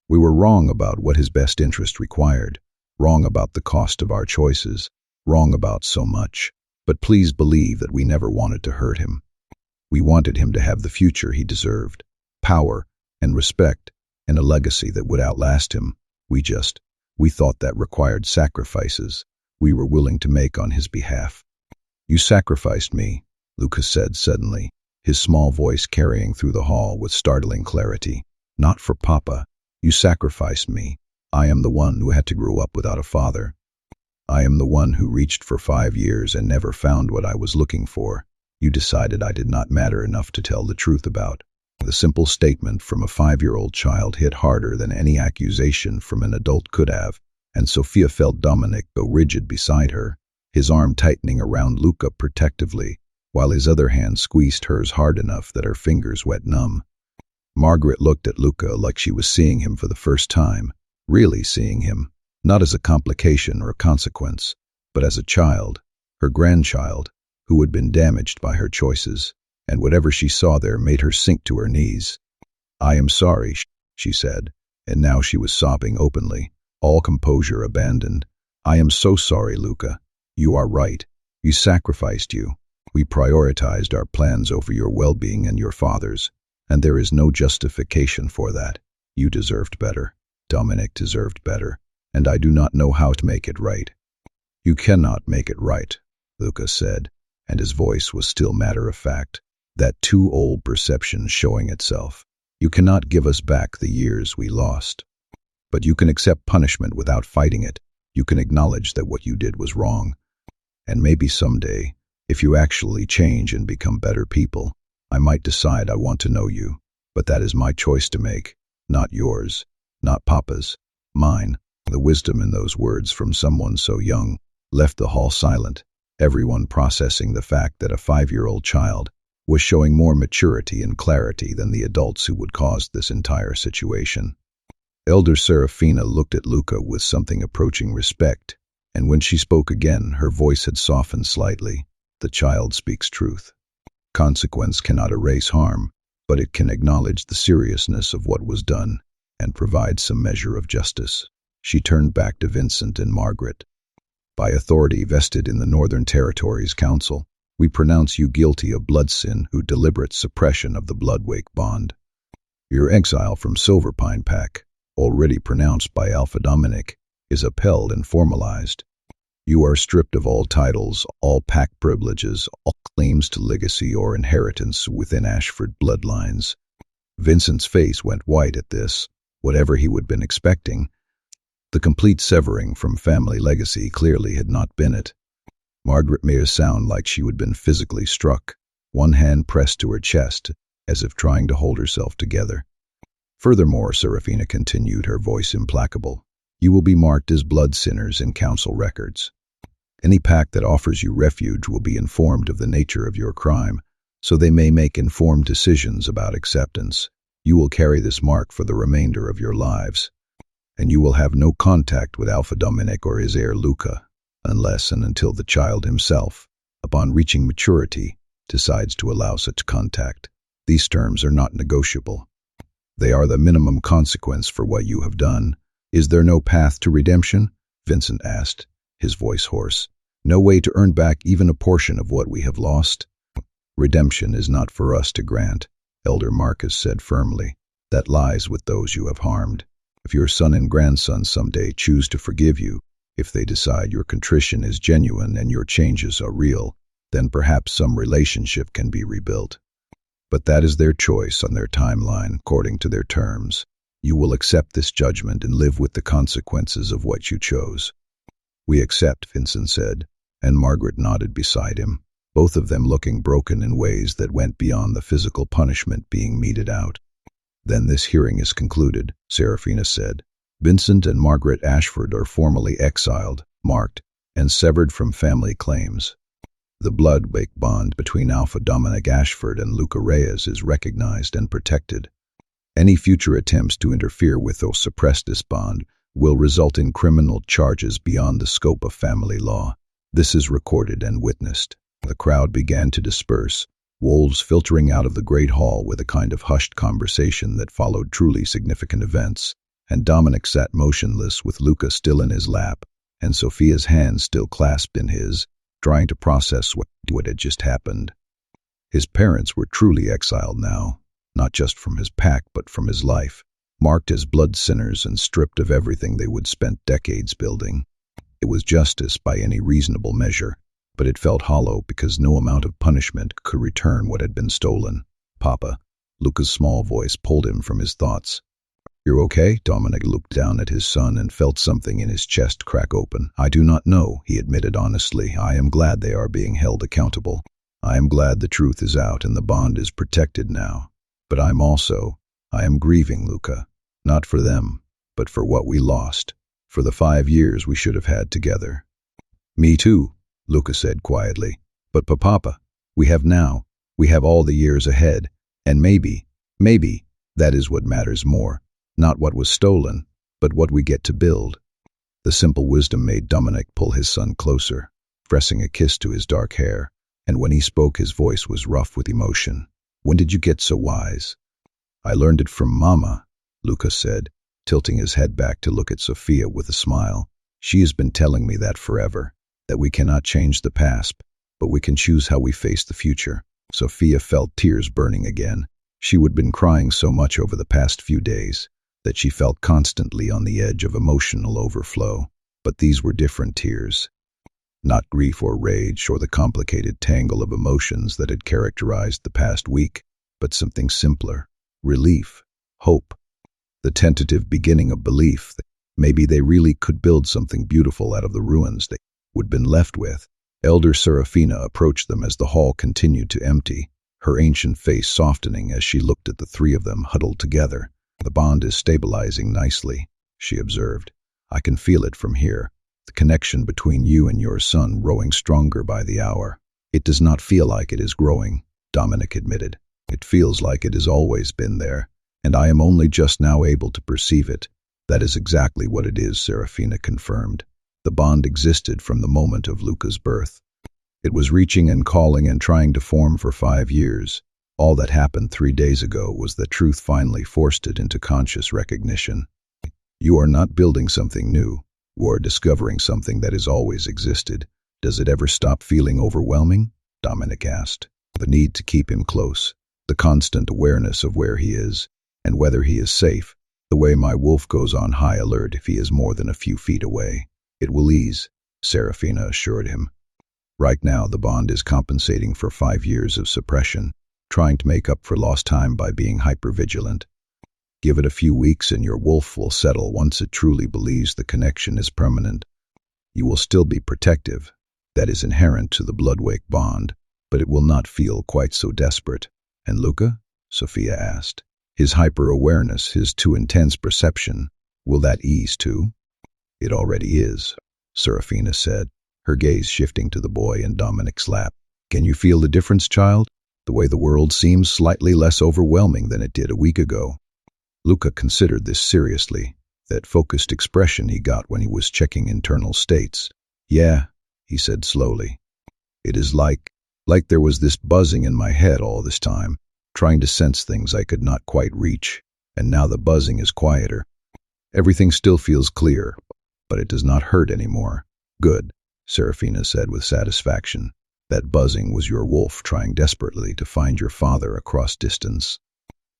We were wrong about what his best interest required, wrong about the cost of our choices, wrong about so much. But please believe that we never wanted to hurt him. We wanted him to have the future he deserved, power and respect, and a legacy that would outlast him. We thought that required sacrifices we were willing to make on his behalf. You sacrificed me, Lucas said suddenly, his small voice carrying through the hall with startling clarity. Not for Papa. You sacrificed me. I am the one who had to grow up without a father. I am the one who reached for 5 years and never found what I was looking for. You decided I did not matter enough to tell the truth about. The simple statement from a 5-year-old child hit harder than any accusation from an adult could have, and Sophia felt Dominic go rigid beside her, his arm tightening around Luca protectively, while his other hand squeezed hers hard enough that her fingers went numb. Margaret looked at Luca like she was seeing him for the first time, really seeing him, not as a complication or a consequence, but as a child, her grandchild, who had been damaged by her choices, and whatever she saw there made her sink to her knees. "I am sorry," she said, and now she was sobbing openly, all composure abandoned. "I am so sorry, Luca. You are right. You sacrificed you. We prioritized our plans over your well-being and your father's, and there is no justification for that. You deserved better. Dominic deserved better, and I do not know how to make it right." "You cannot make it right," Luca said, and his voice was still matter-of-fact, that too old perception showing itself. "You cannot give us back the years we lost. But you can accept punishment without fighting it. You can acknowledge that what you did was wrong. And maybe someday, if you actually change and become better people, I might decide I want to know you. But that is my choice to make, not yours, not Papa's, mine." The wisdom in those words from someone so young left the hall silent, everyone processing the fact that a 5-year-old child was showing more maturity and clarity than the adults who would cause this entire situation. Elder Serafina looked at Luca with something approaching respect, and when she spoke again, her voice had softened slightly. "The child speaks truth. Consequence cannot erase harm, but it can acknowledge the seriousness of what was done and provide some measure of justice." She turned back to Vincent and Margaret. "By authority vested in the Northern Territories Council, we pronounce you guilty of blood sin through deliberate suppression of the Bloodwake bond. Your exile from Silverpine Pack, already pronounced by Alpha Dominic, is upheld and formalized. You are stripped of all titles, all pack privileges, all claims to legacy or inheritance within Ashford bloodlines." Vincent's face went white at this, whatever he would have been expecting. The complete severing from family legacy clearly had not been it. Margaret made a sound like she had been physically struck, one hand pressed to her chest, as if trying to hold herself together. "Furthermore," Serafina continued, her voice implacable, "you will be marked as blood sinners in council records. Any pack that offers you refuge will be informed of the nature of your crime, so they may make informed decisions about acceptance. You will carry this mark for the remainder of your lives, and you will have no contact with Alpha Dominic or his heir Luca, unless and until the child himself, upon reaching maturity, decides to allow such contact. These terms are not negotiable. They are the minimum consequence for what you have done." "Is there no path to redemption?" Vincent asked, his voice hoarse. "No way to earn back even a portion of what we have lost?" "Redemption is not for us to grant," Elder Marcus said firmly. "That lies with those you have harmed. If your son and grandson someday choose to forgive you, if they decide your contrition is genuine and your changes are real, then perhaps some relationship can be rebuilt. But that is their choice on their timeline, according to their terms. You will accept this judgment and live with the consequences of what you chose." "We accept," Vincent said, and Margaret nodded beside him, both of them looking broken in ways that went beyond the physical punishment being meted out. "Then this hearing is concluded," Serafina said. "Vincent and Margaret Ashford are formally exiled, marked, and severed from family claims. The Bloodwake bond between Alpha Dominic Ashford and Luca Reyes is recognized and protected. Any future attempts to interfere with or suppress this bond will result in criminal charges beyond the scope of family law. This is recorded and witnessed." The crowd began to disperse, wolves filtering out of the great hall with a kind of hushed conversation that followed truly significant events, and Dominic sat motionless with Luca still in his lap, and Sophia's hand still clasped in his, trying to process what had just happened. His parents were truly exiled now, not just from his pack but from his life, marked as blood sinners and stripped of everything they would spent decades building. It was justice by any reasonable measure, but it felt hollow because no amount of punishment could return what had been stolen. "Papa," Luca's small voice pulled him from his thoughts. "You're okay?" Dominic looked down at his son and felt something in his chest crack open. "I do not know," he admitted honestly. "I am glad they are being held accountable. I am glad the truth is out and the bond is protected now. But I am grieving, Luca, not for them, but for what we lost, for the 5 years we should have had together." "Me too," Luca said quietly. "But Papa, we have all the years ahead, and maybe, that is what matters more. Not what was stolen, but what we get to build." The simple wisdom made Dominic pull his son closer, pressing a kiss to his dark hair, and when he spoke his voice was rough with emotion. "When did you get so wise?" "I learned it from Mama," Luca said, tilting his head back to look at Sophia with a smile. "She has been telling me that forever, that we cannot change the past, but we can choose how we face the future." Sophia felt tears burning again. She had been crying so much over the past few days that she felt constantly on the edge of emotional overflow. But these were different tears. Not grief or rage or the complicated tangle of emotions that had characterized the past week, but something simpler: relief, hope, the tentative beginning of belief that maybe they really could build something beautiful out of the ruins they would been left with. Elder Serafina approached them as the hall continued to empty, her ancient face softening as she looked at the three of them huddled together. "The bond is stabilizing nicely," she observed. "I can feel it from here, the connection between you and your son growing stronger by the hour." "It does not feel like it is growing," Dominic admitted. "It feels like it has always been there, and I am only just now able to perceive it." "That is exactly what it is," Serafina confirmed. "The bond existed from the moment of Luca's birth. It was reaching and calling and trying to form for 5 years. All that happened 3 days ago was that truth finally forced it into conscious recognition." "You are not building something new. You are discovering something that has always existed. Does it ever stop feeling overwhelming?" Dominic asked. "The need to keep him close, the constant awareness of where he is, and whether he is safe, the way my wolf goes on high alert if he is more than a few feet away." "It will ease," Serafina assured him. "Right now the bond is compensating for 5 years of suppression, trying to make up for lost time by being hypervigilant. Give it a few weeks and your wolf will settle once it truly believes the connection is permanent. You will still be protective. That is inherent to the Bloodwake bond, but it will not feel quite so desperate." "And Luca?" Sophia asked. "His hyper-awareness, his too intense perception, will that ease too?" "It already is," Serafina said, her gaze shifting to the boy in Dominic's lap. "Can you feel the difference, child? The way the world seems slightly less overwhelming than it did a week ago." Luca considered this seriously, that focused expression he got when he was checking internal states. "Yeah," he said slowly. "It is like there was this buzzing in my head all this time, trying to sense things I could not quite reach, and now the buzzing is quieter. Everything still feels clear, but it does not hurt anymore." "Good," Serafina said with satisfaction. "That buzzing was your wolf trying desperately to find your father across distance.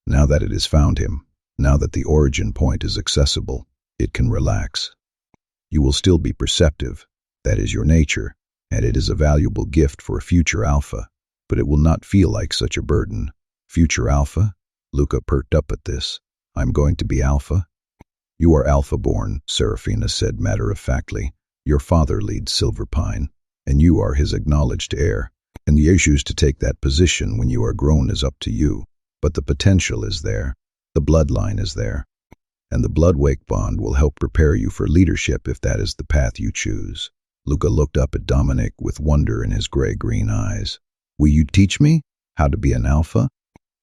Now that it has found him, now that the origin point is accessible, it can relax. You will still be perceptive, that is your nature, and it is a valuable gift for a future alpha, but it will not feel like such a burden." "Future alpha?" Luca perked up at this. "I'm going to be alpha?" "You are alpha-born," Serafina said matter-of-factly. "Your father leads Silverpine, and you are his acknowledged heir, and the issues to take that position when you are grown is up to you. But the potential is there, the bloodline is there, and the Bloodwake bond will help prepare you for leadership if that is the path you choose." Luca looked up at Dominic with wonder in his gray-green eyes. "Will you teach me how to be an alpha?"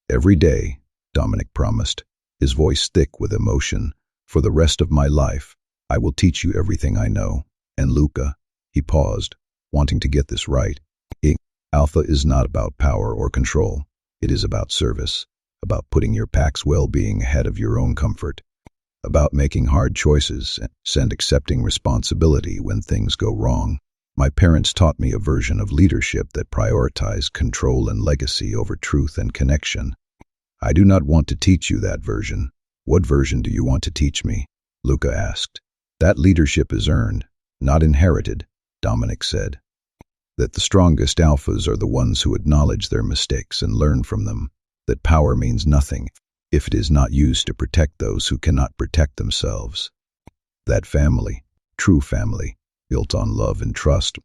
"Every day," Dominic promised, his voice thick with emotion. "For the rest of my life, I will teach you everything I know. And Luca," he paused, wanting to get this right, "Alpha is not about power or control. It is about service, about putting your pack's well-being ahead of your own comfort, about making hard choices and accepting responsibility when things go wrong. My parents taught me a version of leadership that prioritized control and legacy over truth and connection. I do not want to teach you that version." "What version do you want to teach me?" Luca asked. "That leadership is earned, not inherited," Dominic said. "That the strongest alphas are the ones who acknowledge their mistakes and learn from them. That power means nothing if it is not used to protect those who cannot protect themselves. That family, true family, built on love and trust,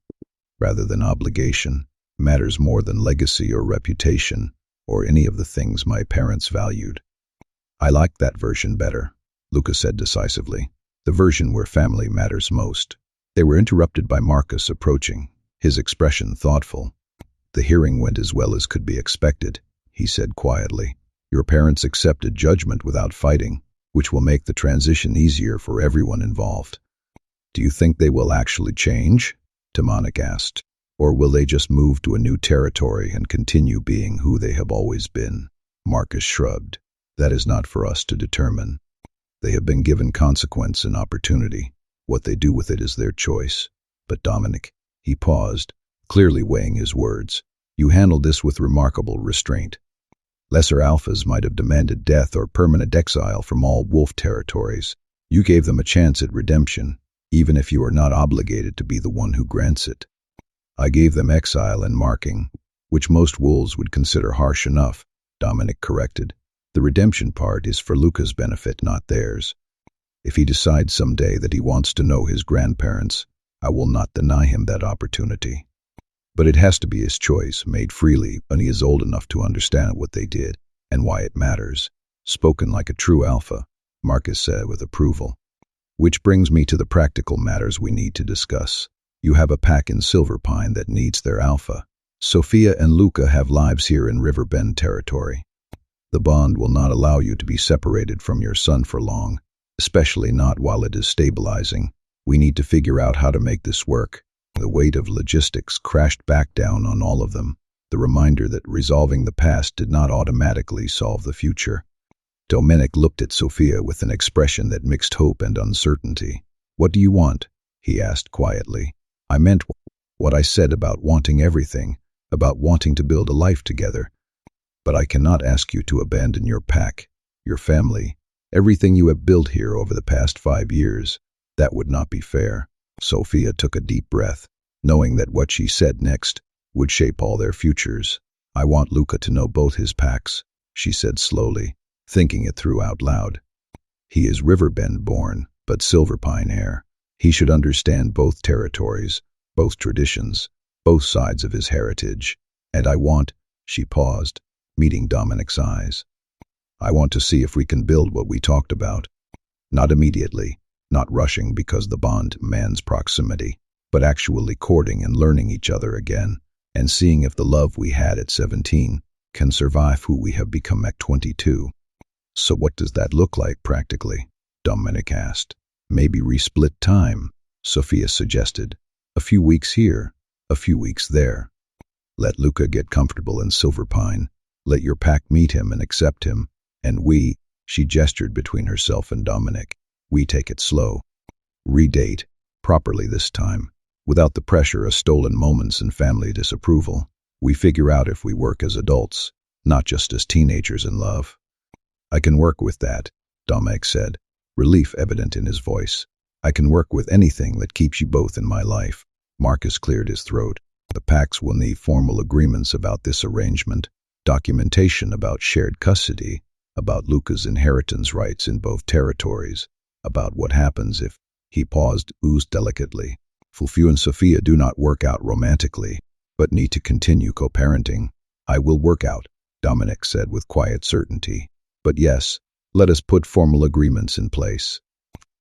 rather than obligation, matters more than legacy or reputation, or any of the things my parents valued." "I like that version better," Luca said decisively. "The version where family matters most." They were interrupted by Marcus approaching, his expression thoughtful. "The hearing went as well as could be expected," he said quietly. "Your parents accepted judgment without fighting, which will make the transition easier for everyone involved." "Do you think they will actually change?" Dominic asked. Or will they just move to a new territory and continue being who they have always been? Marcus shrugged. That is not for us to determine. They have been given consequence and opportunity. What they do with it is their choice. But Dominic, he paused, clearly weighing his words. You handled this with remarkable restraint. Lesser alphas might have demanded death or permanent exile from all wolf territories. You gave them a chance at redemption, even if you are not obligated to be the one who grants it. I gave them exile and marking, which most wolves would consider harsh enough, Dominic corrected. The redemption part is for Luca's benefit, not theirs. If he decides someday that he wants to know his grandparents, I will not deny him that opportunity. But it has to be his choice, made freely when he is old enough to understand what they did and why it matters. Spoken like a true alpha, Marcus said with approval. Which brings me to the practical matters we need to discuss. You have a pack in Silverpine that needs their alpha. Sophia and Luca have lives here in Riverbend territory. The bond will not allow you to be separated from your son for long, especially not while it is stabilizing. We need to figure out how to make this work. The weight of logistics crashed back down on all of them, the reminder that resolving the past did not automatically solve the future. Dominic looked at Sophia with an expression that mixed hope and uncertainty. What do you want? He asked quietly. I meant what I said about wanting everything, about wanting to build a life together. But I cannot ask you to abandon your pack, your family, everything you have built here over the past 5 years. That would not be fair. Sophia took a deep breath, knowing that what she said next would shape all their futures. I want Luca to know both his packs, she said slowly, thinking it through out loud. He is Riverbend born, but Silverpine heir. He should understand both territories, both traditions, both sides of his heritage. And I want, she paused, meeting Dominic's eyes. I want to see if we can build what we talked about. Not immediately, not rushing because the bond demands proximity, but actually courting and learning each other again, and seeing if the love we had at 17 can survive who we have become at 22. So what does that look like practically? Dominic asked. Maybe resplit time, Sophia suggested. A few weeks here, a few weeks there. Let Luca get comfortable in Silverpine. Let your pack meet him and accept him. And we, she gestured between herself and Dominic, we take it slow. Redate, properly this time, without the pressure of stolen moments and family disapproval. We figure out if we work as adults, not just as teenagers in love. I can work with that, Dominic said, relief evident in his voice. I can work with anything that keeps you both in my life. Marcus cleared his throat. The packs will need formal agreements about this arrangement, documentation about shared custody, about Luca's inheritance rights in both territories, about what happens if, he paused, oozed delicately. Fulfu and Sophia do not work out romantically, but need to continue co-parenting. I will work out, Dominic said with quiet certainty. But yes, let us put formal agreements in place.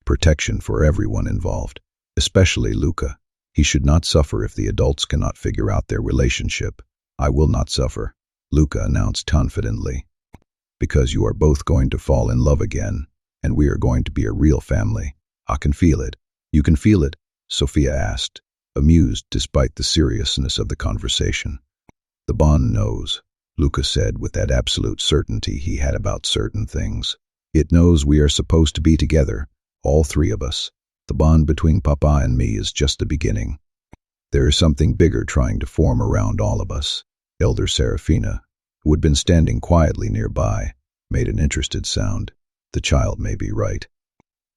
Protection for everyone involved, especially Luca. He should not suffer if the adults cannot figure out their relationship. I will not suffer, Luca announced confidently. Because you are both going to fall in love again, and we are going to be a real family. I can feel it. You can feel it? Sophia asked, amused despite the seriousness of the conversation. The bond knows, Luca said with that absolute certainty he had about certain things. It knows we are supposed to be together, all three of us. The bond between Papa and me is just the beginning. There is something bigger trying to form around all of us. Elder Serafina, who had been standing quietly nearby, made an interested sound. The child may be right.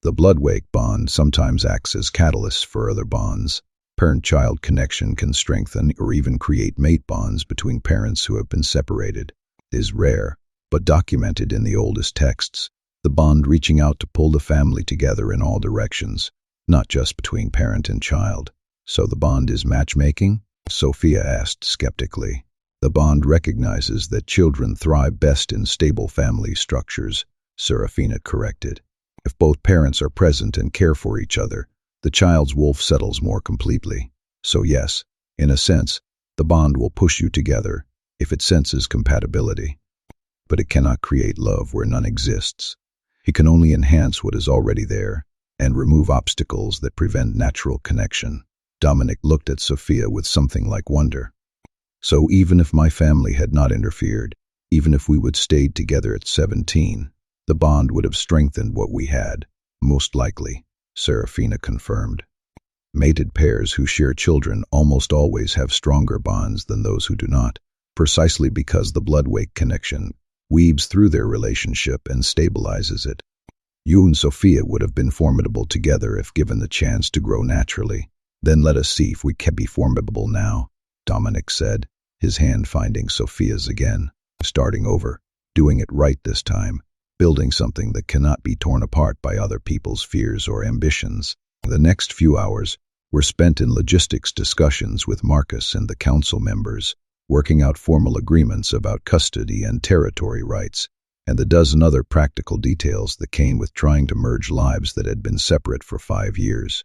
The Bloodwake bond sometimes acts as catalysts for other bonds. Parent-child connection can strengthen or even create mate bonds between parents who have been separated. It is rare, but documented in the oldest texts. The bond reaching out to pull the family together in all directions, not just between parent and child. So the bond is matchmaking? Sophia asked skeptically. The bond recognizes that children thrive best in stable family structures, Serafina corrected. If both parents are present and care for each other, the child's wolf settles more completely. So yes, in a sense, the bond will push you together if it senses compatibility. But it cannot create love where none exists. It can only enhance what is already there and remove obstacles that prevent natural connection. Dominic looked at Sophia with something like wonder. So even if my family had not interfered, even if we would stayed together at 17, the bond would have strengthened what we had, most likely, Serafina confirmed. Mated pairs who share children almost always have stronger bonds than those who do not, precisely because the Bloodwake connection weaves through their relationship and stabilizes it. You and Sophia would have been formidable together if given the chance to grow naturally. Then let us see if we can be formidable now, Dominic said, his hand finding Sophia's again, starting over, doing it right this time, building something that cannot be torn apart by other people's fears or ambitions. The next few hours were spent in logistics discussions with Marcus and the council members, working out formal agreements about custody and territory rights, and the dozen other practical details that came with trying to merge lives that had been separate for 5 years.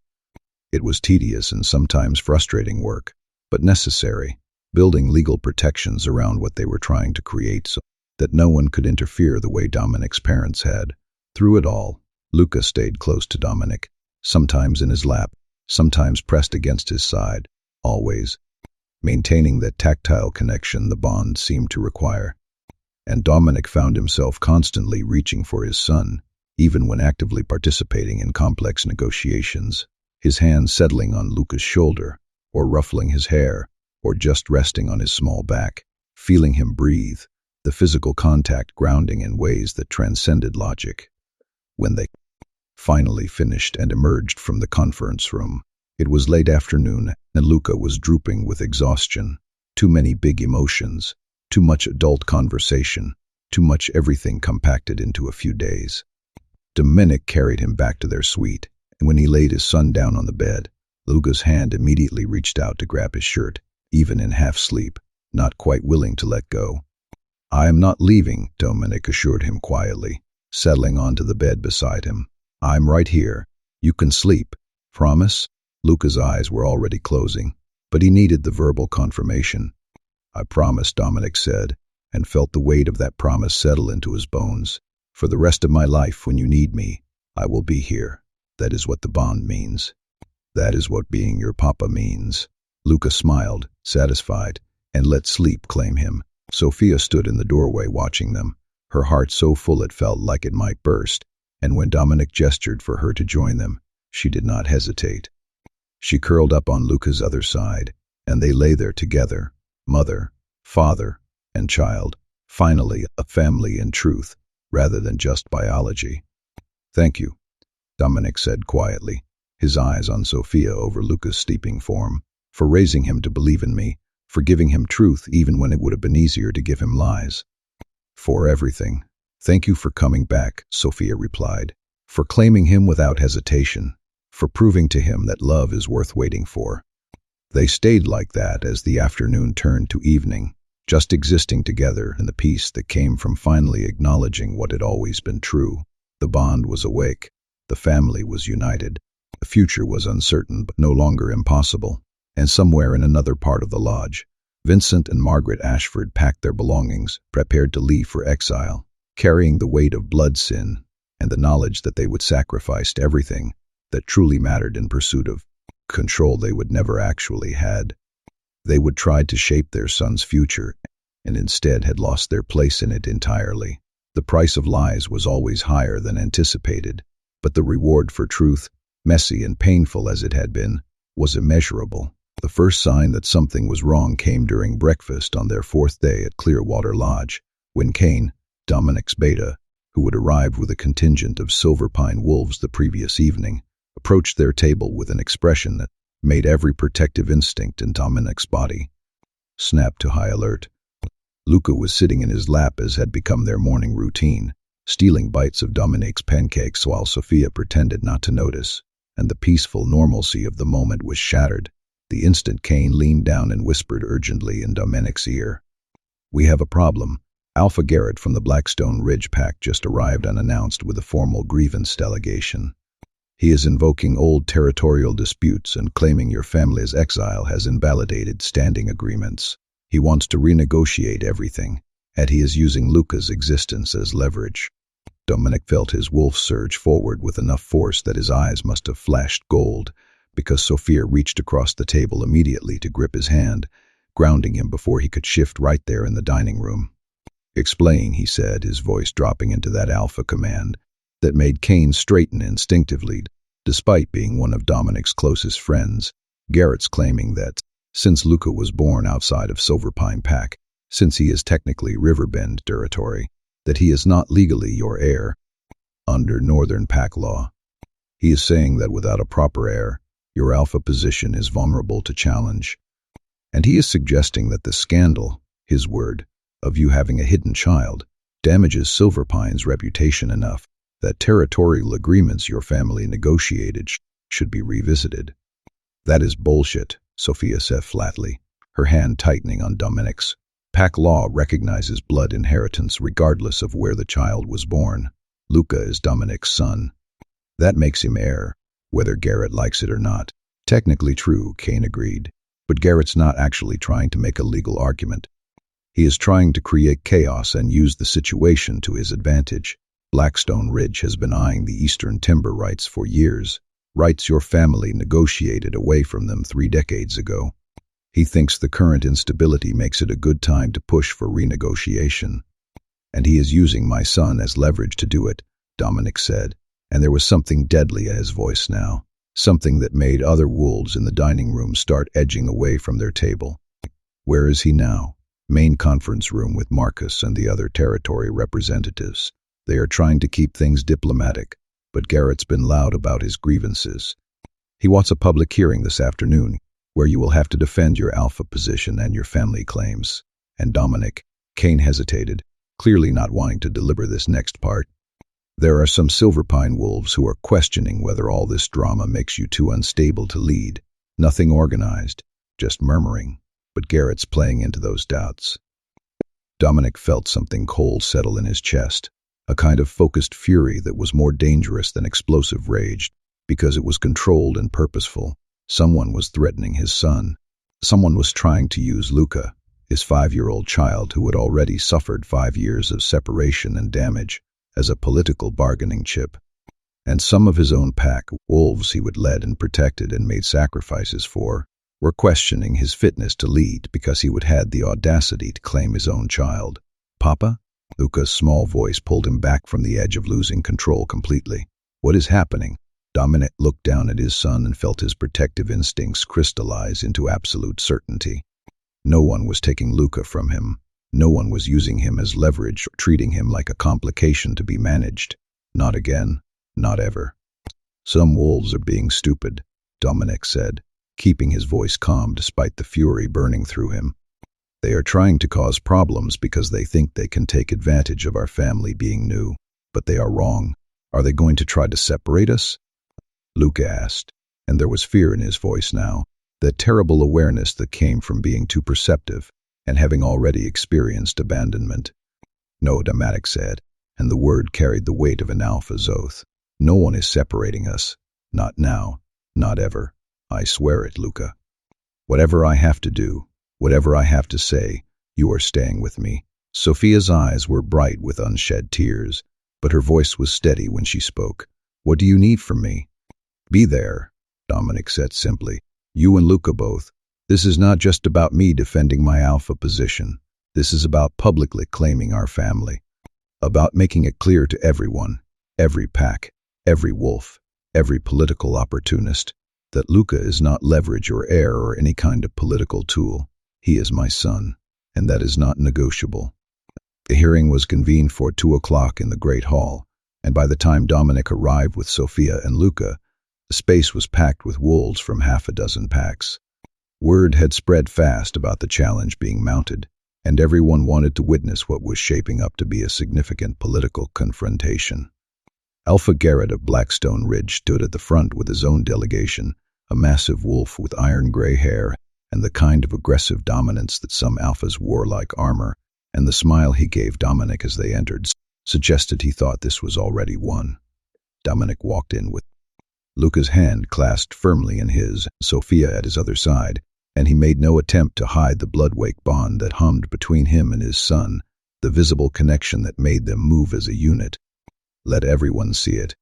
It was tedious and sometimes frustrating work, but necessary, building legal protections around what they were trying to create so that no one could interfere the way Dominic's parents had. Through it all, Luca stayed close to Dominic, sometimes in his lap, sometimes pressed against his side, always maintaining that tactile connection the bond seemed to require. And Dominic found himself constantly reaching for his son, even when actively participating in complex negotiations, his hand settling on Luca's shoulder, or ruffling his hair, or just resting on his small back, feeling him breathe, the physical contact grounding in ways that transcended logic. When they finally finished and emerged from the conference room, it was late afternoon and Luca was drooping with exhaustion. Too many big emotions, too much adult conversation, too much everything compacted into a few days. Dominic carried him back to their suite, and when he laid his son down on the bed, Luca's hand immediately reached out to grab his shirt, even in half-sleep, not quite willing to let go. "I am not leaving," Dominic assured him quietly, settling onto the bed beside him. "I'm right here. You can sleep. Promise?" Luca's eyes were already closing, but he needed the verbal confirmation. "I promise," Dominic said, and felt the weight of that promise settle into his bones. "For the rest of my life, when you need me, I will be here. That is what the bond means. That is what being your papa means." Luca smiled, satisfied, and let sleep claim him. Sophia stood in the doorway watching them, her heart so full it felt like it might burst, and when Dominic gestured for her to join them, she did not hesitate. She curled up on Luca's other side, and they lay there together, mother, father, and child, finally a family in truth, rather than just biology. "Thank you," Dominic said quietly, his eyes on Sophia over Luca's sleeping form, "for raising him to believe in me, for giving him truth even when it would have been easier to give him lies. For everything. Thank you for coming back," Sophia replied, "for claiming him without hesitation, for proving to him that love is worth waiting for." They stayed like that as the afternoon turned to evening, just existing together in the peace that came from finally acknowledging what had always been true. The bond was awake, the family was united, the future was uncertain but no longer impossible, and somewhere in another part of the lodge, Vincent and Margaret Ashford packed their belongings, prepared to leave for exile, carrying the weight of blood sin and the knowledge that they would sacrifice everything that truly mattered in pursuit of control they would never actually had. They would try to shape their son's future and instead had lost their place in it entirely. The price of lies was always higher than anticipated, but the reward for truth, messy and painful as it had been, was immeasurable. The first sign that something was wrong came during breakfast on their 4th day at Clearwater Lodge, when Kane, Dominic's beta, who had arrived with a contingent of Silver Pine wolves the previous evening, approached their table with an expression that made every protective instinct in Dominic's body snap to high alert. Luca was sitting in his lap as had become their morning routine, stealing bites of Dominic's pancakes while Sophia pretended not to notice, and the peaceful normalcy of the moment was shattered. The instant Kane leaned down and whispered urgently in Dominic's ear. "We have a problem. Alpha Garrett from the Blackstone Ridge Pack just arrived unannounced with a formal grievance delegation. He is invoking old territorial disputes and claiming your family's exile has invalidated standing agreements. He wants to renegotiate everything, and he is using Luca's existence as leverage." Dominic felt his wolf surge forward with enough force that his eyes must have flashed gold, because Sophia reached across the table immediately to grip his hand, grounding him before he could shift right there in the dining room. "Explain," he said, his voice dropping into that alpha command that made Kane straighten instinctively, despite being one of Dominic's closest friends. Garrett's claiming that, since Luca was born outside of Silverpine Pack, since he is technically Riverbend territory, that he is not legally your heir under Northern Pack law. He is saying that without a proper heir, your alpha position is vulnerable to challenge. And he is suggesting that the scandal, his word, of you having a hidden child, damages Silverpine's reputation enough that territorial agreements your family negotiated should be revisited. "That is bullshit," Sophia said flatly, her hand tightening on Dominic's. "Pack law recognizes blood inheritance regardless of where the child was born. Luca is Dominic's son. That makes him heir, whether Garrett likes it or not." "Technically true," Kane agreed, "but Garrett's not actually trying to make a legal argument. He is trying to create chaos and use the situation to his advantage. Blackstone Ridge has been eyeing the Eastern timber rights for years, rights your family negotiated away from them 3 decades ago. He thinks the current instability makes it a good time to push for renegotiation. And he is using my son as leverage to do it," Dominic said, and there was something deadly in his voice now, something that made other wolves in the dining room start edging away from their table. "Where is he now?" "Main conference room with Marcus and the other territory representatives. They are trying to keep things diplomatic, but Garrett's been loud about his grievances. He wants a public hearing this afternoon, where you will have to defend your alpha position and your family claims." And Dominic, Kane hesitated, clearly not wanting to deliver this next part. "There are some Silverpine wolves who are questioning whether all this drama makes you too unstable to lead. Nothing organized, just murmuring. But Garrett's playing into those doubts." Dominic felt something cold settle in his chest, a kind of focused fury that was more dangerous than explosive rage, because it was controlled and purposeful. Someone was threatening his son. Someone was trying to use Luca, his 5-year-old child who had already suffered 5 years of separation and damage, as a political bargaining chip. And some of his own pack, wolves he would led and protected and made sacrifices for, were questioning his fitness to lead because he would had the audacity to claim his own child. "Papa?" Luca's small voice pulled him back from the edge of losing control completely. "What is happening?" Dominic looked down at his son and felt his protective instincts crystallize into absolute certainty. No one was taking Luca from him. No one was using him as leverage or treating him like a complication to be managed. Not again. Not ever. "Some wolves are being stupid," Dominic said, keeping his voice calm despite the fury burning through him. "They are trying to cause problems because they think they can take advantage of our family being new. But they are wrong. Are they going to try to separate us?" Luca asked, and there was fear in his voice now, that terrible awareness that came from being too perceptive and having already experienced abandonment. "No," Dominic said, and the word carried the weight of an alpha's oath. "No one is separating us. Not now. Not ever. I swear it, Luca. Whatever I have to do, whatever I have to say, you are staying with me." Sophia's eyes were bright with unshed tears, but her voice was steady when she spoke. "What do you need from me?" "Be there," Dominic said simply. "You and Luca both. This is not just about me defending my alpha position. This is about publicly claiming our family. About making it clear to everyone, every pack, every wolf, every political opportunist, that Luca is not leverage or heir or any kind of political tool. He is my son, and that is not negotiable." The hearing was convened for 2 o'clock in the Great Hall, and by the time Dominic arrived with Sophia and Luca, the space was packed with wolves from 6 packs. Word had spread fast about the challenge being mounted, and everyone wanted to witness what was shaping up to be a significant political confrontation. Alpha Garrett of Blackstone Ridge stood at the front with his own delegation, a massive wolf with iron-gray hair and the kind of aggressive dominance that some alphas wore like armor, and the smile he gave Dominic as they entered suggested he thought this was already won. Dominic walked in with Luca's hand clasped firmly in his, Sophia at his other side, and he made no attempt to hide the Bloodwake bond that hummed between him and his son, the visible connection that made them move as a unit. "Let everyone see it.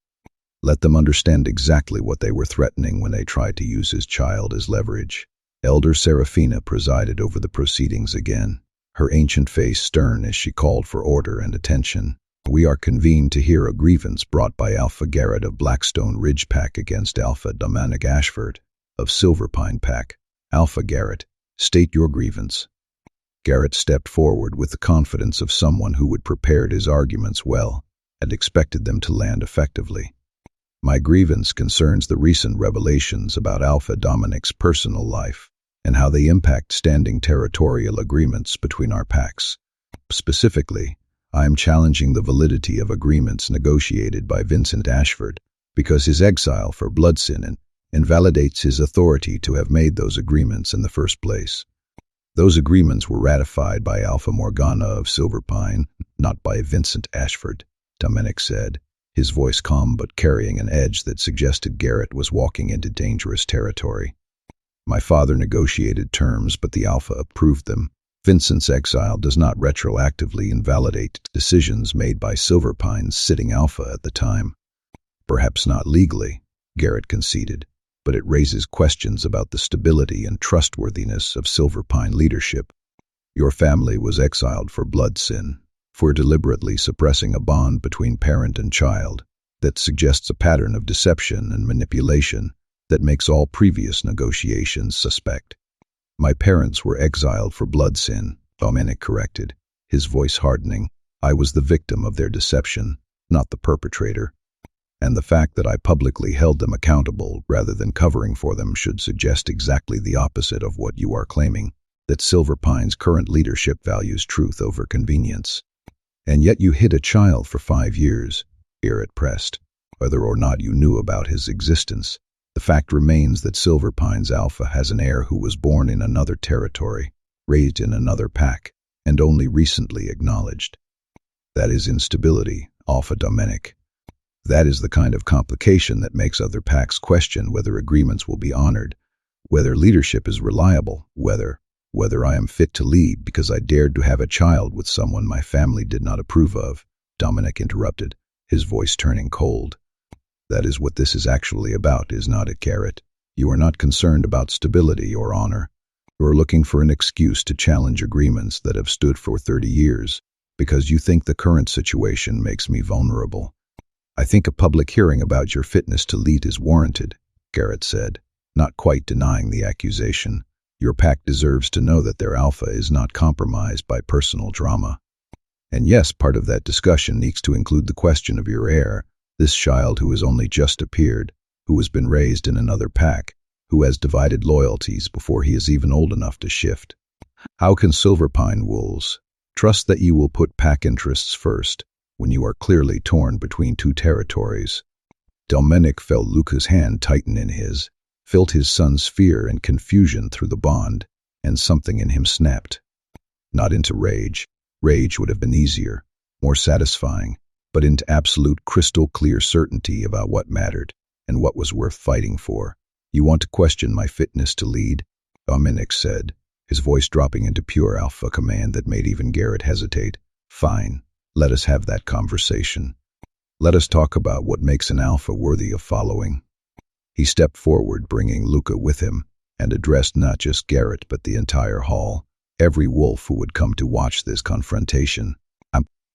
Let them understand exactly what they were threatening when they tried to use his child as leverage. Elder Seraphina presided over the proceedings again, her ancient face stern as she called for order and attention. We are convened to hear a grievance brought by Alpha Garrett of Blackstone Ridge Pack against Alpha Dominic Ashford of Silverpine Pack. Alpha Garrett, state your grievance. Garrett stepped forward with the confidence of someone who had prepared his arguments well and expected them to land effectively. My grievance concerns the recent revelations about Alpha Dominic's personal life and how they impact standing territorial agreements between our packs. Specifically, I am challenging the validity of agreements negotiated by Vincent Ashford because his exile for bloodsin invalidates his authority to have made those agreements in the first place. Those agreements were ratified by Alpha Morgana of Silverpine, not by Vincent Ashford, Dominic said, his voice calm but carrying an edge that suggested Garrett was walking into dangerous territory. My father negotiated terms, but the Alpha approved them. Vincent's exile does not retroactively invalidate decisions made by Silverpine's sitting Alpha at the time. Perhaps not legally, Garrett conceded, but it raises questions about the stability and trustworthiness of Silverpine leadership. Your family was exiled for bloodsin, for deliberately suppressing a bond between parent and child that suggests a pattern of deception and manipulation that makes all previous negotiations suspect. My parents were exiled for bloodsin, Dominic corrected, his voice hardening. I was the victim of their deception, not the perpetrator. And the fact that I publicly held them accountable rather than covering for them should suggest exactly the opposite of what you are claiming, that Silverpine's current leadership values truth over convenience. And yet you hid a child for 5 years, Garrett pressed. Whether or not you knew about his existence, the fact remains that Silverpine's Alpha has an heir who was born in another territory, raised in another pack, and only recently acknowledged. That is instability, Alpha Dominic. That is the kind of complication that makes other packs question whether agreements will be honored, whether leadership is reliable, whether I am fit to lead because I dared to have a child with someone my family did not approve of, Dominic interrupted, his voice turning cold. That is what this is actually about, is not it, Garrett? You are not concerned about stability or honor. You are looking for an excuse to challenge agreements that have stood for 30 years because you think the current situation makes me vulnerable. I think a public hearing about your fitness to lead is warranted, Garrett said, not quite denying the accusation. Your pack deserves to know that their Alpha is not compromised by personal drama. And yes, part of that discussion needs to include the question of your heir, this child who has only just appeared, who has been raised in another pack, who has divided loyalties before he is even old enough to shift. How can Silverpine wolves trust that you will put pack interests first when you are clearly torn between two territories? Dominic felt Luca's hand tighten in his, felt his son's fear and confusion through the bond, and something in him snapped. Not into rage. Rage would have been easier, more satisfying, but into absolute crystal-clear certainty about what mattered and what was worth fighting for. You want to question my fitness to lead? Dominic said, his voice dropping into pure Alpha command that made even Garrett hesitate. Fine, let us have that conversation. Let us talk about what makes an Alpha worthy of following. He stepped forward, bringing Luca with him, and addressed not just Garrett but the entire hall, every wolf who would come to watch this confrontation.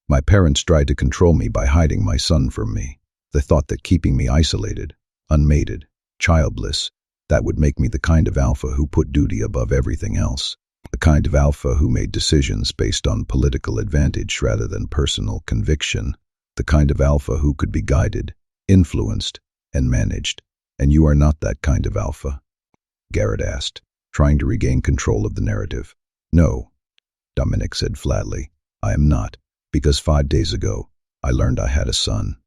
My parents tried to control me by hiding my son from me. They thought that keeping me isolated, unmated, childless, that would make me the kind of Alpha who put duty above everything else, the kind of Alpha who made decisions based on political advantage rather than personal conviction, the kind of Alpha who could be guided, influenced, and managed. And you are not that kind of Alpha? Garrett asked, trying to regain control of the narrative. No, Dominic said flatly, I am not, because 5 days ago, I learned I had a son.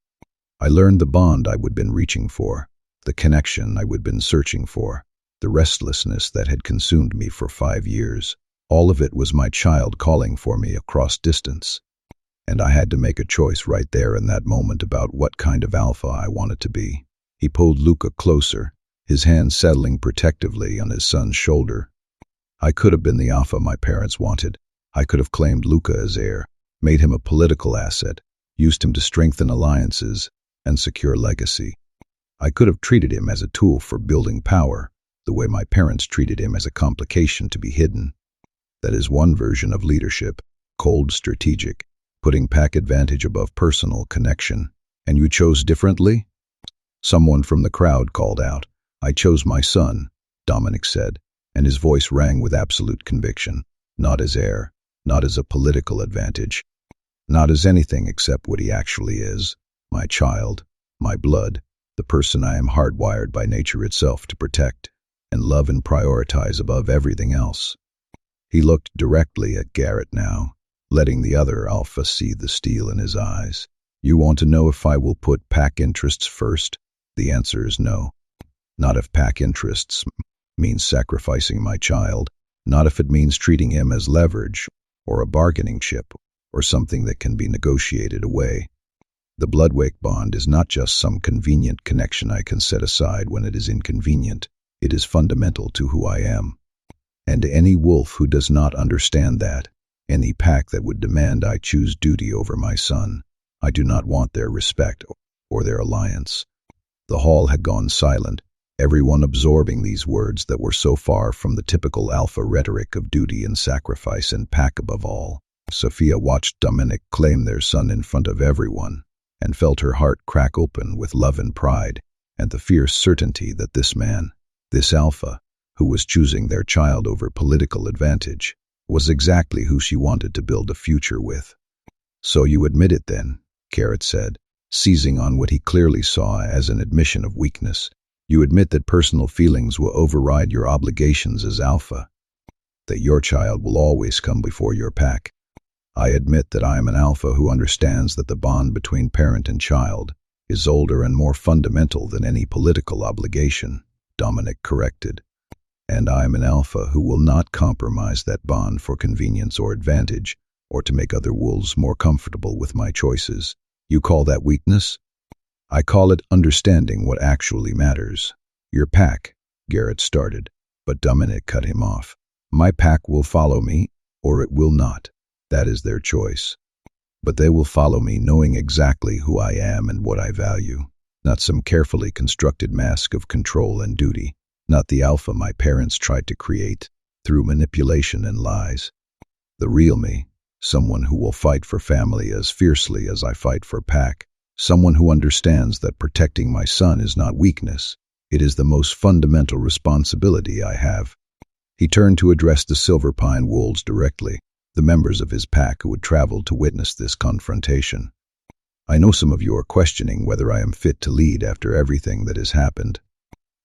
I learned the bond I would been reaching for, the connection I would been searching for, the restlessness that had consumed me for 5 years. All of it was my child calling for me across distance. And I had to make a choice right there in that moment about what kind of Alpha I wanted to be. He pulled Luca closer, his hand settling protectively on his son's shoulder. I could have been the Alpha my parents wanted. I could have claimed Luca as heir, made him a political asset, used him to strengthen alliances and secure legacy. I could have treated him as a tool for building power, the way my parents treated him as a complication to be hidden. That is one version of leadership, cold, strategic, putting pack advantage above personal connection. And you chose differently? Someone from the crowd called out. I chose my son, Dominic said, and his voice rang with absolute conviction. Not as heir, not as a political advantage, not as anything except what he actually is, my child, my blood, the person I am hardwired by nature itself to protect and love and prioritize above everything else. He looked directly at Garrett now, letting the other alpha see the steel in his eyes. You want to know if I will put pack interests first? The answer is no. Not if pack interests means sacrificing my child, not if it means treating him as leverage or a bargaining chip or something that can be negotiated away. The Bloodwake bond is not just some convenient connection I can set aside when it is inconvenient. It is fundamental to who I am. And any wolf who does not understand that, any pack that would demand I choose duty over my son, I do not want their respect or their alliance. The hall had gone silent, everyone absorbing these words that were so far from the typical alpha rhetoric of duty and sacrifice and pack above all. Sophia watched Dominic claim their son in front of everyone and felt her heart crack open with love and pride and the fierce certainty that this man, this alpha, who was choosing their child over political advantage, was exactly who she wanted to build a future with. So you admit it then, Garrett said, seizing on what he clearly saw as an admission of weakness. You admit that personal feelings will override your obligations as alpha, that your child will always come before your pack. I admit that I am an alpha who understands that the bond between parent and child is older and more fundamental than any political obligation, Dominic corrected. And I am an alpha who will not compromise that bond for convenience or advantage, or to make other wolves more comfortable with my choices. You call that weakness? I call it understanding what actually matters. Your pack, Garrett started, but Dominic cut him off. My pack will follow me, or it will not. That is their choice. But they will follow me knowing exactly who I am and what I value, not some carefully constructed mask of control and duty, not the alpha my parents tried to create through manipulation and lies. The real me, someone who will fight for family as fiercely as I fight for pack, someone who understands that protecting my son is not weakness, it is the most fundamental responsibility I have. He turned to address the Silver Pine wolves directly, the members of his pack who had traveled to witness this confrontation. I know some of you are questioning whether I am fit to lead after everything that has happened.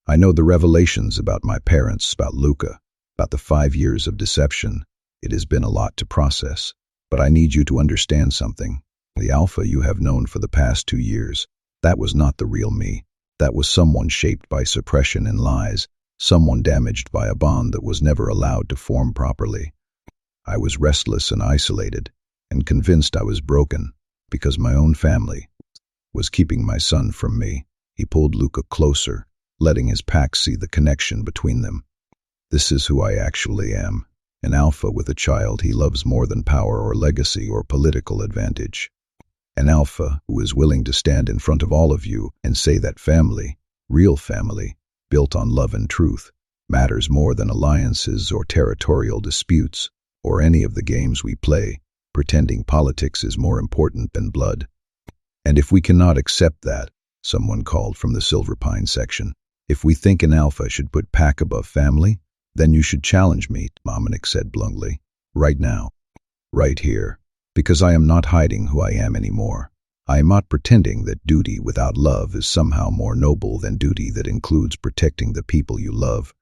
I know the revelations about my parents, about Luca, about the 5 years of deception. It has been a lot to process, but I need you to understand something. The alpha you have known for the past 2 years, that was not the real me. That was someone shaped by suppression and lies, someone damaged by a bond that was never allowed to form properly. I was restless and isolated, and convinced I was broken, because my own family was keeping my son from me. He pulled Luca closer, letting his pack see the connection between them. This is who I actually am, an alpha with a child he loves more than power or legacy or political advantage. An alpha who is willing to stand in front of all of you and say that family, real family, built on love and truth, matters more than alliances or territorial disputes, or any of the games we play, pretending politics is more important than blood. And if we cannot accept that, someone called from the Silver Pine section, if we think an alpha should put pack above family, then you should challenge me, Dominic said bluntly. Right now. Right here. Because I am not hiding who I am anymore. I am not pretending that duty without love is somehow more noble than duty that includes protecting the people you love.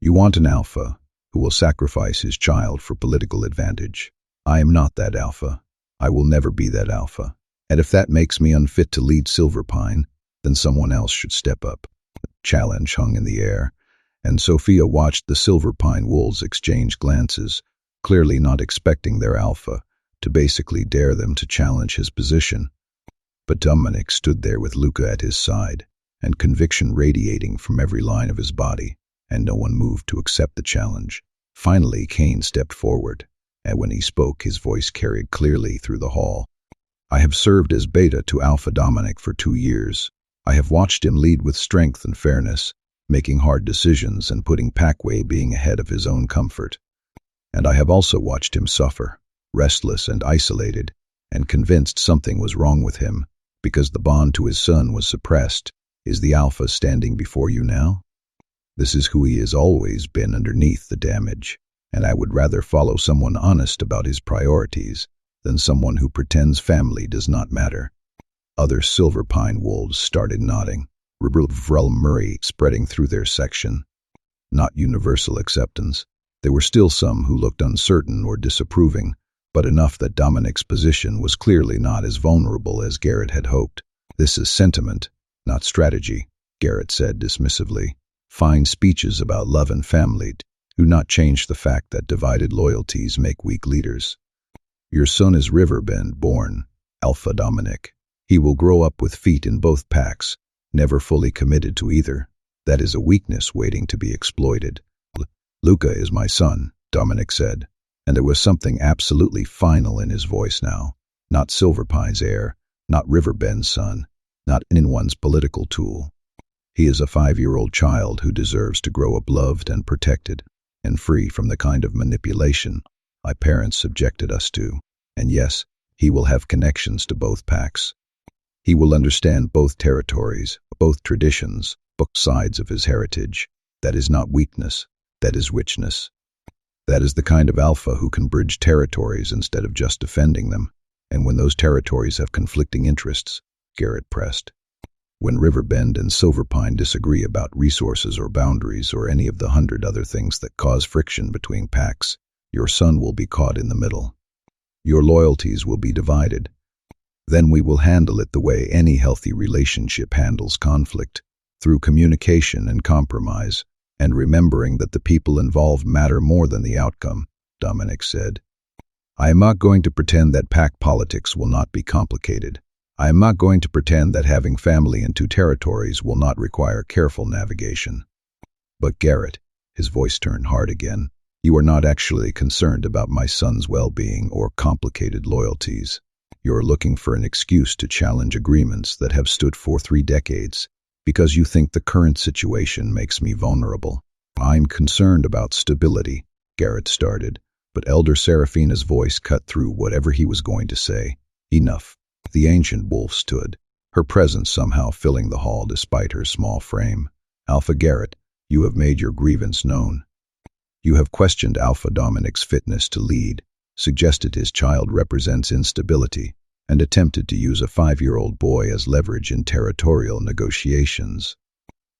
You want an alpha who will sacrifice his child for political advantage. I am not that alpha. I will never be that alpha. And if that makes me unfit to lead Silver Pine, then someone else should step up. The challenge hung in the air, and Sophia watched the Silver Pine wolves exchange glances, clearly not expecting their alpha to basically dare them to challenge his position. But Dominic stood there with Luca at his side, and conviction radiating from every line of his body, and no one moved to accept the challenge. Finally, Kane stepped forward, and when he spoke, his voice carried clearly through the hall. I have served as beta to Alpha Dominic for 2 years. I have watched him lead with strength and fairness, making hard decisions and putting pack well-being ahead of his own comfort. And I have also watched him suffer, restless and isolated, and convinced something was wrong with him, because the bond to his son was suppressed. Is the alpha standing before you now? This is who he has always been underneath the damage, and I would rather follow someone honest about his priorities than someone who pretends family does not matter. Other Silver Pine wolves started nodding, Murray spreading through their section. Not universal acceptance. There were still some who looked uncertain or disapproving, but enough that Dominic's position was clearly not as vulnerable as Garrett had hoped. This is sentiment, not strategy, Garrett said dismissively. Fine speeches about love and family do not change the fact that divided loyalties make weak leaders. Your son is Riverbend born, Alpha Dominic. He will grow up with feet in both packs, never fully committed to either. That is a weakness waiting to be exploited. Luca is my son, Dominic said, and there was something absolutely final in his voice now. Not Silverpine's heir, not Riverbend's son, not anyone's political tool. He is a 5-year-old child who deserves to grow up loved and protected, and free from the kind of manipulation my parents subjected us to. And yes, he will have connections to both packs. He will understand both territories, both traditions, both sides of his heritage. That is not weakness, that is richness. That is the kind of alpha who can bridge territories instead of just defending them. And when those territories have conflicting interests, Garrett pressed. When Riverbend and Silverpine disagree about resources or boundaries or any of the 100 other things that cause friction between packs, your son will be caught in the middle. Your loyalties will be divided. Then we will handle it the way any healthy relationship handles conflict, through communication and compromise, and remembering that the people involved matter more than the outcome, Dominic said. I am not going to pretend that pack politics will not be complicated. I am not going to pretend that having family in 2 territories will not require careful navigation. But Garrett, his voice turned hard again, you are not actually concerned about my son's well-being or complicated loyalties. You are looking for an excuse to challenge agreements that have stood for 3 decades, because you think the current situation makes me vulnerable. I'm concerned about stability, Garrett started, but Elder Seraphina's voice cut through whatever he was going to say. Enough. The ancient wolf stood, her presence somehow filling the hall despite her small frame. Alpha Garrett, you have made your grievance known. You have questioned Alpha Dominic's fitness to lead, suggested his child represents instability, and attempted to use a 5-year-old boy as leverage in territorial negotiations.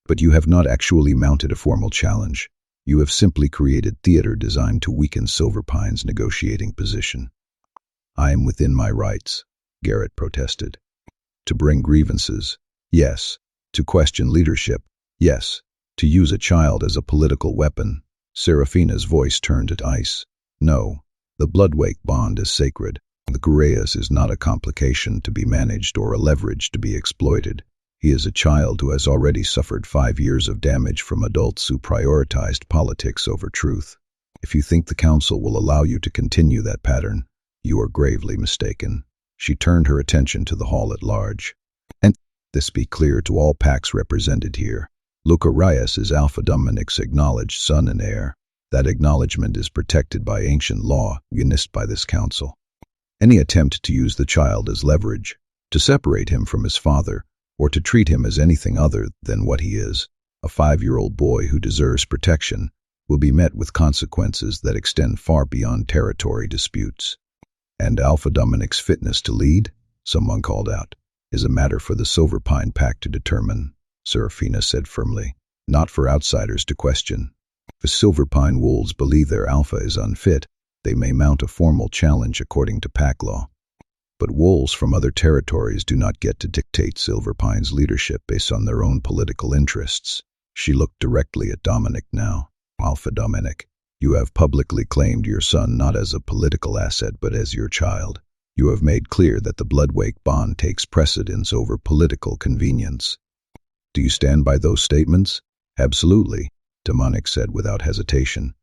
But you have not actually mounted a formal challenge. You have simply created theater designed to weaken Silverpine's negotiating position. I am within my rights, Garrett protested. To bring grievances, yes. To question leadership, yes. To use a child as a political weapon. Seraphina's voice turned to ice. No, the Bloodwake bond is sacred. The Guerreas is not a complication to be managed or a leverage to be exploited. He is a child who has already suffered 5 years of damage from adults who prioritized politics over truth. If you think the council will allow you to continue that pattern, you are gravely mistaken. She turned her attention to the hall at large. And this be clear to all packs represented here. Luca Reyes is Alpha Dominic's acknowledged son and heir. That acknowledgement is protected by ancient law, witnessed by this council. Any attempt to use the child as leverage, to separate him from his father, or to treat him as anything other than what he is, a 5-year-old boy who deserves protection, will be met with consequences that extend far beyond territory disputes. And Alpha Dominic's fitness to lead, someone called out, is a matter for the Silverpine Pack to determine, Seraphina said firmly, not for outsiders to question. If Silverpine wolves believe their alpha is unfit, they may mount a formal challenge according to pack law. But wolves from other territories do not get to dictate Silverpine's leadership based on their own political interests. She looked directly at Dominic now. Alpha Dominic, you have publicly claimed your son not as a political asset but as your child. You have made clear that the Bloodwake bond takes precedence over political convenience. Do you stand by those statements? Absolutely, Dominic said without hesitation.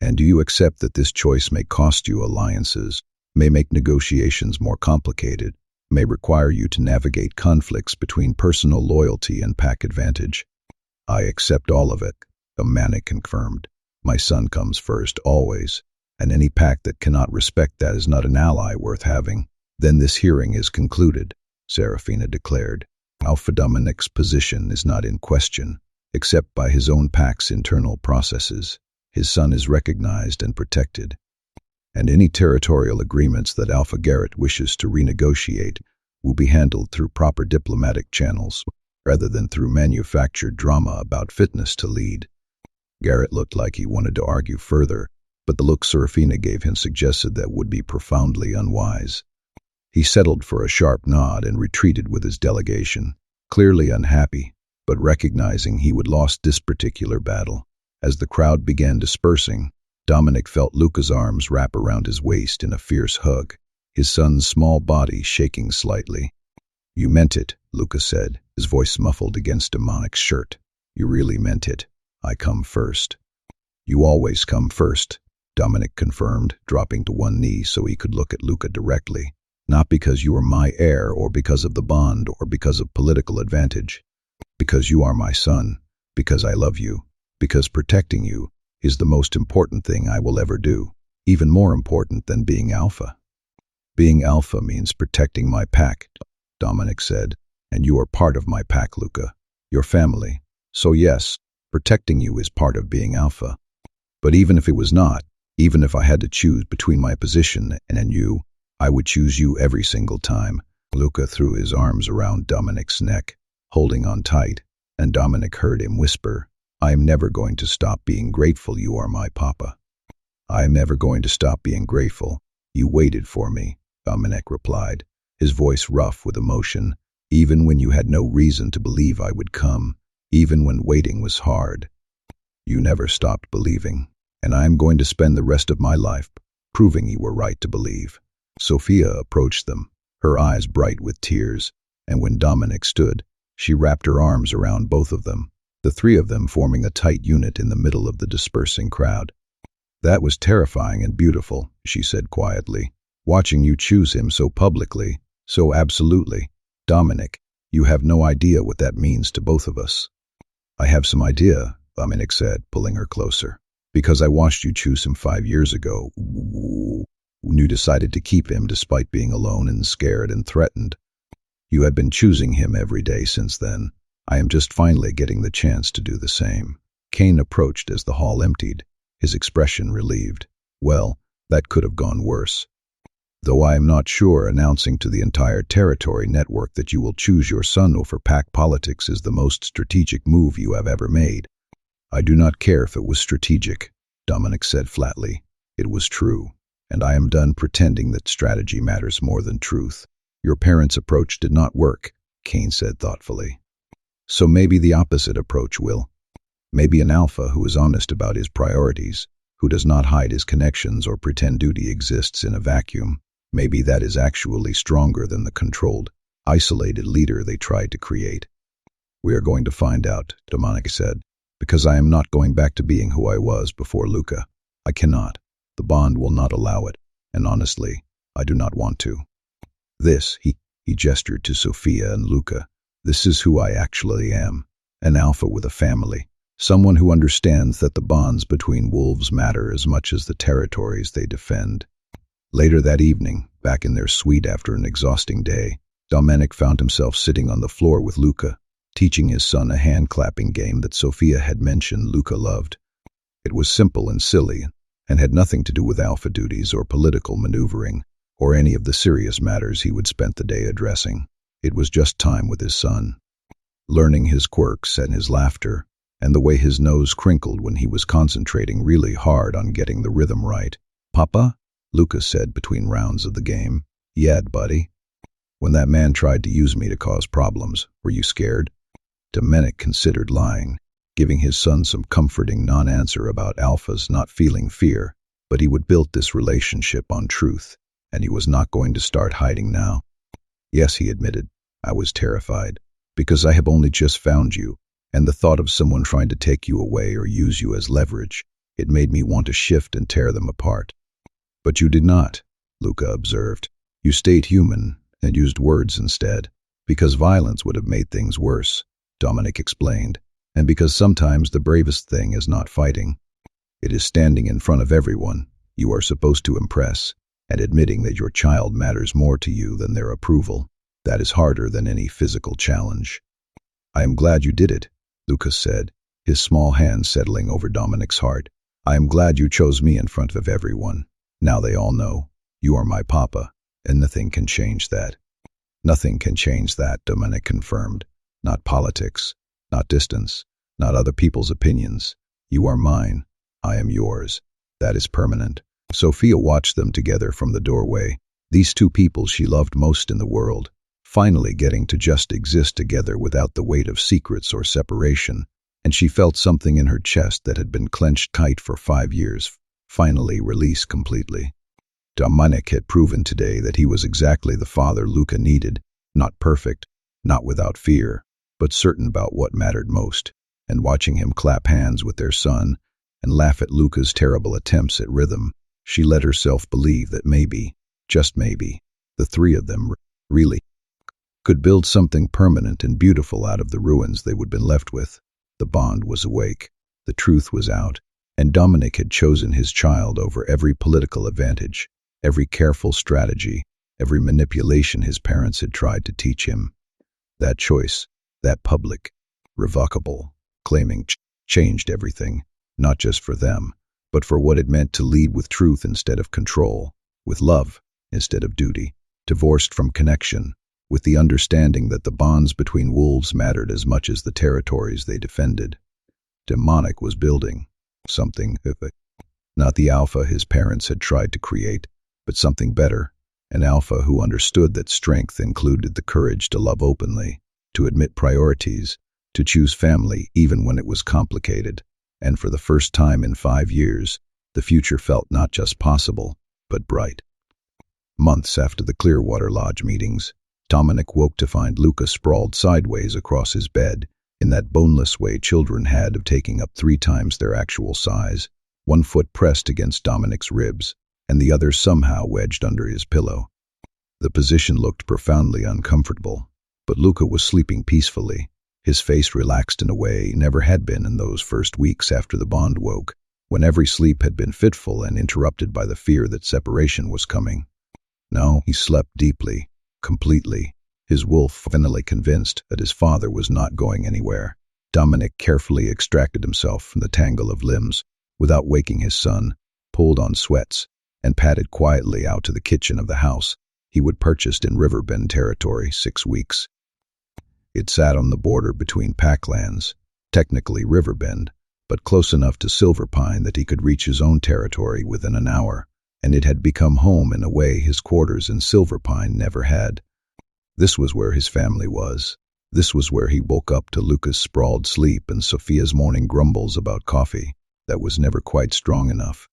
And do you accept that this choice may cost you alliances, may make negotiations more complicated, may require you to navigate conflicts between personal loyalty and pack advantage. I accept all of it, Dominic confirmed. My son comes first, always, and any pack that cannot respect that is not an ally worth having. Then this hearing is concluded, Serafina declared. Alpha Dominic's position is not in question, except by his own pack's internal processes. His son is recognized and protected, and any territorial agreements that Alpha Garrett wishes to renegotiate will be handled through proper diplomatic channels, rather than through manufactured drama about fitness to lead. Garrett looked like he wanted to argue further, but the look Serafina gave him suggested that would be profoundly unwise. He settled for a sharp nod and retreated with his delegation, clearly unhappy, but recognizing he would lost this particular battle. As the crowd began dispersing, Dominic felt Luca's arms wrap around his waist in a fierce hug, his son's small body shaking slightly. You meant it, Luca said, his voice muffled against Dominic's shirt. You really meant it. I come first. You always come first, Dominic confirmed, dropping to one knee so he could look at Luca directly. Not because you are my heir or because of the bond or because of political advantage. Because you are my son, because I love you, because protecting you is the most important thing I will ever do, even more important than being Alpha. Being Alpha means protecting my pack, Dominic said, and you are part of my pack, Luca, your family. So yes, protecting you is part of being Alpha. But even if it was not, even if I had to choose between my position and you, I would choose you every single time. Luca threw his arms around Dominic's neck, holding on tight, and Dominic heard him whisper, I am never going to stop being grateful you are my papa. I am never going to stop being grateful. You waited for me, Dominic replied, his voice rough with emotion, even when you had no reason to believe I would come, even when waiting was hard. You never stopped believing, and I am going to spend the rest of my life proving you were right to believe. Sophia approached them, her eyes bright with tears, and when Dominic stood, she wrapped her arms around both of them, the three of them forming a tight unit in the middle of the dispersing crowd. That was terrifying and beautiful, she said quietly, watching you choose him so publicly, so absolutely. Dominic, you have no idea what that means to both of us. I have some idea, Dominic said, pulling her closer, because I watched you choose him 5 years ago. When you decided to keep him despite being alone and scared and threatened. You had been choosing him every day since then. I am just finally getting the chance to do the same. Kane approached as the hall emptied, his expression relieved. Well, that could have gone worse. Though I am not sure announcing to the entire territory network that you will choose your son over pack politics is the most strategic move you have ever made. I do not care if it was strategic, Dominic said flatly. It was true. And I am done pretending that strategy matters more than truth. Your parents' approach did not work, Kane said thoughtfully. So maybe the opposite approach will. Maybe an Alpha who is honest about his priorities, who does not hide his connections or pretend duty exists in a vacuum. Maybe that is actually stronger than the controlled, isolated leader they tried to create. We are going to find out, Dominic said, because I am not going back to being who I was before Luca. I cannot. The bond will not allow it, and honestly, I do not want to. This, he gestured to Sophia and Luca, this is who I actually am, an Alpha with a family, someone who understands that the bonds between wolves matter as much as the territories they defend. Later that evening, back in their suite after an exhausting day, Dominic found himself sitting on the floor with Luca, teaching his son a hand-clapping game that Sophia had mentioned Luca loved. It was simple and silly, and had nothing to do with Alpha duties or political maneuvering, or any of the serious matters he would spend the day addressing. It was just time with his son. Learning his quirks and his laughter, and the way his nose crinkled when he was concentrating really hard on getting the rhythm right. Papa? Luca said between rounds of the game. Yeah, buddy. When that man tried to use me to cause problems, were you scared? Dominic considered lying, giving his son some comforting non-answer about Alphas not feeling fear, but he would build this relationship on truth, and he was not going to start hiding now. Yes, he admitted, I was terrified, because I have only just found you, and the thought of someone trying to take you away or use you as leverage, it made me want to shift and tear them apart. But you did not, Luca observed. You stayed human, and used words instead, because violence would have made things worse, Dominic explained, and because sometimes the bravest thing is not fighting. It is standing in front of everyone you are supposed to impress and admitting that your child matters more to you than their approval. That is harder than any physical challenge. I am glad you did it, Lucas said, his small hand settling over Dominic's heart. I am glad you chose me in front of everyone. Now they all know. You are my papa, and nothing can change that. Nothing can change that, Dominic confirmed. Not politics, not distance, not other people's opinions. You are mine. I am yours. That is permanent. Sophia watched them together from the doorway. These two people she loved most in the world, finally getting to just exist together without the weight of secrets or separation, and she felt something in her chest that had been clenched tight for 5 years, finally released completely. Dominic had proven today that he was exactly the father Luca needed, not perfect, not without fear, but certain about what mattered most, and watching him clap hands with their son and laugh at Luca's terrible attempts at rhythm, she let herself believe that maybe, just maybe, the three of them really could build something permanent and beautiful out of the ruins they would have been left with. The bond was awake, the truth was out, and Dominic had chosen his child over every political advantage, every careful strategy, every manipulation his parents had tried to teach him. That choice, that public, revocable, claiming changed everything, not just for them, but for what it meant to lead with truth instead of control, with love instead of duty, divorced from connection, with the understanding that the bonds between wolves mattered as much as the territories they defended. Dominic was building something, not the alpha his parents had tried to create, but something better, an alpha who understood that strength included the courage to love openly, to admit priorities, to choose family even when it was complicated, and for the first time in 5 years, the future felt not just possible, but bright. Months after the Clearwater Lodge meetings, Dominic woke to find Luca sprawled sideways across his bed, in that boneless way children had of taking up 3 times their actual size, one foot pressed against Dominic's ribs, and the other somehow wedged under his pillow. The position looked profoundly uncomfortable, but Luca was sleeping peacefully, his face relaxed in a way he never had been in those first weeks after the bond woke, when every sleep had been fitful and interrupted by the fear that separation was coming. No, he slept deeply, completely, his wolf finally convinced that his father was not going anywhere. Dominic carefully extracted himself from the tangle of limbs, without waking his son, pulled on sweats, and padded quietly out to the kitchen of the house he would purchased in Riverbend territory 6 weeks. It sat on the border between packlands, technically Riverbend, but close enough to Silverpine that he could reach his own territory within an hour, and it had become home in a way his quarters in Silverpine never had. This was where his family was. This was where he woke up to Luca's sprawled sleep and Sophia's morning grumbles about coffee that was never quite strong enough.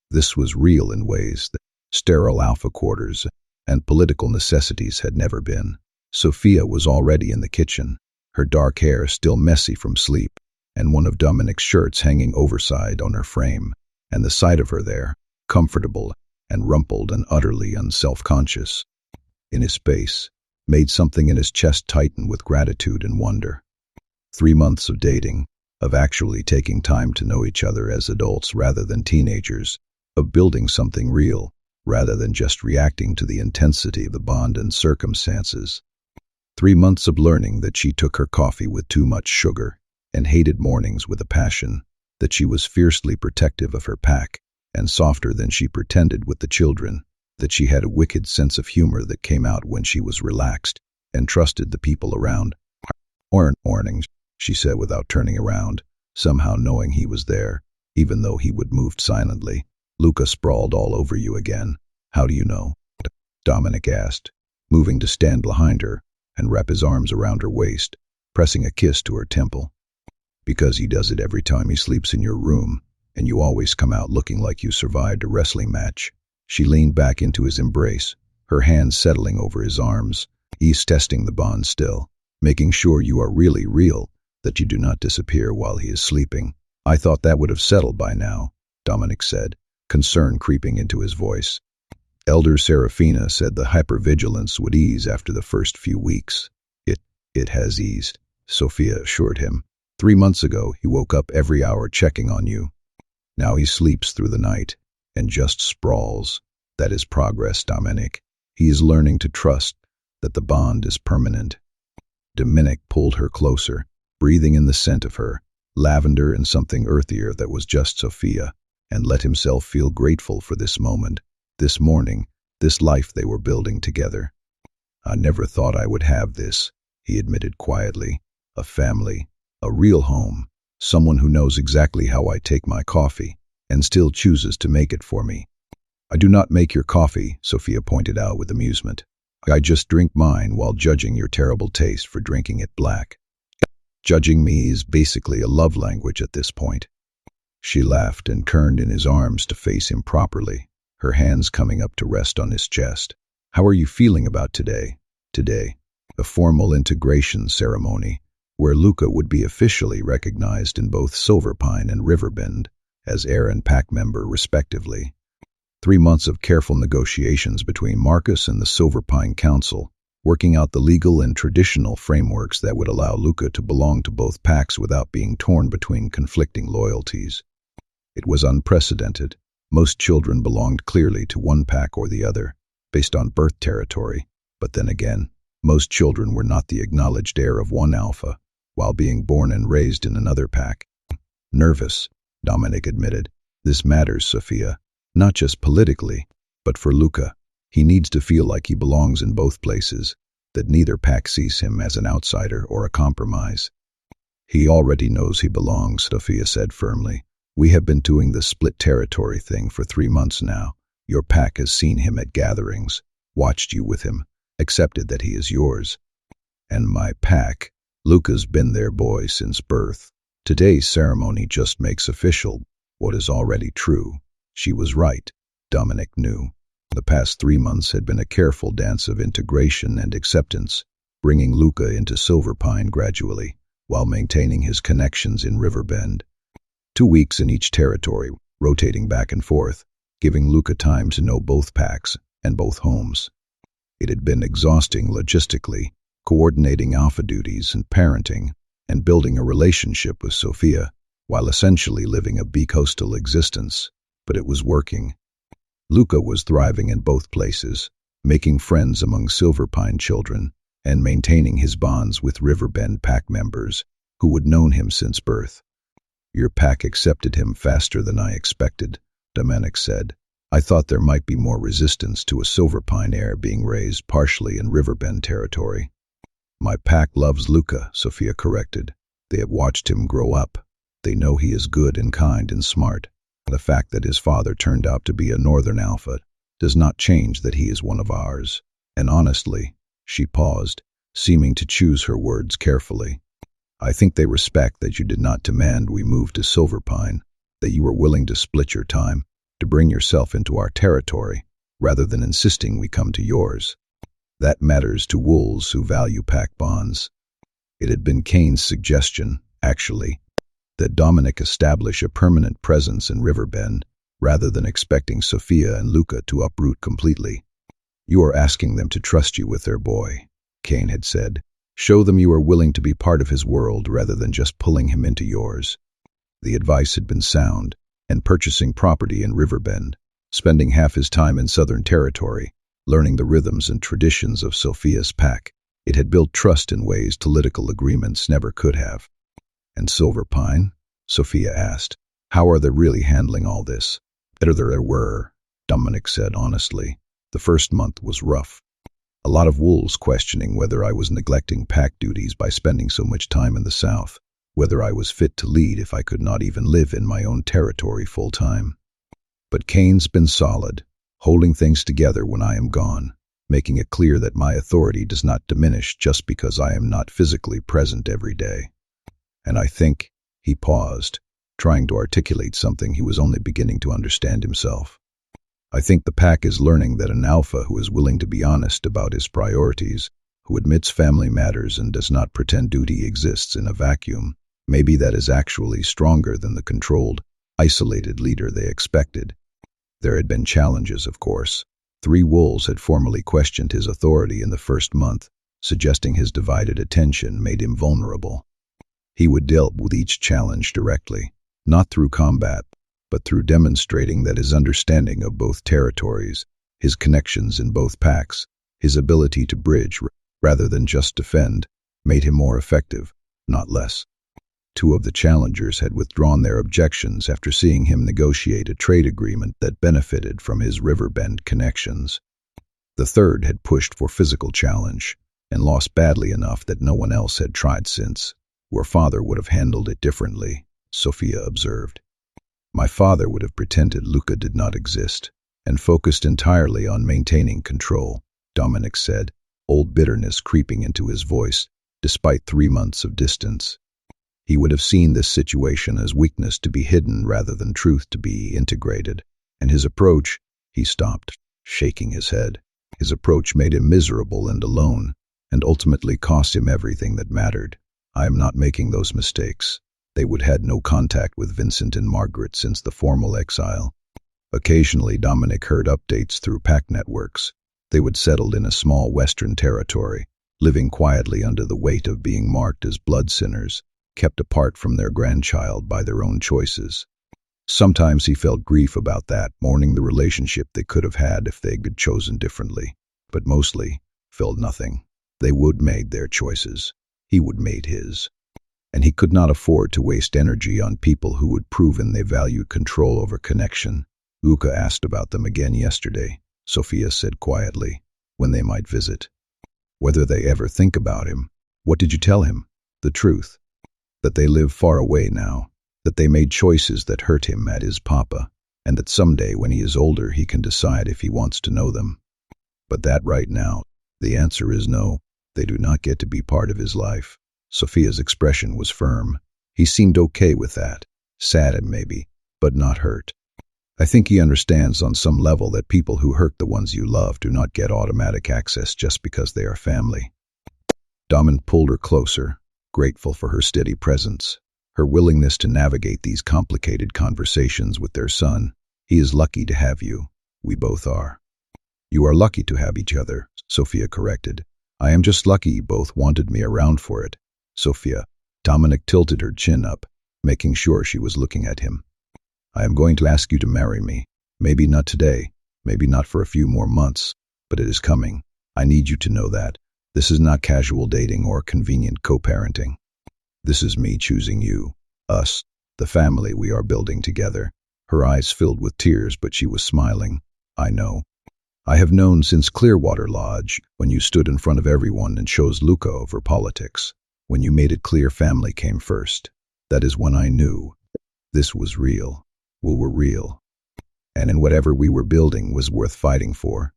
This was real in ways that sterile alpha quarters and political necessities had never been. Sophia was already in the kitchen, her dark hair still messy from sleep, and one of Dominic's shirts hanging overside on her frame, and the sight of her there, comfortable and rumpled and utterly unself-conscious, in his face, made something in his chest tighten with gratitude and wonder. 3 months of dating, of actually taking time to know each other as adults rather than teenagers, of building something real rather than just reacting to the intensity of the bond and circumstances. 3 months of learning that she took her coffee with too much sugar and hated mornings with a passion, that she was fiercely protective of her pack and softer than she pretended with the children, that she had a wicked sense of humor that came out when she was relaxed and trusted the people around. Mornings, she said without turning around, somehow knowing he was there, even though he would moved silently. Luca sprawled all over you again. How do you know? Dominic asked, moving to stand behind her and wrap his arms around her waist, pressing a kiss to her temple. Because he does it every time he sleeps in your room, and you always come out looking like you survived a wrestling match. She leaned back into his embrace, her hands settling over his arms. He's testing the bond still, making sure you are really real, that you do not disappear while he is sleeping. I thought that would have settled by now, Dominic said, concern creeping into his voice. Elder Serafina said the hypervigilance would ease after the first few weeks. It has eased, Sophia assured him. 3 months ago, he woke up every hour checking on you. Now he sleeps through the night and just sprawls. That is progress, Dominic. He is learning to trust that the bond is permanent. Dominic pulled her closer, breathing in the scent of her, lavender and something earthier that was just Sophia, and let himself feel grateful for this moment, this morning, this life they were building together. I never thought I would have this, he admitted quietly. A family, a real home, someone who knows exactly how I take my coffee and still chooses to make it for me. I do not make your coffee, Sophia pointed out with amusement. I just drink mine while judging your terrible taste for drinking it black. Judging me is basically a love language at this point. She laughed and turned in his arms to face him properly, her hands coming up to rest on his chest. How are you feeling about today? Today, a formal integration ceremony where Luca would be officially recognized in both Silverpine and Riverbend as heir and pack member respectively. 3 months of careful negotiations between Marcus and the Silverpine Council, working out the legal and traditional frameworks that would allow Luca to belong to both packs without being torn between conflicting loyalties. It was unprecedented. Most children belonged clearly to one pack or the other, based on birth territory, but then again, most children were not the acknowledged heir of one alpha, while being born and raised in another pack. Nervous, Dominic admitted. This matters, Sophia, not just politically, but for Luca. He needs to feel like he belongs in both places, that neither pack sees him as an outsider or a compromise. He already knows he belongs, Sophia said firmly. We have been doing the split territory thing for 3 months now. Your pack has seen him at gatherings, watched you with him, accepted that he is yours. And my pack, Luca's been their boy since birth. Today's ceremony just makes official what is already true. She was right, Dominic knew. The past 3 months had been a careful dance of integration and acceptance, bringing Luca into Silverpine gradually, while maintaining his connections in Riverbend. 2 weeks in each territory, rotating back and forth, giving Luca time to know both packs and both homes. It had been exhausting logistically, coordinating alpha duties and parenting, and building a relationship with Sophia, while essentially living a bicoastal existence, but it was working. Luca was thriving in both places, making friends among Silverpine children, and maintaining his bonds with Riverbend pack members, who had known him since birth. Your pack accepted him faster than I expected, Dominic said. I thought there might be more resistance to a Silverpine heir being raised partially in Riverbend territory. My pack loves Luca, Sophia corrected. They have watched him grow up. They know he is good and kind and smart. The fact that his father turned out to be a Northern Alpha does not change that he is one of ours. And honestly, she paused, seeming to choose her words carefully. I think they respect that you did not demand we move to Silverpine, that you were willing to split your time, to bring yourself into our territory, rather than insisting we come to yours. That matters to wolves who value pack bonds. It had been Kane's suggestion, actually, that Dominic establish a permanent presence in Riverbend, rather than expecting Sophia and Luca to uproot completely. You are asking them to trust you with their boy, Kane had said. Show them you are willing to be part of his world rather than just pulling him into yours. The advice had been sound, and purchasing property in Riverbend, spending half his time in Southern Territory, learning the rhythms and traditions of Sophia's pack, it had built trust in ways political agreements never could have. And Silverpine? Sophia asked. How are they really handling all this? Better than they were, Dominic said honestly. The first month was rough. A lot of wolves questioning whether I was neglecting pack duties by spending so much time in the South, whether I was fit to lead if I could not even live in my own territory full time. But Kane's been solid, holding things together when I am gone, making it clear that my authority does not diminish just because I am not physically present every day. And I think, he paused, trying to articulate something he was only beginning to understand himself. I think the pack is learning that an alpha who is willing to be honest about his priorities, who admits family matters and does not pretend duty exists in a vacuum, maybe that is actually stronger than the controlled, isolated leader they expected. There had been challenges, of course. 3 wolves had formally questioned his authority in the first month, suggesting his divided attention made him vulnerable. He would deal with each challenge directly, not through combat, but through demonstrating that his understanding of both territories, his connections in both packs, his ability to bridge rather than just defend, made him more effective, not less. 2 of the challengers had withdrawn their objections after seeing him negotiate a trade agreement that benefited from his Riverbend connections. The 3rd had pushed for physical challenge and lost badly enough that no one else had tried since. Your father would have handled it differently, Sophia observed. My father would have pretended Luca did not exist and focused entirely on maintaining control, Dominic said, old bitterness creeping into his voice, despite 3 months of distance. He would have seen this situation as weakness to be hidden rather than truth to be integrated, and his approach, he stopped, shaking his head. His approach made him miserable and alone, and ultimately cost him everything that mattered. I am not making those mistakes. They would had no contact with Vincent and Margaret since the formal exile. Occasionally Dominic heard updates through pack networks. They would settle in a small western territory, living quietly under the weight of being marked as blood sinners, kept apart from their grandchild by their own choices. Sometimes he felt grief about that, mourning the relationship they could have had if they had chosen differently, but mostly felt nothing. They would made their choices. He would made his. And he could not afford to waste energy on people who would proven they valued control over connection. Luca asked about them again yesterday, Sophia said quietly, when they might visit. Whether they ever think about him. What did you tell him? The truth. That they live far away now, that they made choices that hurt him at his papa, and that someday when he is older he can decide if he wants to know them. But that right now, the answer is no, they do not get to be part of his life. Sophia's expression was firm. He seemed okay with that, sad maybe, but not hurt. I think he understands on some level that people who hurt the ones you love do not get automatic access just because they are family. Dominic pulled her closer, grateful for her steady presence, her willingness to navigate these complicated conversations with their son. He is lucky to have you. We both are. You are lucky to have each other, Sophia corrected. I am just lucky you both wanted me around for it. Sophia. Dominic tilted her chin up, making sure she was looking at him. I am going to ask you to marry me. Maybe not today, maybe not for a few more months, but it is coming. I need you to know that. This is not casual dating or convenient co-parenting. This is me choosing you, us, the family we are building together. Her eyes filled with tears, but she was smiling. I know. I have known since Clearwater Lodge, when you stood in front of everyone and chose Luca over politics, when you made it clear family came first. That is when I knew. This was real. We were real. And in whatever we were building was worth fighting for.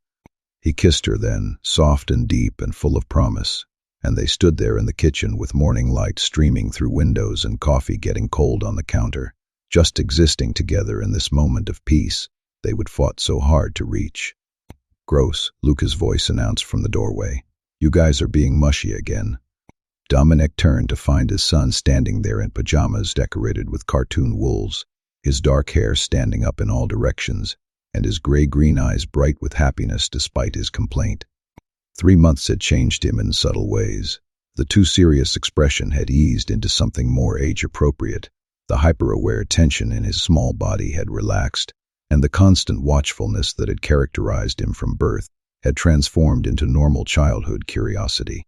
He kissed her then, soft and deep and full of promise, and they stood there in the kitchen with morning light streaming through windows and coffee getting cold on the counter, just existing together in this moment of peace they would fought so hard to reach. Gross, Luca's voice announced from the doorway. You guys are being mushy again. Dominic turned to find his son standing there in pajamas decorated with cartoon wolves, his dark hair standing up in all directions, and his gray-green eyes bright with happiness despite his complaint. 3 months had changed him in subtle ways. The too serious expression had eased into something more age-appropriate. The hyper-aware tension in his small body had relaxed, and the constant watchfulness that had characterized him from birth had transformed into normal childhood curiosity.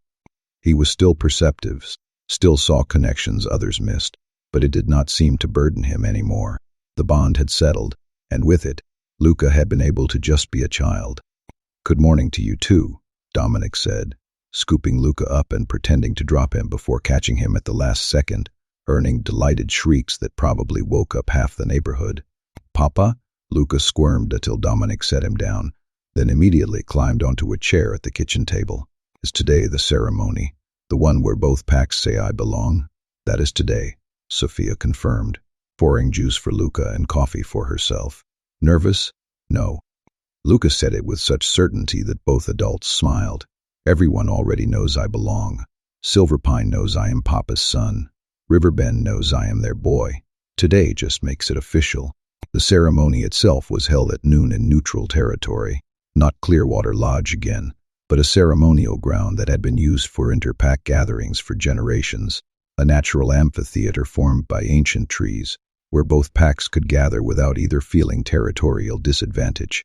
He was still perceptive, still saw connections others missed, but it did not seem to burden him anymore. The bond had settled, and with it, Luca had been able to just be a child. Good morning to you too, Dominic said, scooping Luca up and pretending to drop him before catching him at the last second, earning delighted shrieks that probably woke up half the neighborhood. Papa? Luca squirmed until Dominic set him down, then immediately climbed onto a chair at the kitchen table. Is today the ceremony? The one where both packs say I belong? That is today, Sophia confirmed, pouring juice for Luca and coffee for herself. Nervous? No. Luca said it with such certainty that both adults smiled. Everyone already knows I belong. Silverpine knows I am Papa's son. Riverbend knows I am their boy. Today just makes it official. The ceremony itself was held at noon in neutral territory. Not Clearwater Lodge again, but a ceremonial ground that had been used for inter-pack gatherings for generations, a natural amphitheater formed by ancient trees, where both packs could gather without either feeling territorial disadvantage.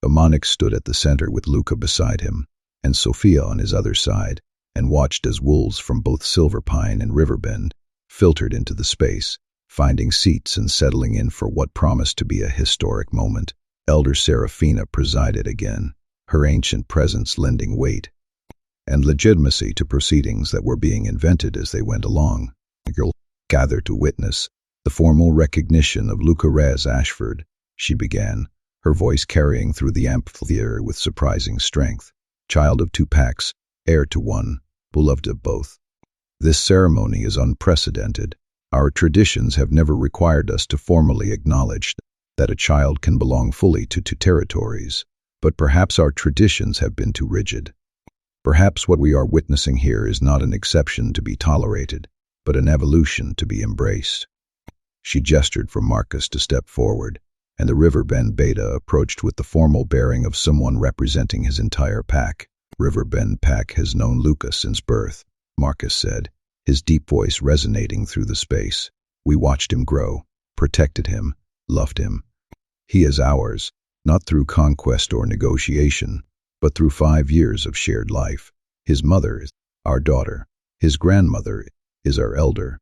Dominic stood at the center with Luca beside him, and Sophia on his other side, and watched as wolves from both Silverpine and Riverbend filtered into the space, finding seats and settling in for what promised to be a historic moment. Elder Serafina presided again, her ancient presence lending weight and legitimacy to proceedings that were being invented as they went along. The girl gathered to witness the formal recognition of Luca Ashford, she began, her voice carrying through the amphitheater with surprising strength. Child of two packs, heir to one, beloved of both. This ceremony is unprecedented. Our traditions have never required us to formally acknowledge that a child can belong fully to two territories, but perhaps our traditions have been too rigid. Perhaps what we are witnessing here is not an exception to be tolerated, but an evolution to be embraced. She gestured for Marcus to step forward, and the Riverbend Beta approached with the formal bearing of someone representing his entire pack. Riverbend pack has known Luca since birth, Marcus said, his deep voice resonating through the space. We watched him grow, protected him, loved him. He is ours, not through conquest or negotiation, but through 5 years of shared life. His mother is our daughter. His grandmother is our elder.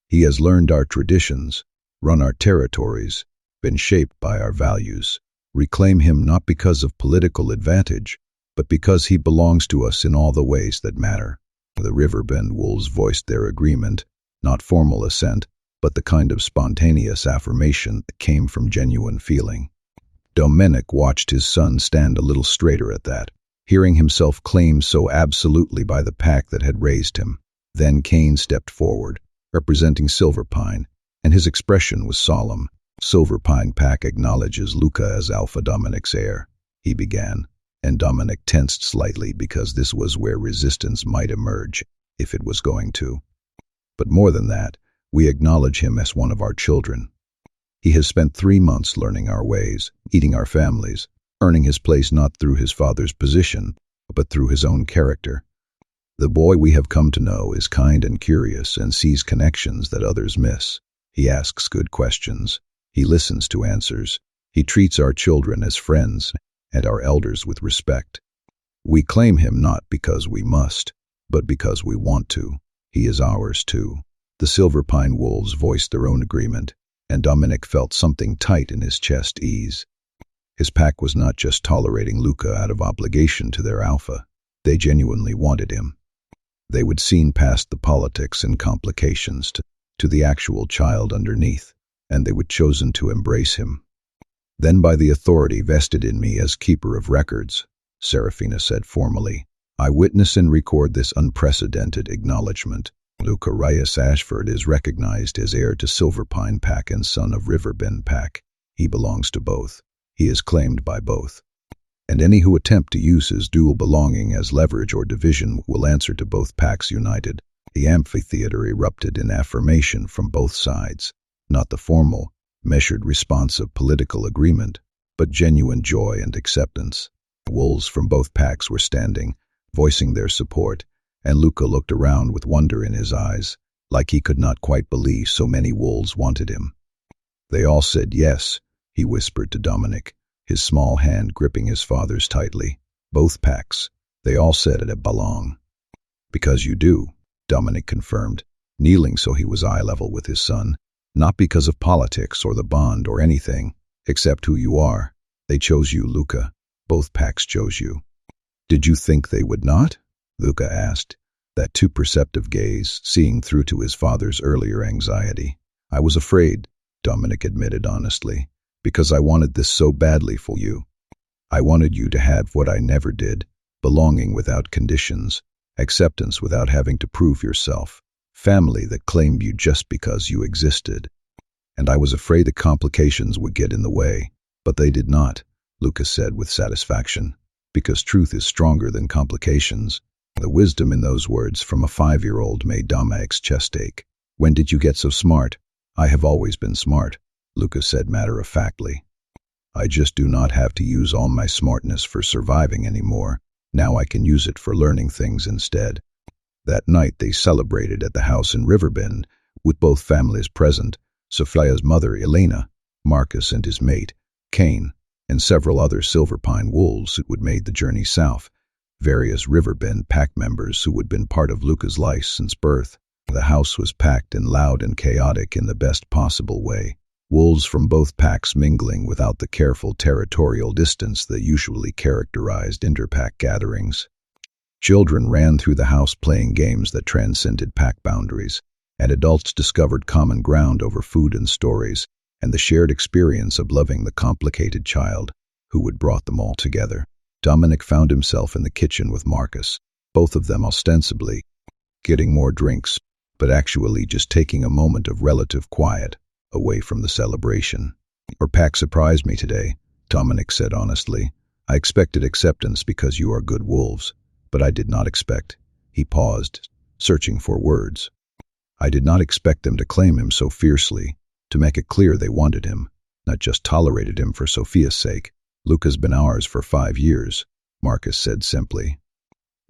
He has learned our traditions, run our territories, been shaped by our values. Reclaim him not because of political advantage, but because he belongs to us in all the ways that matter. The Riverbend wolves voiced their agreement, not formal assent, but the kind of spontaneous affirmation that came from genuine feeling. Dominic watched his son stand a little straighter at that, hearing himself claimed so absolutely by the pack that had raised him. Then Cain stepped forward, representing Silverpine, and his expression was solemn. Silverpine pack acknowledges Luca as Alpha Dominic's heir, he began, and Dominic tensed slightly because this was where resistance might emerge, if it was going to. But more than that, we acknowledge him as one of our children. He has spent 3 months learning our ways, eating our families, earning his place not through his father's position, but through his own character. The boy we have come to know is kind and curious and sees connections that others miss. He asks good questions. He listens to answers. He treats our children as friends and our elders with respect. We claim him not because we must, but because we want to. He is ours too. The Silverpine wolves voiced their own agreement, and Dominic felt something tight in his chest ease. His pack was not just tolerating Luca out of obligation to their alpha. They genuinely wanted him. They would seen past the politics and complications to the actual child underneath, and they would chosen to embrace him. Then by the authority vested in me as keeper of records, Serafina said formally, I witness and record this unprecedented acknowledgement. Luca Ashford is recognized as heir to Silverpine pack and son of Riverbend pack. He belongs to both. He is claimed by both. And any who attempt to use his dual belonging as leverage or division will answer to both packs united. The amphitheater erupted in affirmation from both sides, not the formal, measured response of political agreement, but genuine joy and acceptance. Wolves from both packs were standing, voicing their support, and Luca looked around with wonder in his eyes, like he could not quite believe so many wolves wanted him. They all said yes, he whispered to Dominic, his small hand gripping his father's tightly. Both packs, they all said it belong. Because you do, Dominic confirmed, kneeling so he was eye level with his son. Not because of politics or the bond or anything, except who you are. They chose you, Luca. Both packs chose you. Did you think they would not? Luca asked, that too perceptive gaze seeing through to his father's earlier anxiety. I was afraid, Dominic admitted honestly, because I wanted this so badly for you. I wanted you to have what I never did, belonging without conditions, acceptance without having to prove yourself, family that claimed you just because you existed. And I was afraid the complications would get in the way, but they did not, Lucas said with satisfaction, because truth is stronger than complications. The wisdom in those words from a 5-year-old made Dominic's chest ache. When did you get so smart? I have always been smart, Lucas said matter-of-factly. I just do not have to use all my smartness for surviving anymore. Now I can use it for learning things instead. That night they celebrated at the house in Riverbend, with both families present, Sophia's mother Elena, Marcus and his mate, Cain, and several other Silver Pine wolves who had made the journey south, various Riverbend pack members who had been part of Luca's life since birth. The house was packed and loud and chaotic in the best possible way, wolves from both packs mingling without the careful territorial distance that usually characterized interpack gatherings. Children ran through the house playing games that transcended pack boundaries, and adults discovered common ground over food and stories, and the shared experience of loving the complicated child who had brought them all together. Dominic found himself in the kitchen with Marcus, both of them ostensibly getting more drinks, but actually just taking a moment of relative quiet away from the celebration. "Your pack surprised me today," Dominic said honestly. "I expected acceptance because you are good wolves, but I did not expect." He paused, searching for words. "I did not expect them to claim him so fiercely, to make it clear they wanted him, not just tolerated him for Sophia's sake. Luca's been ours for 5 years," Marcus said simply.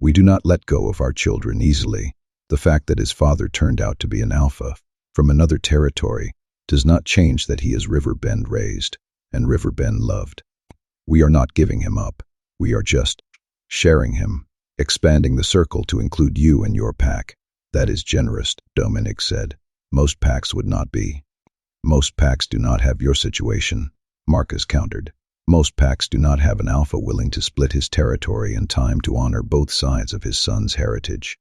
"We do not let go of our children easily. The fact that his father turned out to be an alpha from another territory does not change that he is Riverbend raised and Riverbend loved. We are not giving him up. We are just sharing him, expanding the circle to include you and your pack. That is generous," Dominic said. "Most packs would not be." "Most packs do not have your situation," Marcus countered. "Most packs do not have an alpha willing to split his territory in time to honor both sides of his son's heritage.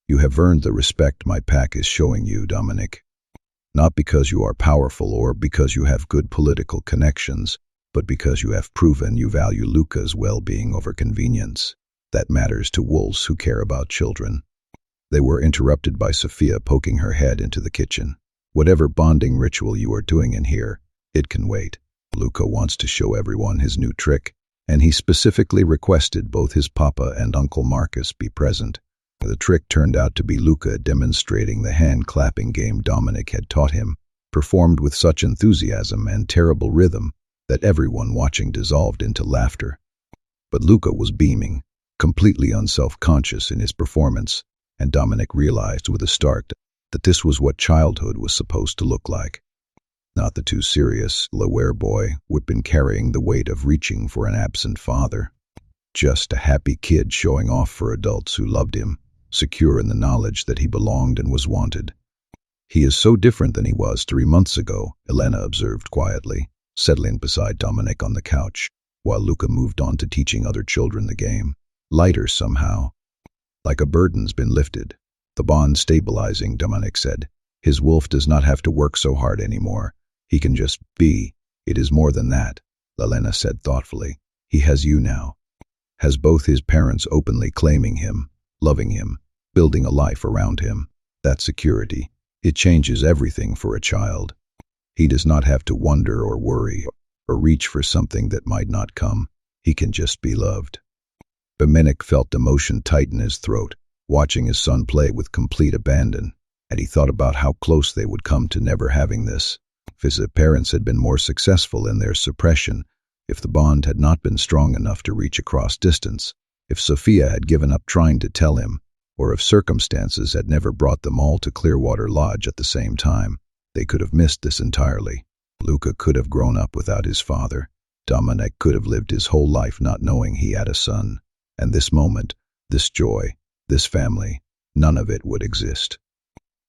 You have earned the respect my pack is showing you, Dominic. Not because you are powerful or because you have good political connections, but because you have proven you value Luca's well-being over convenience. That matters to wolves who care about children." They were interrupted by Sophia poking her head into the kitchen. "Whatever bonding ritual you are doing in here, it can wait. Luca wants to show everyone his new trick, and he specifically requested both his papa and Uncle Marcus be present." The trick turned out to be Luca demonstrating the hand-clapping game Dominic had taught him, performed with such enthusiasm and terrible rhythm that everyone watching dissolved into laughter. But Luca was beaming, completely unself-conscious in his performance, and Dominic realized with a start that this was what childhood was supposed to look like. Not the too serious, aware boy who had been carrying the weight of reaching for an absent father. Just a happy kid showing off for adults who loved him, secure in the knowledge that he belonged and was wanted. "He is so different than he was 3 months ago," Elena observed quietly, settling beside Dominic on the couch, while Luca moved on to teaching other children the game. Lighter somehow. "Like a burden's been lifted. The bond stabilizing," Dominic said. "His wolf does not have to work so hard anymore. He can just be. It is more than that," Elena said thoughtfully. "He has you now. Has both his parents openly claiming him, loving him, building a life around him. That security, it changes everything for a child. He does not have to wonder or worry or reach for something that might not come. He can just be loved." Dominic felt emotion tighten his throat, watching his son play with complete abandon, and he thought about how close they would come to never having this. If his parents had been more successful in their suppression, if the bond had not been strong enough to reach across distance, if Sophia had given up trying to tell him, or if circumstances had never brought them all to Clearwater Lodge at the same time, they could have missed this entirely. Luca could have grown up without his father. Dominic could have lived his whole life not knowing he had a son. And this moment, this joy, this family, none of it would exist.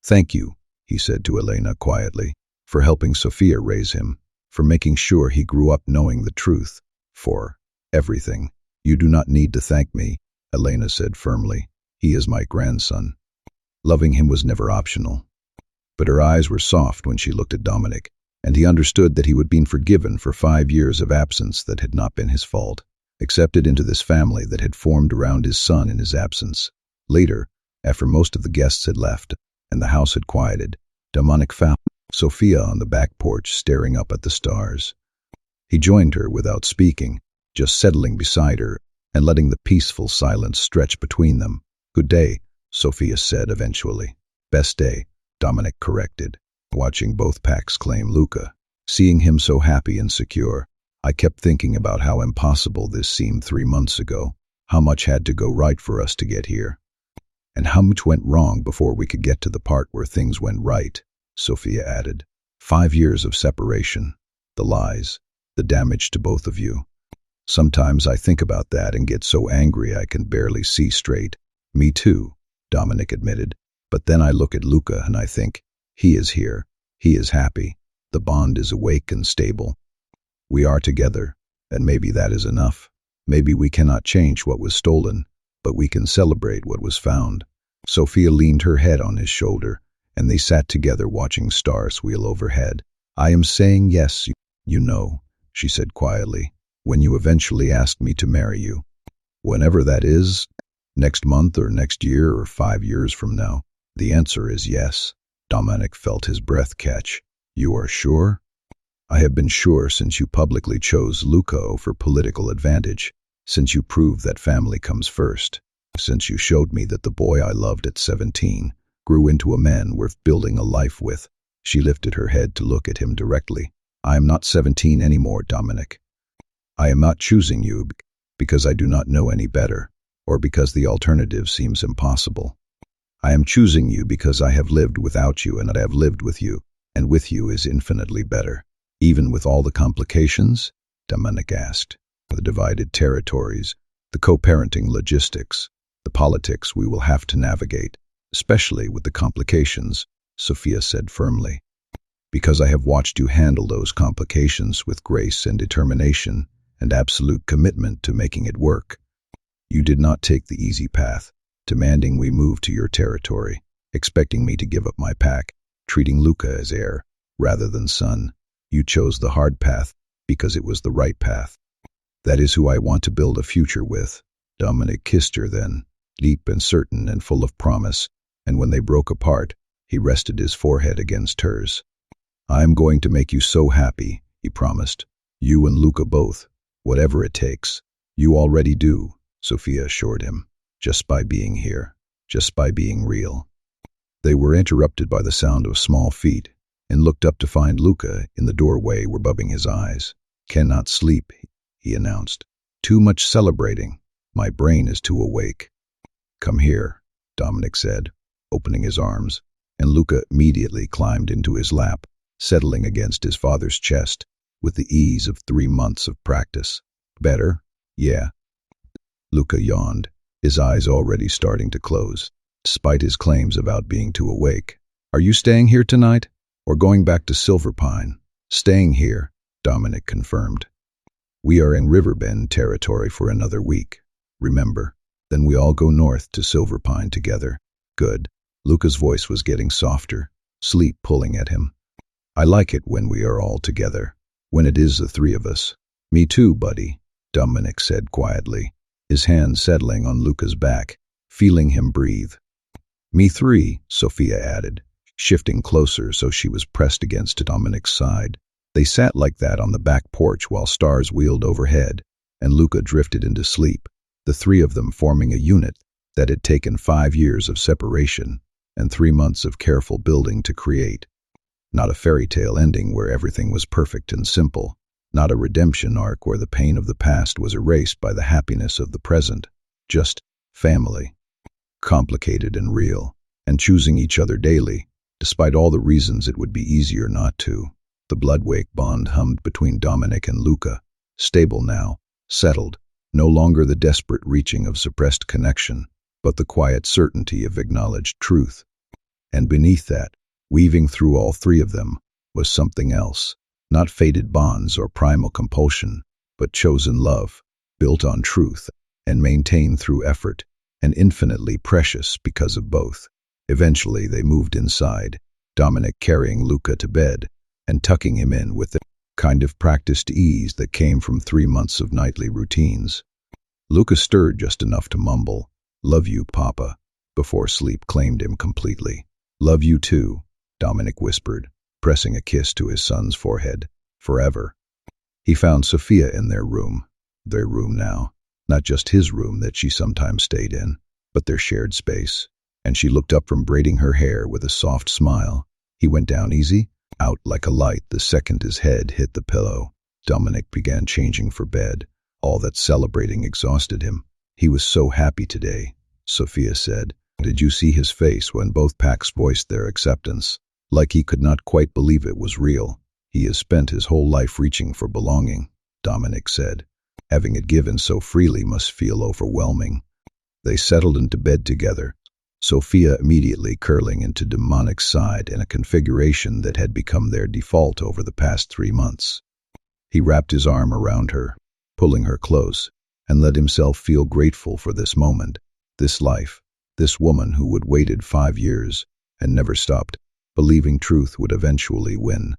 "Thank you," he said to Elena quietly, "for helping Sophia raise him, for making sure he grew up knowing the truth, for everything." "You do not need to thank me," Elena said firmly. "He is my grandson." Loving him was never optional. But her eyes were soft when she looked at Dominic, and he understood that he would be forgiven for 5 years of absence that had not been his fault, accepted into this family that had formed around his son in his absence. Later, after most of the guests had left and the house had quieted, Dominic found Sophia on the back porch staring up at the stars. He joined her without speaking, just settling beside her and letting the peaceful silence stretch between them. "Good day," Sophia said eventually. "Best day," Dominic corrected, watching both packs claim Luca. Seeing him so happy and secure, I kept thinking about how impossible this seemed 3 months ago, how much had to go right for us to get here, and how much went wrong before we could get to the part where things went right, Sophia added. 5 years of separation, the lies, the damage to both of you. Sometimes I think about that and get so angry I can barely see straight. Me too, Dominic admitted. But then I look at Luca and I think, he is here, he is happy, the bond is awake and stable. We are together, and maybe that is enough. Maybe we cannot change what was stolen, but we can celebrate what was found. Sophia leaned her head on his shoulder, and they sat together watching stars wheel overhead. I am saying yes, you know, she said quietly, when you eventually asked me to marry you. Whenever that is, next month or next year or 5 years from now, the answer is yes. Dominic felt his breath catch. You are sure? I have been sure since you publicly chose Luca for political advantage, since you proved that family comes first, since you showed me that the boy I loved at 17 grew into a man worth building a life with. She lifted her head to look at him directly. I am not 17 anymore, Dominic. I am not choosing you because I do not know any better, or because the alternative seems impossible. I am choosing you because I have lived without you and I have lived with you, and with you is infinitely better. Even with all the complications? Dominic asked. The divided territories, the co-parenting logistics, the politics we will have to navigate, especially with the complications, Sophia said firmly. Because I have watched you handle those complications with grace and determination and absolute commitment to making it work. You did not take the easy path, demanding we move to your territory, expecting me to give up my pack, treating Luca as heir rather than son. You chose the hard path because it was the right path. That is who I want to build a future with. Dominic kissed her then, deep and certain and full of promise, and when they broke apart, he rested his forehead against hers. I am going to make you so happy, he promised. You and Luca both, whatever it takes. You already do, Sophia assured him, just by being here, just by being real. They were interrupted by the sound of small feet, and looked up to find Luca in the doorway rubbing his eyes. Cannot sleep, he announced. Too much celebrating. My brain is too awake. Come here, Dominic said, opening his arms, and Luca immediately climbed into his lap, settling against his father's chest with the ease of 3 months of practice. Better? Yeah. Luca yawned, his eyes already starting to close, despite his claims about being too awake. Are you staying here tonight? Or going back to Silverpine? Staying here, Dominic confirmed. We are in Riverbend territory for another week. Remember, then we all go north to Silverpine together. Good. Luca's voice was getting softer, sleep pulling at him. I like it when we are all together, when it is the 3 of us. Me too, buddy, Dominic said quietly, his hand settling on Luca's back, feeling him breathe. Me 3, Sophia added, shifting closer so she was pressed against Dominic's side. They sat like that on the back porch while stars wheeled overhead, and Luca drifted into sleep, the 3 of them forming a unit that had taken 5 years of separation and 3 months of careful building to create. Not a fairy tale ending where everything was perfect and simple, not a redemption arc where the pain of the past was erased by the happiness of the present, just family, complicated and real, and choosing each other daily, despite all the reasons it would be easier not to. The Bloodwake bond hummed between Dominic and Luca, stable now, settled, no longer the desperate reaching of suppressed connection, but the quiet certainty of acknowledged truth. And beneath that, weaving through all 3 of them, was something else, not fated bonds or primal compulsion, but chosen love, built on truth, and maintained through effort, and infinitely precious because of both. Eventually they moved inside, Dominic carrying Luca to bed, and tucking him in with the kind of practiced ease that came from 3 months of nightly routines. Luca stirred just enough to mumble, "Love you, Papa," before sleep claimed him completely. "Love you too," Dominic whispered, pressing a kiss to his son's forehead. Forever. He found Sophia in their room now, not just his room that she sometimes stayed in, but their shared space, and she looked up from braiding her hair with a soft smile. He went down easy, out like a light the second his head hit the pillow. Dominic began changing for bed. All that celebrating exhausted him. He was so happy today, Sophia said. Did you see his face when both packs voiced their acceptance? Like he could not quite believe it was real. He has spent his whole life reaching for belonging, Dominic said. Having it given so freely must feel overwhelming. They settled into bed together, Sophia immediately curling into Dominic's side in a configuration that had become their default over the past 3 months. He wrapped his arm around her, pulling her close, and let himself feel grateful for this moment, this life, this woman who had waited 5 years and never stopped, believing truth would eventually win.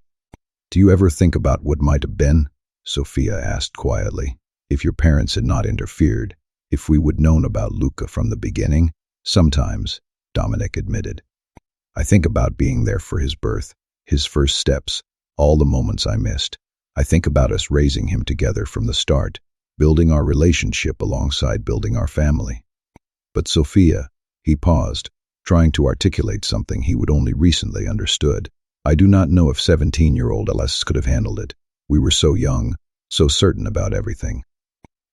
Do you ever think about what might have been? Sophia asked quietly. If your parents had not interfered, if we would known about Luca from the beginning? Sometimes, Dominic admitted. I think about being there for his birth, his first steps, all the moments I missed. I think about us raising him together from the start, building our relationship alongside building our family. But Sophia, he paused, trying to articulate something he would only recently understood. I do not know if 17-year-old Alice could have handled it. We were so young, so certain about everything.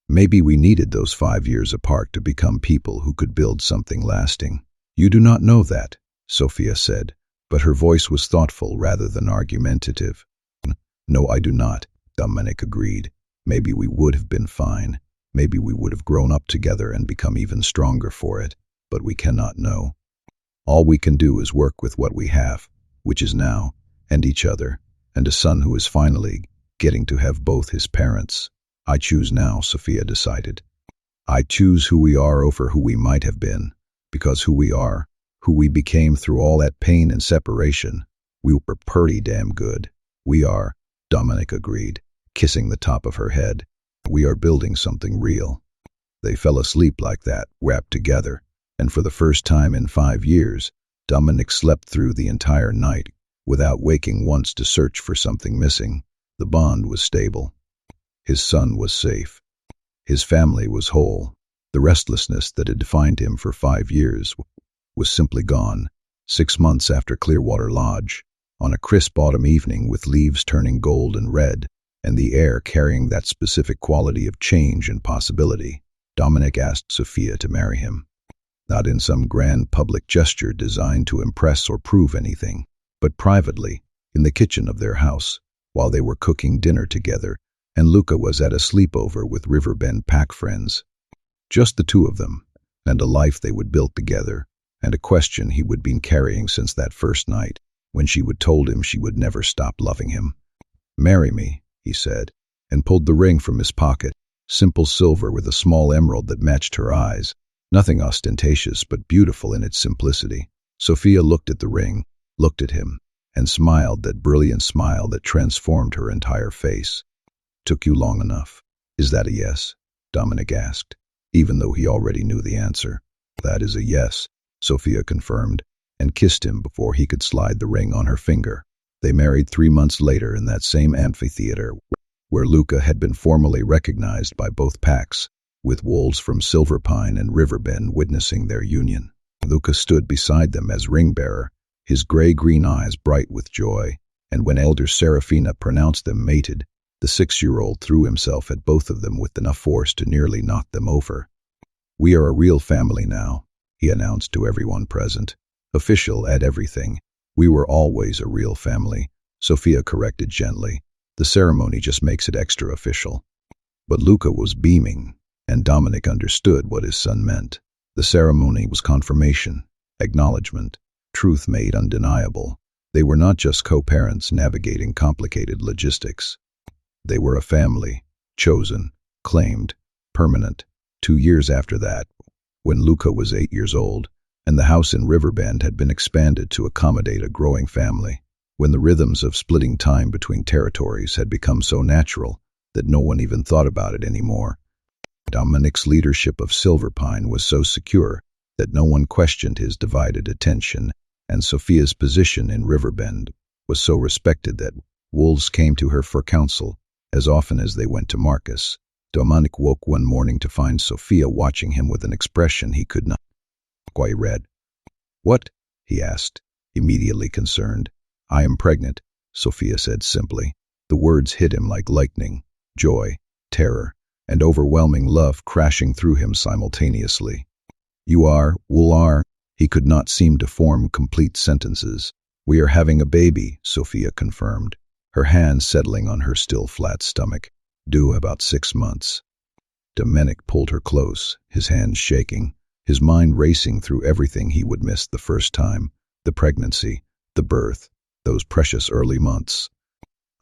Maybe we needed those 5 years apart to become people who could build something lasting. You do not know that, Sophia said, but her voice was thoughtful rather than argumentative. No, I do not, Dominic agreed. Maybe we would have been fine. Maybe we would have grown up together and become even stronger for it, but we cannot know. All we can do is work with what we have, which is now, and each other, and a son who is finally getting to have both his parents. I choose now, Sophia decided. I choose who we are over who we might have been, because who we are, who we became through all that pain and separation, we were pretty damn good. We are, Dominic agreed, kissing the top of her head. We are building something real. They fell asleep like that, wrapped together, and for the first time in 5 years, Dominic slept through the entire night, without waking once to search for something missing. The bond was stable. His son was safe. His family was whole. The restlessness that had defined him for 5 years was simply gone. 6 months after Clearwater Lodge, on a crisp autumn evening with leaves turning gold and red, and the air carrying that specific quality of change and possibility, Dominic asked Sophia to marry him. Not in some grand public gesture designed to impress or prove anything, but privately, in the kitchen of their house, while they were cooking dinner together, and Luca was at a sleepover with Riverbend pack friends. Just the two of them, and a life they would build together, and a question he would been carrying since that first night, when she would told him she would never stop loving him. Marry me, he said, and pulled the ring from his pocket, simple silver with a small emerald that matched her eyes, nothing ostentatious but beautiful in its simplicity. Sophia looked at the ring, looked at him, and smiled that brilliant smile that transformed her entire face. Took you long enough. Is that a yes? Dominic asked, even though he already knew the answer. That is a yes, Sophia confirmed, and kissed him before he could slide the ring on her finger. They married 3 months later in that same amphitheater, where Luca had been formally recognized by both packs, with wolves from Silver Pine and Riverbend witnessing their union. Luca stood beside them as ring-bearer, his gray-green eyes bright with joy, and when Elder Serafina pronounced them mated, the 6-year-old threw himself at both of them with enough force to nearly knock them over. We are a real family now, he announced to everyone present. Official at everything. We were always a real family, Sophia corrected gently. The ceremony just makes it extra official. But Luca was beaming, and Dominic understood what his son meant. The ceremony was confirmation, acknowledgement, truth made undeniable. They were not just co-parents navigating complicated logistics. They were a family, chosen, claimed, permanent. 2 years after that, when Luca was 8 years old, and the house in Riverbend had been expanded to accommodate a growing family, when the rhythms of splitting time between territories had become so natural that no one even thought about it anymore. Dominic's leadership of Silver Pine was so secure that no one questioned his divided attention, and Sophia's position in Riverbend was so respected that wolves came to her for counsel as often as they went to Marcus. Dominic woke one morning to find Sophia watching him with an expression he could not quite read. What? He asked, immediately concerned. I am pregnant, Sophia said simply. The words hit him like lightning, joy, terror, and overwhelming love crashing through him simultaneously. You are, will are, he could not seem to form complete sentences. We are having a baby, Sophia confirmed, her hand settling on her still flat stomach. Due about 6 months. Dominic pulled her close, his hands shaking, his mind racing through everything he would miss the first time, the pregnancy, the birth, those precious early months.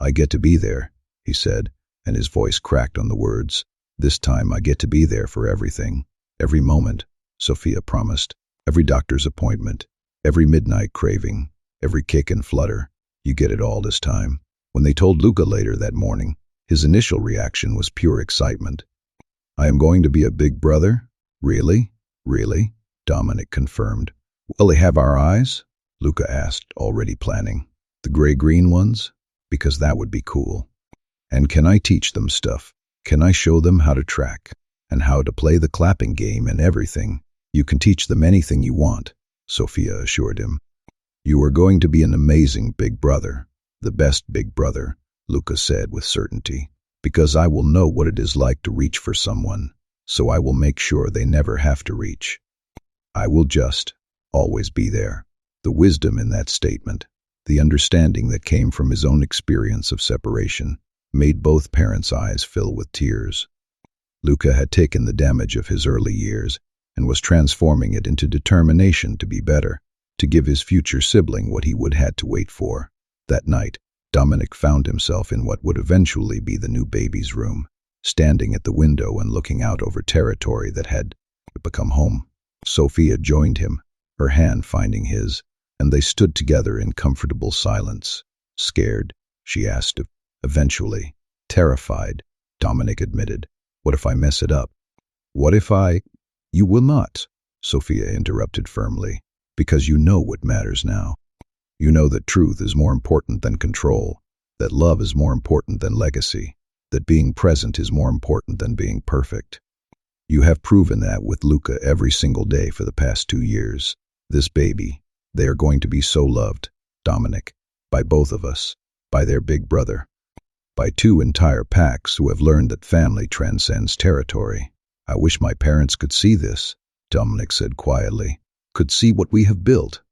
I get to be there, he said, and his voice cracked on the words. This time I get to be there for everything, every moment, Sophia promised, every doctor's appointment, every midnight craving, every kick and flutter. You get it all this time. When they told Luca later that morning, his initial reaction was pure excitement. I am going to be a big brother? Really? Really? Dominic confirmed. Will they have our eyes? Luca asked, already planning. The gray-green ones? Because that would be cool. And can I teach them stuff? Can I show them how to track? And how to play the clapping game and everything? You can teach them anything you want, Sophia assured him. You are going to be an amazing big brother. The best big brother, Luca said with certainty. Because I will know what it is like to reach for someone, so I will make sure they never have to reach. I will just always be there. The wisdom in that statement, the understanding that came from his own experience of separation, made both parents' eyes fill with tears. Luca had taken the damage of his early years and was transforming it into determination to be better, to give his future sibling what he would had to wait for. That night, Dominic found himself in what would eventually be the new baby's room, standing at the window and looking out over territory that had become home. Sophia joined him, her hand finding his, and they stood together in comfortable silence. Scared, she asked, eventually. Terrified, Dominic admitted. What if I mess it up? What if I— You will not, Sophia interrupted firmly, because you know what matters now. You know that truth is more important than control, that love is more important than legacy, that being present is more important than being perfect. You have proven that with Luca every single day for the past 2 years. This baby, they are going to be so loved, Dominic, by both of us, by their big brother, by 2 entire packs who have learned that family transcends territory. I wish my parents could see this, Dominic said quietly, could see what we have built,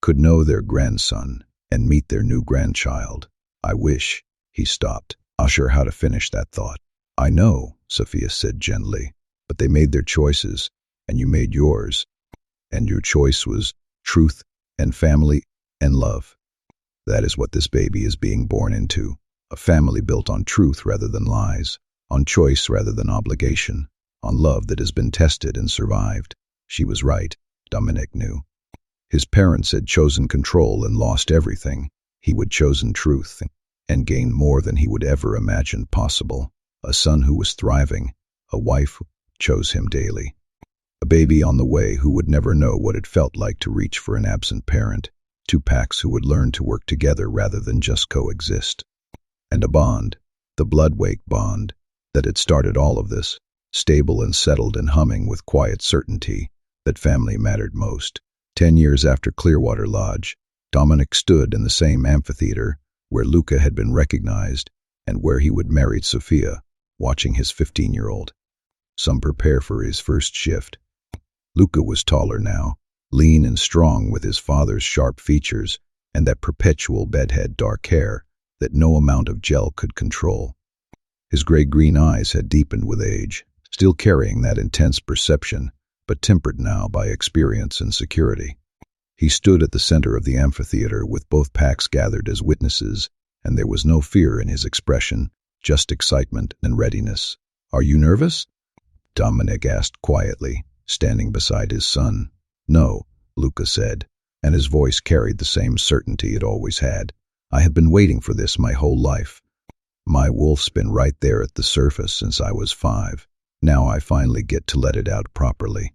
could know their grandson and meet their new grandchild. I wish, he stopped, unsure how to finish that thought. I know, Sophia said gently, but they made their choices, and you made yours. And your choice was truth and family and love. That is what this baby is being born into, a family built on truth rather than lies, on choice rather than obligation, on love that has been tested and survived. She was right, Dominic knew. His parents had chosen control and lost everything. He would chosen truth and gained more than he would ever imagine possible. A son who was thriving, a wife who chose him daily. A baby on the way who would never know what it felt like to reach for an absent parent. 2 packs who would learn to work together rather than just coexist. And a bond, the Bloodwake bond, that had started all of this, stable and settled and humming with quiet certainty that family mattered most. 10 years after Clearwater Lodge, Dominic stood in the same amphitheater where Luca had been recognized and where he would marry Sophia, watching his 15-year-old son prepare for his first shift. Luca was taller now, lean and strong with his father's sharp features and that perpetual bedhead dark hair that no amount of gel could control. His gray-green eyes had deepened with age, still carrying that intense perception, but tempered now by experience and security. He stood at the center of the amphitheater with both packs gathered as witnesses, and there was no fear in his expression, just excitement and readiness. Are you nervous? Dominic asked quietly, standing beside his son. No, Luca said, and his voice carried the same certainty it always had. I have been waiting for this my whole life. My wolf's been right there at the surface since I was 5. Now I finally get to let it out properly.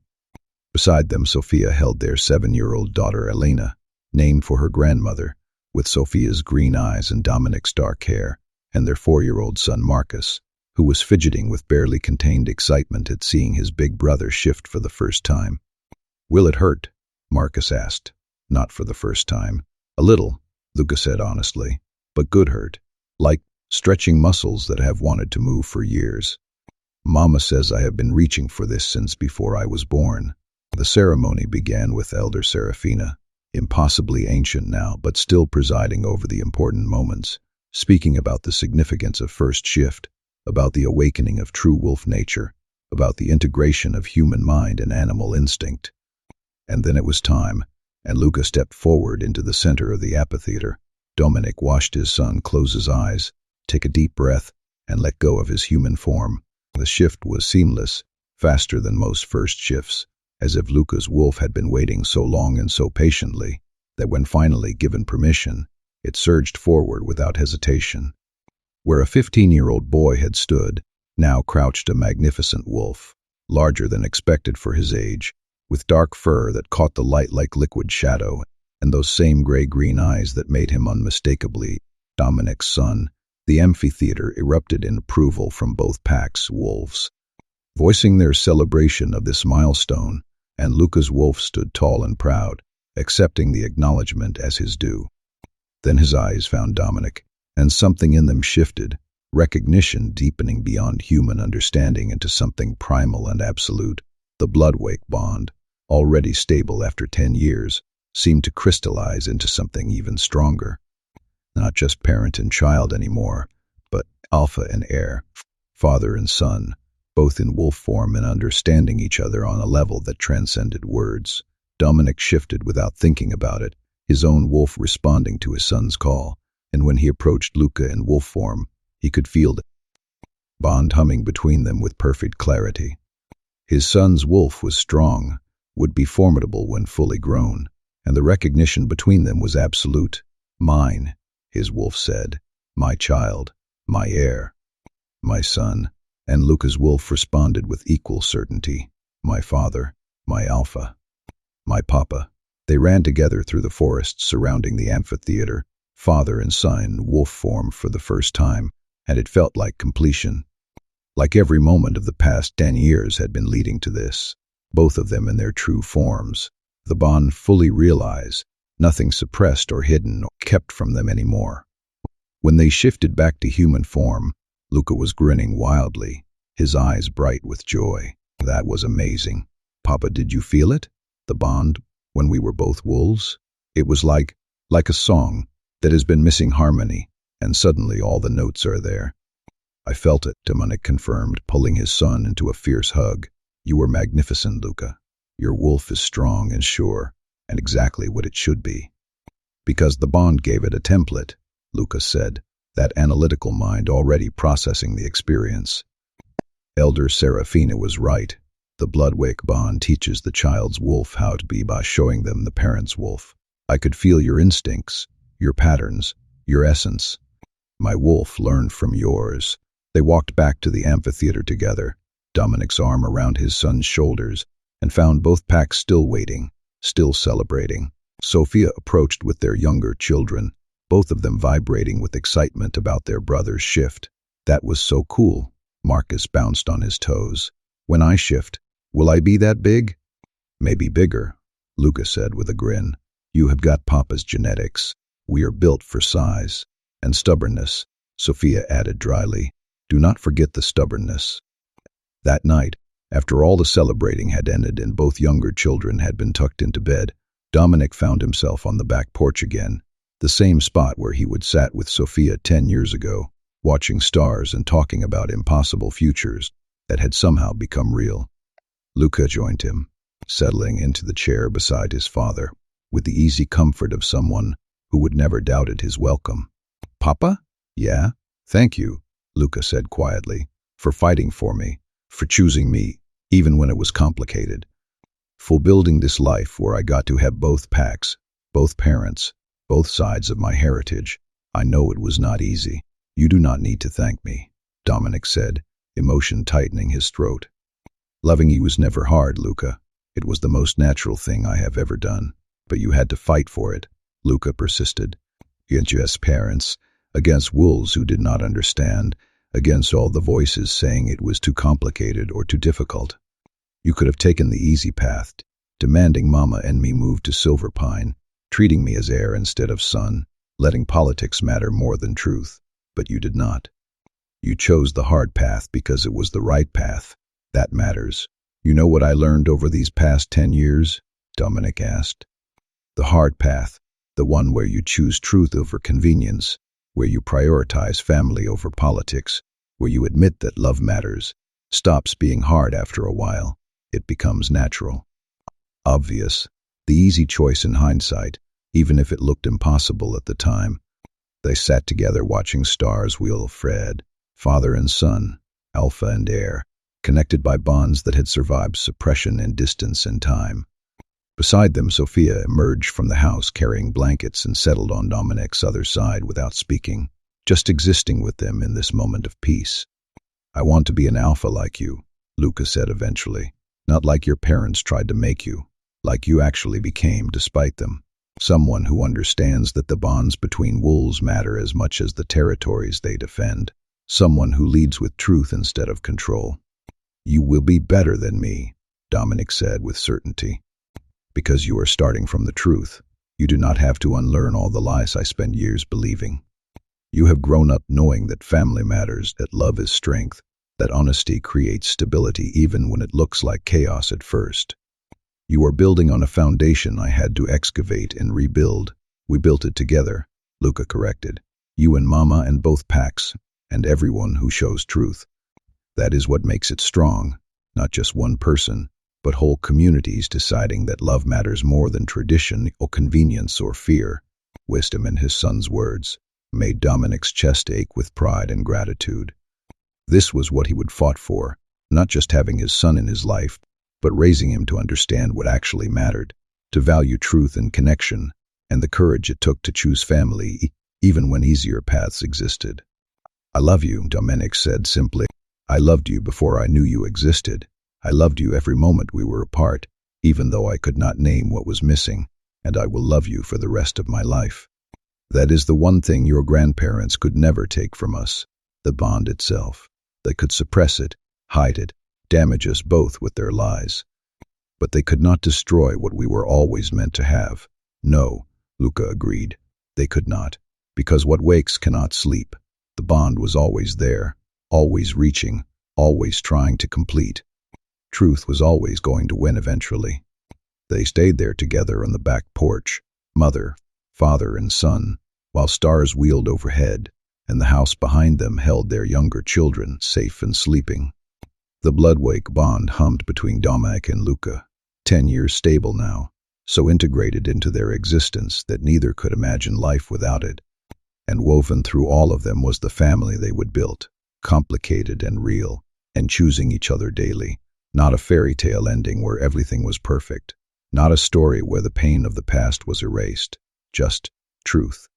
Beside them, Sophia held their 7-year-old daughter Elena, named for her grandmother, with Sophia's green eyes and Dominic's dark hair, and their 4-year-old son Marcus, who was fidgeting with barely contained excitement at seeing his big brother shift for the first time. Will it hurt? Marcus asked. Not for the first time. A little, Luca said honestly, but good hurt. Like stretching muscles that have wanted to move for years. Mama says I have been reaching for this since before I was born. The ceremony began with Elder Serafina, impossibly ancient now, but still presiding over the important moments, speaking about the significance of first shift, about the awakening of true wolf nature, about the integration of human mind and animal instinct. And then it was time, and Luca stepped forward into the center of the amphitheater. Dominic watched his son close his eyes, take a deep breath, and let go of his human form. The shift was seamless, faster than most first shifts, as if Luca's wolf had been waiting so long and so patiently that when finally given permission, it surged forward without hesitation. Where a 15-year-old boy had stood, now crouched a magnificent wolf, larger than expected for his age, with dark fur that caught the light like liquid shadow, and those same gray-green eyes that made him unmistakably Dominic's son. The amphitheater erupted in approval from both packs' wolves, voicing their celebration of this milestone, and Luca's wolf stood tall and proud, accepting the acknowledgement as his due. Then his eyes found Dominic, and something in them shifted, recognition deepening beyond human understanding into something primal and absolute. The Bloodwake bond, already stable after 10 years, seemed to crystallize into something even stronger. Not just parent and child anymore, but alpha and heir, father and son, both in wolf form and understanding each other on a level that transcended words. Dominic shifted without thinking about it, his own wolf responding to his son's call, and when he approached Luca in wolf form, he could feel the bond humming between them with perfect clarity. His son's wolf was strong, would be formidable when fully grown, and the recognition between them was absolute. Mine, his wolf said, my child, my heir, my son, and Luca's wolf responded with equal certainty, my father, my alpha, my papa. They ran together through the forest surrounding the amphitheater, father and son wolf form for the first time, and it felt like completion. Like every moment of the past 10 years had been leading to this, both of them in their true forms, the bond fully realized, nothing suppressed or hidden or kept from them anymore. When they shifted back to human form, Luca was grinning wildly, his eyes bright with joy. That was amazing. Papa, did you feel it? The bond, when we were both wolves? It was like a song that has been missing harmony, and suddenly all the notes are there. I felt it, Dominic confirmed, pulling his son into a fierce hug. You were magnificent, Luca. Your wolf is strong and sure, and exactly what it should be. Because the bond gave it a template, Luca said, that analytical mind already processing the experience. Elder Serafina was right. The Bloodwake bond teaches the child's wolf how to be by showing them the parent's wolf. I could feel your instincts, your patterns, your essence. My wolf learned from yours. They walked back to the amphitheater together, Dominic's arm around his son's shoulders, and found both packs still waiting, still celebrating. Sophia approached with their younger children, both of them vibrating with excitement about their brother's shift. That was so cool. Marcus bounced on his toes. When I shift, will I be that big? Maybe bigger, Luca said with a grin. You have got Papa's genetics. We are built for size. And stubbornness, Sophia added dryly. Do not forget the stubbornness. That night, after all the celebrating had ended and both younger children had been tucked into bed, Dominic found himself on the back porch again, the same spot where he would sat with Sophia 10 years ago, watching stars and talking about impossible futures that had somehow become real. Luca joined him, settling into the chair beside his father, with the easy comfort of someone who would never doubted his welcome. Papa? Yeah? Thank you, Luca said quietly, for fighting for me, for choosing me, even when it was complicated. For building this life where I got to have both packs, both parents, both sides of my heritage. I know it was not easy. You do not need to thank me, Dominic said, emotion tightening his throat. Loving you was never hard, Luca. It was the most natural thing I have ever done. But you had to fight for it, Luca persisted. Against your parents, against wolves who did not understand, against all the voices saying it was too complicated or too difficult. You could have taken the easy path, demanding Mama and me move to Silver Pine, treating me as heir instead of son, letting politics matter more than truth. But you did not. You chose the hard path because it was the right path. That matters. You know what I learned over these past 10 years? Dominic asked. The hard path, the one where you choose truth over convenience, where you prioritize family over politics, where you admit that love matters, stops being hard after a while. It becomes natural. Obvious. The easy choice in hindsight, even if it looked impossible at the time. They sat together watching stars wheel Fred, father and son, alpha and heir, connected by bonds that had survived suppression and distance and time. Beside them, Sophia emerged from the house carrying blankets and settled on Dominic's other side without speaking, just existing with them in this moment of peace. I want to be an alpha like you, Luca said eventually. Not like your parents tried to make you, like you actually became despite them. Someone who understands that the bonds between wolves matter as much as the territories they defend. Someone who leads with truth instead of control. You will be better than me, Dominic said with certainty. Because you are starting from the truth. You do not have to unlearn all the lies I spent years believing. You have grown up knowing that family matters, that love is strength, that honesty creates stability even when it looks like chaos at first. You are building on a foundation I had to excavate and rebuild. We built it together, Luca corrected. You and Mama and both packs, and everyone who shows truth. That is what makes it strong, not just one person, but whole communities deciding that love matters more than tradition or convenience or fear. Wisdom in his son's words made Dominic's chest ache with pride and gratitude. This was what he would fought for, not just having his son in his life, but raising him to understand what actually mattered, to value truth and connection, and the courage it took to choose family, even when easier paths existed. I love you, Dominic said simply. I loved you before I knew you existed. I loved you every moment we were apart, even though I could not name what was missing, and I will love you for the rest of my life. That is the one thing your grandparents could never take from us, the bond itself. They could suppress it, hide it, damage us both with their lies. But they could not destroy what we were always meant to have. No, Luca agreed. They could not, because what wakes cannot sleep. The bond was always there, always reaching, always trying to complete. Truth was always going to win eventually. They stayed there together on the back porch, mother, father, and son, while stars wheeled overhead, and the house behind them held their younger children safe and sleeping. The Bloodwake bond hummed between Dominic and Luca, 10 years stable now, so integrated into their existence that neither could imagine life without it. And woven through all of them was the family they would build, complicated and real, and choosing each other daily. Not a fairy tale ending where everything was perfect. Not a story where the pain of the past was erased. Just truth.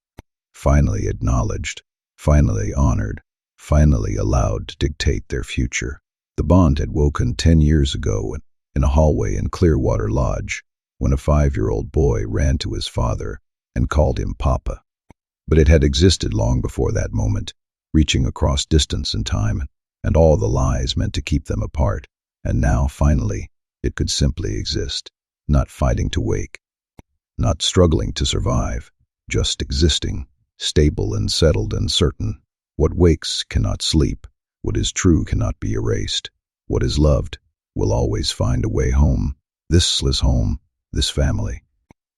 Finally acknowledged. Finally honored. Finally allowed to dictate their future. The bond had woken 10 years ago in a hallway in Clearwater Lodge when a 5-year-old boy ran to his father and called him Papa. But it had existed long before that moment, reaching across distance and time, and all the lies meant to keep them apart. And now, finally, it could simply exist, not fighting to wake, not struggling to survive, just existing, stable and settled and certain. What wakes cannot sleep. What is true cannot be erased. What is loved will always find a way home. This is home, this family,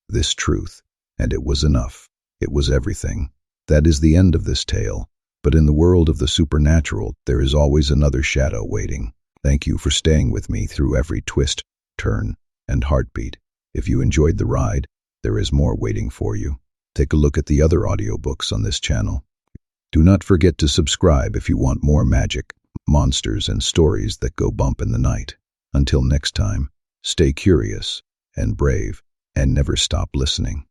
this truth. And it was enough. It was everything. That is the end of this tale. But in the world of the supernatural, there is always another shadow waiting. Thank you for staying with me through every twist, turn, and heartbeat. If you enjoyed the ride, there is more waiting for you. Take a look at the other audiobooks on this channel. Do not forget to subscribe if you want more magic, monsters, and stories that go bump in the night. Until next time, stay curious and brave, and never stop listening.